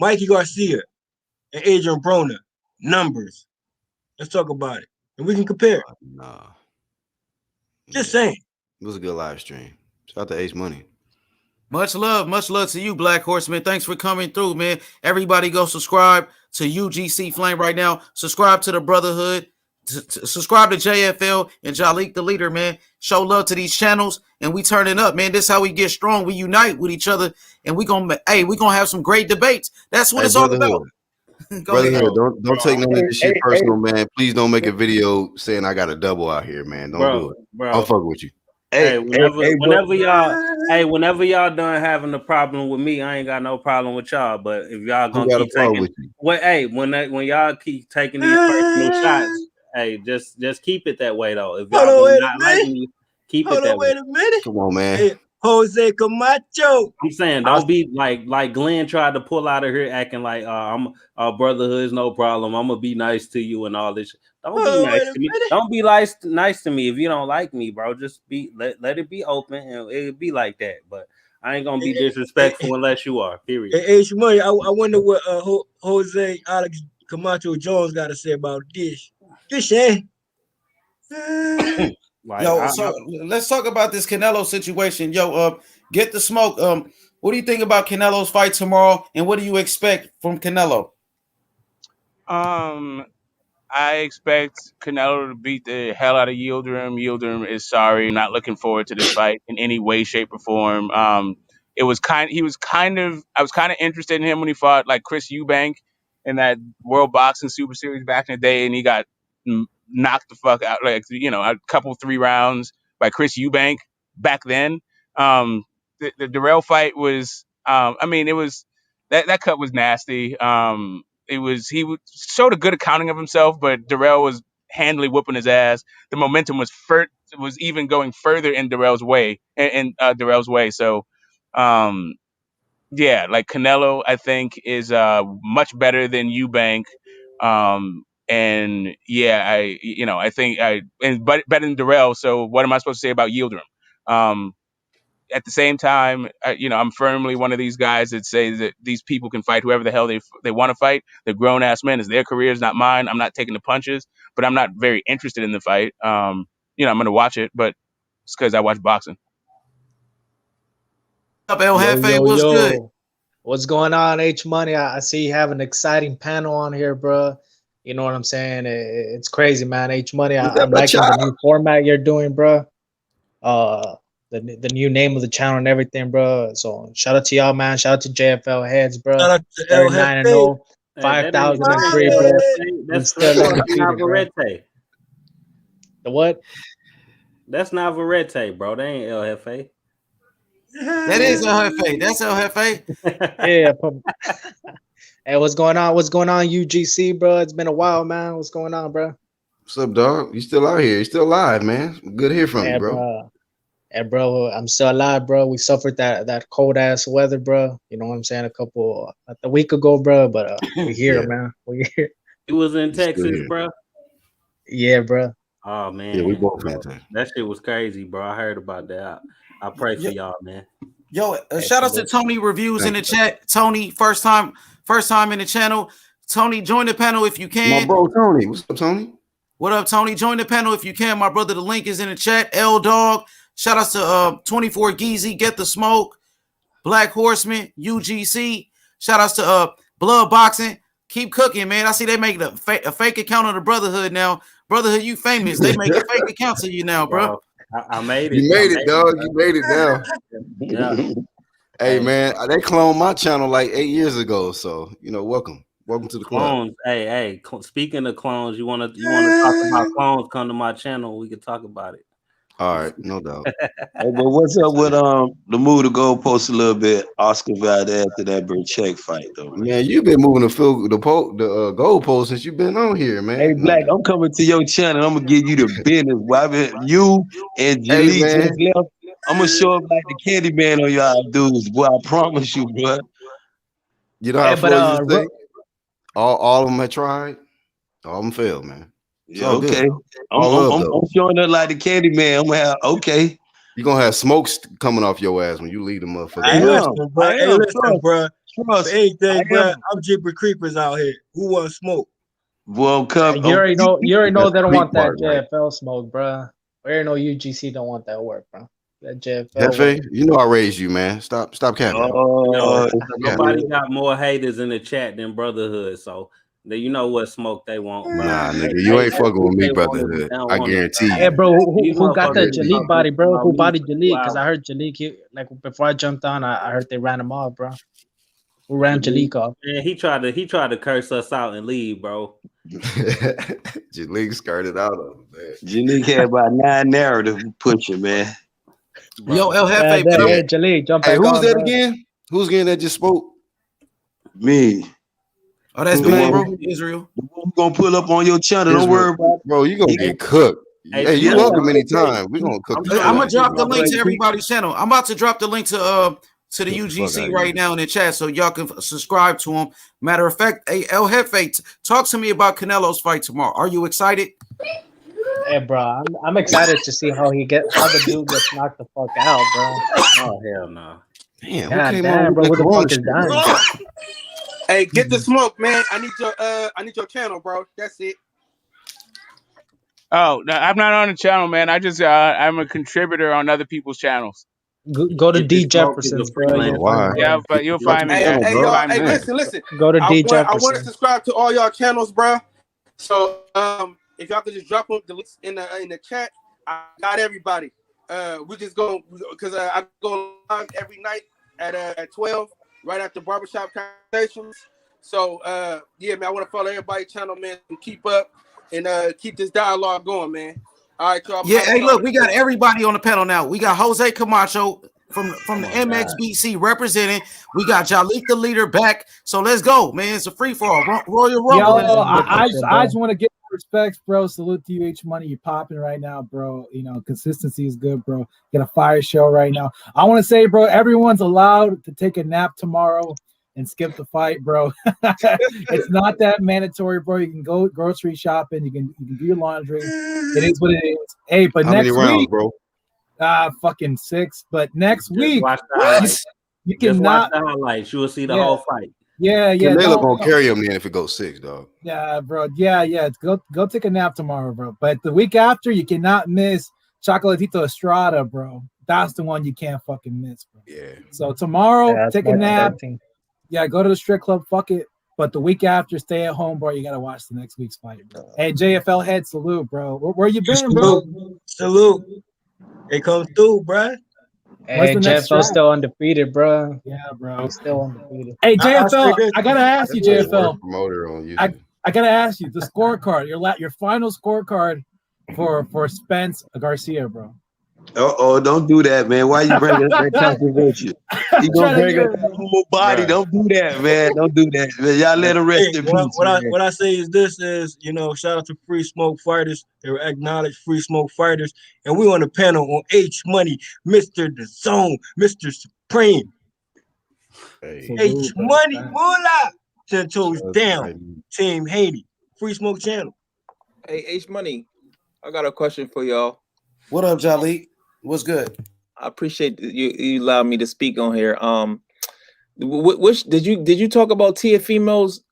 Mikey Garcia and Adrian Broner, numbers. Let's talk about it. And we can compare. Nah. Just saying. It was a good live stream. Shout out to Ace Money. Much love to you, Black Horseman. Thanks for coming through, man. Everybody go subscribe to UGC Flame right now. Subscribe to the Brotherhood. Subscribe to JFL and Jalik the Leader, man. Show love to these channels, and we turning up, man. This is how we get strong. We unite with each other, and we gonna have some great debates. That's what it's all about. Brotherhood, don't take none of this shit personal, man. Please don't make a video saying I got a double out here, man. Don't do it. Bro. I'll fuck with you. Whenever y'all done having a problem with me, I ain't got no problem with y'all. But if y'all gonna keep taking, when y'all keep taking these personal shots, just keep it that way though. If y'all not liking me, keep it that way. Wait a minute. Come on, man. Hey, Jose Camacho. I'm saying don't be like Glenn tried to pull out of here acting like I'm brotherhood's no problem. I'm gonna be nice to you and all this. Don't be nice to me. Don't be nice to me if you don't like me, bro. Just let it be open and it'll be like that. But I ain't gonna be disrespectful unless you are. Period. Hey, Shmoney, I wonder what Jose Alex Camacho Jones got to say about this. This let's talk about this Canelo situation. Get the smoke. What do you think about Canelo's fight tomorrow, and what do you expect from Canelo? I expect Canelo to beat the hell out of Yildirim. Yildirim is sorry, not looking forward to this fight in any way, shape, or form. I was kind of interested in him when he fought like Chris Eubank in that World Boxing Super Series back in the day, and he got knocked the fuck out, like, a couple 3 rounds by Chris Eubank back then. The Darrell fight was, it was that cut was nasty. He showed a good accounting of himself, but Darrell was handily whooping his ass. The momentum was even going further in Darrell's way, So, like Canelo, I think is much better than Eubank. I think better than Darrell. So what am I supposed to say about Yildirim? At the same time, I'm firmly one of these guys that say that these people can fight whoever the hell they want to fight. They're grown ass men. It's their careers, not mine. I'm not taking the punches, but I'm not very interested in the fight. I'm going to watch it, but it's because I watch boxing. What's up, El Jefe? What's good? What's going on, H Money? I see you have an exciting panel on here, bro. You know what I'm saying? It's crazy, man. H Money, I'm liking the new format you're doing, bro. The new name of the channel and everything, bro. So shout out to y'all, man. Shout out to JFL heads, bro. Shout out to El 9-0, 5,003, bro. That's still undefeated, bro. The what? That's not Verete, bro. They ain't El Jefe. That is El Jefe. That's El Jefe. Yeah. Hey, what's going on? What's going on, UGC, bro? It's been a while, man. What's going on, bro? What's up, dog? You still out here? You still alive, man? Good to hear from you, bro. Hey, bro, I'm still alive, bro. We suffered that cold ass weather, bro. You know what I'm saying? A week ago, bro. But we here, man. We here. You was in Texas, bro. Yeah, bro. Oh man, yeah, we both in Texas. That shit was crazy, bro. I heard about that. I pray for y'all, man. Yo, shout out to Tony Reviews in the chat. Tony, first time in the channel. Tony, join the panel if you can. My bro Tony, what's up, Tony? What up, Tony? Join the panel if you can, my brother. The link is in the chat. L Dog. Shout out to 24 Geezy, Get the Smoke, Black Horseman, UGC. Shout outs to Blood Boxing. Keep cooking, man. I see they make a fake account of the Brotherhood now. Brotherhood, you famous. They make a fake account of you now, bro. I made it. You made it, dog. You made it now. Yeah. Hey, man, they cloned my channel like 8 years ago. So, welcome to the club. Clones. Hey. Speaking of clones, you wanna talk about clones? Come to my channel. We can talk about it. All right, no doubt. Hey, but what's up with the move to go post a little bit Oscar Valdez after that Burchek fight though? Man, you've been moving the goal post since you've been on here, man. Hey, Black, I'm coming to your channel. I'm gonna give you the business. You and Jaleel just left. I'm gonna show up like the candy man on y'all dudes, boy. I promise you, bro. You know how Floyd used to say? All of them had tried, all of them failed, man. Yeah, okay. I'm showing up like the candy man. I'm gonna have You're gonna have smokes coming off your ass when you leave the motherfucker. Hey, listen, bro. Trust anything, bro. I'm jipping creepers out here. Who want smoke? Well, come. You already know they don't want that JFL smoke, bro. We already know UGC don't want that work, bro. That JFL. Jefe, you know I raised you, man. Stop capping. Nobody got more haters in the chat than Brotherhood, so you know what smoke they want, bro. Nah, nigga, you ain't fucking with me, Brotherhood. I guarantee you. Hey, bro, who got that Jalik body, bro? Who bodied Jalik? Because I heard Jalik, like before I jumped on, I heard they ran him off, bro. Who ran Jalik off? Man, he tried to curse us out and leave, bro. Jalik skirted out of him, man. Jalik had about 9 narrative pushing, man. Bro. Yo, El Jefe, Jalik, jump back who's on, that bro. again? Who's getting that just spoke? Me. Oh, that's me, bro. Israel. We're gonna pull up on your channel. Don't worry about it. Bro, you gonna get cooked. Hey, you welcome anytime. We're gonna cook. I'm gonna drop the link to everybody's channel. I'm about to drop the link to the UGC right now in the chat so y'all can subscribe to him. Matter of fact, hey, El Jefe, talk to me about Canelo's fight tomorrow. Are you excited? Hey, bro, I'm excited to see how the dude gets knocked the fuck out, bro. Oh hell no! Damn, bro, what the fuck is dying? Hey, get the smoke, man. I need your channel, bro. That's it. Oh, no, I'm not on the channel, man. I just I'm a contributor on other people's channels. Go to D Jefferson's, bro. Yeah, but you'll find me. Hey, listen. Go to D Jefferson. I want to subscribe to all y'all channels, bro. So if y'all could just drop them the links in the chat, I got everybody. We just go because I go live every night at 12. Right after barbershop conversations. So yeah, man, I want to follow everybody's channel, man, and keep up and keep this dialogue going, man. All right, y'all. Yeah, hey, look, we got everybody on the panel now. We got Jose Camacho from the MXBC representing. We got Jalik the leader back. So let's go, man. It's a free for all. Royal Rumble. Yo, I just want to give respect, bro. Salute to you, H Money. You're popping right now, bro. You know, consistency is good, bro. Get a fire show right now. I want to say, bro, everyone's allowed to take a nap tomorrow and skip the fight, bro. It's not that mandatory, bro. You can go grocery shopping. You can do your laundry. It is what it is. Hey, but how next many rounds, week, bro? Fucking 6. But next week, you Just watch cannot. the highlights. You will see the whole fight. Yeah. Canelo gonna carry him then if it goes 6, dog. Yeah, bro. Yeah. Go take a nap tomorrow, bro. But the week after, you cannot miss Chocolatito Estrada, bro. That's the one you can't fucking miss, bro. Yeah. So tomorrow, take a nap. Yeah, go to the strip club. Fuck it. But the week after, stay at home, bro. You gotta watch the next week's fight, bro. Hey, JFL head, salute, bro. Where you been, bro? Salute. It comes through, bro. Hey, JFL still undefeated, bro. Yeah, bro. He's still undefeated. Hey, JFL, I gotta ask you, JFL. Promoter on YouTube. I gotta ask you the scorecard. Your final scorecard for Spence Garcia, bro. Oh, don't do that, man. Why you bring up that controversy? You gonna bring up that whole body? Right. Don't do that, man. Don't do that, man. Y'all let him rest in peace, man. What I say is this is, shout out to Free Smoke Fighters. They were acknowledged Free Smoke Fighters. And we on the panel on H Money, Mr. The Zone, Mr. Supreme. Hey. H Money, Moolah. 10 toes down. Team Haney. Free Smoke Channel. Hey, H Money, I got a question for y'all. What up, Jalik? What's good? I appreciate you allowed me to speak on here. Which did you talk about Teofimo's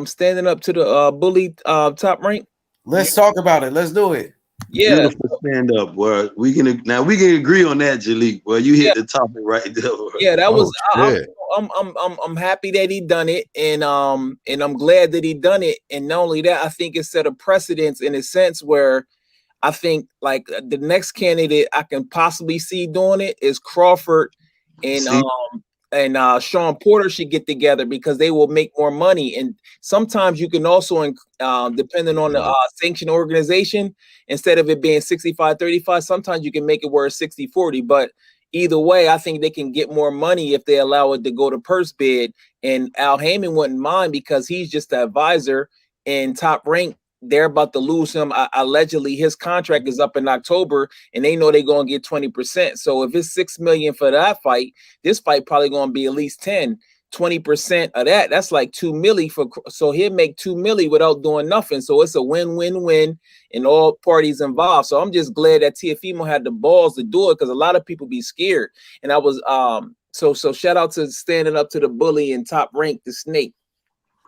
standing up to the bully Top Rank? Let's talk about it. Let's do it. Yeah, Beautiful stand up, boy. We can agree on that, Jalik. Well, you hit the topic right there. Bro. Yeah, that was. I'm happy that he done it, and I'm glad that he done it. And not only that, I think it set a precedence in a sense where I think like the next candidate I can possibly see doing it is Crawford and Sean Porter should get together because they will make more money. And sometimes you can also, depending on the sanctioned organization, instead of it being 65-35, sometimes you can make it where it's 60-40. But either way, I think they can get more money if they allow it to go to purse bid. And Al Heyman wouldn't mind because he's just the advisor and Top Rank. They're about to lose him. Allegedly, his contract is up in October, and they know they're going to get 20%. So if it's $6 million for that fight, this fight probably going to be at least 20% of that. That's like $2 million so he'll make $2 million without doing nothing. So it's a win-win-win in all parties involved. So I'm just glad that Teofimo had the balls to do it because a lot of people be scared. And I was so shout out to standing up to the bully and Top Rank, the snake.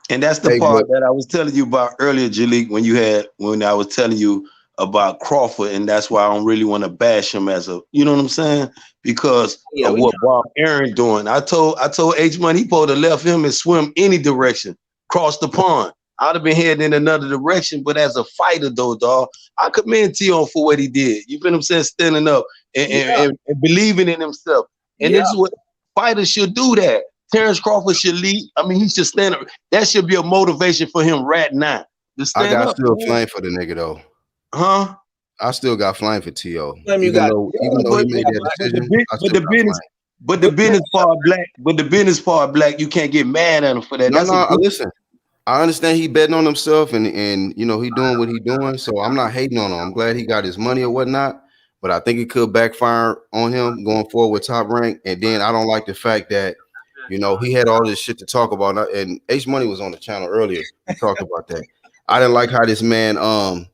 And that's the part that I was telling you about earlier, Jalik, when I was telling you about Crawford, and that's why I don't really want to bash him as a, you know what I'm saying? Because of what Bob Aaron doing. I told H Money he supposed to left him and swim any direction, cross the pond. I'd have been heading in another direction, but as a fighter though, dog, I commend T.O. for what he did. You feel what I'm saying? Standing up and believing in himself. And this is what fighters should do that. Terrence Crawford should lead. I mean, he should stand up. That should be a motivation for him right now. I got still flame for the nigga though. Huh? I still got flame for T.O. Even though he made that decision, the business part black, you can't get mad at him for that. Listen. I understand he betting on himself and he doing what he doing. So I'm not hating on him. I'm glad he got his money or whatnot. But I think it could backfire on him going forward with Top Rank. And then I don't like the fact that he had all this shit to talk about. And H Money was on the channel earlier. We talked about that. I didn't like how this man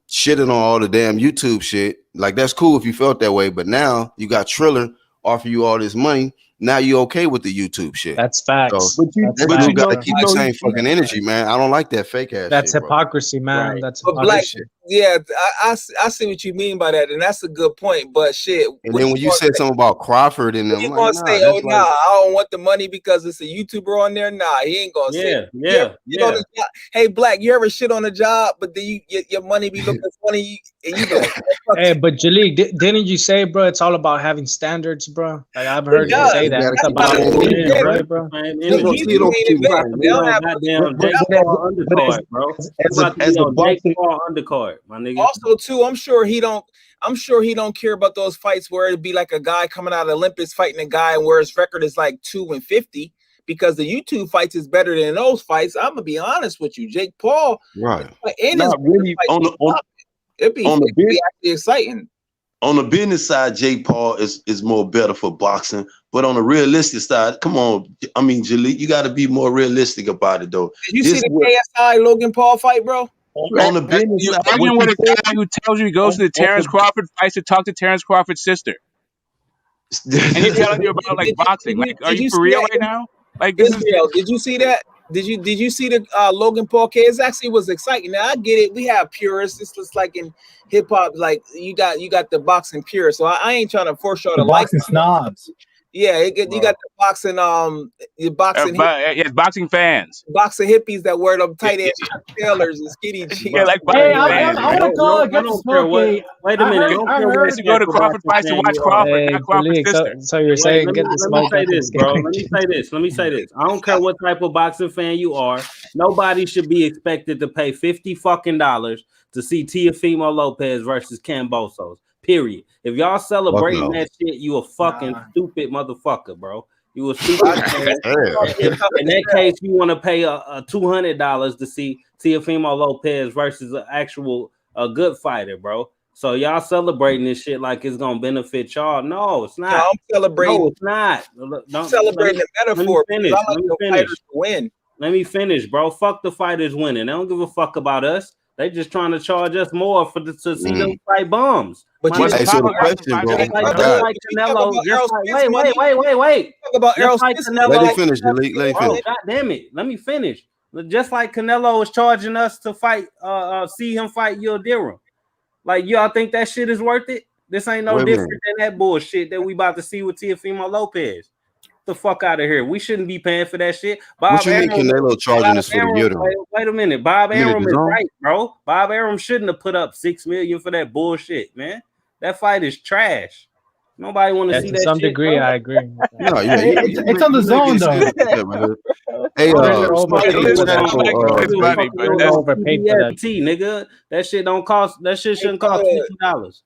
shitting on all the damn YouTube shit. Like, that's cool if you felt that way. But now you got Triller offer you all this money. Now you okay with the YouTube shit. That's facts. So, but you gotta keep the same fucking energy, man. I don't like that fake ass. That's shit, hypocrisy, man. Right. That's hypocrisy. Yeah, I see what you mean by that, and that's a good point. But shit. And then when you said something about Crawford and them, you gonna say, "Oh no, I don't want the money because it's a YouTuber on there." Nah, he ain't gonna say. Yeah. Hey, Black, you ever shit on a job, but then your money be looking funny, and you go. Hey, but Jalik, didn't you say, bro? It's all about having standards, bro. Like I've heard you say that. It's about right, bro. Undercard, my nigga. Also, too, I'm sure he don't care about those fights where it'd be like a guy coming out of Olympus fighting a guy and where his record is like 2-50, because the YouTube fights is better than those fights. I'm gonna be honest with you, Jake Paul. Right. And it'd be actually exciting. On the business side, Jake Paul is more better for boxing, but on the realistic side, come on, I mean, Jalik, you got to be more realistic about it, though. Did you see the KSI Logan Paul fight, bro? On the business side, arguing with a guy who tells you he goes to the Terrence Crawford fights to talk to Terrence Crawford's sister, and he's telling you about like boxing. Like, are you for real right now? Like, this is. Did you see that? Did you see the Logan Paul case? Actually, was exciting. Now I get it. We have purists. It's just like in hip hop, like you got the boxing purists. So I ain't trying to force y'all to like boxing snobs. Yeah, you got the boxing your boxing yes, boxing fans, boxing hippies that wear them tight ass tailors and skinny jeans. Yeah, like Hey, boxing fans. I want to call and get the smoke. Wait a minute. I heard to go to Crawford fights to watch Crawford, Hey, not Crawford's Jalik, sister. so you're saying let get the me smoke? say this, bro. Let me say this. I don't care what type of boxing fan you are. Nobody should be expected to pay $50 fucking to see Teofimo Lopez versus Kambosos. Period. If y'all celebrating that shit, you a fucking stupid motherfucker, bro. You a stupid fan. In that case, you want to pay a $200 to see Teofimo Lopez versus an actual good fighter, bro. So y'all celebrating this shit like it's gonna benefit y'all. No, it's not. No, I'm celebrating. No, it's not. I'm celebrating the metaphor. Let me finish. I like the fighters to win. Let me finish, bro. Fuck the fighters winning. They don't give a fuck about us. They just trying to charge us more to see them fight bums. But so the question, bro, like Canelo. Wait. Talk about Errol Spence. Let him finish, Delete. Let him finish. God damn it. Let me finish. Just like Canelo is charging us to fight, see him fight Yildirim. Like, y'all think that shit is worth it? This ain't no different than that bullshit that we about to see with Teofimo Lopez. The fuck out of here. We shouldn't be paying for that shit. What you mean Canelo charging us for the Yildirim? Wait a minute. Bob Arum is right, bro. Bob Arum shouldn't have put up $6 million for that bullshit, man. That fight is trash. Nobody want to see that. To some shit, degree, bro. I agree. No, it's on the zone though. Hey, overpaid for that. Nigga, that shit don't cost. That shit shouldn't cost $50.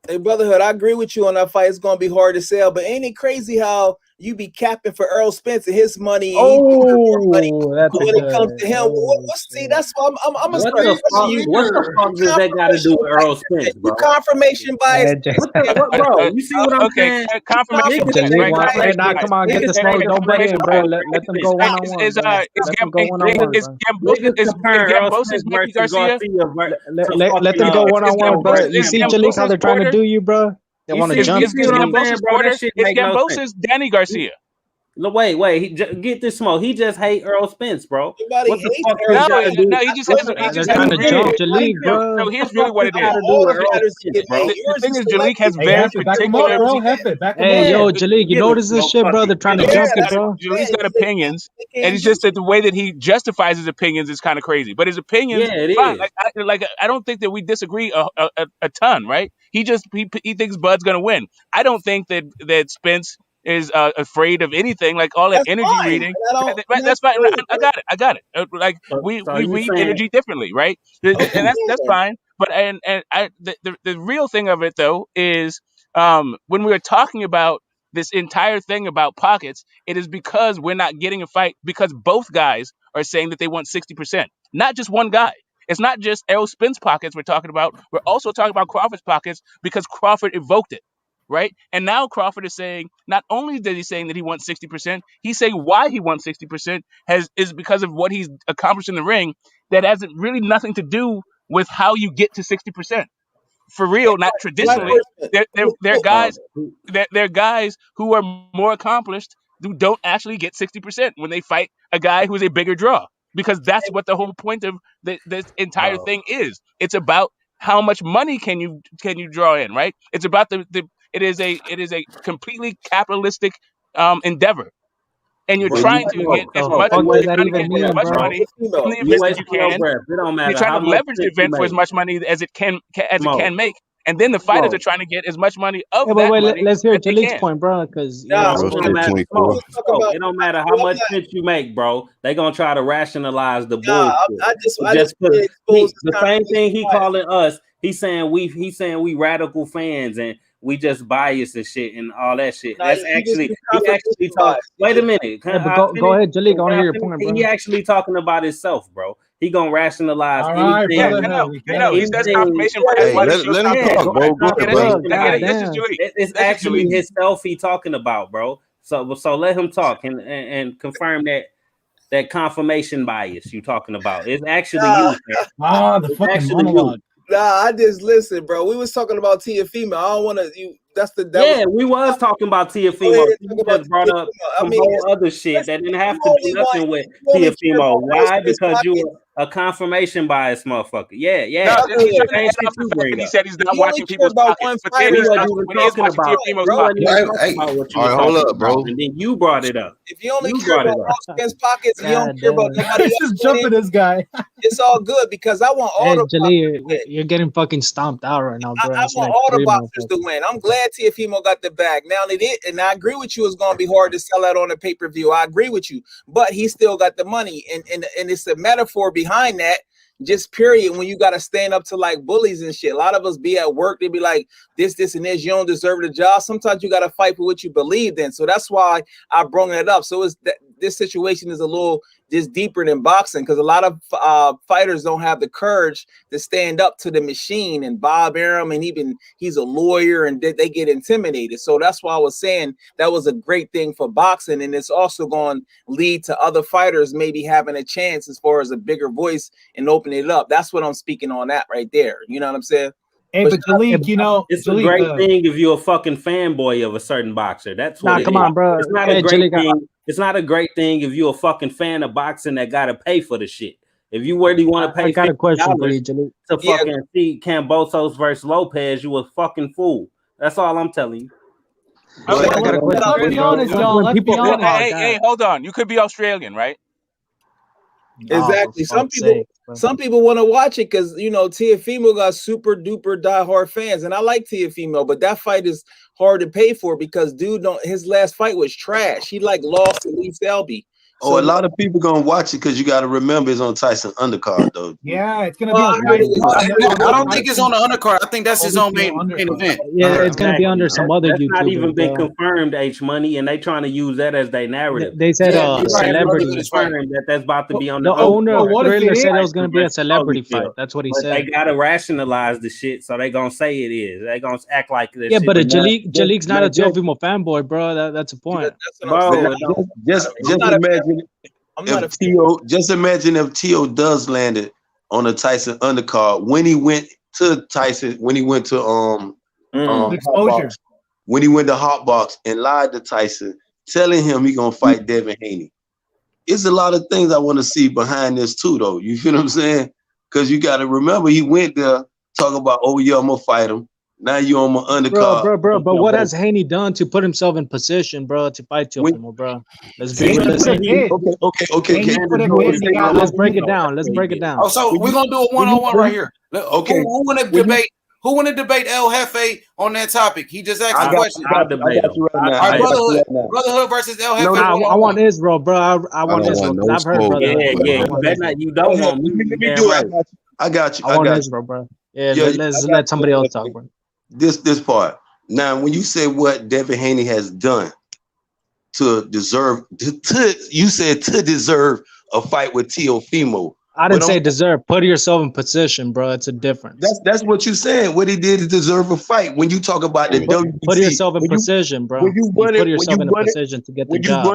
Hey, Brotherhood, I agree with you on that fight. It's gonna be hard to sell, but ain't it crazy how you be capping for Errol Spence and his money? Money when it comes to him, see, that's why I'm what the fuck does that got to do with Errol Spence, bro? Confirmation bias, bro. You see what I'm saying? Confirmation. Hey, now come on, get the smoke. Don't butt in, bro. Let them go one on one. Is Gambosa's Nicky Garcia? Let them go one on one, bro. You see, Jalik, how they're trying to do you, bro? They want to jump. Is Gambosa's Danny Garcia? Wait. Get this smoke. He just hate Earl Spence, bro. What the fuck? No, he just has. They're trying to jump Jalik, bro. So here's really what it is. The thing is, Jalik has very particular. Hey, yo, Jalik, you notice this shit, bro? They're trying to jump it, bro. Jalik's got opinions, and it's just that the way that he justifies his opinions is kind of crazy. But his opinions, fine. I don't think that we disagree a ton, right? He thinks Bud's gonna win. I don't think that Spence is afraid of anything, like all that energy reading. That's fine. I got it. Like we read energy differently, right? And that's fine. But the real thing of it though is when we're talking about this entire thing about pockets, it is because we're not getting a fight because both guys are saying that they want 60%, not just one guy. It's not just Errol Spence pockets we're talking about. We're also talking about Crawford's pockets because Crawford evoked it. Right. And now Crawford is saying not only is he saying that he wants 60%, he's saying why he wants 60% is because of what he's accomplished in the ring. That has really nothing to do with how you get to 60%. For real, not traditionally. They're guys who are more accomplished who don't actually get 60% when they fight a guy who's a bigger draw. Because that's what the whole point of this entire thing is. It's about how much money can you draw in, right? It's about it is a completely capitalistic endeavor, and you're trying to get as much money from the event as you can. You're trying to leverage the event for as much money as it can make, and then the fighters are trying to get as much money of that money. Let's hear Jalik's point, bro, because it don't matter how much sense you make, bro. They gonna try to rationalize the bullshit. The same thing he calling us. He's saying we radical fans and we just biased and shit and all that shit. That's actually he actually talk. Wait a minute. Go ahead, Jalik. I want to hear your point, bro. He actually talking about himself, bro. He gonna rationalize anything. He says confirmation. Let him talk, bro. It's actually himself he talking about, bro. So let him talk and confirm that confirmation bias you talking about. It's actually you. The fucking monologue. Nah, I just listen, bro. We was talking about Teofimo. I don't want to. We was talking about Teofimo. You just brought up some whole other shit that didn't have to do nothing with Teofimo. Why? Because you a confirmation bias, motherfucker. Yeah. No, he's trying to Same head shit off the you fact bring that he up. said he's not You only watching care people's about pockets, one but then fighter. He he's wasn't That's even when he is talking watching about. Teofimo's He wasn't pockets. even talking about what you All were right, hold talking up, about, bro. and then you brought it up. If you only You care brought about it up. Oscar's pockets and you don't God care about damn. nobody He's else just jumping winning, this guy. it's all good because I want all Hey, the Jaleel, boxers to win. you're getting fucking stomped out right now, bro. I It's want like all the 3 boxers to motherfuckers. win. I'm glad Teofimo got the bag. Now it is, and I agree with you. It's going to be hard to sell out on a pay per view. I agree with you, but he still got the money, and it's a metaphor behind that. Just period. When you got to stand up to like bullies and shit. A lot of us be at work. They be like this, and this. You don't deserve the job. Sometimes you got to fight for what you believe in. So that's why I brought it up. So it's that this situation is a little just deeper than boxing because a lot of fighters don't have the courage to stand up to the machine. And Bob Arum, and even he's a lawyer, and they get intimidated. So that's why I was saying that was a great thing for boxing, and it's also going to lead to other fighters maybe having a chance as far as a bigger voice and opening it up. That's what I'm speaking on that right there. You know what I'm saying? Hey, but Jalik, you know, It's a Jalik, great thing if you're a fucking fanboy of a certain boxer. That's what Nah, it come is. on, bro. It's not Hey, a great Jalik, thing. It's not a great thing if you're a fucking fan of boxing that gotta pay for the shit. If you really want to I pay got a question for $50 you, Jalik. to fucking see Cambosos versus Lopez, you a fucking fool. That's all I'm telling you. I got a question for you, bro. When people, Hey, hold on. You could be Australian, right? Exactly. Oh, for fuck's sake, bro. Some people want to watch it because you know Teofimo got super duper diehard fans, and I like Teofimo, but that fight is hard to pay for because dude don't his last fight was trash. He like lost to Lee Selby. Oh, a lot of people gonna watch it because you got to remember it's on Tyson undercard though. Yeah, it's gonna Well, be. I don't think it's on the undercard. I think that's his own main event. Yeah, it's gonna be under some other That's not YouTuber, even been bro. confirmed, H Money, and they trying to use that as their narrative. They said celebrity. Confirmed that's about to be on The the owner of undercard. Thriller said it was gonna be a celebrity Holyfield. fight. That's what he But said. they gotta rationalize the shit, so they gonna say it is. They gonna act like this. Yeah, shit but is not- Jalik's not a Teofimo fanboy, bro. That's the point. Bro, Just imagine if T.O. Just imagine if T.O. does landed on a Tyson undercard when he went to Tyson, when he went to exposure. Hotbox, when he went to Hotbox and lied to Tyson, telling him he gonna fight Devin Haney. It's a lot of things I want to see behind this too, though. You feel what I'm saying? Because you got to remember he went there talking about, oh yeah, I'm gonna fight him. Now you on my undercard, bro. But what has Haney done to put himself in position, bro, to fight Teofimo, bro? Let's be realistic. Okay. Let's break it down. Let's break it down. Oh, so we're gonna do a one-on-one right here. Okay. Who want to debate? Who want to debate El Jefe on that topic? He just asked a question. I got you right now. All right, Brotherhood versus El Jefe. I want Israel, bro. I want don't Israel want because no I've heard, smoke. brother. You don't want me. Let me do it. I got you. I want Israel, bro. Yeah, let's let somebody else talk, bro. This part. Now, when you say what Devin Haney has done to deserve to deserve a fight with Teofimo. I didn't say deserve. Put yourself in position, bro. It's a difference. That's what you're saying. What he did to deserve a fight. When you talk about the WBC, put yourself in position, bro. Put yourself in a position to get the job.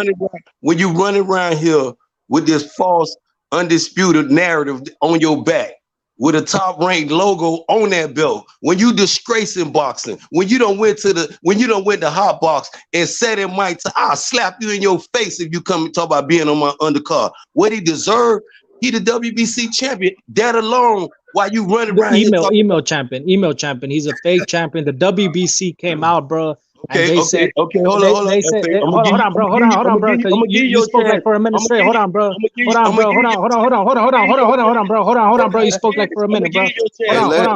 When you run around here with this false, undisputed narrative on your back, with a top-ranked logo on that belt, when you disgracing boxing, when you don't went to Hot Box and said it might, I'll slap you in your face if you come and talk about being on my undercard. What he deserved, he the WBC champion. That alone, while you running around email champion. He's a fake champion. The WBC came out, bro. Okay, hold on. Hold on, bro. Because you spoke like for a minute straight. Hold on, bro. Hold on, bro. You spoke like for a minute, bro. Hold on.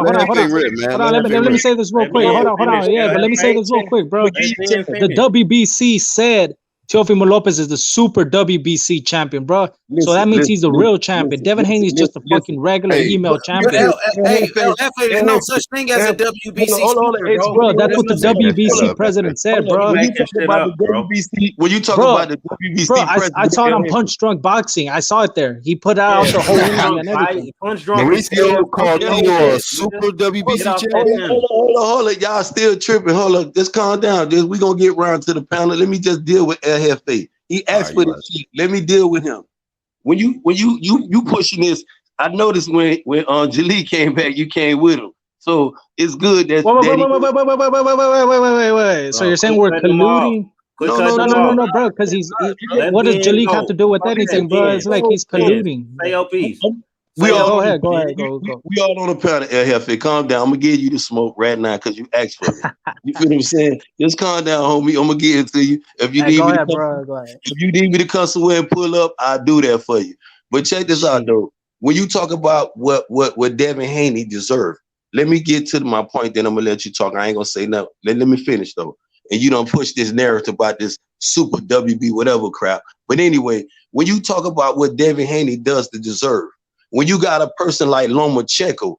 Let me say this real quick. Hold on. Yeah, but let me say this real quick, bro. The WBC said Teofimo Lopez is the super WBC champion, bro. So that means he's the real champion. Devin Haney's just a fucking regular email champion. There's no such thing as a WBC super, bro. That's what the WBC president said, bro. When you talk about the WBC president, I saw it on Punch Drunk Boxing. I saw it there. He put out the whole interview and everything. Mauricio called you a super WBC champion. Hold on. Y'all still tripping. Hold on. Just calm down. We're going to get round to the panel. Let me just deal with El Jefe. He asked for this shit. Let me deal with him. When you pushing this, I noticed when Jalik came back, you came with him. So it's good that. Wait. So you're saying we're colluding? No, bro. Because what does Jalik have to do with anything, bro? It's like he's colluding. Say your piece. We all go on ahead, the, go. we all on the panel, El Jefe. Calm down. I'm gonna give you the smoke right now because you asked for it. You feel what I'm saying? Just calm down, homie. I'm gonna give it to you. If you Hey, need go me to ahead, come, bro. Go ahead. if you need me to come somewhere and pull up, I'll do that for you. But check this out, though. When you talk about what Devin Haney deserved, let me get to my point. Then I'm gonna let you talk. I ain't gonna say nothing. Let me finish though. And you don't push this narrative about this super WB whatever crap. But anyway, when you talk about what Devin Haney does to deserve, when you got a person like Lomachenko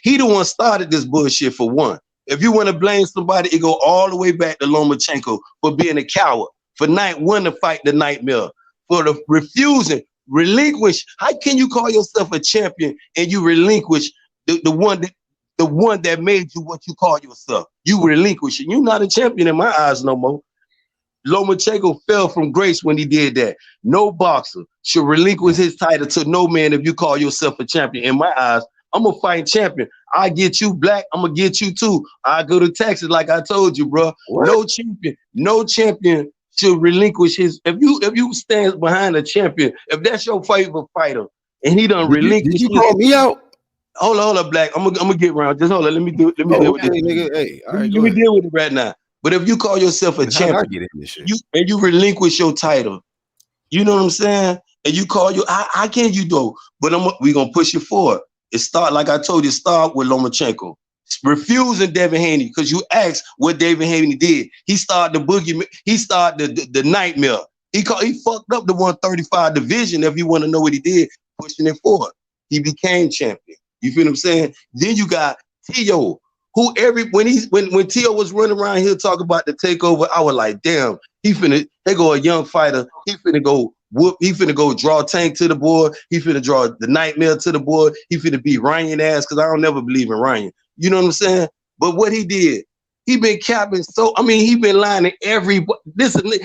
he the one started this bullshit for one. If you want to blame somebody, it go all the way back to Lomachenko for being a coward, for not wanting to fight the nightmare, for the refusing, relinquish. How can you call yourself a champion and you relinquish the one that made you what you call yourself? You relinquish it. You're not a champion in my eyes no more. Lomachenko fell from grace when he did that. No boxer should relinquish his title to no man if you call yourself a champion. In my eyes, I'm a fighting champion. I get you black, I'm gonna get you too. I go to Texas like I told you, bro. What? No champion should relinquish his. If you stand behind a champion, if that's your favorite fighter, and he done relinquish. Did you call me out? Hold on, black. I'm gonna get around. Just hold on. Let me deal with this. Nigga. Hey, all right, let me deal with it right now. But if you call yourself a champion, get in this shit? you relinquish your title, you know what I'm saying? And you call you, how can you do? But we gonna push it forward. It start like I told you. Start with Lomachenko refusing Devin Haney because you asked what Devin Haney did. He started the boogie. He started the nightmare. He fucked up the 135 division. If you want to know what he did, pushing it forward, he became champion. You feel what I'm saying? Then you got Tio. When Tio was running around here talking about the takeover, I was like, damn, they go a young fighter, he finna go whoop, he finna go draw Tank to the board, he finna draw the Nightmare to the board, he finna beat Ryan ass, because I don't never believe in Ryan. You know what I'm saying? But what he did, he been capping he been lying to everybody.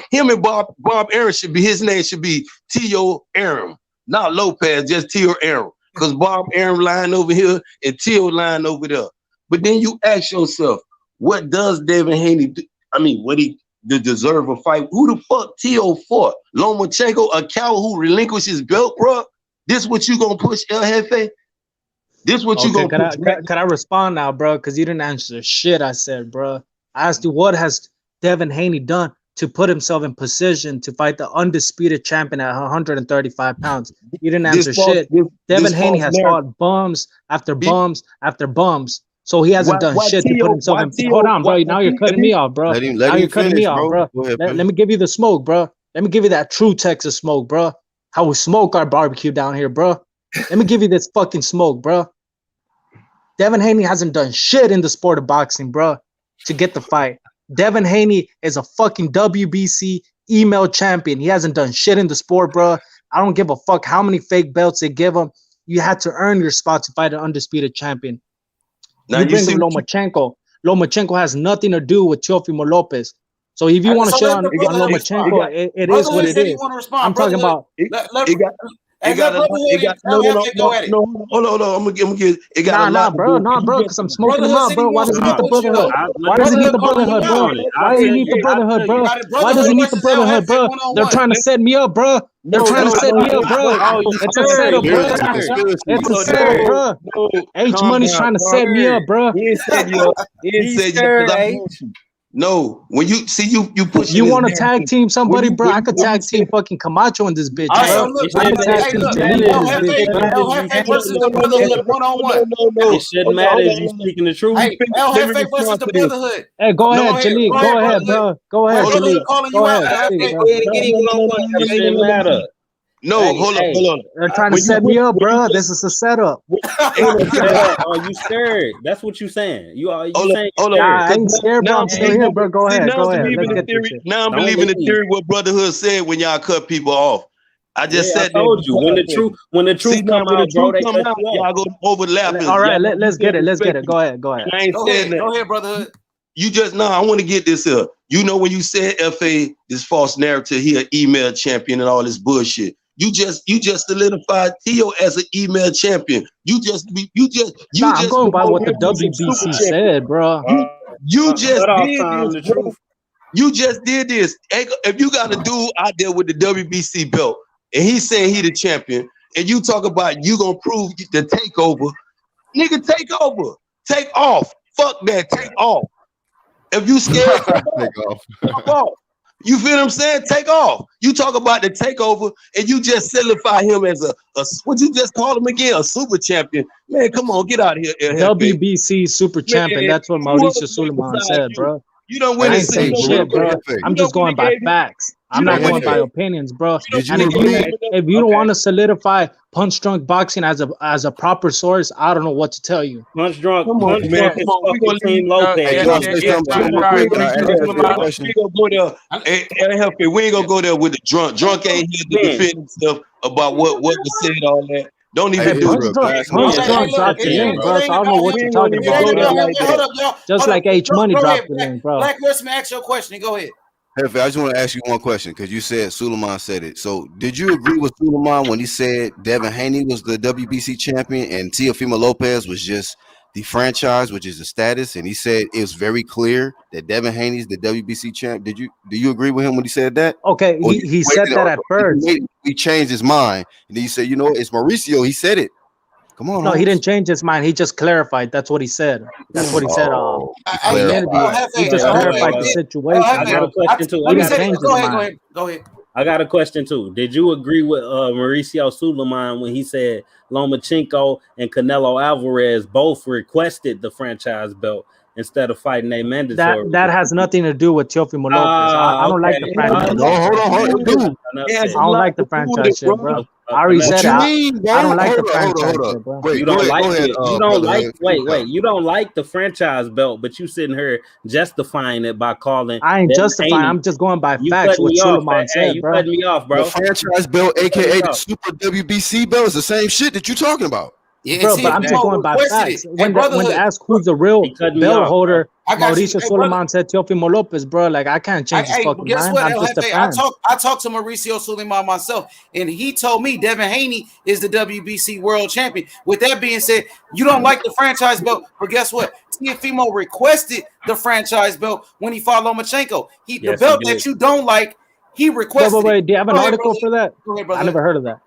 Him and Bob Aaron his name should be Tio Aaron, not Lopez, just Tio Aaron. Because Bob Aaron lying over here and Tio lying over there. But then you ask yourself, what does Devin Haney do? Deserve a fight? Who the fuck Tio fought? Lomachenko, a cow who relinquished his belt, bro? This what you gonna push, El Jefe? This what you gonna push? Can I respond now, bro? Because you didn't answer the shit I said, bro. I asked you, what has Devin Haney done to put himself in position to fight the undisputed champion at 135 pounds? You didn't answer shit. Devin Haney has fought bums after bums after bums. So he hasn't done shit to put himself in. Hold on, bro. Now you're cutting me off, bro. Now you're cutting me off, bro. Let me give you the smoke, bro. Let me give you that true Texas smoke, bro. How we smoke our barbecue down here, bro. Let me give you this fucking smoke, bro. Devin Haney hasn't done shit in the sport of boxing, bro, to get the fight. Devin Haney is a fucking WBC email champion. He hasn't done shit in the sport, bro. I don't give a fuck how many fake belts they give him. You had to earn your spot to fight an undisputed champion. Now you bring him Lomachenko. Lomachenko has nothing to do with Teofimo Lopez. So if you want to shit on Lomachenko, it is what it is. I'm talking about. Hold on. I'm gonna get it. Got nah, bro, because I'm smoking him out, bro. Why does he need the brotherhood? Why does he need the brotherhood, bro? Why does he need the brotherhood, bro? Why does he need the brotherhood, bro? They're trying to set me up, bro. They're trying to set me up, bro. It's a setup, bro. It's a setup, bro. H Money's trying to set me up, bro. He said you. No, when you see you pushing. You want to tag team somebody, bro? I could tag team fucking Camacho in this bitch, bro. I could tag team Jaleel in this bitch, bro. It shouldn't matter if you're speaking the truth. Hey, El Jefe versus the Brotherhood. Hey, go ahead, Jaleel. Go ahead, bro. Go ahead, Jaleel. Go ahead. It shouldn't matter. No, hold on. They're trying to set me up, bro. This is a setup. Are you scared? That's what you're saying. You saying I ain't scared, bro. I'm still here, bro. Go ahead. Now I'm believing the theory what Brotherhood said when y'all cut people off. I just said. I told you when the truth come out, bro. Y'all go overlap. All right, let's get it. Go ahead. Go ahead, Brotherhood. You just I want to get this here. You know when you said FA this false narrative, he an email champion and all this bullshit. You just solidified Tio as an email champion. I'm going by what the WBC said, bro. You just did this. If you got a dude out there with the WBC belt and he's saying he the champion, and you talk about you gonna prove the takeover. Nigga, take over. Take off. Fuck that. Take off. If you scared, take off. Take off. You feel what I'm saying? Take off. You talk about the takeover and you just solidify him as a what you just call him again? A super champion. Man, come on, get out of here. WBC super champion. That's what Mauricio Suleiman said, bro. You don't win. I ain't saying shit, bro. I'm just going by facts. I'm not going by opinions, bro. And if you don't want to solidify Punch Drunk Boxing as a proper source, I don't know what to tell you. Punch Drunk is fucking Team Lopez. We ain't gonna go there with the drunk. Drunk ain't here to defend himself about what was said, all that. Don't even do it. Punch Drunk dropped the link, bro. So I don't know what you're talking about. Just like H Money dropped the link, bro. Black Horseman, ask your question. Go ahead. Hefe, I just want to ask you one question because you said Suleiman said it. So, did you agree with Suleiman when he said Devin Haney was the WBC champion and Teofimo Lopez was just the franchise, which is the status? And he said it was very clear that Devin Haney's the WBC champ. Do you agree with him when he said that? Okay, he said that at first. He changed his mind, and then he said, it's Mauricio. He said it. Come on. No, he didn't change his mind. He just clarified. That's what he said. That's what he said. He just clarified the situation. I got a question too. He didn't change his mind. Go ahead. I got a question too. Did you agree with Mauricio Suleiman when he said Lomachenko and Canelo Alvarez both requested the franchise belt instead of fighting a mandatory? That has nothing to do with Teofimo Lopez. I don't like the franchise. Hold on. I don't like the franchise shit, bro. I already said I don't like the franchise shit, bro. You don't like it. You don't like. Wait. You don't like the franchise belt, but you sitting here justifying it by calling. I ain't justifying. I'm just going by facts. What Suleiman said, you bro. cutting me off, bro. The franchise belt, aka the Super WBC belt, is the same shit that you talking about. Yeah, bro, but I'm just going by facts. When they ask who's the real belt holder, Mauricio Suleiman said Teofimo Lopez, bro. Like, I can't change his fucking mind. I'm just a fan. I talked to Mauricio Suleiman myself, and he told me Devin Haney is the WBC world champion. With that being said, you don't like the franchise belt, but guess what? Teofimo requested the franchise belt when he fought Lomachenko. The belt that you don't like, he requested. Wait. Do you have an article for that? I never heard of that.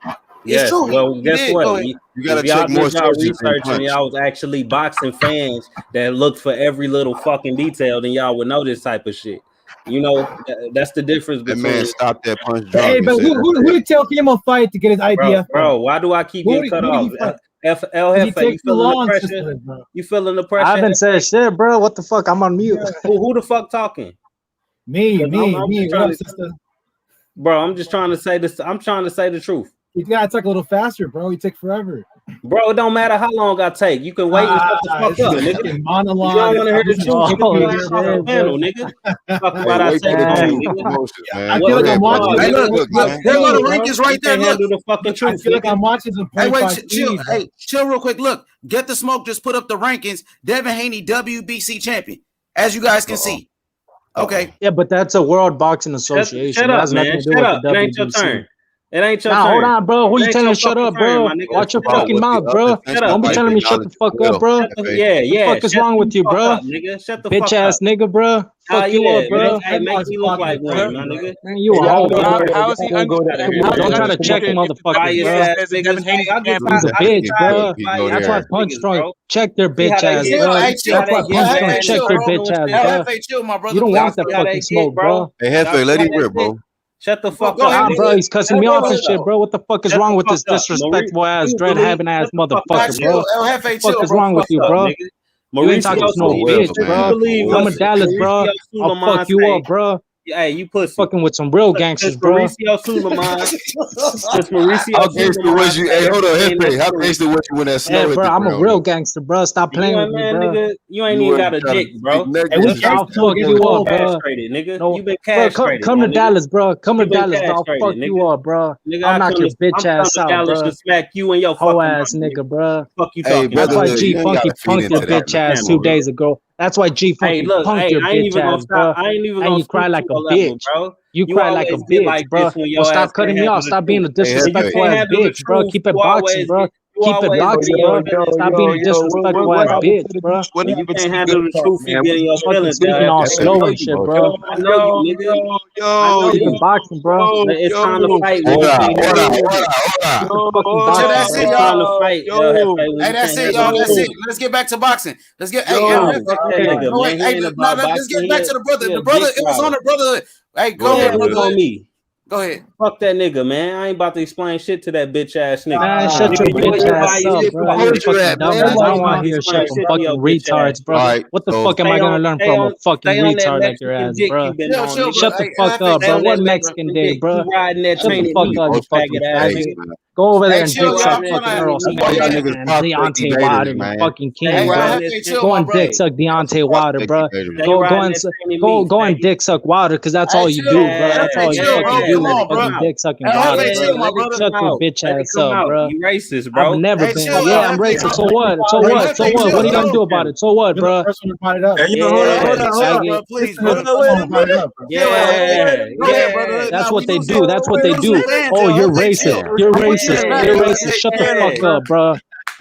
Yes. True. Well, guess what? You gotta check more research, and y'all was actually boxing fans that looked for every little fucking detail, then y'all would know this type of shit. That's the difference between. That man stopped that Punch Drunk. Hey, but who did Teofimo fight to get his IBF? Bro, why do I keep getting cut off? You feeling the pressure? You feeling the pressure? I haven't said shit, bro. What the fuck? I'm on mute. Who the fuck talking? Me. Bro, I'm just trying to say this. I'm trying to say the truth. You gotta talk a little faster, bro. You take forever. Bro, it don't matter how long I take. You can wait and shut the fuck up, nigga. Monologue. You don't want to hear the truth. You can panel, nigga. Fuck what I say. I feel like I'm watching. Hey, look, the link is right there. Look, the fucking truth. I feel like I'm watching some. Hey, wait, chill. Hey, chill real quick. Look, Get the Smoke just put up the rankings. Devin Haney, WBC champion, as you guys can see. Okay. Yeah, but that's a World Boxing Association. Shut up, man. Shut up. It ain't your turn. It ain't your turn. Hold on, bro. Who you telling to shut up, bro? Watch your fucking mouth, bro. Don't be telling me shut the fuck up, bro. Yeah. What the fuck is wrong with you, bro? Shut the bitch fuck ass nigga, bro. Fuck you up, bro. Hey, make me look like one, my nigga. Man, you a hoe, bro. How is he Don't try to check motherfuckers, bro. He's a bitch, bro. That's why Punch Drunk check their bitch ass, bro. That's why Punch Drunk check their bitch ass, bro. You don't want that fucking smoke, bro. Hey, Hefe, let him rip, bro. Shut the fuck up, bro. He's cussing me off and shit, bro. What the fuck is wrong with this disrespectful ass, dread having ass motherfucker, bro? What the fuck is wrong with you, bro? You ain't talking to no bitch, bro. I'm in Dallas, bro. I'll fuck you up, bro. Hey, you put fucking with some real gangsters, bro. Mauricio Suleiman. How gangster was you? Hey, hold on, Hefe. How gangster was you when that snow hit bro, I'm a real gangster, bro. Stop playing with me, bro. Nigga, you ain't even got a dick, bro. I'll fuck you up, bro. Nigga. You been castrated. Come to Dallas, bro. Come to Dallas, I'll fuck you up, bro. I'll knock your bitch ass out, bro. To smack you and your whole ass nigga, bro. Fuck you talking. That's why G Funky punked your bitch ass 2 days ago. That's why G Funky punked your bitch ass, bro. And you cry like a bitch, bro. You cry like a bitch, bro. Stop cutting me off. Stop being a disrespectful ass bitch, bro. Keep it boxing, bro. Keep it boxing, bro. Stop being a disrespectful ass bitch, bro. You can't handle the truth. You getting your Fucking feelings speaking all out. slow and shit, bro. I know you, nigga. I know Keep it you. boxing, bro. But it's time to fight when Hold you on, can't hold handle on, it. hold on, hold on. Fucking So boxing, that's bro. it, It's time to y'all. fight, Hefe, when Hey, you that's can't it, handle y'all. the That's it. truth. Let's get back to boxing. Let's get. Hey, Nah, fuck that nigga, no, man. He ain't about let's boxing. get back to the brother. He a The brother. dick It was on rider. the brotherhood. Hey, go Yeah, ahead, it's brotherhood. on me. Go ahead. Fuck that nigga, man. I ain't about to explain shit to that bitch ass nigga. Man, shut your bitch ass up, bro. You're a fucking dumbass. I don't want to hear shit from fucking retards, bro. What the fuck am I gonna learn from a fucking retard like your ass, bro? Shut the fuck up, bro. What Mexican day, bro? Shut the fuck up, you fucking faggot. Go over there and dick suck fucking Earl Spence and Deontay Wilder, you fucking king, bro. Go and dick suck Deontay Wilder, bro. Go and dick suck Wilder, cause that's all you do, bro. That's all you fucking do is fucking dick sucking Wilder, bro. Shut your bitch ass up, bro. You racist, bro. I've never been. Yeah, I'm racist. So what? So what? So what? What are you gonna do about it? So what, bro? Hold on, Faggot. please. Yeah. That's what they do. That's what they do. Oh, you're racist. You're racist. You're racist. Shut the fuck up, bro.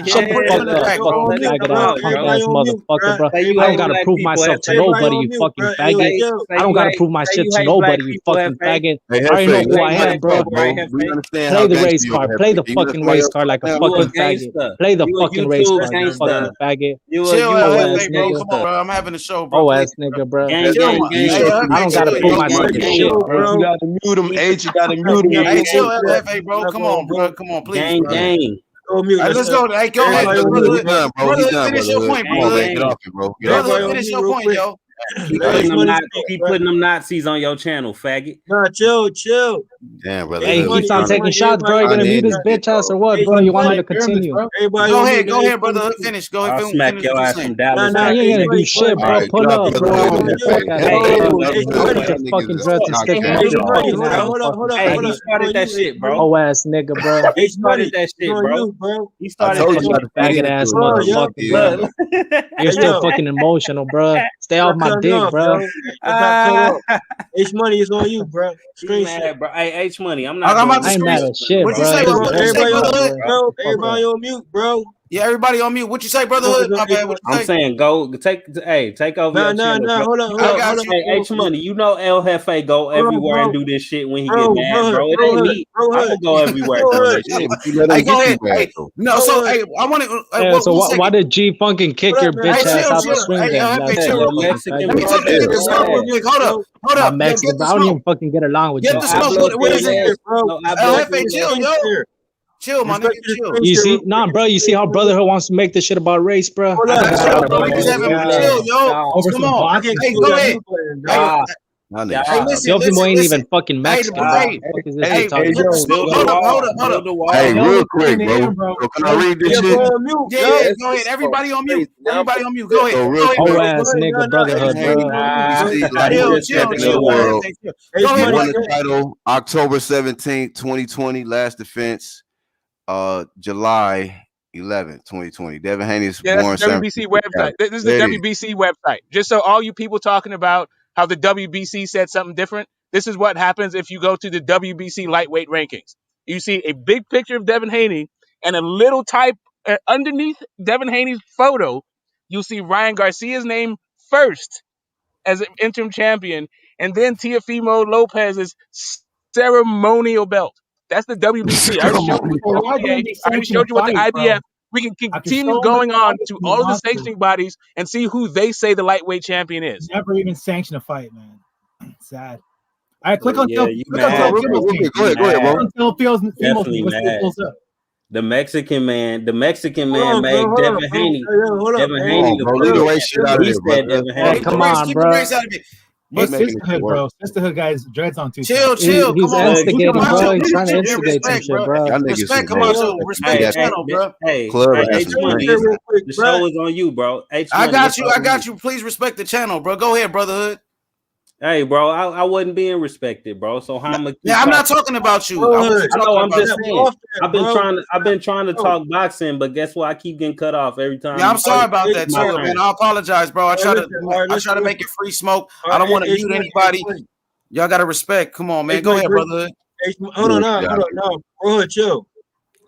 Shut the fuck up, fucking faggot ass, punk ass motherfucker, bro. I don't gotta prove myself to nobody, you fucking faggot. I don't gotta prove my shit to nobody, you fucking faggot. I already know who I am, bro. Play the race card. Play the fucking race card like a fucking faggot. Play the fucking race card, you fucking faggot. Chill, Oh ass bro. nigga. Come on, bro. I'm having a show, bro. Oh ass nigga, bro. I don't gotta Chill, prove myself to shit, bro. You gotta mute him, H. You gotta mute him. Hey, chill, FA, bro. Come on, bro. Come on, please, bro. Let's go. Hey, go ahead, He's brother. done, bro. Brother, He's done, finish your brother. point, Come on, brother. man. Get off it, bro. Get off Brother, it. finish your point, yo. Keep putting them Nazis on your channel, faggot. Nah, chill. Damn, brother. Hey, he keeps on taking shots, bro. You gonna mute his bitch ass or what, bro? You want me to continue? Go ahead, brother. Finish. Go ahead. I'll smack your ass from Dallas. Nah, you ain't gonna do shit, bro. Pull up, bro. Fuck that, bro. Put your fucking dreads and stick them up your fucking ass. Hey, he started that shit, bro. Oh ass nigga, bro. He started that shit, bro. He started that shit. Faggot ass motherfucker. You're still fucking emotional, bro. Stay off my dick, bro. H Money is on you, bro. Screen mad, bro. Hey, H Money, I'm not. I ain't mad at shit, bro. Everybody on mute, bro. Yeah, everybody on mute. What you say, brotherhood? My bad. What you say? I'm saying go take over. Nah, hold on. I got you. Hey, H Money, you know El Jefe go everywhere and do this shit when he get mad, bro. It ain't me. I'm gonna go everywhere. Hey, go ahead. Hey, no, so hey, I want to. So why did G fucking kick your bitch ass out the swing game? Hold up. Mexican, bro. I don't even fucking get along with you. Get the smoke. What is it, bro? Chill, yo. Chill, my nigga. Chill. You see, bro. You see how brotherhood wants to make this shit about race, bro? Chill, yo. Come on. Hey, go ahead. Yo, people ain't even fucking Mexican. Hold up. Hey, real quick, bro. Can I read this shit? Yeah, go ahead. Everybody on mute. Go ahead. Oh ass nigga, brotherhood, bro. He won the title October 17th, 2020. Last defense, July 11th, 2020. Devin Haney's born. That's the WBC website. This is the WBC website. Just so all you people talking about how the WBC said something different, this is what happens if you go to the WBC lightweight rankings. You see a big picture of Devin Haney and a little type underneath Devin Haney's photo. You'll see Ryan Garcia's name first as an interim champion, and then Teofimo Lopez's ceremonial belt. That's the WBC. I already showed you what the IBF. We can continue going on to all of the sanctioning bodies and see who they say the lightweight champion is. Never even sanction a fight, man. Sad. All right, click on Go ahead, bro. The Mexican man made Devin Haney. Devin Haney. He said Devin Haney. Come on, bro. Sisterhood, bro. Sisterhood guys, dreads on too. Chill. He's instigating, bro. He's trying to instigate some shit, bro. Respect the channel, bro. Hey, the show is on you, bro. I got you. Please respect the channel, bro. Go ahead, brotherhood. Hey, bro, I wasn't being respected, bro. So how am I? Yeah, I'm not talking about you. I'm just saying. I've been trying to talk boxing, but guess what? I keep getting cut off every time. Yeah, I'm sorry about that too, man. I apologize, bro. I try to make it free smoke. I don't want to mute anybody. Y'all gotta respect. Come on, man. Go ahead, brother. Hold on. Chill.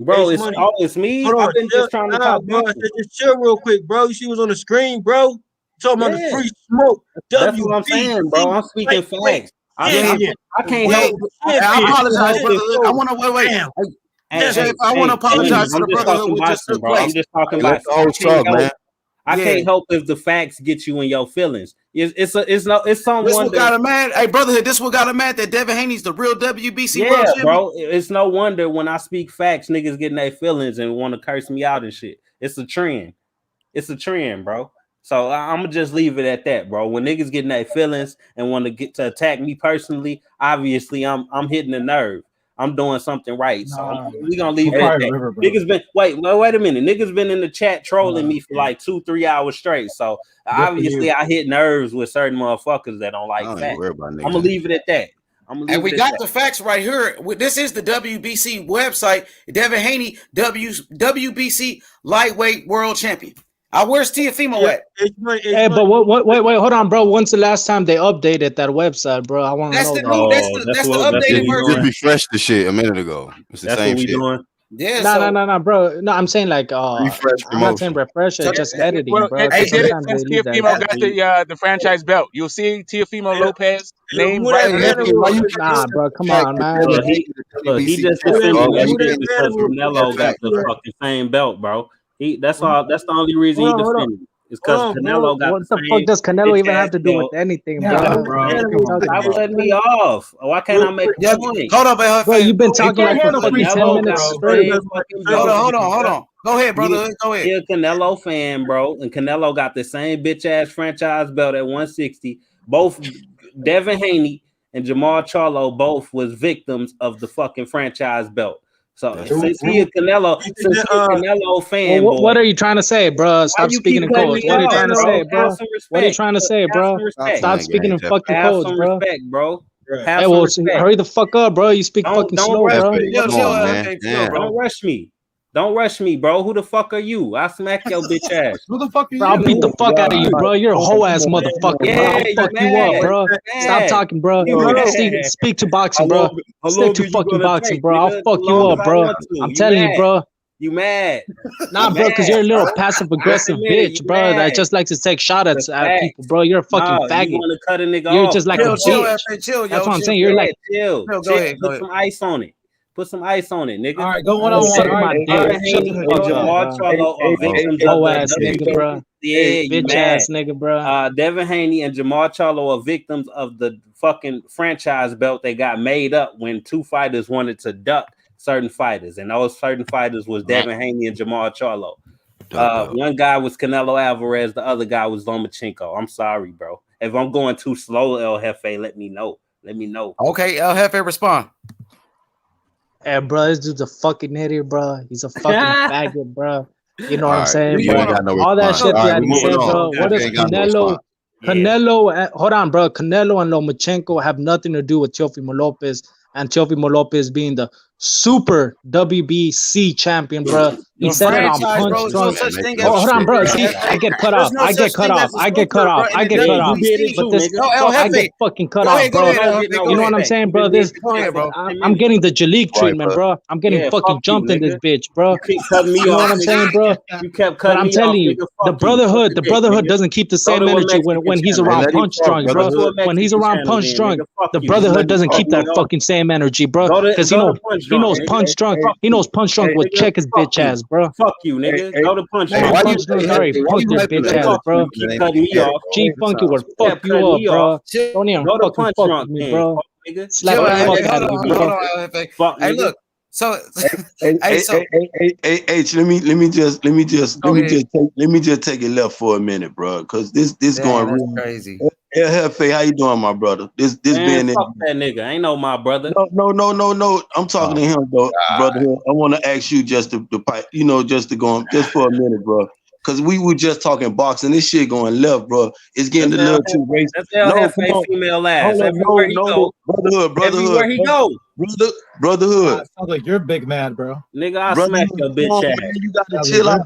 Bro, H it's Money. always me. Hold on, I've been chill, just trying to nah, talk bro. boxing. Just chill real quick, bro. You see what's on the screen, bro? Talking about the Yeah. free smoke. That's what I'm saying, bro. I'm speaking facts. I can't help. I apologize, Hey, brotherhood. I want to wait. I want to apologize to the brotherhood what just took place. I'm just talking Let about the host talk, man. I can't help if the facts get you in your feelings. It's someone. This what got him mad. Hey, brotherhood, this what got him mad that Devin Haney's the real WBC world champion. Bro. It's no wonder when I speak facts, niggas getting their feelings and want to curse me out and shit. It's a trend. It's a trend, bro. So I'm gonna just leave it at that, bro. When niggas getting their feelings and want to get to attack me personally, obviously I'm hitting a nerve. I'm doing something right. So we gonna leave it at that. Niggas been wait a minute. Niggas been in the chat trolling me for like 2-3 hours straight. So obviously I hit nerves with certain motherfuckers that don't like facts. I'm gonna leave it at that. And we got the facts right here. This is the WBC website. Devin Haney, WBC lightweight world champion. Where's Teofimo at? Hey, but wait, hold on, bro. When's the last time they updated that website, bro? I want to know. That's the updated version. Just refreshed the shit a minute ago. It's the same shit. Yeah, no, bro. No, I'm saying like I'm not saying refresh it, just editing, bro. They did it Sometimes since they leave that. Teofimo got the franchise belt. You'll see Teofimo Lopez name right there. Nah, bro, come on, man. He just defended that shit because Canelo got the fucking same belt, bro. That's the only reason he defended it. It's because Canelo got what the fuck does Canelo even have to do with anything, bro? Stop letting me off. Why can't I make a point? Hold on, bro. You've been talking like for fucking 10 minutes straight. Hold on. Go ahead, brother. Go ahead. He a Canelo fan, bro, and Canelo got the same bitch ass franchise belt at 160. Both Devin Haney and Jamal Charlo both was victims of the fucking franchise belt. So since he a Canelo fan, what are you trying to say, bro? Stop speaking in codes. What are you trying to say, bro? What are you trying to say, bro? Stop speaking in fucking codes, bro. Bro. Hey, well, hurry the fuck up, bro. You speak fucking slow, bro. Don't rush me. Don't rush me, bro. Who the fuck are you? I smack your bitch ass. Who the fuck are you? I'll beat the fuck out of you, bro. You're a whole ass motherfucker, bro. I'll fuck you up, bro. Stop talking, bro. Speak to boxing, bro. Stick to fucking boxing, bro. I'll fuck you up, bro. I'm telling you, bro. You mad? Nah, bro, because you're a little passive aggressive bitch, bro. That just likes to take shots at people, bro. You're a fucking faggot. You want to cut a nigga You're off. just like a bitch. Chill, that's what I'm saying. You're like, chill. Go ahead. Put some ice on it. Put some ice on it, nigga. All right, go on. Ass nigga, bro. Yeah, bitch ass nigga, bro. Devin Haney and Jamal Charlo are victims of the fucking franchise belt they got made up when two fighters wanted to duck certain fighters, and those certain fighters was Devin Haney and Jamal Charlo. One guy was Canelo Alvarez, the other guy was Lomachenko. I'm sorry, bro. If I'm going too slow, El Jefe, let me know. Okay, El Jefe, respond. Hey, bro, this dude's a fucking idiot, bro. He's a fucking faggot, bro. You know what I'm saying, bro? All that shit that he said, bro. What does Canelo, hold on, bro. Canelo and Lomachenko have nothing to do with Teofimo Lopez, and Teofimo Lopez being the super WBC champion, bro. He said it on Punch Drunk. Hold on, bro. See, I get cut off. I get cut off. But this, I get fucking cut off, bro. You know what I'm saying, bro? This, I'm getting the Jalik treatment, bro. I'm getting fucking jumped in this bitch, bro. You know what I'm saying, bro? But I'm telling you, the Brotherhood doesn't keep the same energy when he's around Punch Drunk, bro. When he's around Punch Drunk, the Brotherhood doesn't keep that fucking same energy, bro. Because he knows Punch Drunk. He knows Punch Drunk would check his bitch ass, bro. Fuck you, nigga. Go to Punch Drunk. Punch Drunk already punked his bitch ass, bro. Keep cutting me off. G Funky would fuck you up, bro. Don't even fucking fuck with me, bro. Slap the fuck out of you, bro. Hey, look. So, H, let me just take it left for a minute, bro, because this going really crazy. Jefe, how you doing, my brother? This man, being fuck that nigga. Ain't no my brother. No. I'm talking to him, though, brother. I want to ask you just to go just for a minute, bro. Because we were just talking boxing. This shit going left, bro. It's getting a little too racist. That's El Jefe female ass. Everywhere he go. Brotherhood. Everywhere he go. Brotherhood. Sounds like you're big mad, bro. Nigga, I smack your bitch ass. Man, you got to chill out.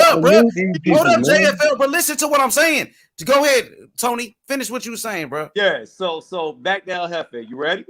hold up, bro. Salute these Hold people, up, man. JFL. But listen to what I'm saying. Go ahead, Tony. Finish what you were saying, bro. Yeah, so back down, Hefe. You ready?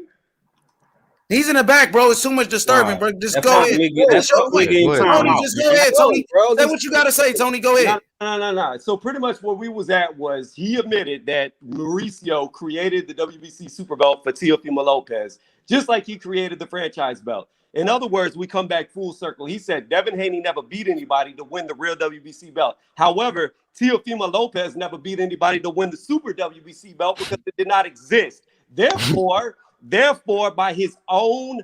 He's in the back, bro. It's too much disturbing, bro. Just That's go not ahead. nigga. Finish That's your not point. nigga in Tony, timeout. just go ahead, Tony. Bro, Say what you gotta say, Tony. Go ahead. No. So pretty much where we was at was he admitted that Mauricio created the WBC super belt for Teofimo Lopez, just like he created the franchise belt. In other words, we come back full circle. He said Devin Haney never beat anybody to win the real WBC belt. However, Teofimo Lopez never beat anybody to win the super WBC belt because it did not exist. Therefore, by his own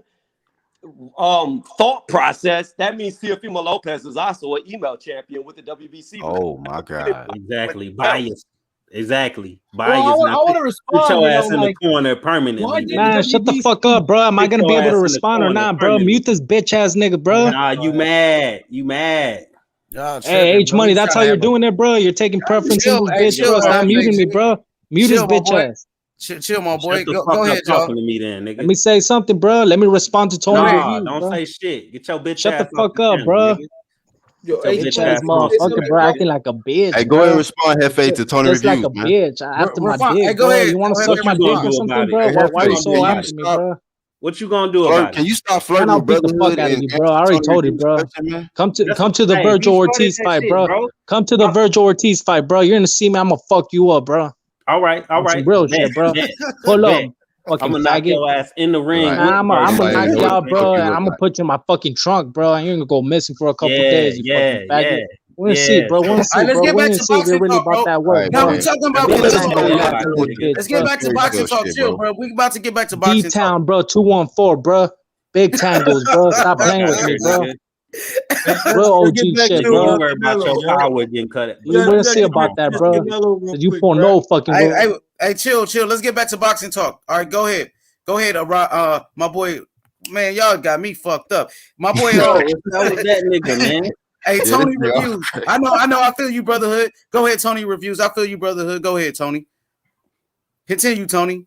thought process, that means Teofimo Lopez is also an email champion with the WBC. Oh my God. Exactly. Bias. Exactly. Bro, I Bias. want to Put respond. your You know, ass in like, the corner why permanently. did Man, shut the fuck up, bro. Am I Put gonna be your able to ass in the respond or corner not, bro? permanently. Mute this bitch ass nigga, bro. Nah, you mad. You mad. Hey, H Money, that's how you're doing it, bro. You're taking preference in this bitch, bro. Stop muting me, bro. Mute his bitch ass. Chill, my boy. Shut the Go fuck up ahead, y'all. talking to me then, nigga. Let me say something, bro. Let me respond to Tony Nah, reviews, don't bro. say shit. Get your bitch Shut ass the fuck off the up, panel, bro. nigga. Yo, Get your Bitch bitch ass ass off. motherfucker, bro, acting like a bitch, Hey, go ahead and bro. respond, Hefe, to Tony Just like reviews, a man. bitch. After my Hey, dick, go bro. ahead. You want to Go suck ahead, my What you dick gonna or do something, about it? bro? Hey, Why are you Hefe, so can you after me, stop bro? What you gonna do about Can it? you stop Man, flirting I'll with beat the fuck brotherhood out of and you, bro. answer I already Tony told you, reviews bro. question, man? Come to That's the hey, Virgil you started Ortiz that fight, shit, bro. bro. Come to the Virgil Ortiz fight, bro. You're gonna see me. I'm gonna fuck you up, bro. All right, On some bet, real shit, bro. bet, Pull up, bet. I'm fucking gonna knock faggot. your ass in the ring Right. with Nah, I'm Virgil gonna Nobody knock know you what Ortiz, the out, nigga. fuck bro. you And look I'm gonna like. put you in my fucking trunk, bro. And you're gonna go missing for a couple days, you fucking faggot. We're gonna see, bro. We're All gonna see, right, let's bro. get We're back gonna to see if you're boxing really talk, about bro. that All work, right, Now bro. we man. talking about Big Let's Canelo. Tango go Now Yacht about in it, this nigga. bitch, let's get bro. back to Very boxing chill talk. shit, Chill, bro. bro. We about to get back to D boxing talk. Town, bro. 214, bro. Big tangles, bro. Get the Stop fuck playing out with of me, here, bro. nigga. Real Let's OG get back shit, to You bro. worry about Canelo, your yo. power getting cut. We Let's will see get about that, this bro. Canelo real Cause you quick, for bro. no fucking. Hey, chill. Let's get back to boxing talk. All right, go ahead. My boy. Man, y'all got me fucked up. My boy. Bro, what's up with that nigga, man? Hey, Yeah, this Tony nigga all reviews. crazy. I know. I feel you, brotherhood. Go ahead, Tony reviews. I feel you, brotherhood. Go ahead, Tony. Continue, Tony.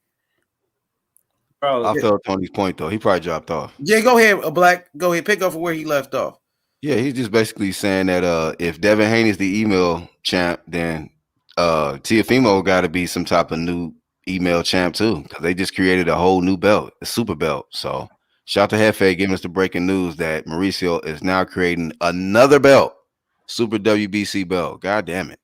Bro, I felt Tony's point though. He probably dropped off. Yeah, go ahead, Black. Go ahead. Pick up from where he left off. Yeah, he's just basically saying that if Devin Haney's the email champ, then Teofimo got to be some type of new email champ too, because they just created a whole new belt, a super belt. So shout to Hefe giving us the breaking news that Mauricio is now creating another belt, Super WBC belt. God damn it.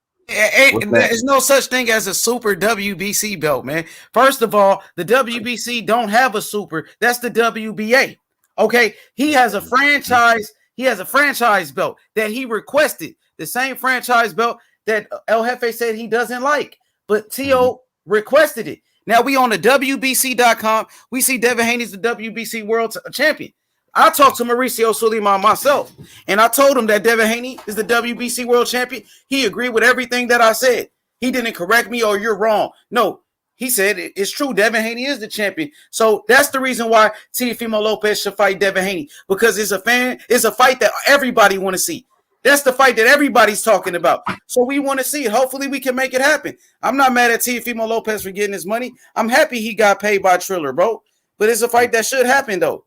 What's that? There's no such thing as a super WBC belt, man. First of all, the WBC don't have a super. That's the WBA. Okay, he has a franchise. He has a franchise belt that he requested. The same franchise belt that El Jefe said he doesn't like, but T.O. requested it. Now we on the WBC.com. We see Devin Haney's the WBC World Champion. I talked to Mauricio Suleiman myself, and I told him that Devin Haney is the WBC World Champion. He agreed with everything that I said. He didn't correct me or you're wrong. No, he said it's true. Devin Haney is the champion. So that's the reason why Teofimo Lopez should fight Devin Haney, because it's a fight that everybody want to see. That's the fight that everybody's talking about. So we want to see it. Hopefully we can make it happen. I'm not mad at Teofimo Lopez for getting his money. I'm happy he got paid by Triller, bro. But it's a fight that should happen though.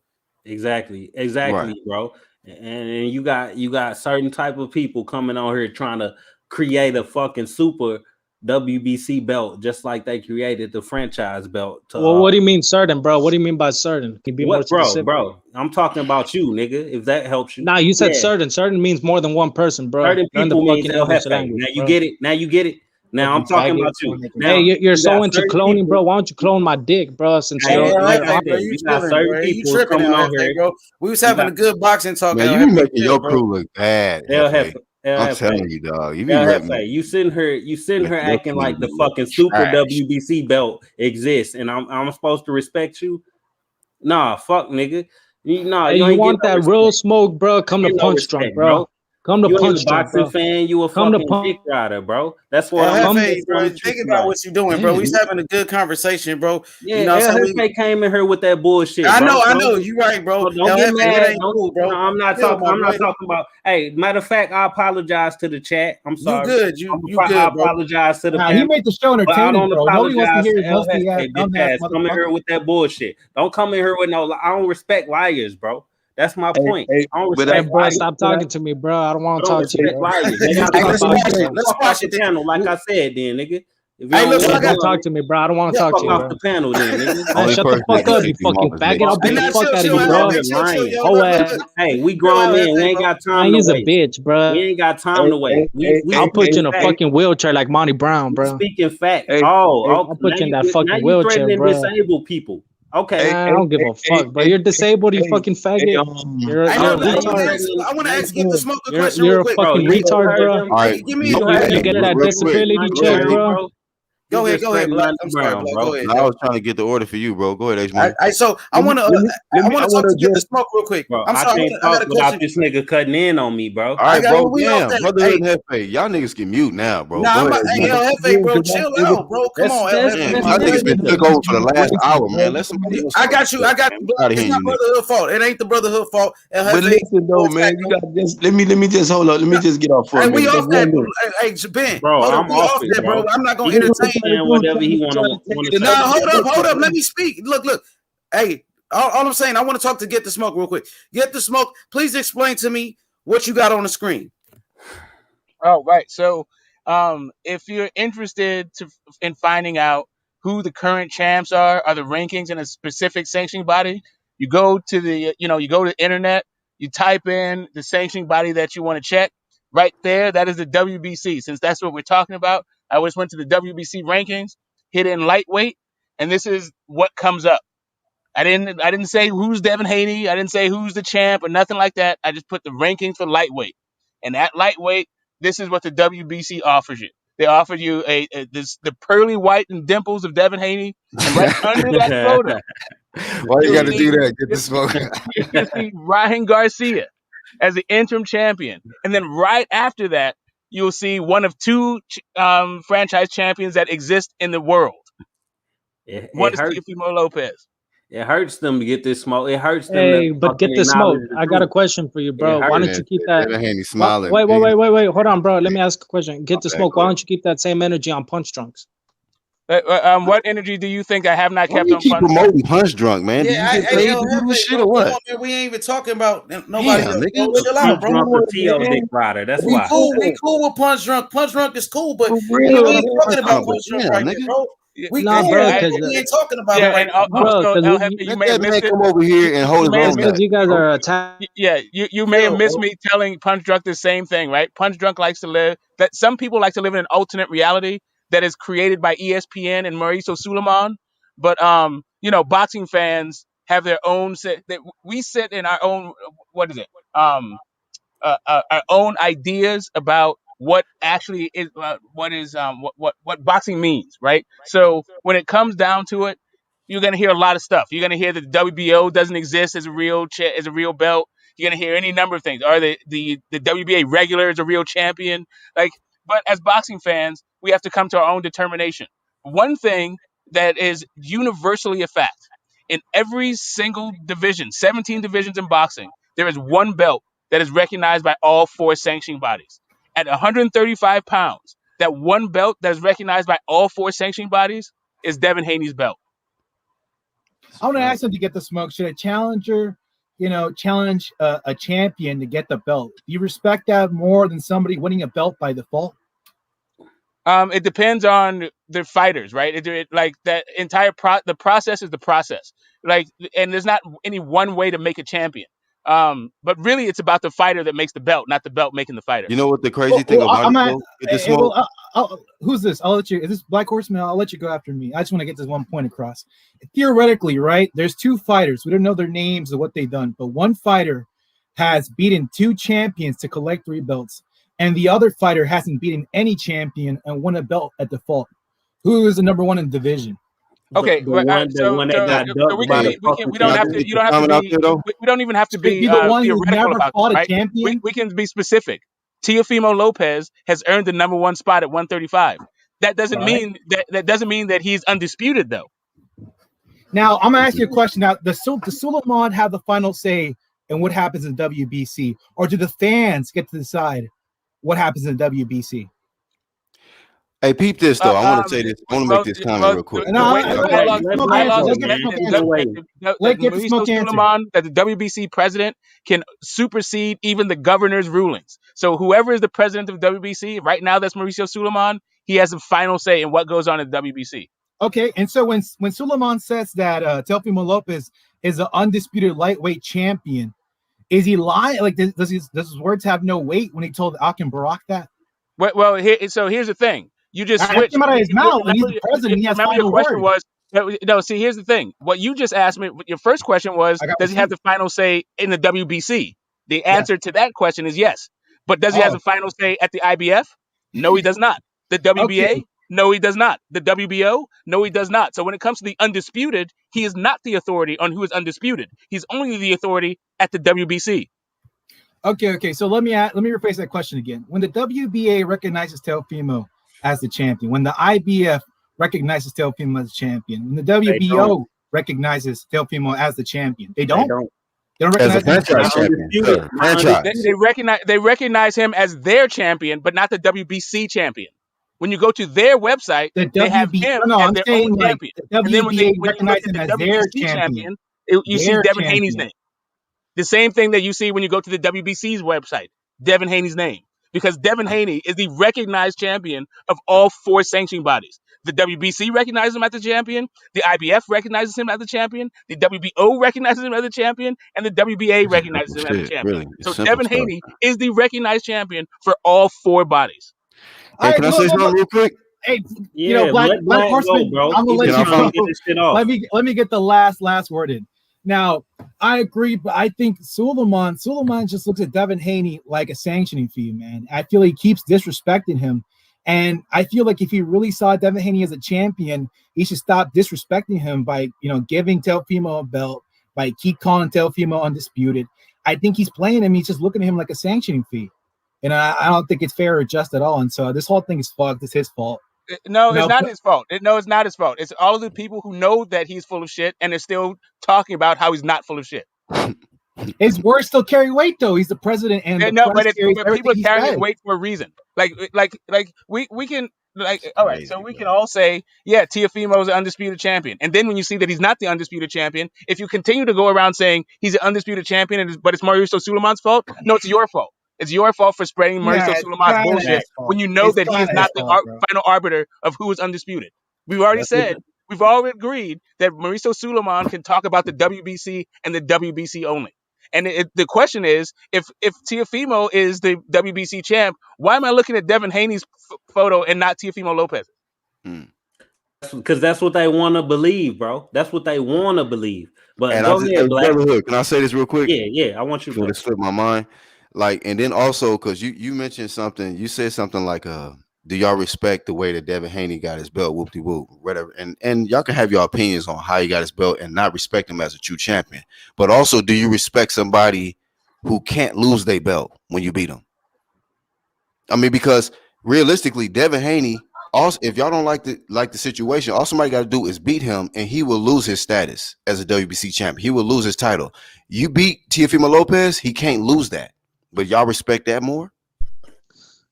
Exactly, Right. bro. And you got certain type of people coming on here trying to create a fucking super WBC belt, just like they created the franchise belt. Well, what do you mean certain, bro? What do you mean by certain? Can you be more What, specific? bro? I'm talking about you, nigga. If that helps you. Nah, you said Yeah. certain. Certain means more than one person, bro. Certain Learn the people means fucking El English Jefe. language, Now you bro. get it. Now you get it. Now I'm talking about you. Now Hey, you're you so got into certain cloning, people- bro. Why don't you clone my dick, bro? Since Hey, you're like I on said, You you got tripping, certain bro. You people tripping coming out on here, here. bro. We was You having got- a good boxing talk. Man, you making your crew look bad, Hefe. I'm telling you, dog. You be ripping. You sitting here Your acting crew like the look fucking super trash. WBC belt exists, and I'm supposed to respect you? Nah, fuck, nigga. Hey, you you ain't want getting no that real respect. smoke, bro? Come to Get no Punch respect, Drunk, bro. Come to You ain't Punch a Drunk, boxing bro. fan. You a Come to fucking Punch. dick rider, bro. That's what El I'm. Jefe, That's what bro, I'm think treating about like. what you're doing, bro. We was having a good conversation, bro. Yeah, You know what I'm El saying? Jefe came in here with that bullshit. I know. Don't You right, bro. Don't El get Jefe, it mad. ain't cool, bro. No, I'm not Chill, talking. my I'm not boy. talking about. Hey, matter of fact, I apologize to the chat. I'm You sorry. good. I I apologize to the Nah, panel. he made the show But I entertaining, don't bro. Nobody wants to apologize hear to his El musty ass, Jefe, dumb bitch ass ass. Come in here motherfucker. with that bullshit. Don't come in here with no. I don't respect liars, bro. That's my point. I don't Hey, respect bro, liars. stop talking to me, bro. I don't want I to don't talk to you, respect bro. liars. Nigga, Let's I'm talk let's about watch boxing, it. bro. Let's fuck watch off the it. Then. panel, like I said, then, nigga. If you Hey, don't look, so I want Don't got. talk to me, bro. I don't want to talk fuck to you, off bro. the panel, then, nigga. Man, Only shut the person fuck that up, can you piss him fucking off is faggot. Big I'll Smoke. beat the Now, fuck out of you, You bro. on here lying. Whole ass. Hey, we Chill grown out, men. We Hefe, ain't bro. got time Man, to he's a waste. bitch, We bro. ain't got time to waste. We I'll put you in a facts. fucking wheelchair like Monty Brown, We bro. speaking facts. I'll put Now you in that now fucking you wheelchair, threatening bro. disabled people. Okay. Man, I don't give a fuck, bro. You're disabled, you fucking faggot. You're I a know. Now you retard. threatening. I want to Now ask, give the smoke a question You're real a quick. bro, fucking you retard, heard bro. them. All right, Hey, give me. You You heard need to them get real that quick. disability you check, heard me, bro. bro. Go ahead, Black. Lundy I'm sorry, Brown, Black. bro. Go ahead. No, I was trying to get the order for you, bro. Go ahead, H Money. So I want to talk to Get the Smoke real quick. Bro, I'm I sorry. can't I got talk a without question. this nigga cutting in on me, bro. All right, bro. we off Damn, that. Brotherhood and Hefe. Y'all niggas can mute now, bro. Nah, Go ahead, hey, El Jefe, bro, chill out, bro. Come on, El Jefe. Y'all niggas been took over for the last hour, man. Let somebody else. I got you. It's not Brotherhood fault. It ain't the Brotherhood fault. El But Jefe, listen though, man, you got just let me just hold up. Let me just get off for a we minute. off that. Hey, Ben, Bro, hold up, I'm we off off it, that, bro. bro. I'm not gonna He can entertain. saying whatever he want to say. Nah, hold up. Let me speak. Look. Hey, all I'm saying, I want to talk to Get the Smoke real quick. Get the Smoke. Please explain to me what you got on the screen. Oh, right. So, if you're interested in finding out who the current champs are the rankings in a specific sanctioning body, you go to the internet, you type in the sanctioning body that you want to check. Right there, that is the WBC. Since that's what we're talking about, I always went to the WBC rankings, hit in lightweight, and this is what comes up. I didn't say who's Devin Haney. I didn't say who's the champ or nothing like that. I just put the rankings for lightweight. And at lightweight, this is what the WBC offers you. They offered you the pearly white and dimples of Devin Haney, and right under that photo, Why you got to do that? Get the Smoke. you see Ryan Garcia as the interim champion, and then right after that, you'll see one of two franchise champions that exist in the world. One is Teofimo Lopez. It hurts them to get this smoke. It hurts them. Hey, but Get the Smoke. I got a question for you, bro. Why don't you keep that? Wait. Hold on, bro. Let me ask a question. Get the Smoke. Why don't you keep that same energy on Punch Drunks? What energy do you think I have not kept on keep promoting Punch Drunk, man? Yeah, Did you get paid to do this shit or what? We ain't even talking about nobody. Damn, Else. nigga. Chill out, bro. Dick rider. That's we why. Cool. We cool with Punch Drunk. Punch Drunk is cool, but we ain't talking about Punch Drunk right here, bro. We Nah, cool, bro, we ain't talking about it right now. Bro, you may have missed it. Come over here and hold his own. Because you guys are attacking. Yeah, you may have missed me telling Punch Drunk the same thing, right? Punch Drunk likes to live that some people like to live in an alternate reality that is created by ESPN and Mauricio Suleiman. But boxing fans have their own we sit in our own our own ideas about what actually is what boxing means, right? So when it comes down to it, you're gonna hear a lot of stuff. You're gonna hear that the WBO doesn't exist as a real belt. You're gonna hear any number of things. Or the WBA regular is a real champion. But as boxing fans, we have to come to our own determination. One thing that is universally a fact in every single division, 17 divisions in boxing, there is one belt that is recognized by all four sanctioning bodies. At 135 pounds, that one belt that is recognized by all four sanctioning bodies is Devin Haney's belt. I want to ask him to Get the Smoke. Should a challenger, challenge a champion to get the belt? Do you respect that more than somebody winning a belt by default? It depends on the fighters, right? Like that entire the process is the process. And there's not any one way to make a champion. But really, it's about the fighter that makes the belt, not the belt making the fighter. You know what the crazy thing about it? Get the Smoke. Who's this? I'll let you. Is this Black Horseman? I'll let you go after me. I just want to get this one point across. Theoretically, right? There's two fighters. We don't know their names or what they've done, but one fighter has beaten two champions to collect 3 belts, and the other fighter hasn't beaten any champion and won a belt at default. Who is the number one in the division? Okay, we don't even have to be theoretical about it, right? We can be specific. Teofimo Lopez has earned the number 1 spot at 135. That doesn't mean that he's undisputed, though. Now I'm gonna ask you a question. Now, does Suleiman have the final say in what happens in WBC, or do the fans get to decide what happens in WBC? Hey, peep this though. I want to say this. I want to make this comment real quick. That the WBC president can supersede even the governor's rulings. So whoever is the president of WBC right now, that's Mauricio Suleiman. He has the final say in what goes on at WBC. Okay, and so when Suleiman says that Teofimo Lopez is an undisputed lightweight champion, is he lying? Like, does his words have no weight when he told Akin Barak that? Well, here's the thing. You just switched. Came out of his mouth, and he's the president. He has final word. See, here's the thing. What you just asked me, your first question was, does he have the final say in the WBC? The answer to that question is yes. But does he have the final say at the IBF? No, he does not. The WBA? No, he does not. The WBO? No, he does not. So when it comes to the undisputed, he is not the authority on who is undisputed. He's only the authority at the WBC. Okay. So let me rephrase that question again. When the WBA recognizes Teofimo as the champion, when the IBF recognizes Teofimo as the champion, when the WBO recognizes Teofimo as the champion, they don't As a recognize him as franchise champion, sir. Franchise. They recognize him as their champion, but not the WBC champion. When you go to their website, the they have WB. him No, as I'm their saying own like champion. the And then when WBA you look recognize at him the as their WBC champion. you see Their Devin Haney's champion. name. The same thing that you see when you go to the WBC's website, Devin Haney's name. Because Devin Haney is the recognized champion of all 4 sanctioning bodies. The WBC recognizes him as the champion, the IBF recognizes him as the champion, the WBO recognizes him as the champion, and the WBA recognizes him as the Shit, champion. really. It's So simple Devin stuff. Haney is the recognized champion for all 4 bodies. Hey, can I say something real quick? Hey, Yeah, Black let Horseman, go, bro. I'm gonna let you go. Get this shit off. Let me get the last word in. Now, I agree, but I think Suleiman just looks at Devin Haney like a sanctioning fee, man. I feel he keeps disrespecting him. And I feel like if he really saw Devin Haney as a champion, he should stop disrespecting him by, giving Teofimo a belt, by keep calling Teofimo undisputed. I think he's playing him. He's just looking at him like a sanctioning fee. And I don't think it's fair or just at all. And so this whole thing is fucked. It's his fault. No, it's not his fault. No, it's not his fault. It's all of the people who know that he's full of shit and are still talking about how he's not full of shit. His words still carry weight, though. He's the president, and but people are carrying his weight for a reason. Like we can all right. So we can all say, yeah, Teofimo is an undisputed champion, and then when you see that he's not the undisputed champion, if you continue to go around saying he's an undisputed champion, but it's Mauricio Sulaiman's fault, no, it's your fault. It's your fault for spreading Mauricio Sulaiman's bullshit when you know that he is not the final arbiter of who is undisputed. We've already we've already agreed that Mauricio Sulaiman can talk about the WBC and the WBC only. And the question is, if Teofimo is the WBC champ, why am I looking at Devin Haney's photo and not Teofimo Lopez? Because that's what they want to believe, bro. That's what they want to believe. But And go ahead, Black. Can I say this real quick? Yeah. I want you to slip my mind. Like, and then also because you mentioned something, you said something like, do y'all respect the way that Devin Haney got his belt, whoop-de-whoop, whatever? And y'all can have your opinions on how he got his belt and not respect him as a true champion. But also, do you respect somebody who can't lose their belt when you beat them? I mean, because realistically, Devin Haney, also, if y'all don't like the situation, all somebody got to do is beat him, and he will lose his status as a WBC champion. He will lose his title. You beat Teofimo Lopez, he can't lose that. But y'all respect that more?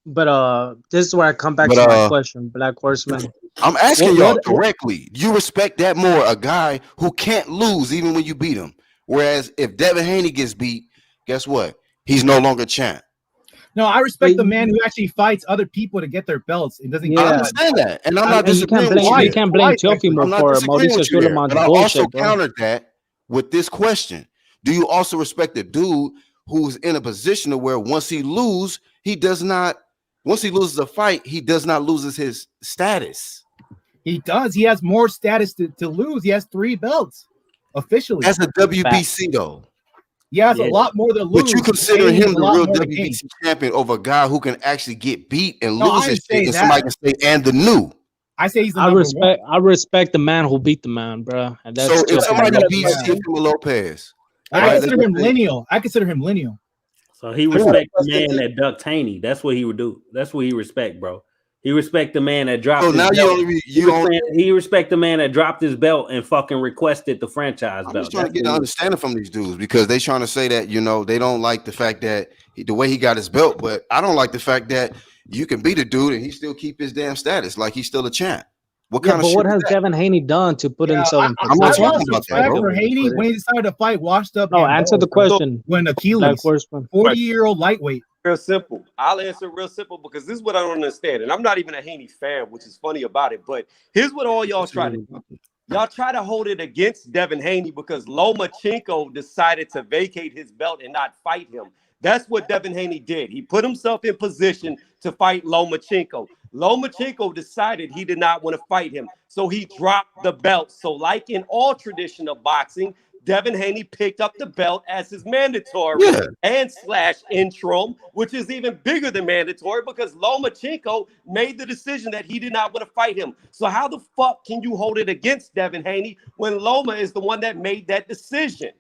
But this is where I come back to my question, Black Horseman. I'm asking y'all correctly. Do you respect that more? A guy who can't lose even when you beat him. Whereas if Devin Haney gets beat, guess what? He's no longer champ. No, I respect the man who actually fights other people to get their belts. It doesn't. I understand that, and I'm not disagreeing with you. You can't blame Teofimo for Mauricio Sulaiman's bullshit. I also countered that with this question: do you also respect the dude who's in a position to where once he loses a fight, he does not lose his status? He does. He has more status to lose. He has 3 belts officially. As a WBC though. He has a lot more to lose. But you consider him the real WBC champion over a guy who can actually get beat and lose his shit, and somebody can say, and the new. I say he's the number one. I respect the man who beat the man, bro. And that's so if somebody beats Teofimo Lopez, I consider him lineal. So he respects the man that ducked Haney. That's what he would do. That's what he respect, bro. He respect the man that dropped. So now he respect the man that dropped his belt and fucking requested the franchise belt. I'm just trying to get an understanding from these dudes because they trying to say that they don't like the fact that the way he got his belt, but I don't like the fact that you can beat a dude and he still keep his damn status like he's still a champ. What kind of shit? What has Devin Haney done to put himself in position? I'm not talking about that, bro. For Haney, when he decided to fight, washed up. No, answer the question. When Achilles, 40-year-old lightweight. Real simple. I'll answer real simple because this is what I don't understand. And I'm not even a Haney fan, which is funny about it. But here's what all y'all try to do. Y'all try to hold it against Devin Haney because Lomachenko decided to vacate his belt and not fight him. That's what Devin Haney did. He put himself in position to fight Lomachenko. Lomachenko decided he did not want to fight him, so he dropped the belt. So like in all tradition of boxing, Devin Haney picked up the belt as his mandatory and / interim, which is even bigger than mandatory because Lomachenko made the decision that he did not want to fight him. So how the fuck can you hold it against Devin Haney when Loma is the one that made that decision?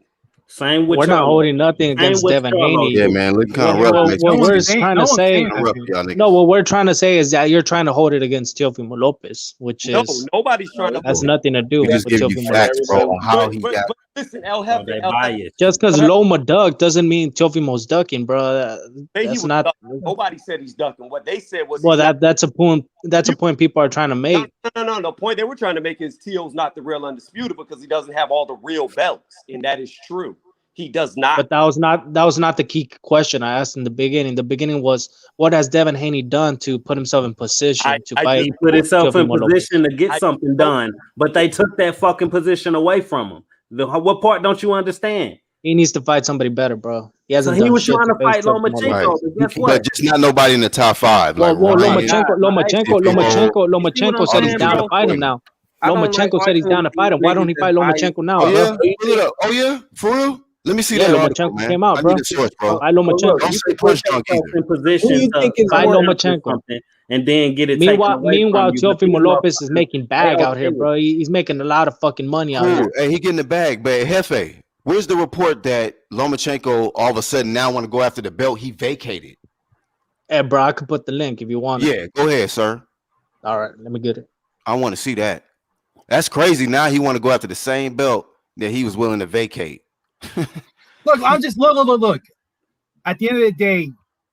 Same with We're not Charlo. holding nothing Same against with Devin Charlo, Haney. Yeah, too. man, look kind of rough. What next we're week. trying to say, Kinda rough, y'all niggas. no, what we're trying to say is that you're trying to hold it against Teofimo Lopez, which No, is nobody's trying to has hold it. nothing to do We just with give you Teofimo facts, Lopez. bro, on how he But got. listen, El Oh, Jefe, they El Jefe, biased. Just because El Jefe Loma ducked doesn't mean Teofimo's ducking, bro. say he That's was not. ducking. Nobody said he's ducking. What they said was Well, he's not. that's a point. That's a point people are trying to make. No. The point they were trying to make is Teal's not the real undisputed because he doesn't have all the real belts, and that is true. He does not. But that was not the key question I asked in the beginning. The beginning was, what has Devin Haney done to put himself in position to fight? He put himself in Teofimo Lopez? position to get something done, but they took that fucking position away from him. What part don't you understand? He needs to fight somebody better, bro. He So hasn't he done was shit trying to to face fight Teofimo Lomachenko, Lopez. but guess But what? just not nobody in the top five. Well, Ryan, Lomachenko said he's down to fight him now. I don't like Lomachenko said he's watching down to fight him. Why don't he niggas fight that's Lomachenko now, Oh bro? yeah, pull it up. Oh yeah, for real. Let me see Yeah, that article, Lomachenko man. came out, I bro. need a source, bro. Fight Lomachenko. Don't say punch drunk either. in position Who do you to think is Fight more? Lomachenko. something and then get it taken away Meanwhile, from you. But these Teofimo Lopez is motherfuckers, making they bag out here, okay. bro. He's making a lot of fucking money out Cool. here. Hey, he getting the bag, but Jefe, where's the report that Lomachenko all of a sudden now want to go after the belt he vacated? Hey, bro, I could put the link if you want. Yeah, go ahead, sir. All right, let me get it. I want to see that. That's crazy. Now he want to go after the same belt that he was willing to vacate. Look, I'm just look. At the end of the day,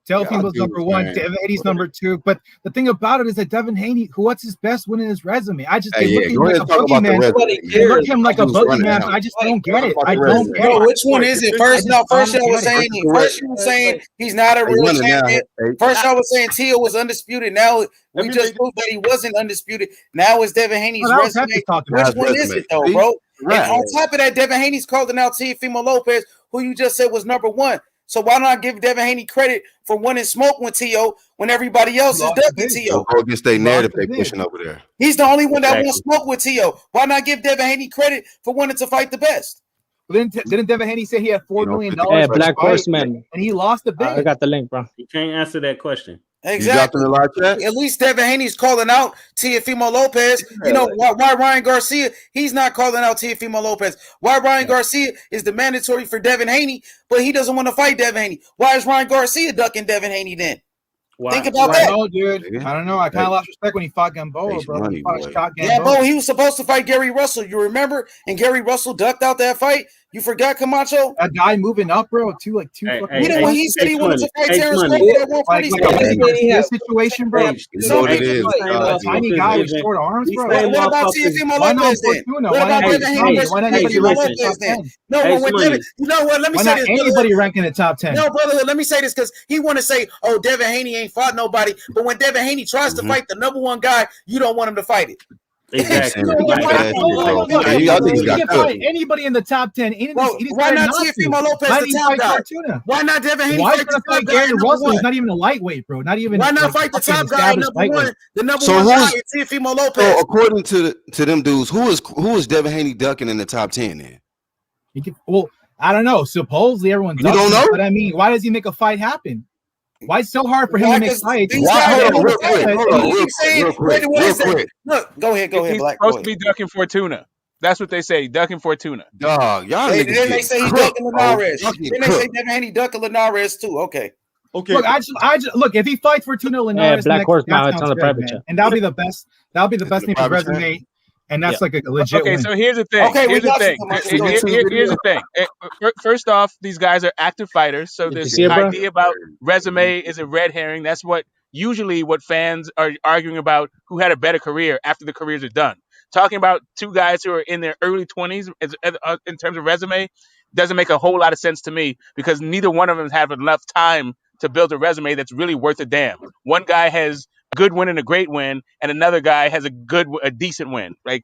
Teofimo's number one, Devin Haney's number two. But the thing about it is that Devin Haney, what's his best win in his resume? I just they look at him like a boogeyman. They look at him like a boogeyman, but I just don't get it. I don't get it. No, which one is it? First y'all was saying he's not a real champion. First y'all was saying Teal was undisputed. Now we just proved that he wasn't undisputed. Now it's Devin Haney's resume. Which one is it though, bro? And on top of that, Devin Haney's calling out Teofimo Lopez, who you just said was number one. So why not give Devin Haney credit for winning smoke with T.O. when everybody else is ducking T.O.? Go against their narrative they pushing over there. He's the only one that won smoke with T.O. Why not give Devin Haney credit for wanting to fight the best? Didn't Devin Haney say he had $4 million? Hey, Black Horseman. And he lost the bid. I got the link, bro. You can't answer that question. Exactly. You dropped in the live chat? At least Devin Haney's calling out Teofimo Lopez. You know why Ryan Garcia? He's not calling out Teofimo Lopez. Why Ryan Garcia is the mandatory for Devin Haney, but he doesn't want to fight Devin Haney. Why is Ryan Garcia ducking Devin Haney then? Think about that. I don't know, dude. I don't know. I kind of lost respect when he fought Gamboa, bro. When he fought Gamboa, he was supposed to fight Gary Russell. You remember? And Gary Russell ducked out that fight. You forgot Camacho? That guy moving up, bro. Two. You know when he said he wanted to fight Terrence Crawford at 147? This situation, bro. So it is. Tiny guy with short arms, bro. What about Teofimo Lopez then? What about Devin Haney versus Teofimo Lopez then? No, you know what? Let me say this. Anybody ranking in the top 10? No, brother. Let me say this because he want to say, "Oh, Devin Haney ain't fought nobody." But when Devin Haney tries to fight the number one guy, you don't want him to fight it. Exactly. Anybody in the top 10? Why not Teofimo Lopez the top guy? Why not Devin Haney Why fight the fight top Gary guy? Russell? He's not even a lightweight, bro. Not even. Why not fight the top guy, number one? The number one guy is Teofimo Lopez. So according to them dudes, who is Devin Haney ducking in the top 10 then? Well, I don't know. Supposedly everyone does. You don't know? But I mean, why does he make a fight happen? Why it's so hard for him to make fights? Hold on, real quick. Look, go ahead, He's Black. supposed to be ducking Fortuna. That's what they say, ducking Fortuna. Dog, y'all Then they say he's ducking Linares. Then they say Devin Haney ducking Linares too. Okay. Look, I just look if he fights Fortuna Linares, Black Horse Mouth, it's on the private chat. and that'll be the best. That'll be the best thing for resume, and that's like a legit. Okay, win. so here's the thing. Okay, here's the thing. Here's the thing. First off, these guys are active fighters, so this idea about resume is a red herring. That's what fans are arguing about who had a better career after the careers are done. Talking about two guys who are in their early 20s in terms of resume doesn't make a whole lot of sense to me because neither one of them have enough time to build a resume that's really worth a damn. One guy has a good win and a great win, and another guy has a decent win. Like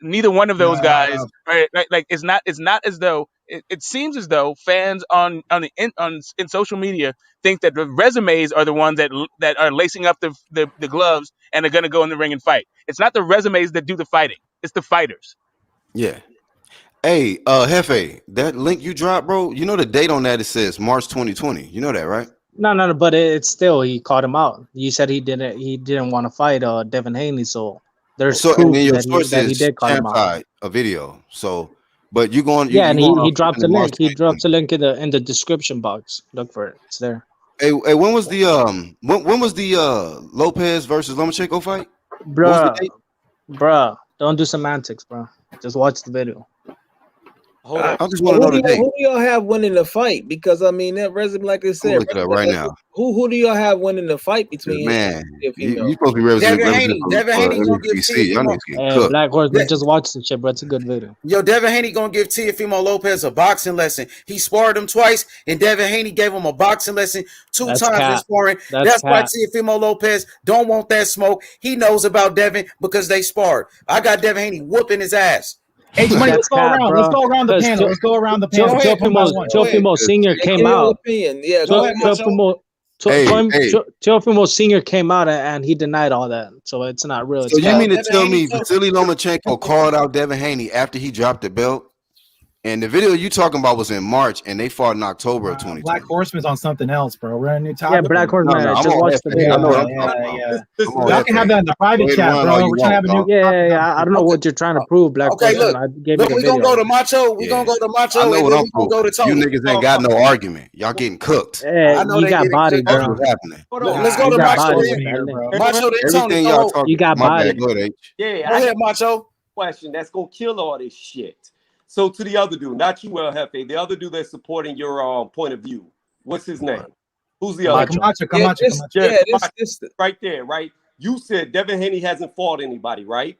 neither one of those guys are like it's not as though it seems as though fans in social media think that the resumes are the ones that are lacing up the gloves and are going to go in the ring and fight. It's not the resumes that do the fighting. It's the fighters. Yeah. Hey, Hefe, that link you dropped, bro. You know the date on that? It says March 2020. You know that, right? No, but it's still he called him out. You said he didn't want to fight Devin Haney, so there's So, and proof then your that source he says did call him champ out. side a video. So, but you going Yeah, and going he off dropped in the March link. He 2020. drops a link in the description box. Look for it. It's there. Hey, when was the when was the Lopez versus Lomachenko fight? What was the date? Bruh, don't do semantics, bro. Just watch the video. Hold on. I just want to know the date. Who do y'all have winning the fight? Because I mean that resume, like I I'm said, gonna look it up right now. who do y'all have winning the fight between Man, if you know? you supposed to be Devin representing Haney. Devin Haney gonna give NBC. Y'all Teofimo. niggas getting Hey, cooked. Black Horseman, just watch the shit, bro. It's a good video. Yo, Devin Haney gonna give Teofimo Lopez a boxing lesson. He sparred him twice, and Devin Haney gave him a boxing lesson two That's times in cap. sparring. That's That's why cap. Teofimo Lopez don't want that smoke. He knows about Devin because they sparred. I got Devin Haney whooping his ass. H Money, let's That's go cap, around. bro. Let's go around the Because panel. Let's go around the panel. Let's go one by one. Teofimo Senior Give came me your out. opinion. Yeah, Go ahead, Macho. Teofimo Senior came out and he denied all that. So it's not real. So It's you cap. mean to tell me Vasily Lomachenko called out Devin Haney after he dropped the belt? And the video you talking about was in March, and they fought in October of 2020. Black Horseman's on something else, bro. We're on a new topic. Yeah, Black Horseman. I'm Just on watch that the page. video. I know what I'm talking about. Y'all can have that in the private Go ahead and chat, run bro. all you We're trying to have a new. want, Yeah. I don't know what you're trying to prove, Black Okay, Horseman. look. I gave Look, you the we gonna video. go to Macho. We gonna go to Macho. I know and what then I'm we gonna go to proving. You Tony. niggas ain't got no argument. Y'all getting cooked. Hey, I know you they got getting body, cooked. That's bro. what's happening. Let's go You to got Macho. body, Then. bro. Macho, then Tony. Everything y'all talking. You got My body. bad. Go ahead, H. Yeah, Go ahead, Macho. Question that's gonna kill all this shit. So to the other dude, not you, El Jefe, the other dude that's supporting your point of view. What's his name? Who's the other? Camacho. This right there, right? You said Devin Haney hasn't fought anybody, right?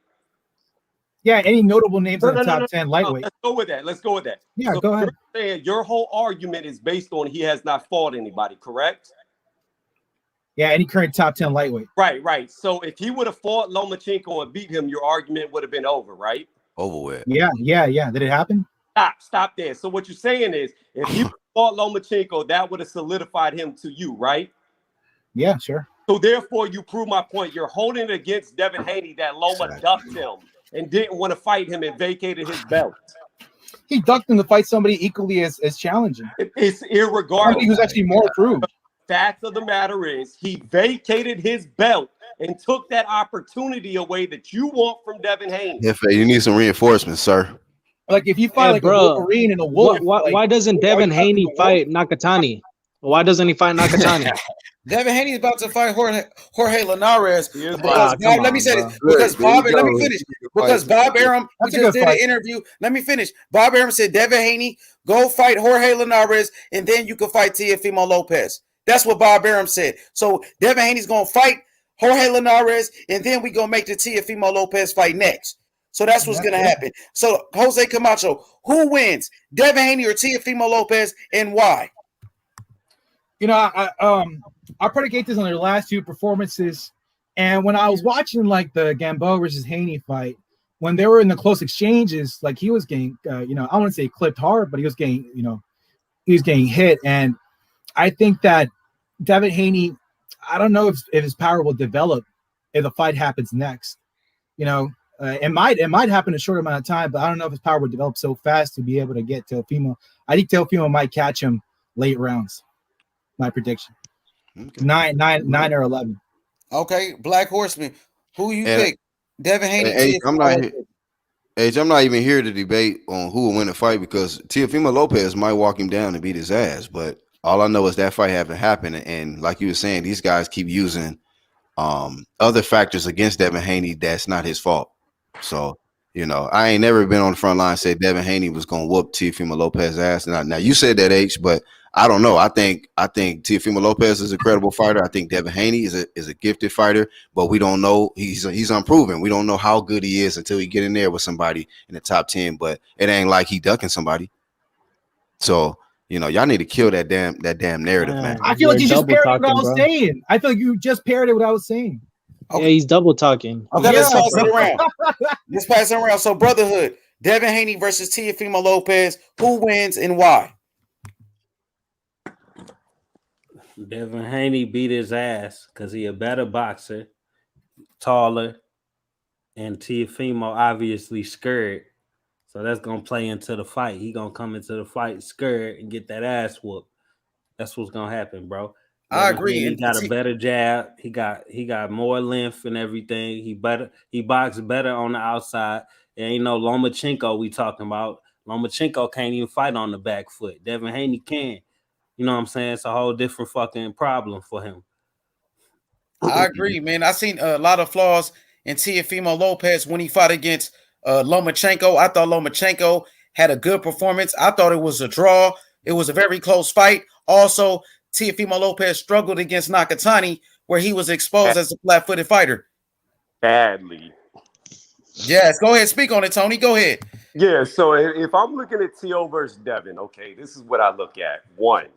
Yeah, any notable names in the top 10 lightweight? Let's go with that. Yeah, So go ahead. You're saying your whole argument is based on he has not fought anybody, correct? Yeah, any current top 10 lightweight. Right. So if he would have fought Lomachenko and beat him, your argument would have been over, right? Over with. Yeah. Did it happen? Stop there. So what you're saying is if he fought Lomachenko, that would have solidified him to you, right? Yeah, sure. So therefore, you prove my point. You're holding it against Devin Haney that Loma ducked him and didn't want to fight him and vacated his belt. He ducked him to fight somebody equally as challenging. It's irregardless. Somebody who's actually more approved. Fact of the matter is he vacated his belt and took that opportunity away that you want from Devin Haney. You need some reinforcements, sir. Like if you fight like a Wolverine and a wolf. Why doesn't Devin Haney fight Nakatani? Why doesn't he fight Nakatani? Devin Haney is about to fight Jorge Linares. Bob, let me say this. Because Bob, let me finish. Because Bob Arum, we just did an interview. Let me finish. Bob Arum said, Devin Haney, go fight Jorge Linares, and then you can fight Teofimo Lopez. That's what Bob Arum said. So Devin Haney's going to fight Jorge Linares, and then we going to make the Teofimo Lopez fight next. So that's what's going to happen. So, Jose Camacho, who wins, Devin Haney or Teofimo Lopez, and why? You know, I predicate this on their last two performances. And when I was watching like the Gamboa versus Haney fight, when they were in the close exchanges, like he was getting, I want to say clipped hard, but he was getting, he was getting hit. And I think that Devin Haney, I don't know if his power will develop if the fight happens next. It might happen in a short amount of time, but I don't know if his power would develop so fast to be able to get Teofimo. I think Teofimo might catch him late rounds. My prediction. Okay. 9 or 11. Okay, Black Horseman. Who you pick? Devin Haney. I'm not even here to debate on who will win the fight because Teofimo Lopez might walk him down and beat his ass. But all I know is that fight haven't happened. And like you were saying, these guys keep using other factors against Devin Haney that's not his fault. So, I ain't never been on the front line and said Devin Haney was going to whoop Teofimo Lopez's ass. Now you said that, H, but I don't know. I think Teofimo Lopez is a credible fighter. I think Devin Haney is a gifted fighter, but we don't know. He's unproven. We don't know how good he is until he get in there with somebody in the top 10. But it ain't like he ducking somebody. So y'all need to kill that damn narrative, man. I feel like you just parroted what I was saying. I feel like you just parroted what I was saying. Okay. Yeah, he's double talking. Okay, let's pass it around. Let's pass it around. So, Brotherhood, Devin Haney versus Teofimo Lopez. Who wins and why? Devin Haney beat his ass because he a better boxer, taller, and Teofimo obviously scared. So that's gonna play into the fight. He gonna come into the fight scared and get that ass whooped. That's what's gonna happen, bro. I Devin agree. Haney And got a better jab. He got more length and everything. He boxed better on the outside. There ain't no Lomachenko we talking about. Lomachenko can't even fight on the back foot. Devin Haney can. You know what I'm saying? It's a whole different fucking problem for him. I agree, man. I seen a lot of flaws in Teofimo Lopez when he fought against Lomachenko. I thought Lomachenko had a good performance. I thought it was a draw. It was a very close fight. Also, Teofimo Lopez struggled against Nakatani, where he was exposed as a flat-footed fighter. Badly. Yes, go ahead. Speak on it, Tony. Go ahead. Yeah, so if I'm looking at T.O. versus Devin, okay, this is what I look at. One,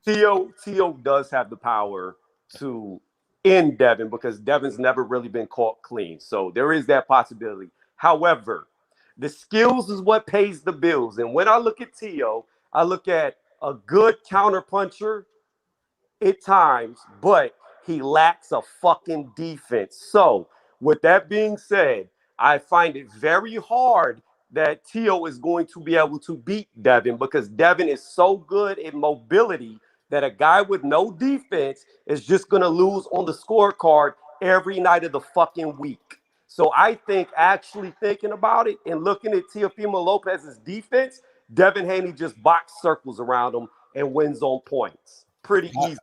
T.O. does have the power to end Devin because Devin's never really been caught clean. So there is that possibility. However, the skills is what pays the bills. And when I look at T.O., I look at a good counterpuncher at times, but he lacks a fucking defense. So, with that being said, I find it very hard that Tio is going to be able to beat Devin because Devin is so good in mobility that a guy with no defense is just going to lose on the scorecard every night of the fucking week. So I think actually thinking about it and looking at Teofimo Lopez's defense, Devin Haney just box circles around him and wins on points. Pretty easy.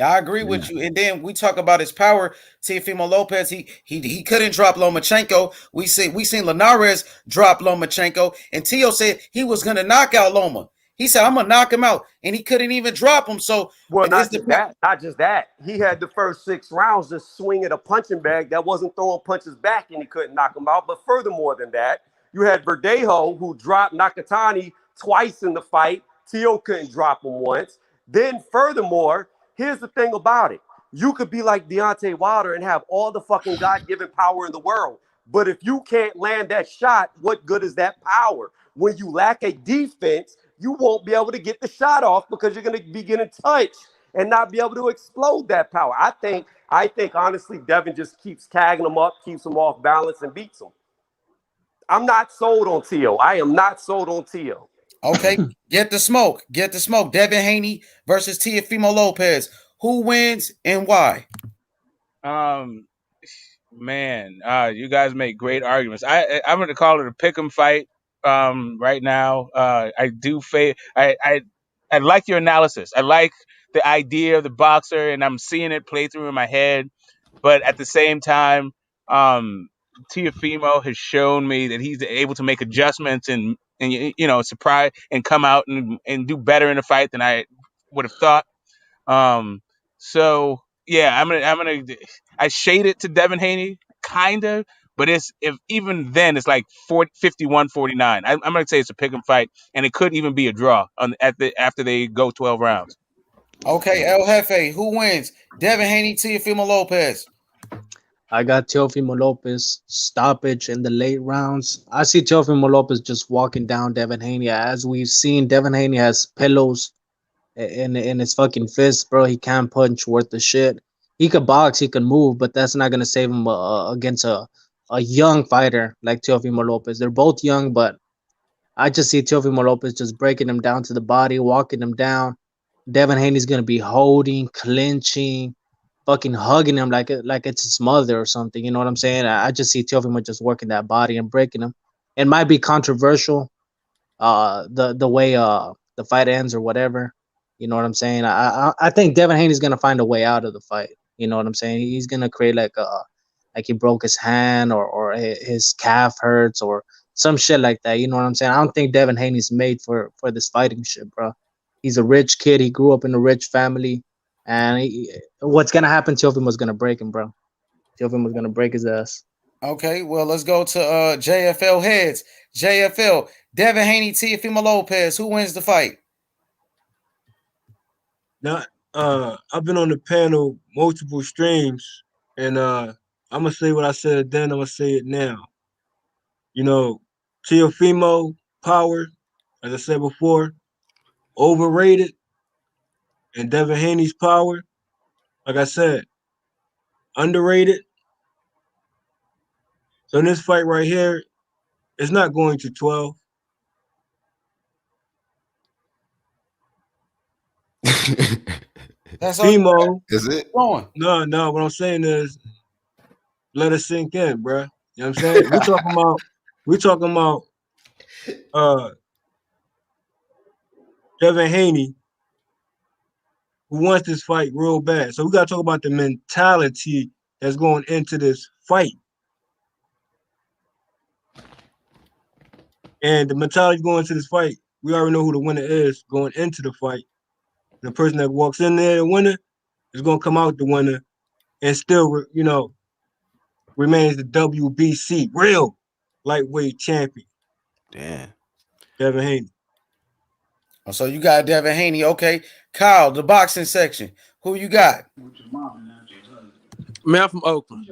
I agree with you. And then we talk about his power. Teofimo Lopez, he couldn't drop Lomachenko. We seen Linares drop Lomachenko, and Tio said he was gonna knock out Loma. He said, I'm gonna knock him out, and he couldn't even drop him. So not just that. He had the first 6 rounds just swinging a punching bag that wasn't throwing punches back, and he couldn't knock him out. But furthermore than that, you had Verdejo who dropped Nakatani twice in the fight. Tio couldn't drop him once. Then furthermore, here's the thing about it. You could be like Deontay Wilder and have all the fucking God-given power in the world. But if you can't land that shot, what good is that power? When you lack a defense, you won't be able to get the shot off because you're going to be getting touched and not be able to explode that power. I think honestly, Devin just keeps tagging him up, keeps him off balance, and beats him. I'm not sold on Tio. I am not sold on Tio. Okay, get the smoke. Get the smoke. Devin Haney versus Teofimo Lopez. Who wins and why? Man, you guys make great arguments. I'm going to call it a pick'em fight. Right now, I do I like your analysis. I like the idea of the boxer, and I'm seeing it play through in my head. But at the same time, Teofimo has shown me that he's able to make adjustments and surprise and come out and do better in a fight than I would have thought. So yeah, I shade it to Devin Haney, kind of, but if even then it's like 51-49. I'm gonna say it's a pick 'em fight, and it could even be a draw after they go 12 rounds. Okay, El Jefe, who wins? Devin Haney, Teofimo Lopez. I got Teofimo Lopez stoppage in the late rounds. I see Teofimo Lopez just walking down Devin Haney. As we've seen, Devin Haney has pillows in his fucking fist, bro. He can't punch worth the shit. He could box, he could move, but that's not gonna save him against a young fighter like Teofimo Lopez. They're both young, but I just see Teofimo Lopez just breaking him down to the body, walking him down. Devin Haney's gonna be holding, clinching, fucking hugging him like it's his mother or something. You know what I'm saying? I just see Teofimo just working that body and breaking him. It might be controversial, the way the fight ends or whatever. You know what I'm saying? I think Devin Haney's gonna find a way out of the fight. You know what I'm saying? He's gonna create like he broke his hand or his calf hurts or some shit like that. You know what I'm saying? I don't think Devin Haney's made for this fighting shit, bro. He's a rich kid. He grew up in a rich family, and what's gonna happen? Teofimo's gonna break him, bro. Teofimo's gonna break his ass. Okay, well, let's go to JFL heads. JFL, Devin Haney, Teofimo Lopez. Who wins the fight? Now, I've been on the panel multiple streams, and I'm gonna say what I said then. I'm gonna say it now. You know, Teofimo power, as I said before, overrated, and Devin Haney's power, like I said, underrated. So in this fight right here, it's not going to 12. That's all you got. Fimo. Is it? Going. No. What I'm saying is, let it sink in, bro. You know what I'm saying? We're talking about Devin Haney, who wants this fight real bad. So we gotta talk about the mentality that's going into this fight. And the mentality going into this fight, we already know who the winner is going into the fight. The person that walks in there, the winner, is gonna come out the winner and still, remains the WBC real lightweight champion. Damn. Devin Haney. So you got Devin Haney. Okay. Kyle, the boxing section. Who you got? Man, I'm from Oakland.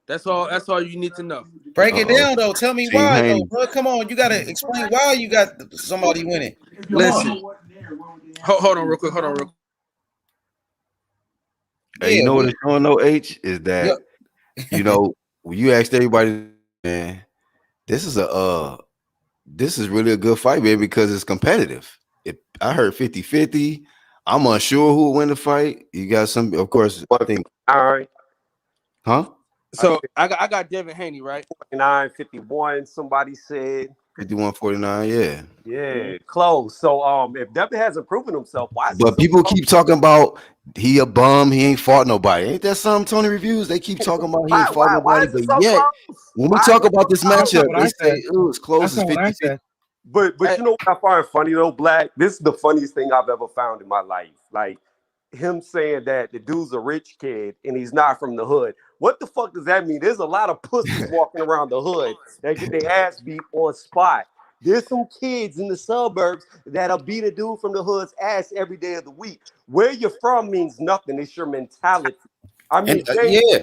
That's all you need to know. Break it down though. Tell me Team why though, Haney. bro. Come on, you gotta explain why you got somebody winning. Listen. Hold on real quick. Hey, you know what it's showing though, H, is that when you asked everybody, man, this is really a good fight, man, because it's competitive. I heard 50-50. I'm unsure who will win the fight. You got some, of course, I think. All right. Huh? So I got Devin Haney, right? 49-51, somebody said. 51-49, yeah. Yeah, close. So if Devin hasn't proven himself, why is But people keep talking about he a bum, he ain't fought nobody. Ain't that some Tony reviews? They keep talking about he ain't fought nobody, but yet when we talk about this matchup, they say it was close as 50-50. But you know what I find funny though, Black? This is the funniest thing I've ever found in my life. Like him saying that the dude's a rich kid and he's not from the hood. What the fuck does that mean? There's a lot of pussies walking around the hood that get their ass beat on spot. There's some kids in the suburbs that'll beat a dude from the hood's ass every day of the week. Where you're from means nothing. It's your mentality. I mean,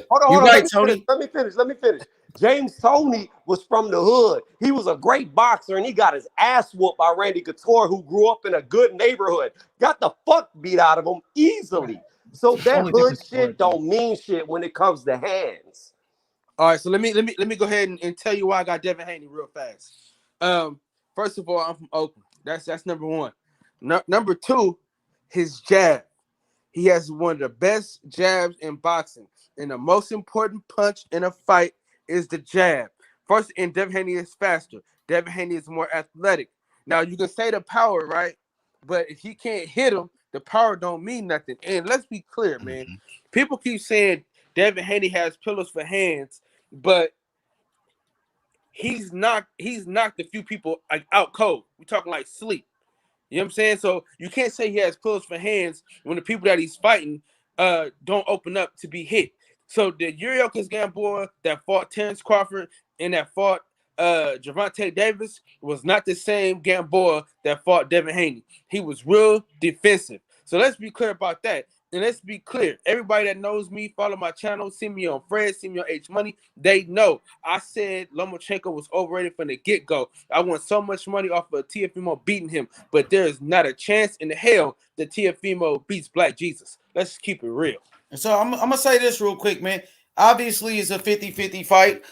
hold on. Right, Tony. Let me finish. James Toney was from the hood. He was a great boxer, and he got his ass whooped by Randy Couture, who grew up in a good neighborhood. Got the fuck beat out of him easily. So that hood shit don't mean shit when it comes to hands. All right, so let me go ahead and tell you why I got Devin Haney real fast. First of all, I'm from Oakland. That's number one. Number two, his jab. He has one of the best jabs in boxing, and the most important punch in a fight is the jab. First, and Devin Haney is faster. Devin Haney is more athletic. Now you can say the power, right? But if he can't hit him, the power don't mean nothing. And let's be clear, man. People keep saying Devin Haney has pillars for hands, but he's knocked a few people like out cold. We're talking like sleep. You know what I'm saying? So you can't say he has pillars for hands when the people that he's fighting don't open up to be hit. So the Yuriokis Gamboa that fought Terrence Crawford and that fought Gervonta Davis was not the same Gamboa that fought Devin Haney. He was real defensive. So let's be clear about that. And let's be clear. Everybody that knows me, follow my channel, see me on Fred, see me on H Money, they know I said Lomachenko was overrated from the get-go. I want so much money off of Teofimo beating him, but there is not a chance in hell that Teofimo beats Black Jesus. Let's keep it real. And so I'm gonna say this real quick, man. Obviously, it's a 50-50 fight.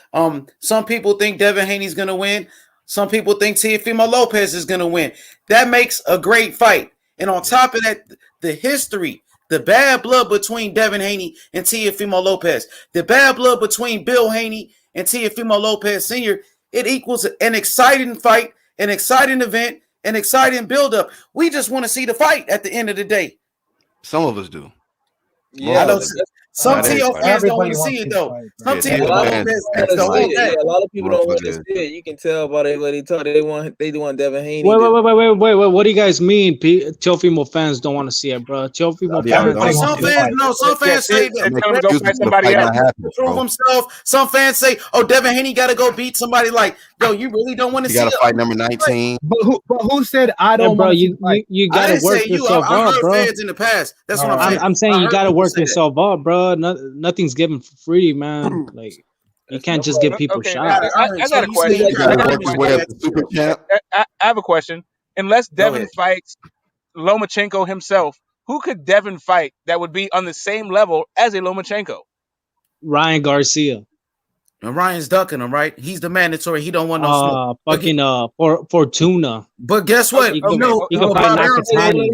Some people think Devin Haney's gonna win. Some people think Teofimo Lopez is gonna win. That makes a great fight. And on top of that, the history, the bad blood between Devin Haney and Teofimo Lopez, the bad blood between Bill Haney and Teofimo Lopez Sr., it equals an exciting fight, an exciting event, an exciting buildup. We just want to see the fight at the end of the day. Some of us do. Yeah, I know some TO fans don't want to see it though. Some TO fans a lot of people don't want to see it. You can tell by the way they talk. They want Devin Haney. Wait. What do you guys mean? Teofimo fans don't want to see it, bro. Teofimo fans. Some fans say that to prove himself. Some fans say, "Oh, Devin Haney got to go beat somebody." Like, yo, you really don't want to see. You got to fight number 19. But who said I don't? Bro, you got to work yourself up, bro. Fans in the past. That's what I'm saying. I'm saying you got to work yourself up, bro. Nothing's given for free, man. Like you can't just give people shots. I got a question. I have a question. Unless Devin fights Lomachenko himself, who could Devin fight that would be on the same level as a Lomachenko? Ryan Garcia. And Ryan's ducking him, right? He's the mandatory. He don't want no smoke. Fucking Fortuna. But guess what? He can fight Nakatani.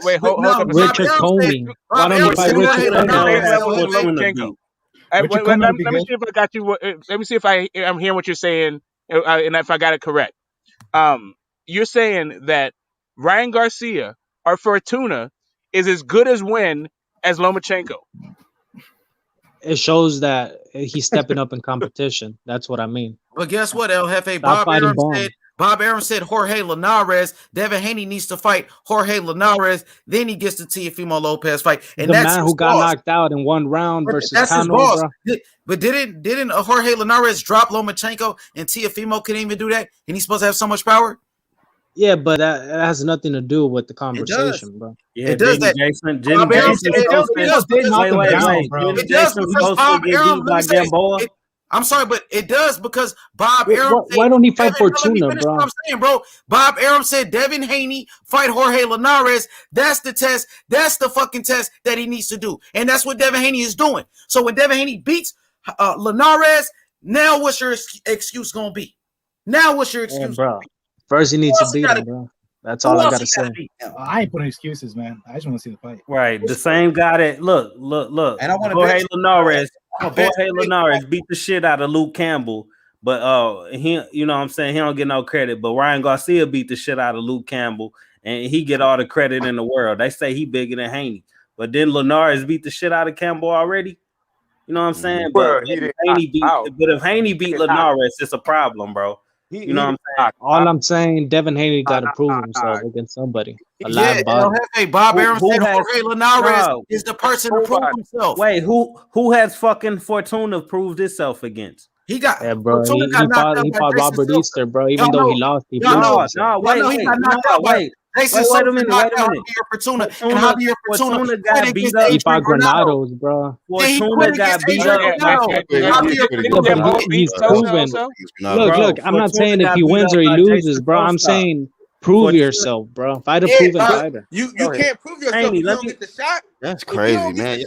Wait, hold up. Richard Comey. Why don't you fight Richard Comey? Let me see if I got you. Let me see if I'm hearing what you're saying, and if I got it correct. You're saying that Ryan Garcia or Fortuna is as good as win as Lomachenko. It shows that he's stepping up in competition. That's what I mean. But guess what, El Jefe? Bob Arum said Jorge Linares. Devin Haney needs to fight Jorge Linares. Then he gets the Teofimo Lopez fight. And the that's man who got knocked out in one round versus Canelo, bro. But didn't Jorge Linares drop Lomachenko and Teofimo couldn't even do that? And he's supposed to have so much power? Yeah, but that has nothing to do with the conversation, bro. Yeah, it does. That Jason did I'm sorry, but it does because Bob Arum. Why don't he fight Fortuna, bro? What I'm saying, bro. Bob Arum said Devin Haney fight Jorge Linares. That's the test. That's the fucking test that he needs to do, and that's what Devin Haney is doing. So when Devin Haney beats Linares, now what's your excuse gonna be? Now what's your excuse, bro? First, he needs to beat him, bro. That's all I gotta say. I ain't putting excuses, man. I just want to see the fight. Right, the same guy that look. And I want Jorge Linares. Jorge Linares beat the shit out of Luke Campbell, but he, you know what I'm saying, he don't get no credit. But Ryan Garcia beat the shit out of Luke Campbell, and he get all the credit in the world. They say he bigger than Haney, but then Linares beat the shit out of Campbell already. You know what I'm saying? But if Haney beat Linares, it's a problem, bro. You know what I'm saying? All I'm saying, Devin Haney got to prove himself against somebody. Hey, Bob Arum said Jorge Linares is the person to prove himself. Wait, who has fucking Fortuna proved itself against? He got, bro. He fought Robert Easter, bro. Even though he lost, he wait a minute. Fortuna got beat up. He fought Granados, bro. Fortuna got beat up. He's proven. Look. I'm not saying if he wins or he loses, bro. I'm saying prove yourself, bro. Fight a proven fighter. You can't prove yourself if you don't get the shot. That's crazy, man.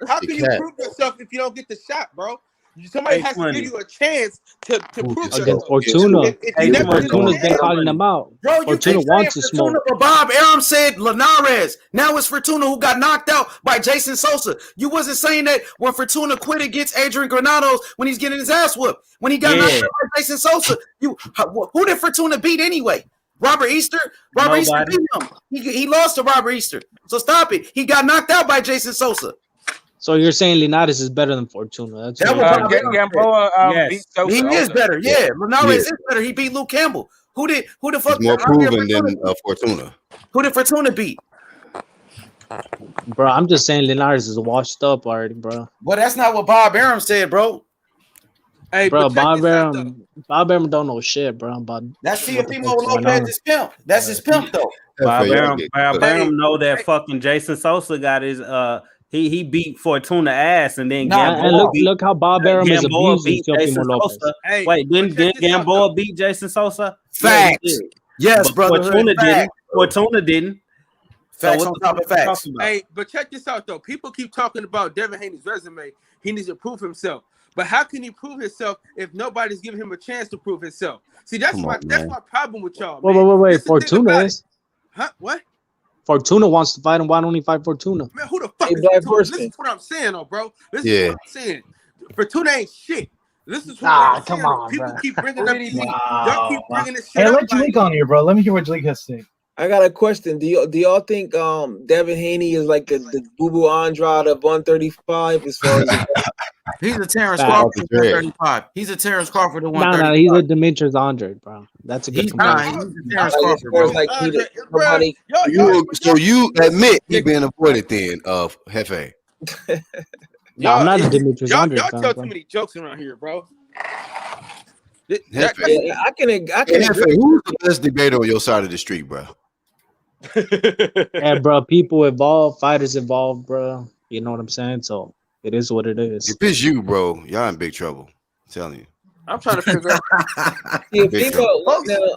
How can you prove yourself if you don't get the shot, bro? Somebody has to give you a chance to prove yourself. Against Fortuna. Fortuna's been calling him out. Bro, Fortuna wants to smoke. But Bob Arum said Linares. Now it's Fortuna who got knocked out by Jason Sosa. You wasn't saying that when Fortuna quit against Adrian Granados when he's getting his ass whooped. When he got knocked out by Jason Sosa. Who did Fortuna beat anyway? Robert Easter? Robert Easter beat him. He lost to Robert Easter. So stop it. He got knocked out by Jason Sosa. So you're saying Linares is better than Fortuna? That's Gamboa beat Sosa. He is better. Yeah, Linares is better. He beat Luke Campbell. Who the fuck? He's more proven than Fortuna. Who did Fortuna beat? Bro, I'm just saying Linares is washed up already, bro. Well, that's not what Bob Arum said, bro. Hey, bro, Bob Arum don't know shit, bro. But that's Teofimo Lopez's pimp. That's his pimp, though. Bob Arum know that fucking Jason Sosa got his He beat Fortuna ass, and then Gamboa look how Bob Arum is abusing Teofimo Lopez. Wait, didn't Gamboa beat Jason Sosa? Facts. Yes, brother. Fortuna didn't. Facts on top of facts. Hey, but check this out though. People keep talking about Devin Haney's resume. He needs to prove himself. But how can he prove himself if nobody's giving him a chance to prove himself? See, that's my problem with y'all. Wait. Fortuna is. Huh? What? Fortuna wants to fight him. Why don't he fight Fortuna? Man, who the fuck is Fortuna? Listen to what I'm saying, though, bro. Listen to what I'm saying. Fortuna ain't shit. Listen to what I'm saying. People keep bringing up these. Y'all keep bringing this shit up. Hey, let Jalik on here, bro. Let me hear what Jalik has to say. I got a question. Do y'all think Devin Haney is like the Boo Boo Andrade of 135 as far as he's a Terrence Crawford of 135. He's a Terrence Crawford of 135. No, he's a Demetrius Andrade, bro. That's a good comparison. He's a Terrence Crawford, bro. So you admit he been avoided then of Jefe. No, I'm not a Demetrius Andrade. Y'all tell too many jokes around here, bro. I can agree. Who's the best debater on your side of the street, bro? Yeah, bro. People evolve, fighters evolve, bro. You know what I'm saying? So it is what it is. If it's you, bro, y'all in big trouble. I'm telling you. I'm trying to figure out.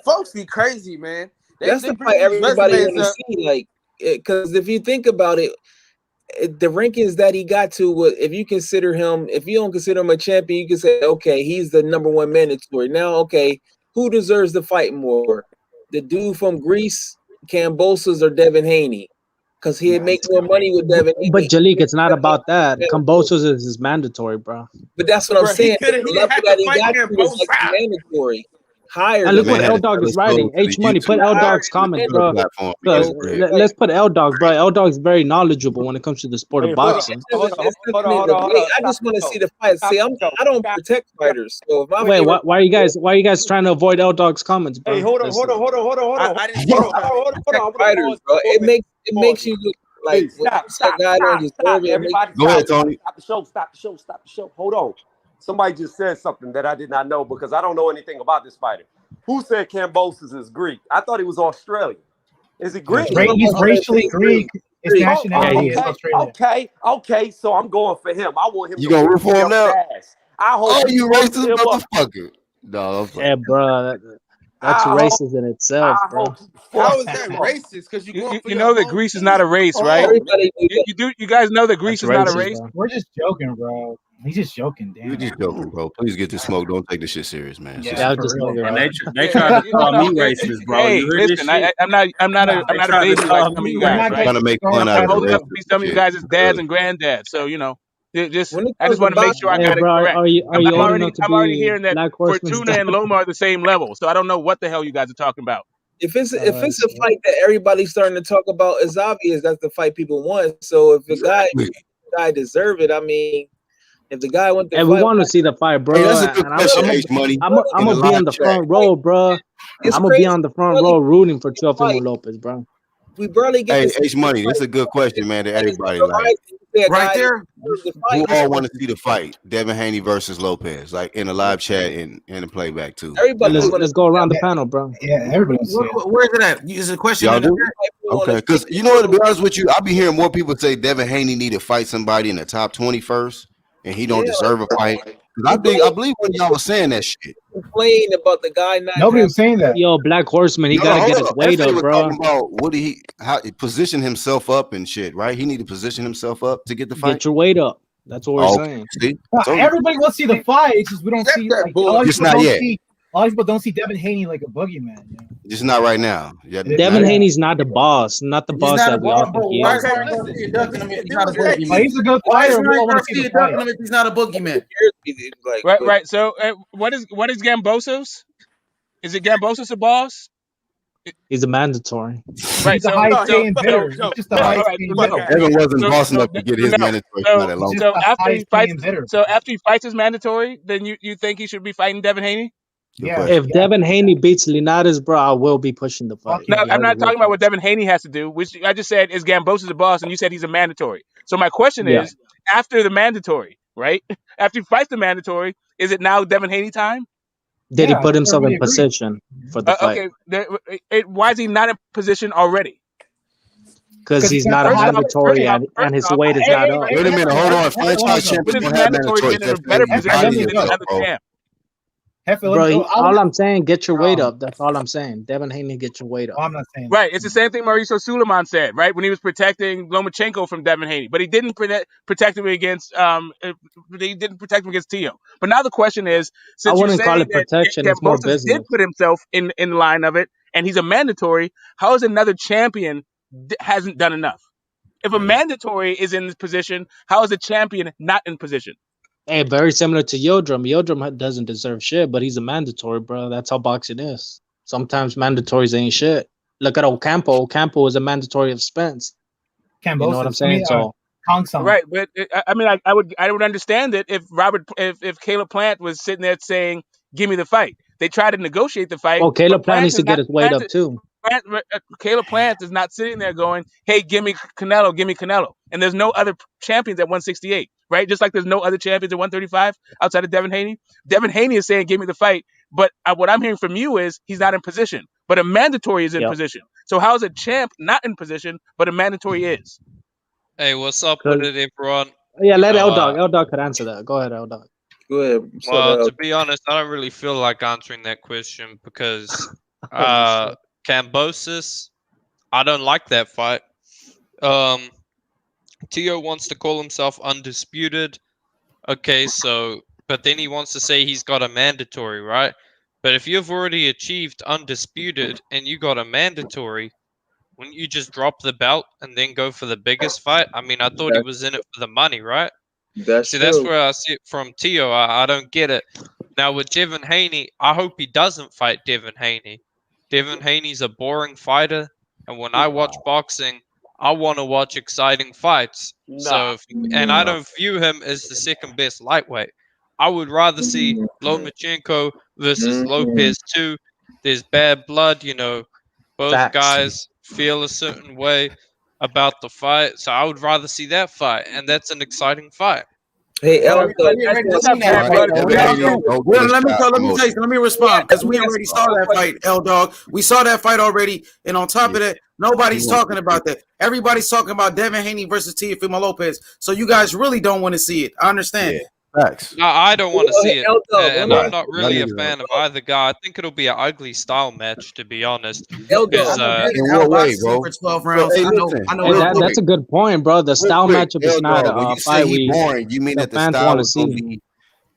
Folks be crazy, man. That's the fight everybody want to see. Like, because if you think about it, the rankings that he got to, if you don't consider him a champion, you can say, okay, he's the #1 mandatory. Now, okay, who deserves the fight more? The dude from Greece, Kambosos, or Devin Haney? Because he'd make more money with Devin Haney. But Jalik, it's not about that. Kambosos is mandatory, bro. But that's what I'm saying. He didn't have to fight was like mandatory. Higher. And look what L Dog is writing. H Money, put L Dog's comments, bro. Let's put L Dog, bro. L Dog's very knowledgeable when it comes to the sport of boxing. Hold on. I just want to see the fight. See, I don't protect fighters. So why are you guys trying to avoid L Dog's comments, bro? Hey, hold on. Fighters, bro. It makes you look like stop. Everybody, go ahead, Tony. Stop the show. Hold on. Somebody just said something that I did not know because I don't know anything about this fighter. Who said Kambosos is Greek? I thought he was Australian. Is he Greek? He's racially Greek. His nationality is Australian. Okay. So I'm going for him. I want him. You gonna root for him now? I hope you racist motherfucker. No, yeah, bro. That's racist in itself, bro. How is that racist? Because you know that Greece is not a race, right? You guys know that Greece is not a race. Bro. We're just joking, bro. He's just joking, damn. We're just joking, bro. Please get this smoke. Don't take this shit serious, man. Yeah, they try to call me racist, bro. Hey, listen, I'm not a baby like some of you guys, right? Trying to make fun out of it. Some of you guys is dads and granddads, so I just want to make sure I got it correct. I'm already hearing that Fortuna and Loma are the same level, so I don't know what the hell you guys are talking about. If it's a fight that everybody's starting to talk about, it's obvious that's the fight people want. So if the guy deserve it, I mean, if the guy went to fight, we want to see the fight, bro. Hey, that's a good question, H-Money. I'm gonna be on the front row, bro. I'm gonna be on the front row rooting for Teofimo Lopez, bro. We barely get. Hey, H-Money, that's a good question, man. To everybody, like, right there. Who all want to see the fight? Devin Haney versus Lopez, like in the live chat and in the playback too. Everybody, let's go around the panel, bro. Yeah, everybody. Where's it at? Is it a question? Y'all do? Okay, because you know what? To be honest with you, I be hearing more people say Devin Haney need to fight somebody in the top 20 first, and he don't deserve a fight. I believe when y'all was saying that shit. Complain about the guy not. Nobody was saying that. Yo, Black Horseman, he gotta get his weight up, bro. About how he position himself up and shit, right? He need to position himself up to get the fight. Get your weight up. That's what we're saying. See? Everybody wants to see the fight. It's just we don't see. Just not yet. A lot of people don't see Devin Haney like a boogeyman. You know? Just not right now. Devin Haney's not the boss, not the boss that we all think he is. He's a good fighter. He's not a boogeyman. Right. So, what is Gambosos? Is it Gambosos a boss? He's a mandatory. Right. He's a high-paying bidder. Just a high-paying bidder. Evan wasn't boss enough to get his mandatory for that long. So after he fights his mandatory, then you think he should be fighting Devin Haney? Yeah. If Devin Haney beats Linares, bro, I will be pushing the fight. No, I'm not talking about what Devin Haney has to do. Which I just said is Gambosos a boss, and you said he's a mandatory. So my question is, after the mandatory, right? After he fights the mandatory, is it now Devin Haney time? Did he put himself in position for the fight? Okay. Why is he not in position already? Because he's not a mandatory and his weight is not up. Wait a minute, hold on. Franchise champions don't have mandatory. Bro, all I'm saying, get your weight up. That's all I'm saying. Devin Haney, get your weight up. I'm not saying right. It's the same thing Mauricio Suleiman said, right, when he was protecting Lomachenko from Devin Haney, but he didn't protect him against Tio. But now the question is, since I wouldn't you call say it protection. It's more business. Did put himself in line of it, and he's a mandatory. How is another champion hasn't done enough? If a mandatory is in this position, how is a champion not in position? Hey, very similar to Yildirim. Yildirim doesn't deserve shit, but he's a mandatory, bro. That's how boxing is. Sometimes mandatories ain't shit. Look at Ocampo. Ocampo is a mandatory of Spence. You know what I'm saying? Right, but I would understand it if Caleb Plant was sitting there saying, "Give me the fight." They tried to negotiate the fight. Oh, Caleb Plant needs to get his weight up too. Caleb Plant is not sitting there going, "Hey, give me Canelo," and there's no other champions at 168, right? Just like there's no other champions at 135 outside of Devin Haney. Devin Haney is saying, "Give me the fight," but what I'm hearing from you is he's not in position, but a mandatory is in position. So how is a champ not in position, but a mandatory is? Hey, what's up with it, everyone? Yeah, let L-Dog. L-Dog could answer that. Go ahead, L-Dog. Go ahead. Well, to be honest, I don't really feel like answering that question because Kambosos, I don't like that fight. Tio wants to call himself undisputed. Okay, so but then he wants to say he's got a mandatory, right? But if you've already achieved undisputed and you got a mandatory, wouldn't you just drop the belt and then go for the biggest fight? I mean, I thought he was in it for the money, right? That's See, that's true. where I see it from Tio. I don't get it. Now with Devin Haney, I hope he doesn't fight Devin Haney. Devin Haney's a boring fighter, and when I watch boxing, I want to watch exciting fights. So, and I don't view him as the second best lightweight. I would rather see Lomachenko versus Lopez too. There's bad blood, you know. Both Facts. guys feel a certain way about the fight, so I would rather see that fight, and that's an exciting fight. Hey, Well, Eldo, we already that's seen that fight. Let me promotion. say, let me respond because we already saw that fight, L Dog. We saw that fight already, and on top of that, nobody's talking about that. Everybody's talking about Devin Haney versus Teofimo Lopez. So you guys really don't want to see it. I understand. Facts. No, I don't want to see it, and Right. I'm not really a fan of either guy. I think it'll be an ugly style match, to be honest. Eldo, Because, In what way, bro? for 12 rounds. Hey, I know. listen, I know. Hey, real that's a quick, good point, bro. The real style quick, matchup is not L-Dog, when a you say fight he boring, you mean the that the fans style want to is gonna see.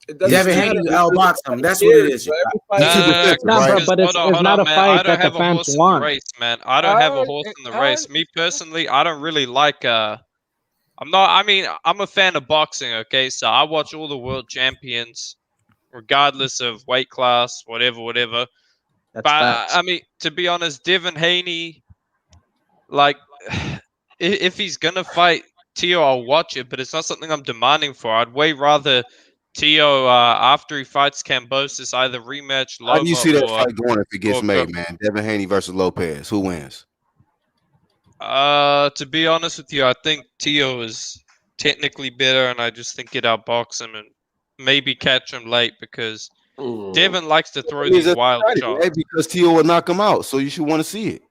be Devin Haney outboxed him. That's what it is. No, defensive, No, right? but it's hold not on, a man. I fight don't that the have a fans horse in the want. race, man. I don't have a horse in the race. Me personally, I don't really like. I'm not. I mean, I'm a fan of boxing. Okay, so I watch all the world champions, regardless of weight class, whatever. That's But facts. I mean, to be honest, Devin Haney, like, if he's gonna fight Tio, I'll watch it, but it's not something I'm demanding for. I'd way rather Tio, after he fights Cambosis, either rematch How do you Loma see that or fight going if it gets go. made, man? Devin Haney versus Lopez. Who wins? To be honest with you, I think Tio is technically better, and I just think it outbox him and maybe catch him late because Devin likes to throw He's these wild excited, shots. right? Because Tio will knock him out, so you should want to see it.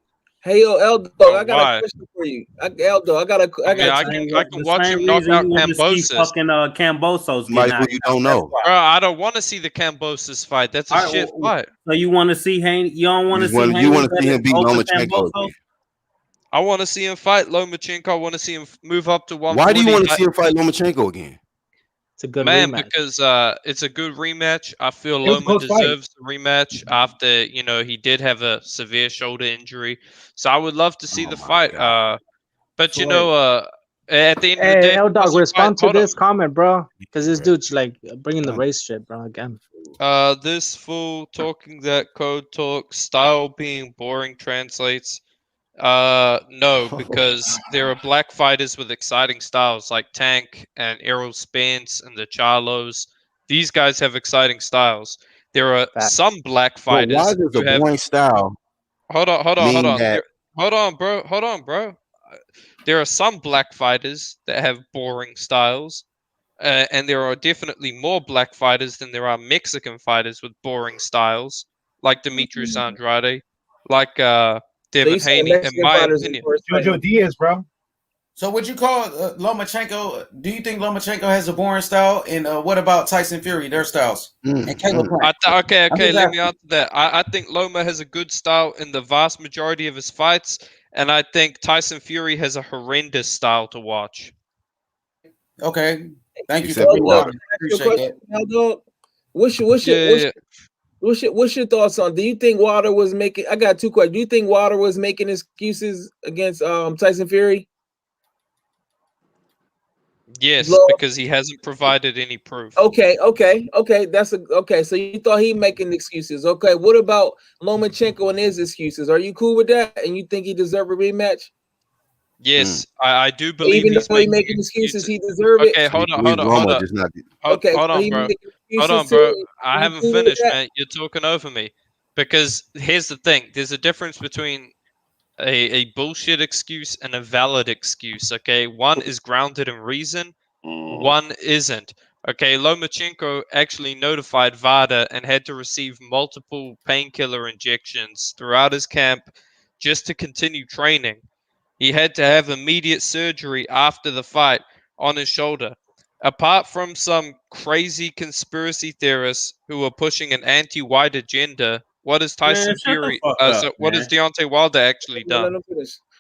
Hey, yo, Eldo, Oh, I got why? a question for you. Eldo, I got I can watch him knock out Cambosis. Fucking Cambosos get Somebody who knocked you out. don't That's know. why. Bro, I don't want to see the Cambosis fight. That's a All right, shit fight. So you want to see Haney? You don't want to see You Haney want to see him beat over Lomachenko Cambosos? again. I want to see him fight Lomachenko. I want to see him move up to 140. Why do you want to see him fight Lomachenko again? It's a good Man, rematch. because it's a good rematch. I feel It was a Loma close fight. deserves the rematch after he did have a severe shoulder injury. So I would love to see the fight. But at the end of the Hey, day, L Dog, respond to hold on. this comment, bro. Because this dude's like bringing the race shit, bro. Again. This fool talking that code talk style being boring translates. No, because there are black fighters with exciting styles like Tank and Errol Spence and the Charlos. These guys have exciting styles. There are some black But fighters why does who a have. boring style Hold on. mean that? Hold on, bro. There are some black fighters that have boring styles, and there are definitely more black fighters than there are Mexican fighters with boring styles, like Demetrius Andrade, like Devin Haney. In my opinion, Jojo Diaz, bro. So would you call Lomachenko? Do you think Lomachenko has a boring style? And what about Tyson Fury, their styles? And Caleb Plant? Okay. I'm just Let me asking. answer that. I think Loma has a good style in the vast majority of his fights, and I think Tyson Fury has a horrendous style to watch. Okay, thank you for Except being Wilder. honest. Appreciate that. Eldo, what's your thoughts on? Do you think Wilder was making? I got two questions. Do you think Wilder was making excuses against Tyson Fury? Yes, Lord. because he hasn't provided any proof. Okay. Okay. So you thought he making excuses? Okay. What about Lomachenko and his excuses? Are you cool with that? And you think he deserve a rematch? Yes, I do believe Even he's though he making making excuses, he deserve it. Okay, hold on. Okay, Hold so on, he bro. making Hold on, excuses bro. too. I You haven't cool with finished, that? man. You're talking over me. Because here's the thing: there's a difference between a bullshit excuse and a valid excuse. Okay, one is grounded in reason, one isn't. Okay, Lomachenko actually notified VADA and had to receive multiple painkiller injections throughout his camp just to continue training. He had to have immediate surgery after the fight on his shoulder. Apart from some crazy conspiracy theorists who are pushing an anti-white agenda, what has Man, Tyson shut the Fury? fuck up, What man. has Deontay Wilder actually Let done? him finish.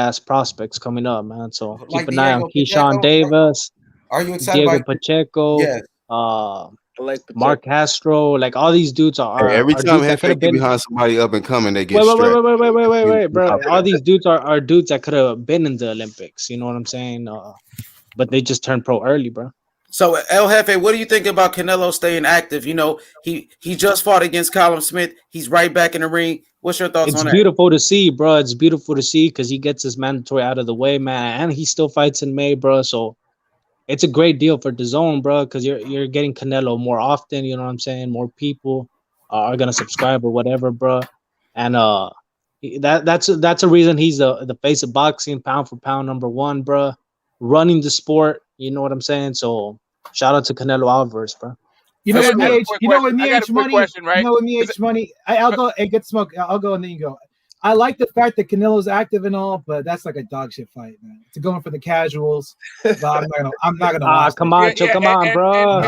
ass prospects coming up, man. So keep Like an eye on Diego Keyshawn Pacheco. Davis. Are you excited Diego about? Pacheco, Yes. I like Mark Castro, like all these dudes Hey, every are time dudes that could Hefe have get been. behind somebody up and coming, they get Wait, strapped. bro. All these dudes are dudes that could have been in the Olympics. You know what I'm saying? But they just turned pro early, bro. So El Jefe, what do you think about Canelo staying active? You know, he just fought against Callum Smith. He's right back in the ring. What's your thoughts It's on that? beautiful to see, bro. It's beautiful to see because he gets his mandatory out of the way, man, and he still fights in May, bro. So it's a great deal for DAZN, bro, because you're getting Canelo more often. You know what I'm saying? More people are gonna subscribe or whatever, bro. And that's a reason he's the face of boxing, pound for pound, #1, bro. Running the sport. You know what I'm saying? So shout out to Canelo Alvarez, bro. You know what, I you know what, got a quick money. question, right? You know what, money. I'll go. Hey, get smoke. I'll go and then you go. I like the fact that Canelo's active and all, but that's like a dog shit fight, man. It's going for the casuals. But I'm not gonna watch. Camacho, come on, bro.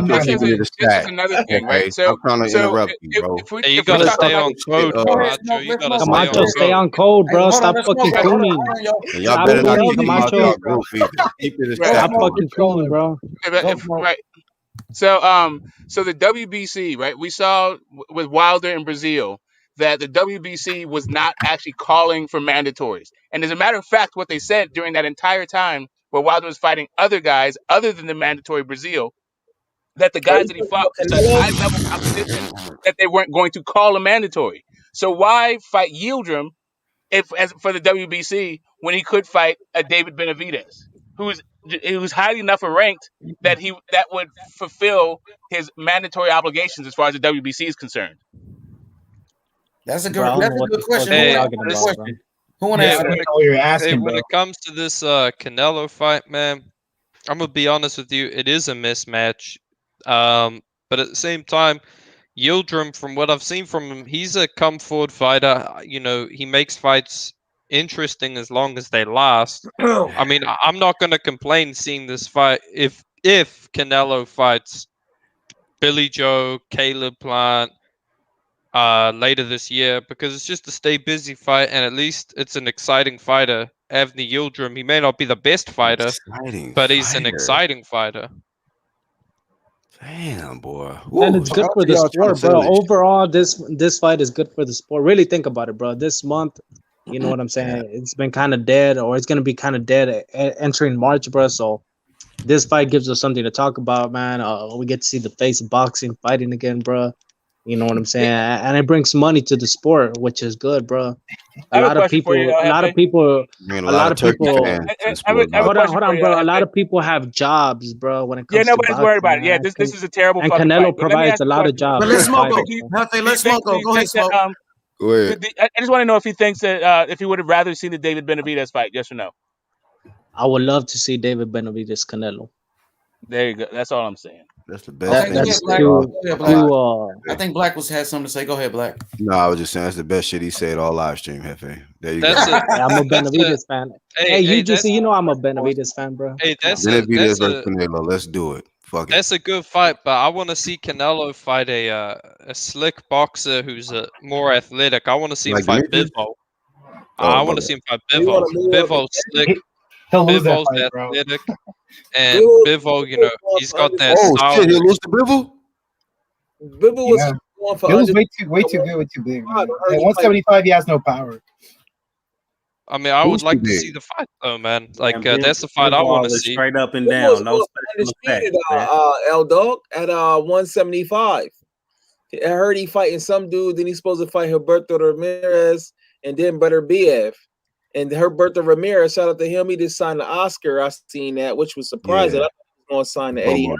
This is another thing, right? So, I'm trying to interrupt you, bro. Hey, you gotta stay on code, Camacho. You gotta stay on Camacho, stay code. on code, bro. Stop fucking cooning. Y'all better not keep him out y'all group either. Keep it as Stop chat. fucking cooning, bro. Right. So the WBC, right? We saw with Wilder in Brazil that the WBC was not actually calling for mandatories. And as a matter of fact, what they said during that entire time where Wilder was fighting other guys other than the mandatory Brazil, that the guys that he fought were such high level competition that they weren't going to call a mandatory. So why fight Yildirim for the WBC when he could fight a David Benavidez, who's highly enough ranked that would fulfill his mandatory obligations as far as the WBC is concerned. That's a good question. Hey, Who want to answer? Hey, when it comes to this Canelo fight, man, I'm gonna be honest with you. It is a mismatch, but at the same time, Yildirim, from what I've seen from him, he's a come forward fighter. You know, he makes fights interesting as long as they last. I mean, I'm not gonna complain seeing this fight if Canelo fights Billy Joe, Caleb Plant later this year, because it's just a stay busy fight, and at least it's an exciting fighter. Avni Yildirim, he may not be the best fighter, but he's an exciting fighter. Damn, boy. And it's good for the sport, bro. Overall, this fight is good for the sport. Really think about it, bro. This month, you know what I'm saying? It's been kind of dead, or it's gonna be kind of dead entering March, bro. So this fight gives us something to talk about, man. We get to see the face of boxing fighting again, bro. You know what I'm saying? And it brings money to the sport, which is good, bro. A lot of people. Hold on, bro. A lot of people have jobs, bro. When it comes to nobody's boxing, worried about it. Yeah, man. this is a terrible. And fucking Canelo fight. provides a lot of jobs. But let's smoke. Let's smoke. Go ahead, smoke. Go ahead. I just want to know if he thinks that if he would have rather seen the David Benavidez fight, yes or no. I would love to see David Benavidez Canelo. There you go. That's all I'm saying. That's the best. I think Black had something to say. Go ahead, Black. No, I was just saying that's the best shit he said all live stream, Hefe. There you go. I'm a Benavidez fan. Hey, you know I'm a Benavidez fan, bro. Hey, Benavidez versus Canelo. Let's do it. Fuck it. That's a good fight, but I want to see Canelo fight a slick boxer who's more athletic. I want to see him fight Bivol. I want to see him fight Bivol. Bivol's slick. Bivol's athletic. And Bivol, you know, he's got that style. Shit, he'll lose to Bivol? Bivol was going for. He was way too good, way too big. Man. At 175, he has no power. I mean, I would like to see the fight, though, man. Like, that's the fight I want to see. Straight up and down, no special effects, man. L Dog at 175. I heard he fighting some dude. Then he's supposed to fight Herberto Ramirez and then Beterbiev. And Herberto Ramirez, shout out to him. He just signed the Oscar. I seen that, which was surprising. I thought he was going to sign the Eddie.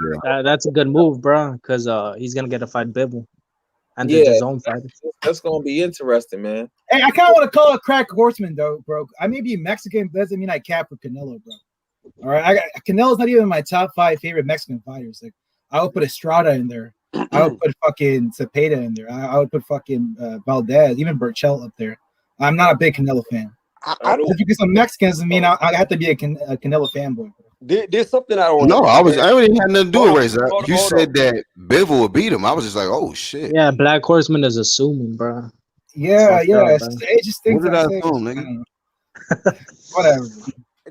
That's a good move, bro, because he's gonna get to fight Bivol and do his own fight. That's gonna be interesting, man. Hey, I kind of want to call it crack horseman, though, bro. I may be Mexican, but doesn't mean I cap for Canelo, bro. All right, Canelo's not even my top 5 favorite Mexican fighters. Like, I would put Estrada in there. I would put fucking Cepeda in there. I would put fucking Valdez, even Burchell up there. I'm not a big Canelo fan. Just because I'm Mexican doesn't mean I have to be a Canelo fanboy. There's something I don't. No, I didn't have nothing to do with race. You said that Bivol would beat him. I was just like, oh shit. Yeah, Black Horseman is assuming, bro. Yeah. It just what did I assume, nigga? Whatever.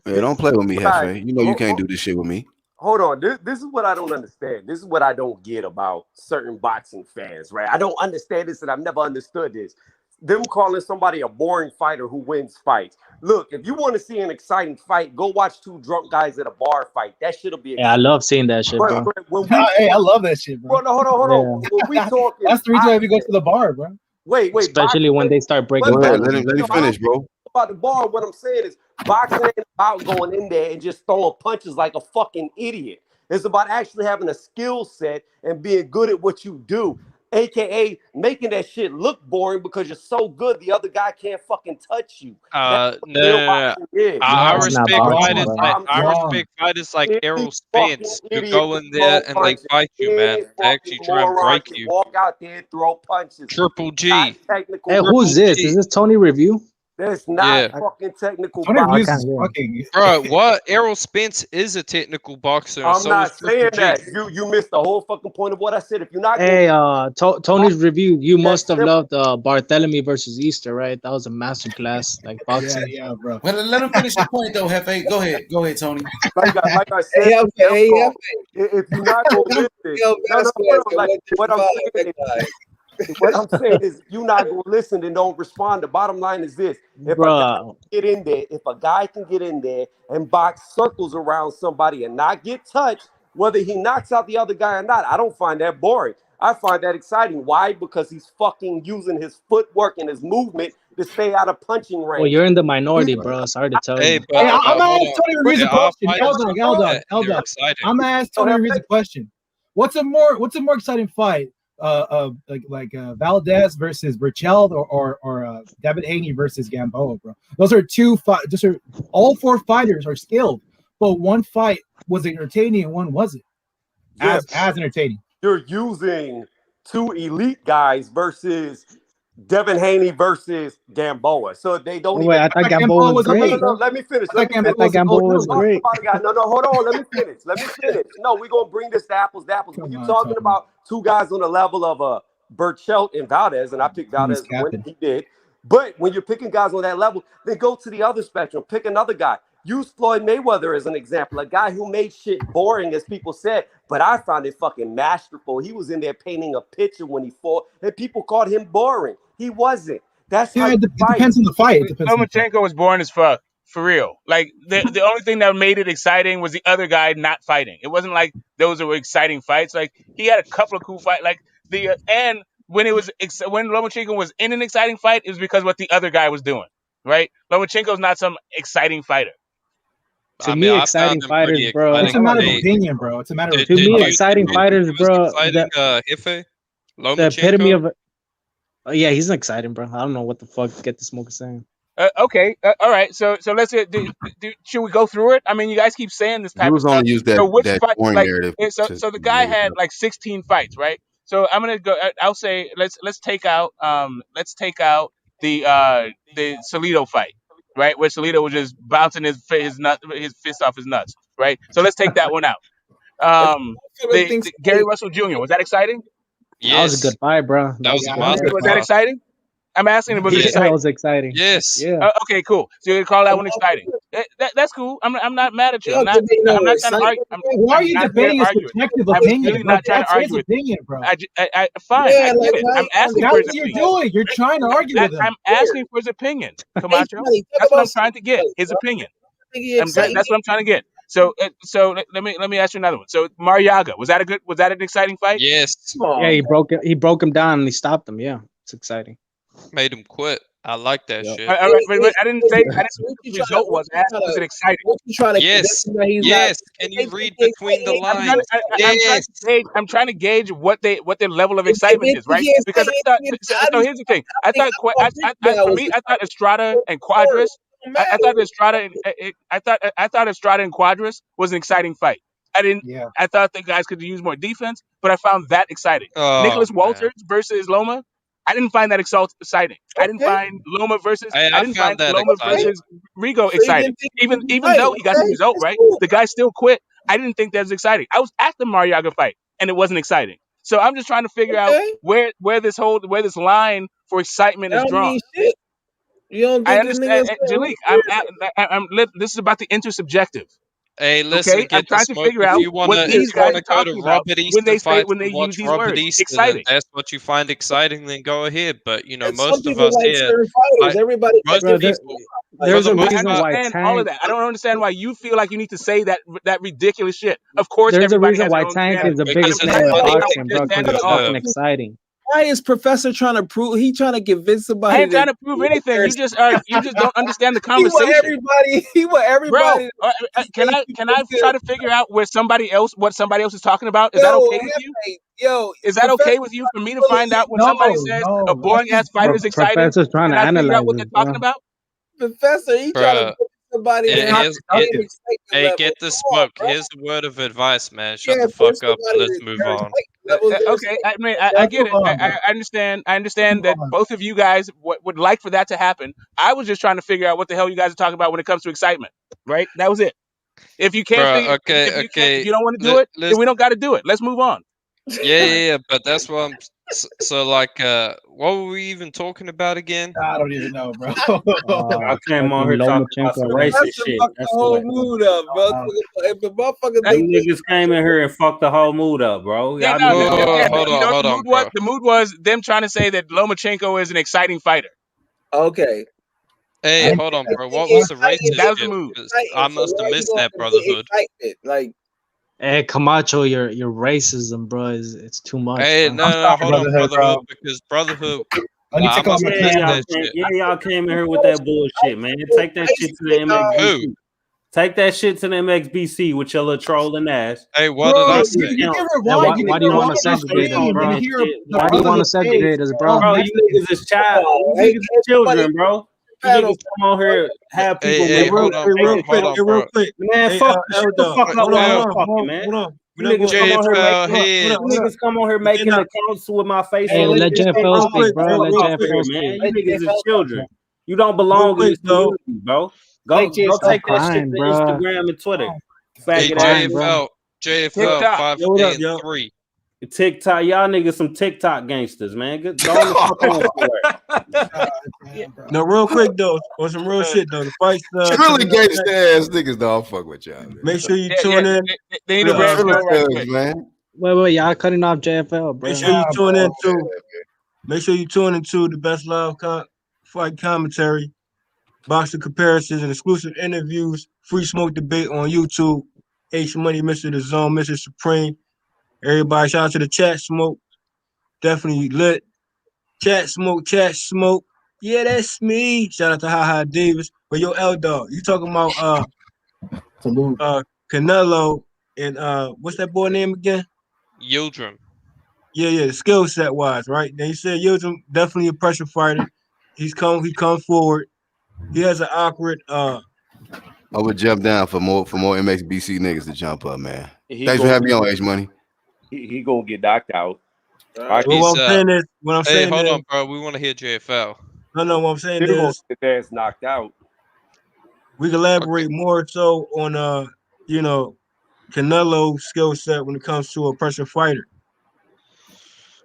Hey, don't play with me, Hefe. You know you can't do this shit with me. hold on. This is what I don't understand. This is what I don't get about certain boxing fans, right? I don't understand this, and I've never understood this. Them calling somebody a boring fighter who wins fights. Look, if you want to see an exciting fight, go watch two drunk guys at a bar fight. That shit'll be Yeah, I exciting. love seeing that shit, bro. But when we Hey, I love that shit, bro. hold on. When we talking, That's the reason why we go to the bar, bro. Wait. Especially when they start breaking Go ahead, let boundaries. him finish, bro. About the bar, what I'm saying is boxing ain't about going in there and just throwing punches like a fucking idiot. It's about actually having a skill set and being good at what you do, aka making that shit look boring because you're so good the other guy can't fucking touch you. That's what real boxing is. I That's not respect boxing, fighters bro. like I Wrong. respect fighters like Errol Any fucking Spence who idiot go can in throw there and they punches. fight you, Any man. They fucking actually try and moron break can you. walk out there and throw punches. Triple Not G. technical. Hey, Triple who's this? G. Is this Tony Review? That's not Yeah. fucking technical Tony boxing. Reviews can't is hear him. fucking. Bro, what? Errol Spence is a technical boxer, and I'm so not is Triple saying G. that. You missed the whole fucking point of what I said. If you're not Hey, going Tony's Review. You that must have simple, loved Barthélemy versus Easter, right? That was a masterclass, like boxing. Yeah, bro. Well, let him finish the point though, Hefe. Go ahead, Tony. like I said, Hey, okay, before, if you're not gonna listen, Yo, no, Vasquez, hold on. got Like what I'm 135 saying that guy. what I'm saying is you're not gonna listen and don't respond. The bottom line is this: if a guy Bro, get in there, if a guy can get in there and box circles around somebody and not get touched, whether he knocks out the other guy or not, I don't find that boring. I find that exciting. Why? Because he's fucking using his footwork and his movement to stay out of punching well, range. you're in the minority, bro. Sorry to tell Hey, you. but Hey, I'm gonna hold ask on. Tony Reviews a There are question. fighters Hold who on. do that, and they're exciting. I'm gonna ask Tony Reviews a question. What's a more exciting fight? Valdez versus Burchell or Devin Haney versus Gamboa, bro. Those are two fight. Just are all four fighters are skilled, but one fight was entertaining and one wasn't as entertaining. You're using two elite guys versus Devin Haney versus Gamboa. So they don't Oh, wait, I thought Gamboa was great. No, let me finish. I thought Gamboa was great. No, hold on. Let me finish. No, we're going to bring this to apples to apples. When you're talking about two guys on the level of Burchell and Valdez, and I picked Valdez when he did. But when you're picking guys on that level, then go to the other spectrum. Pick another guy. Use Floyd Mayweather as an example, a guy who made shit boring, as people said, but I found it fucking masterful. He was in there painting a picture when he fought, and people called him boring. He wasn't. That's how it depends on the fight. Lomachenko was boring as fuck, for real. Like the only thing that made it exciting was the other guy not fighting. It wasn't like those were exciting fights. Like he had a couple of cool fights. Like and when when Lomachenko was in an exciting fight, it was because what the other guy was doing. Right? Lomachenko's not some exciting fighter. To me, exciting fighters, bro. It's a matter of opinion, bro. It's a matter of To opinion. me, exciting fighters, bro. Ife? The epitome of. Yeah, he's exciting, bro. I don't know what the fuck Get the Smoke is saying. Okay, all right. So let's should we go through it? I mean, you guys keep saying this type You of was stuff. only use that So which fight? boring Like, narrative. so the guy had like 16 fights, right? So I'm gonna go. I'll say let's take out the Salido fight, right? Where Salido was just bouncing his fist off his nuts, right? So let's take that one out. The Gary Russell Jr. Was that exciting? That was a good fight, bro. That was a Was that exciting? I'm asking him, was it exciting? That was exciting. Yes. Yeah. Okay, cool. So you call that one exciting? That's cool. I'm not mad at you. I'm not trying to argue. Why are you debating his subjective opinion? I'm really not trying to That's his argue with opinion, bro. fine. Yeah, I get it. I'm asking for his that's what opinion. you're doing. You're trying to argue with him. I'm asking for his opinion, Camacho. That's what I'm trying to get. His opinion. That's what I'm trying to get. So let me ask you another one. So Mariaga, was that an exciting fight? Yes. Yeah, he broke him down and he stopped him. Yeah, it's exciting. Made him quit. I like that shit. But I didn't say what the result was. I asked, was it exciting? Yes. Yes. Can you read between the lines? I'm trying to gauge what their level of excitement is, right? Because I thought. So here's the thing. I thought Estrada and Quadras. I thought Estrada and Quadras was an exciting fight. I thought the guys could use more defense, but I found that exciting. Nicholas Walters versus Loma. I didn't find that exciting. I didn't find Loma versus Rigo exciting. Even though he got the result right, the guy still quit. I didn't think that was exciting. I was at the Mariaga fight and it wasn't exciting. So I'm just trying to figure out where this line for excitement is drawn. You don't I think understand, Jalik. This is about the intersubjective. Hey, listen, Okay, I'm get the trying to smoke. figure If out you what wanna these guys are go to talking about Robert when Easter they say fights when and they use watch these Robert words. Easter, then Exciting. that's what you find exciting, then go ahead. But you know, And some most of people us like here, certain fighters. like Everybody got most Bro, different people, like, for there's the a I most reason part, why understand all of Tank. that. I don't understand why you feel like you need to say that ridiculous shit. Of course, There's a everybody reason has their why own Tank is standards. the I'm because biggest it's trying name to in funny figure out to what boxing, your bro, get because standards it's are. fucking preserved. exciting. why is Professor trying to prove? He trying to convince I somebody ain't trying that to prove anything. You just don't understand the he want conversation. everybody. He want Bro, everybody to can say I he can was I good. try to figure out what somebody else is talking about? Is that Yo, okay with you? yo, Is that Professor okay with you for me to Bully, find out when somebody No, says a no, boring ass fighter is exciting? Professor's trying to Can I figure out analyze what this, they're talking bro. about? Professor, he trying to Bruh, get somebody Here- that not here's here, same productive. excitement hey, level. get the Come on, smoke. bro. Here's a word of advice, man. Shut Yeah, the put fuck up and somebody let's that move their on. excitement level is Okay, I mean, I Let's get move it. on, bro. I understand. I Let's understand move that on. both of you guys would like for that to happen. I was just trying to figure out what the hell you guys are talking about when it comes to excitement. Right? That was it. If you can't Bruh, figure, okay, if okay. you don't want to do it, then Let's we don't got to do it. Let's move on. yeah, but that's what I'm so like what were we even talking about again? I don't even know, bro. I came on Fucking here talking about Lomachenko some race. racist Professor shit. fucked the That's whole what. mood up, bro. If the motherfucker That- You think this, niggas came in here and fucked the whole mood up, bro. yeah, Y'all no, niggas got yeah. Hold You know on, what hold the on, mood was? bro. The mood was them trying to say that Lomachenko is an exciting fighter. okay. Hey, And hold on, I bro. think What was the exciting racist That was the shit? mood. Because I exciting. So must have why you missed gonna that, negate brotherhood. excitement? Like, Hey, Camacho, your racism, bro, is it's too much, Hey, bro. no, I'm no, sorry, hold on, brotherhood, brotherhood, bro. because brotherhood, Let me nah, I take off must my have Yeah, missed camera. that shit. y'all came in here with that bullshit, man. Take that shit to the dog. MXBC. Take that shit to the MXBC with your little trolling ass. Hey, what did Bro, I Them you say? niggas You count. can And rewind. You why can do you want rewind to the They segregate us, gonna stream bro? and run hear shit. the Why do you want to brotherhood segregate us, on bro? Bro, you Mexican. niggas is child. You hey, niggas is somebody children, bro. You panel. niggas come on here, have Hey, people Hey, hey, with hold real on, bro. Hold on, Real bro. quick. man. Hey, Fuck, shut the Elder, fuck up hold on, while hold I'm on, talking, man. hold on. We're You not niggas going. come on here JFL making head. you niggas come on here We making cannot. accounts with my face Hey, on it. let Get JFL Real the speak, quick, bro. fuck Let off of JFL here, man. speak. You Let niggas is JFL talk, children. bro. You don't Real belong in quick, this though. community, bro. Let Go JFL Stop take talk. that shit crying, to bro. Instagram and Twitter. Hey, Stop Faggot ass crying, bro. JFL. JFL TikTok. 5K and 3. TikTok. Y'all niggas some TikTok gangsters, man. Go on the fuck on somewhere. Yeah. No, real quick though, on some real shit though. The fight's Triller coming up gangsta next. ass niggas don't fuck with y'all, man. Make sure you Yeah. tune in They need to to grab Triller Joe right thugs, quick. man. Wait, y'all cutting off JFL, make bro. sure you Nah, tune in bro. to make sure you tune into the best live fight commentary, boxing comparisons, and exclusive interviews, free smoke debate on YouTube. H Money, Mr. The Zone, Mr. Supreme. Everybody, shout out to the chat smoke. Definitely lit. Chat smoke, chat smoke. Yeah, that's me. Shout out to Ha Davis. But yo, L Dog, you talking about Salute. Canelo and what's that boy name again? Yildirim. Yeah, the skill set wise, right? Now you said Yildirim definitely a pressure fighter. He come forward. He has an awkward I would jump down for more MXBC niggas to jump up, man. He Thanks for gonna having me on, H Money. he gonna get knocked out. Right. well, He's what I'm hey, saying hold is on, bro. We want to hear JFL. no, what I'm saying Still gonna is get their ass knocked out. we can elaborate more so on Canelo's skill set when it comes to a pressure fighter.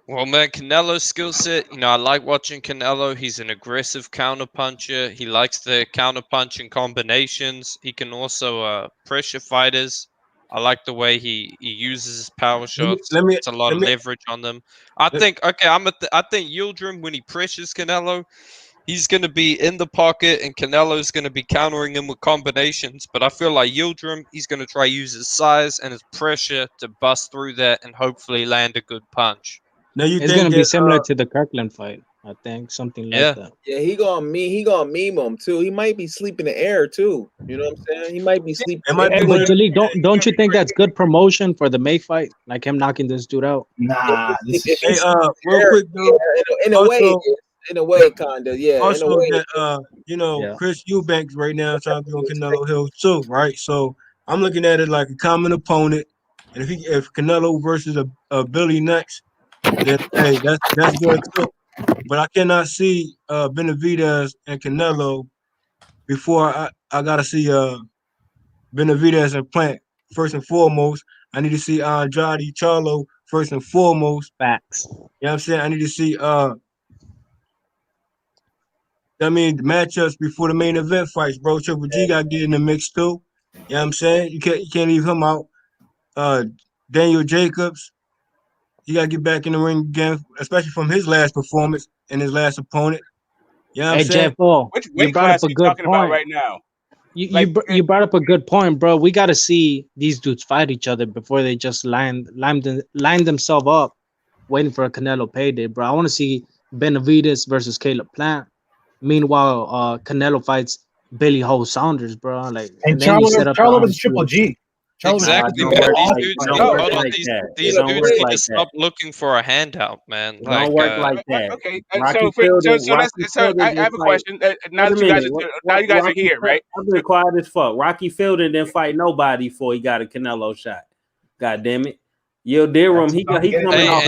Well, man, Canelo's skill set, I like watching Canelo. He's an aggressive counterpuncher. He likes the counterpunching combinations. He can also pressure fighters. I like the way he uses his power shots. Let me It's a lot of leverage on them. I think I think Yildirim, when he pressures Canelo, he's going to be in the pocket and Canelo's going to be countering him with combinations. But I feel like Yildirim, he's going to try to use his size and his pressure to bust through that and hopefully land a good punch. Now you It's think gonna be that similar to the Kirkland fight. I think something like Yeah. that. Yeah, he gonna meme him too. He might be sleeping in the air too. You know what I'm saying? He might be sleeping. it might be But Jalik, don't you think that's good promotion for the May fight? Like him knocking this dude out? Nah, this is hey real quick though. In a way, in a way, kinda, yeah. In a Also way, that Chris Eubanks right now trying to be on Canelo Hill too, right? So I'm looking at it like a common opponent. And if Canelo versus a Billy next, then hey, that's good too. But I cannot see Benavidez and Canelo before I gotta see Benavidez and Plant first and foremost. I need to see Andrade Charlo first and foremost. Facts. You know what I'm saying? I need to see the matchups before the main event fights, bro. Triple G got to get in the mix too. You know what I'm saying? You can't leave him out. Daniel Jacobs, he got to get back in the ring again, especially from his last performance and his last opponent. You know what I'm Hey, saying? Jeff, oh, Which you weight brought up class a are you good talking about point. right now? You brought up a good point, bro. We got to see these dudes fight each other before they just line themselves up, waiting for a Canelo payday, bro. I want to see Benavidez versus Caleb Plant. Meanwhile, Canelo fights Billy Ho Saunders, bro. Like, and then you set up the Charlo was undisputed. Triple G. Charlo was Nah, it Exactly, don't man. work These like dudes, it don't work hold on. like that. It These don't dudes work need to like that. stop looking for a handout, man. It don't Like, work like that. Okay, Rocky so I have didn't a fight. question. Now Wait a that you guys minute. now you guys are here, right? I've been quiet as fuck. Rocky Fielding didn't fight nobody before he got a Canelo shot. God damn it. Yildirim, he coming off.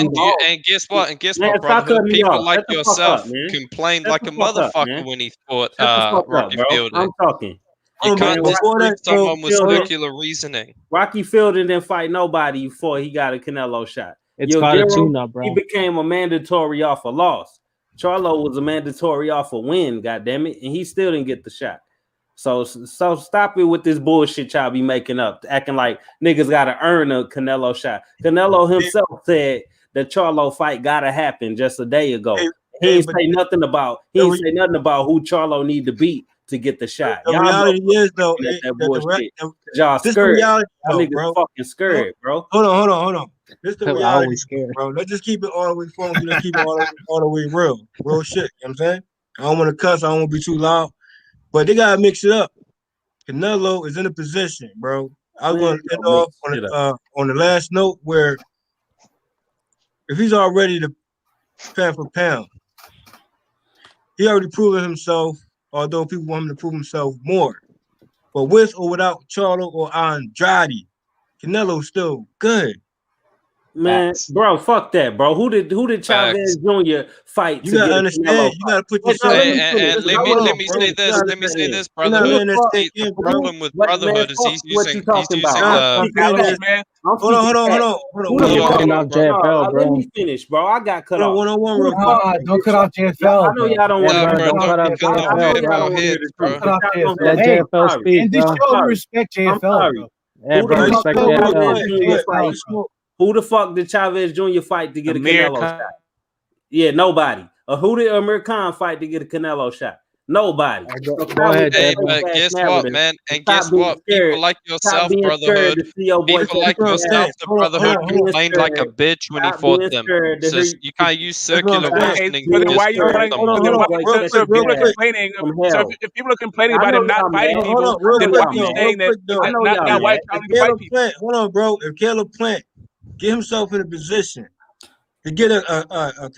and guess what? And guess Man, what, stop brotherhood? cutting me People off. like Shut the fuck yourself up, man. complained Shut like the a fuck up, motherfucker man. when he fought Shut the fuck up, Rocky bro. Fielding. I'm talking. You Man, can't before disprove that, bro, someone with circular reasoning. Rocky Fielding didn't fight nobody before he got a Canelo shot. It's called a Yildirim, tune-up, bro. he became a mandatory off a loss. Charlo was a mandatory off a win, goddamn it, and he still didn't get the shot. So stop it with this bullshit y'all be making up, acting like niggas gotta earn a Canelo shot. Canelo himself said the Charlo fight gotta happen just a day ago. He ain't say nothing about who Charlo need to beat to get the shot. The Y'all reality is though, that bullshit. Y'all this the scared. reality Y'all though, niggas bro. fucking scared, bro. Hold on. This the I reality, always scared. bro. Let's just keep it all the way funky. Let's keep it all the way real shit. You know what I'm saying? I don't want to cuss. I don't want to be too loud, but they gotta mix it up. Canelo is in a position, bro. I was going to end off on the last note where if he's already the pound for pound, he already proven himself, although people want him to prove himself more. But with or without Charlo or Andrade, Canelo's still good. Man, bro, fuck that, bro. Who did Chavez Jr. fight You to gotta get a understand. Canelo You gotta put fight? yourself. And let me say this. Let me say this, brotherhood. See, the problem with brotherhood is he's using Hold on. Let me finish, bro. I got cut off. One real quick. Don't cut off JFL. I know y'all don't want to. Don't cut off JFL. Don't cut off JFL. Let JFL speak. In this show, we respect JFL, bro. Yeah, bro, respect JFL. Who the fuck did Chavez Jr. fight to get a Canelo shot? Yeah, nobody. Or who did Amir Khan fight to get a Canelo shot? Nobody. Go ahead, but guess what, man? And guess what? People like yourself, brotherhood. People like yourself, the brotherhood complained like a bitch when he fought them. So you can't use circular reasoning to disprove someone. So if people are complaining, if people are complaining about him not fighting people, then why are you saying that not white trying to fight people? Hold on, bro. If Caleb Plant get himself in a position to get a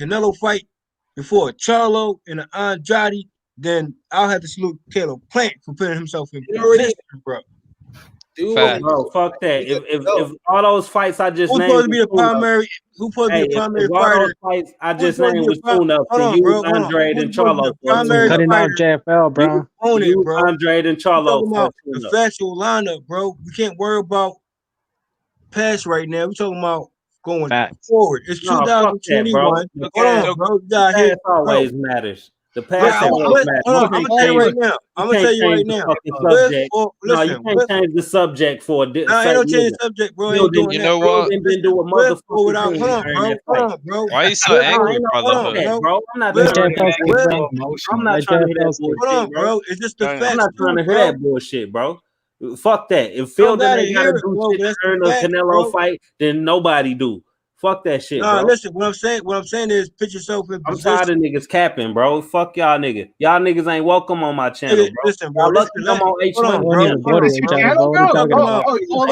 Canelo fight before Charlo and an Andrade, then I'll have to salute Caleb Plant for putting himself in position, bro. Bro, fuck that. If all those fights I just named, supposed to be the primary? Who's supposed to be the primary fighter? Fights I just named was tune up to you, Andrade, and Charlo. Cutting out JFL, bro. You, Andrade, and Charlo. The factual lineup, bro. We can't worry about past right now. We're talking about going forward. It's 2021. Hold on, bro. You got here. Always matters. The past always matters. I'm gonna tell you right now. I'm gonna tell you right now. No, you can't change the subject for a I ain't no change the subject, bro. You know what? Hold on, bro. Why are you so angry, brotherhood? Bro, I'm not trying to hear that bullshit. Hold on, bro. It's just the fact. I'm not trying to hear that bullshit, bro. Fuck that. If Fielding ain't gotta do shit to earn a Canelo fight, then nobody do. Fuck that shit, bro. Listen, what I'm saying is put yourself in position. I'm tired of niggas capping, bro. Fuck y'all niggas. Y'all niggas ain't welcome on my channel, bro. Listen, bro. Y'all lucky I'm on H1.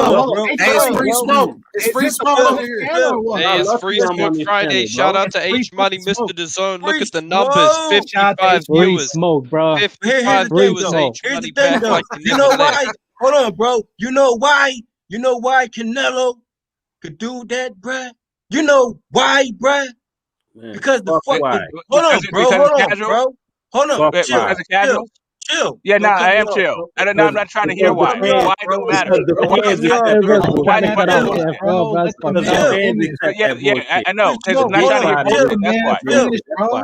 Hold on. Hey, it's free smoke. It's free smoke over here. Hey, it's Free Smoke Friday. Shout out to H Money, Mr. DAZN. Look at the numbers. 55 viewers. Smoke, bro. 55 viewers. H Money back like you know why? Hold on, bro. You know why? You know why Canelo could do that, bruh? You know why, bruh? Because the fuck. Hold on, bro. Hold on, chill. Yeah, nah, I am chill. I'm not trying to hear why. Why don't matter. Yeah, I know. Because I'm not trying to hear bullshit. That's why.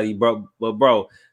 anybody, bro. But bro,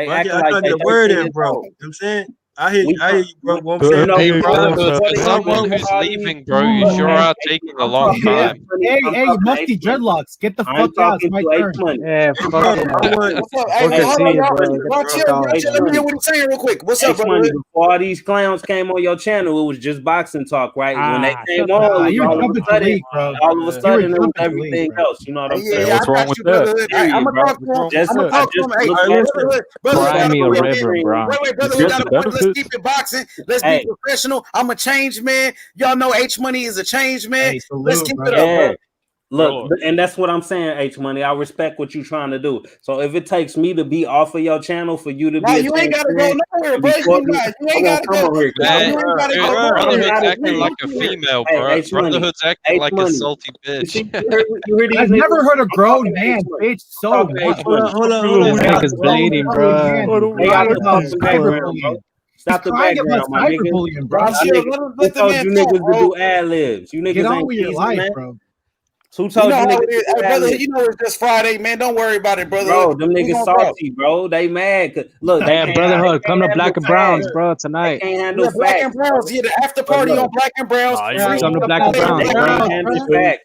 They Bro, I acting gotta like they get a word 13 in, years bro. You know old. what I'm saying? I hear you, bro. What I'm The saying, Hey, NBA brotherhood, for contract. someone who's leaving, bro, you're out taking a long time. Hey, Musty Dreadlocks, get the fuck out. It's my turn. Yeah, hey, fuck bro, him. I want. What's up? Fuck Hey, the hold on, team, y'all. bro. Get the Y'all fuck chill. out. Y'all chill. Let me hear what he's saying real quick. What's up, H Money, brother? before all these clowns came on your channel, it was just boxing talk, right? When they came shut on, the it You're was jumping to league, bro. all of a You sudden were it was jumping to league, everything bro. else. You know what I'm Hey, saying? yeah, What's I wrong got with you, that? brotherhood. I'm Period, gonna bro. talk to him. Just, I'm gonna I talk to just him. Hey, looked All at right, it. listen. brotherhood Cry got a me a point. on your river, screen. bro. Wait, You brotherhood get got the a point. Let's benefits. keep it boxing. Let's be Hey, professional. I'm a change man. Y'all know H Money is a change man. Hey, Let's salute, keep bro. it up, bro. yeah. Look, and that's what I'm saying, H Money. I respect what you're trying to do. So if it takes me to be off of your channel for you to Nah, be a you ain't gotta go transparent nowhere, and bro. report me, You I ain't won't gotta come go. on here. Nah, Man, you ain't gotta dude, go nowhere. brotherhood's You acting ain't like go a nowhere. female, Hey, bro. H Money. Brotherhood's acting H like a Money. salty You see, bitch. you hear these I've niggas? never heard a I'm grown talking to H man Money. bitch I'm so talking to much. H Hold on, Money. hold on, hold on. This This We guy's got nigga's to so bleeding, fucking bro. handy, bro. They He's got crying to about stop the background, bro. cyberbullying. He's Stop the crying about background, my nigga. cyberbullying, bro. Nah, Y'all chill. niggas, who Let the told man you talk, niggas to bro. do ad libs? You Get niggas on ain't with your seasoned, life, man. bro. Who You told know you how niggas it to is. do Hey, ad brotherhood, libs? you know it's just Friday, man. Don't worry about it, brotherhood. Bro, them We niggas gonna talk. salty, bro. They mad. Look, they Yeah, can't. brotherhood, come to Handle Black and Browns, facts. bro, They tonight. can't handle Yeah, Black and facts, bro. Browns. Yeah, the after But party on look, Black and Browns. Nah, you Free won't. Come to stuff Black on and there. Browns, they Black and bro. can't Browns, handle man. facts.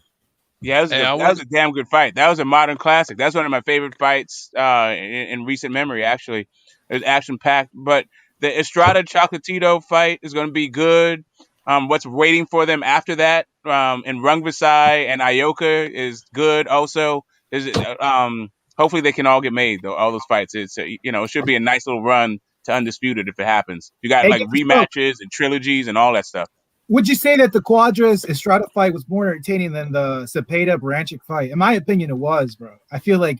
Yeah, that was a damn good fight. That was a modern classic. That's one of my favorite fights in recent memory, actually. It was action-packed. But the Estrada Chocolatito fight is going to be good. What's waiting for them after that in Rungvisai and Ioka is good also. Hopefully they can all get made, though, all those fights. It's it should be a nice little run to Undisputed if it happens. You got like rematches and trilogies and all that stuff. Would you say that the Quadras Estrada fight was more entertaining than the Cepeda Branchick fight? In my opinion, it was, bro. I feel like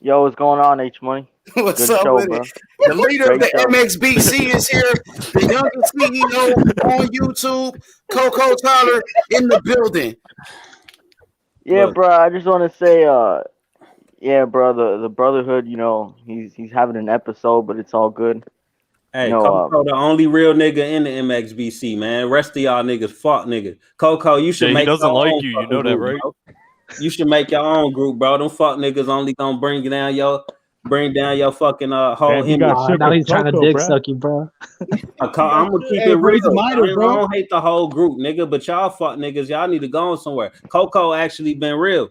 Yo, what's going on, H Money? What's Good up show, with bro. it? The leader of Great the show. MXBC is here. The youngest CEO on YouTube, Coco Tyler, in the building. Yeah, Look. bro. I just want to say, yeah, bro. The Brotherhood, you know, he's having an episode, but it's all good. Hey, You know, Coco, the only real nigga in the MXBC, man. Rest of y'all niggas fuck niggas. Coco, you should Yeah, he make doesn't your like own you. You fucking know that, group, right? bro. You should make your own group, bro. Them fuck niggas only gonna bring down your fucking whole Damn, he image. got now he's trying to dick suck you, bro. I'm gonna keep Hey, it bro, real. he's a minor, I bro. don't hate the whole group, nigga, but y'all fuck niggas, y'all need to go on somewhere. Coco actually been real.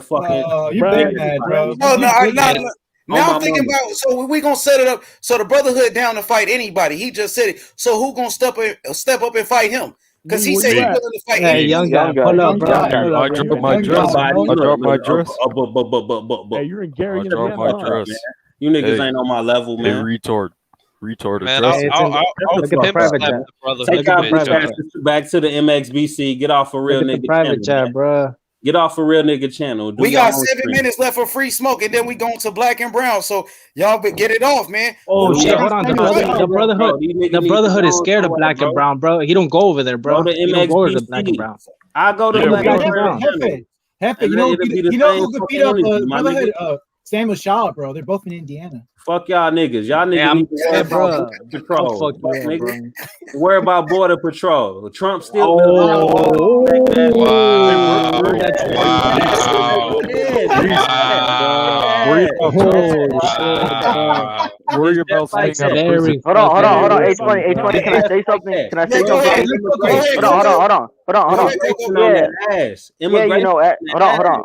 the fucking. You been mad, bro. No, You big mad. Now I'm thinking about, so we gonna set it up so the Brotherhood down to fight anybody. He just said it. So who gonna step up and fight him? Because he said he's willing to fight Hey, anybody. young guy, pull up, bro. I dropped my dress. I dropped my dress. Hey, you're in Gary I in the dropped my man. dress. You niggas Hey. ain't on my level, Hey, man. retard. Man, address. I'll Look at the private slap chat. the Brotherhood. Take out private the chat. back to the MXBC. Get off a real Look at the nigga private channel. chat, bro. Get off a real nigga channel. Do We your got own 7 stream. minutes left for free smoke, and then we going to black and brown. So y'all get it off, man. Oh Who shit! y'all Hold on, the fighting? brotherhood. The brotherhood is scared of black and brown, bro. He don't go over there, bro. Go to He don't go over to MXBC. black and brown. I go to Yeah, black we and are. brown. Hefe, And you know, it'll be the you know same who could beat fucking up energy, my Brotherhood? nigga. Samuel Shaw, bro. They're both in Indiana. Fuck y'all niggas. Y'all niggas Yeah, need to worry about bro. border patrol. Fuck you, Nigga. bro. Worry about border patrol. Trump still Oh, Worry about staying out of prison. Hold on. H20. Can I say something? Can I say Go ahead. something? Go ahead. Hold on. Immigration on Yeah. that ass. Yeah, you know, hold on.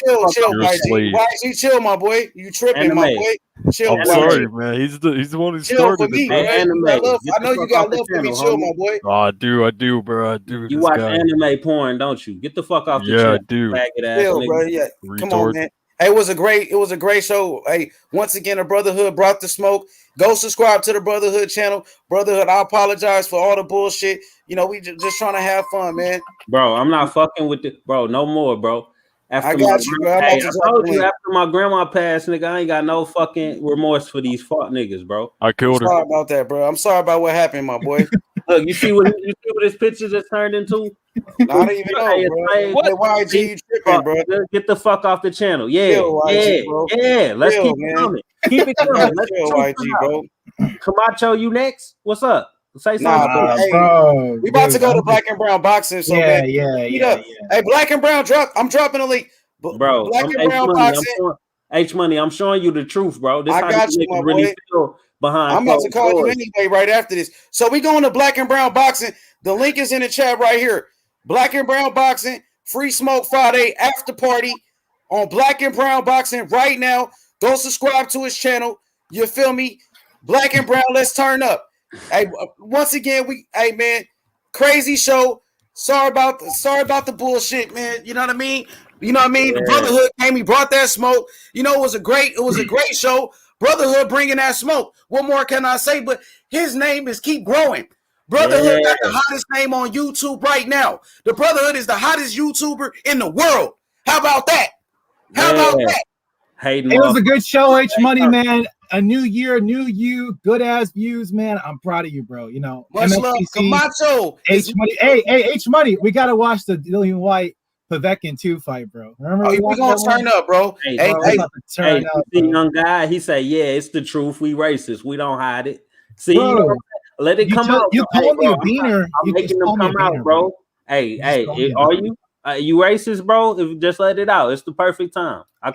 chill, You're a YG. slave. YG, chill, my boy. You tripping, my boy. Chill, I'm YG. sorry, man. He's the one who Chill for started me, it, bro. man. You got love. I know you got love for me. Chill, my boy. Oh, I do, bro. I do. You This watch guy. anime porn, don't you? Get the fuck off the Yeah, I channel, do. faggot ass Chill, nigga. bro. Yeah, come on, Retard. man. Hey, it was a great show. Hey, once again, the Brotherhood brought the smoke. Go subscribe to the Brotherhood channel. Brotherhood, I apologize for all the bullshit. You know, we just trying to have fun, man. Bro, I'm not fucking with it, bro. No more, bro. I got you, bro. I'm about Hey, to I drop told the you link. after my grandma passed, nigga, I ain't got no fucking remorse for these fuck niggas, bro. I killed her. Sorry about that, bro. I'm sorry about what happened, my boy. Look, you see what his picture just turned into? I don't even know, Hey, bro. hey, Hey, YG, you tripping, bro. Get the fuck off the channel. Yeah, Chill, YG, bro. yeah. Let's Chill, keep man. it coming. Keep it You coming. gotta Let's chill, shoot YG, some out. bro. Camacho, you next? What's up? Say something. Nah, hey, bro, we about to dude, go to I'm Black and Brown boxing. So, Yeah, man, yeah, meet yeah, up. Hey, Black and Brown, I'm dropping a link. Bro, Black I'm and Brown boxing. H Money, I'm showing you the truth, bro. This I how got these you, niggas my really boy. feel behind I'm about to closed call you doors. anyway right after this. So we going to Black and Brown boxing. The link is in the chat right here. Black and Brown boxing, Free Smoke Friday after party on Black and Brown boxing right now. Go subscribe to his channel. You feel me? Black and Brown, let's turn up. Hey, once again, hey man, crazy show. Sorry about the bullshit, man. You know what I mean? You know what I mean? The Brotherhood came, he brought that smoke. You know, it was a great show. Brotherhood bringing that smoke. What more can I say? But his name is keep growing. Brotherhood got the hottest name on YouTube right now. The Brotherhood is the hottest YouTuber in the world. How about that? How about that? It was a good show, H Money, man. A new year, new you, good ass views, man. I'm proud of you, bro. You know, much love, Camacho. H Money. Hey, H Money. We gotta watch the Dillian White Povetkin 2 fight, bro. Remember? We gonna turn up, bro. Hey, young guy. He say, "Yeah, it's the truth. We racist. We don't hide it." See, bro, let it come out. You called me a beaner. I'm making them come out, bro. Hey, are you? You racist, bro? If just let it out, it's the perfect time. You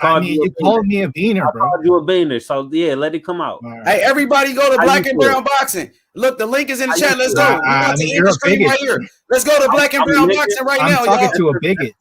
called me a beaner, bro. I called you a beaner, so yeah, let it come out. Hey, everybody, go to Black and Brown Boxing. Look, the link is in the chat. Let's go. We got the industry right here. Let's go to Black and Brown Boxing right now, y'all. I'm talking to a bigot.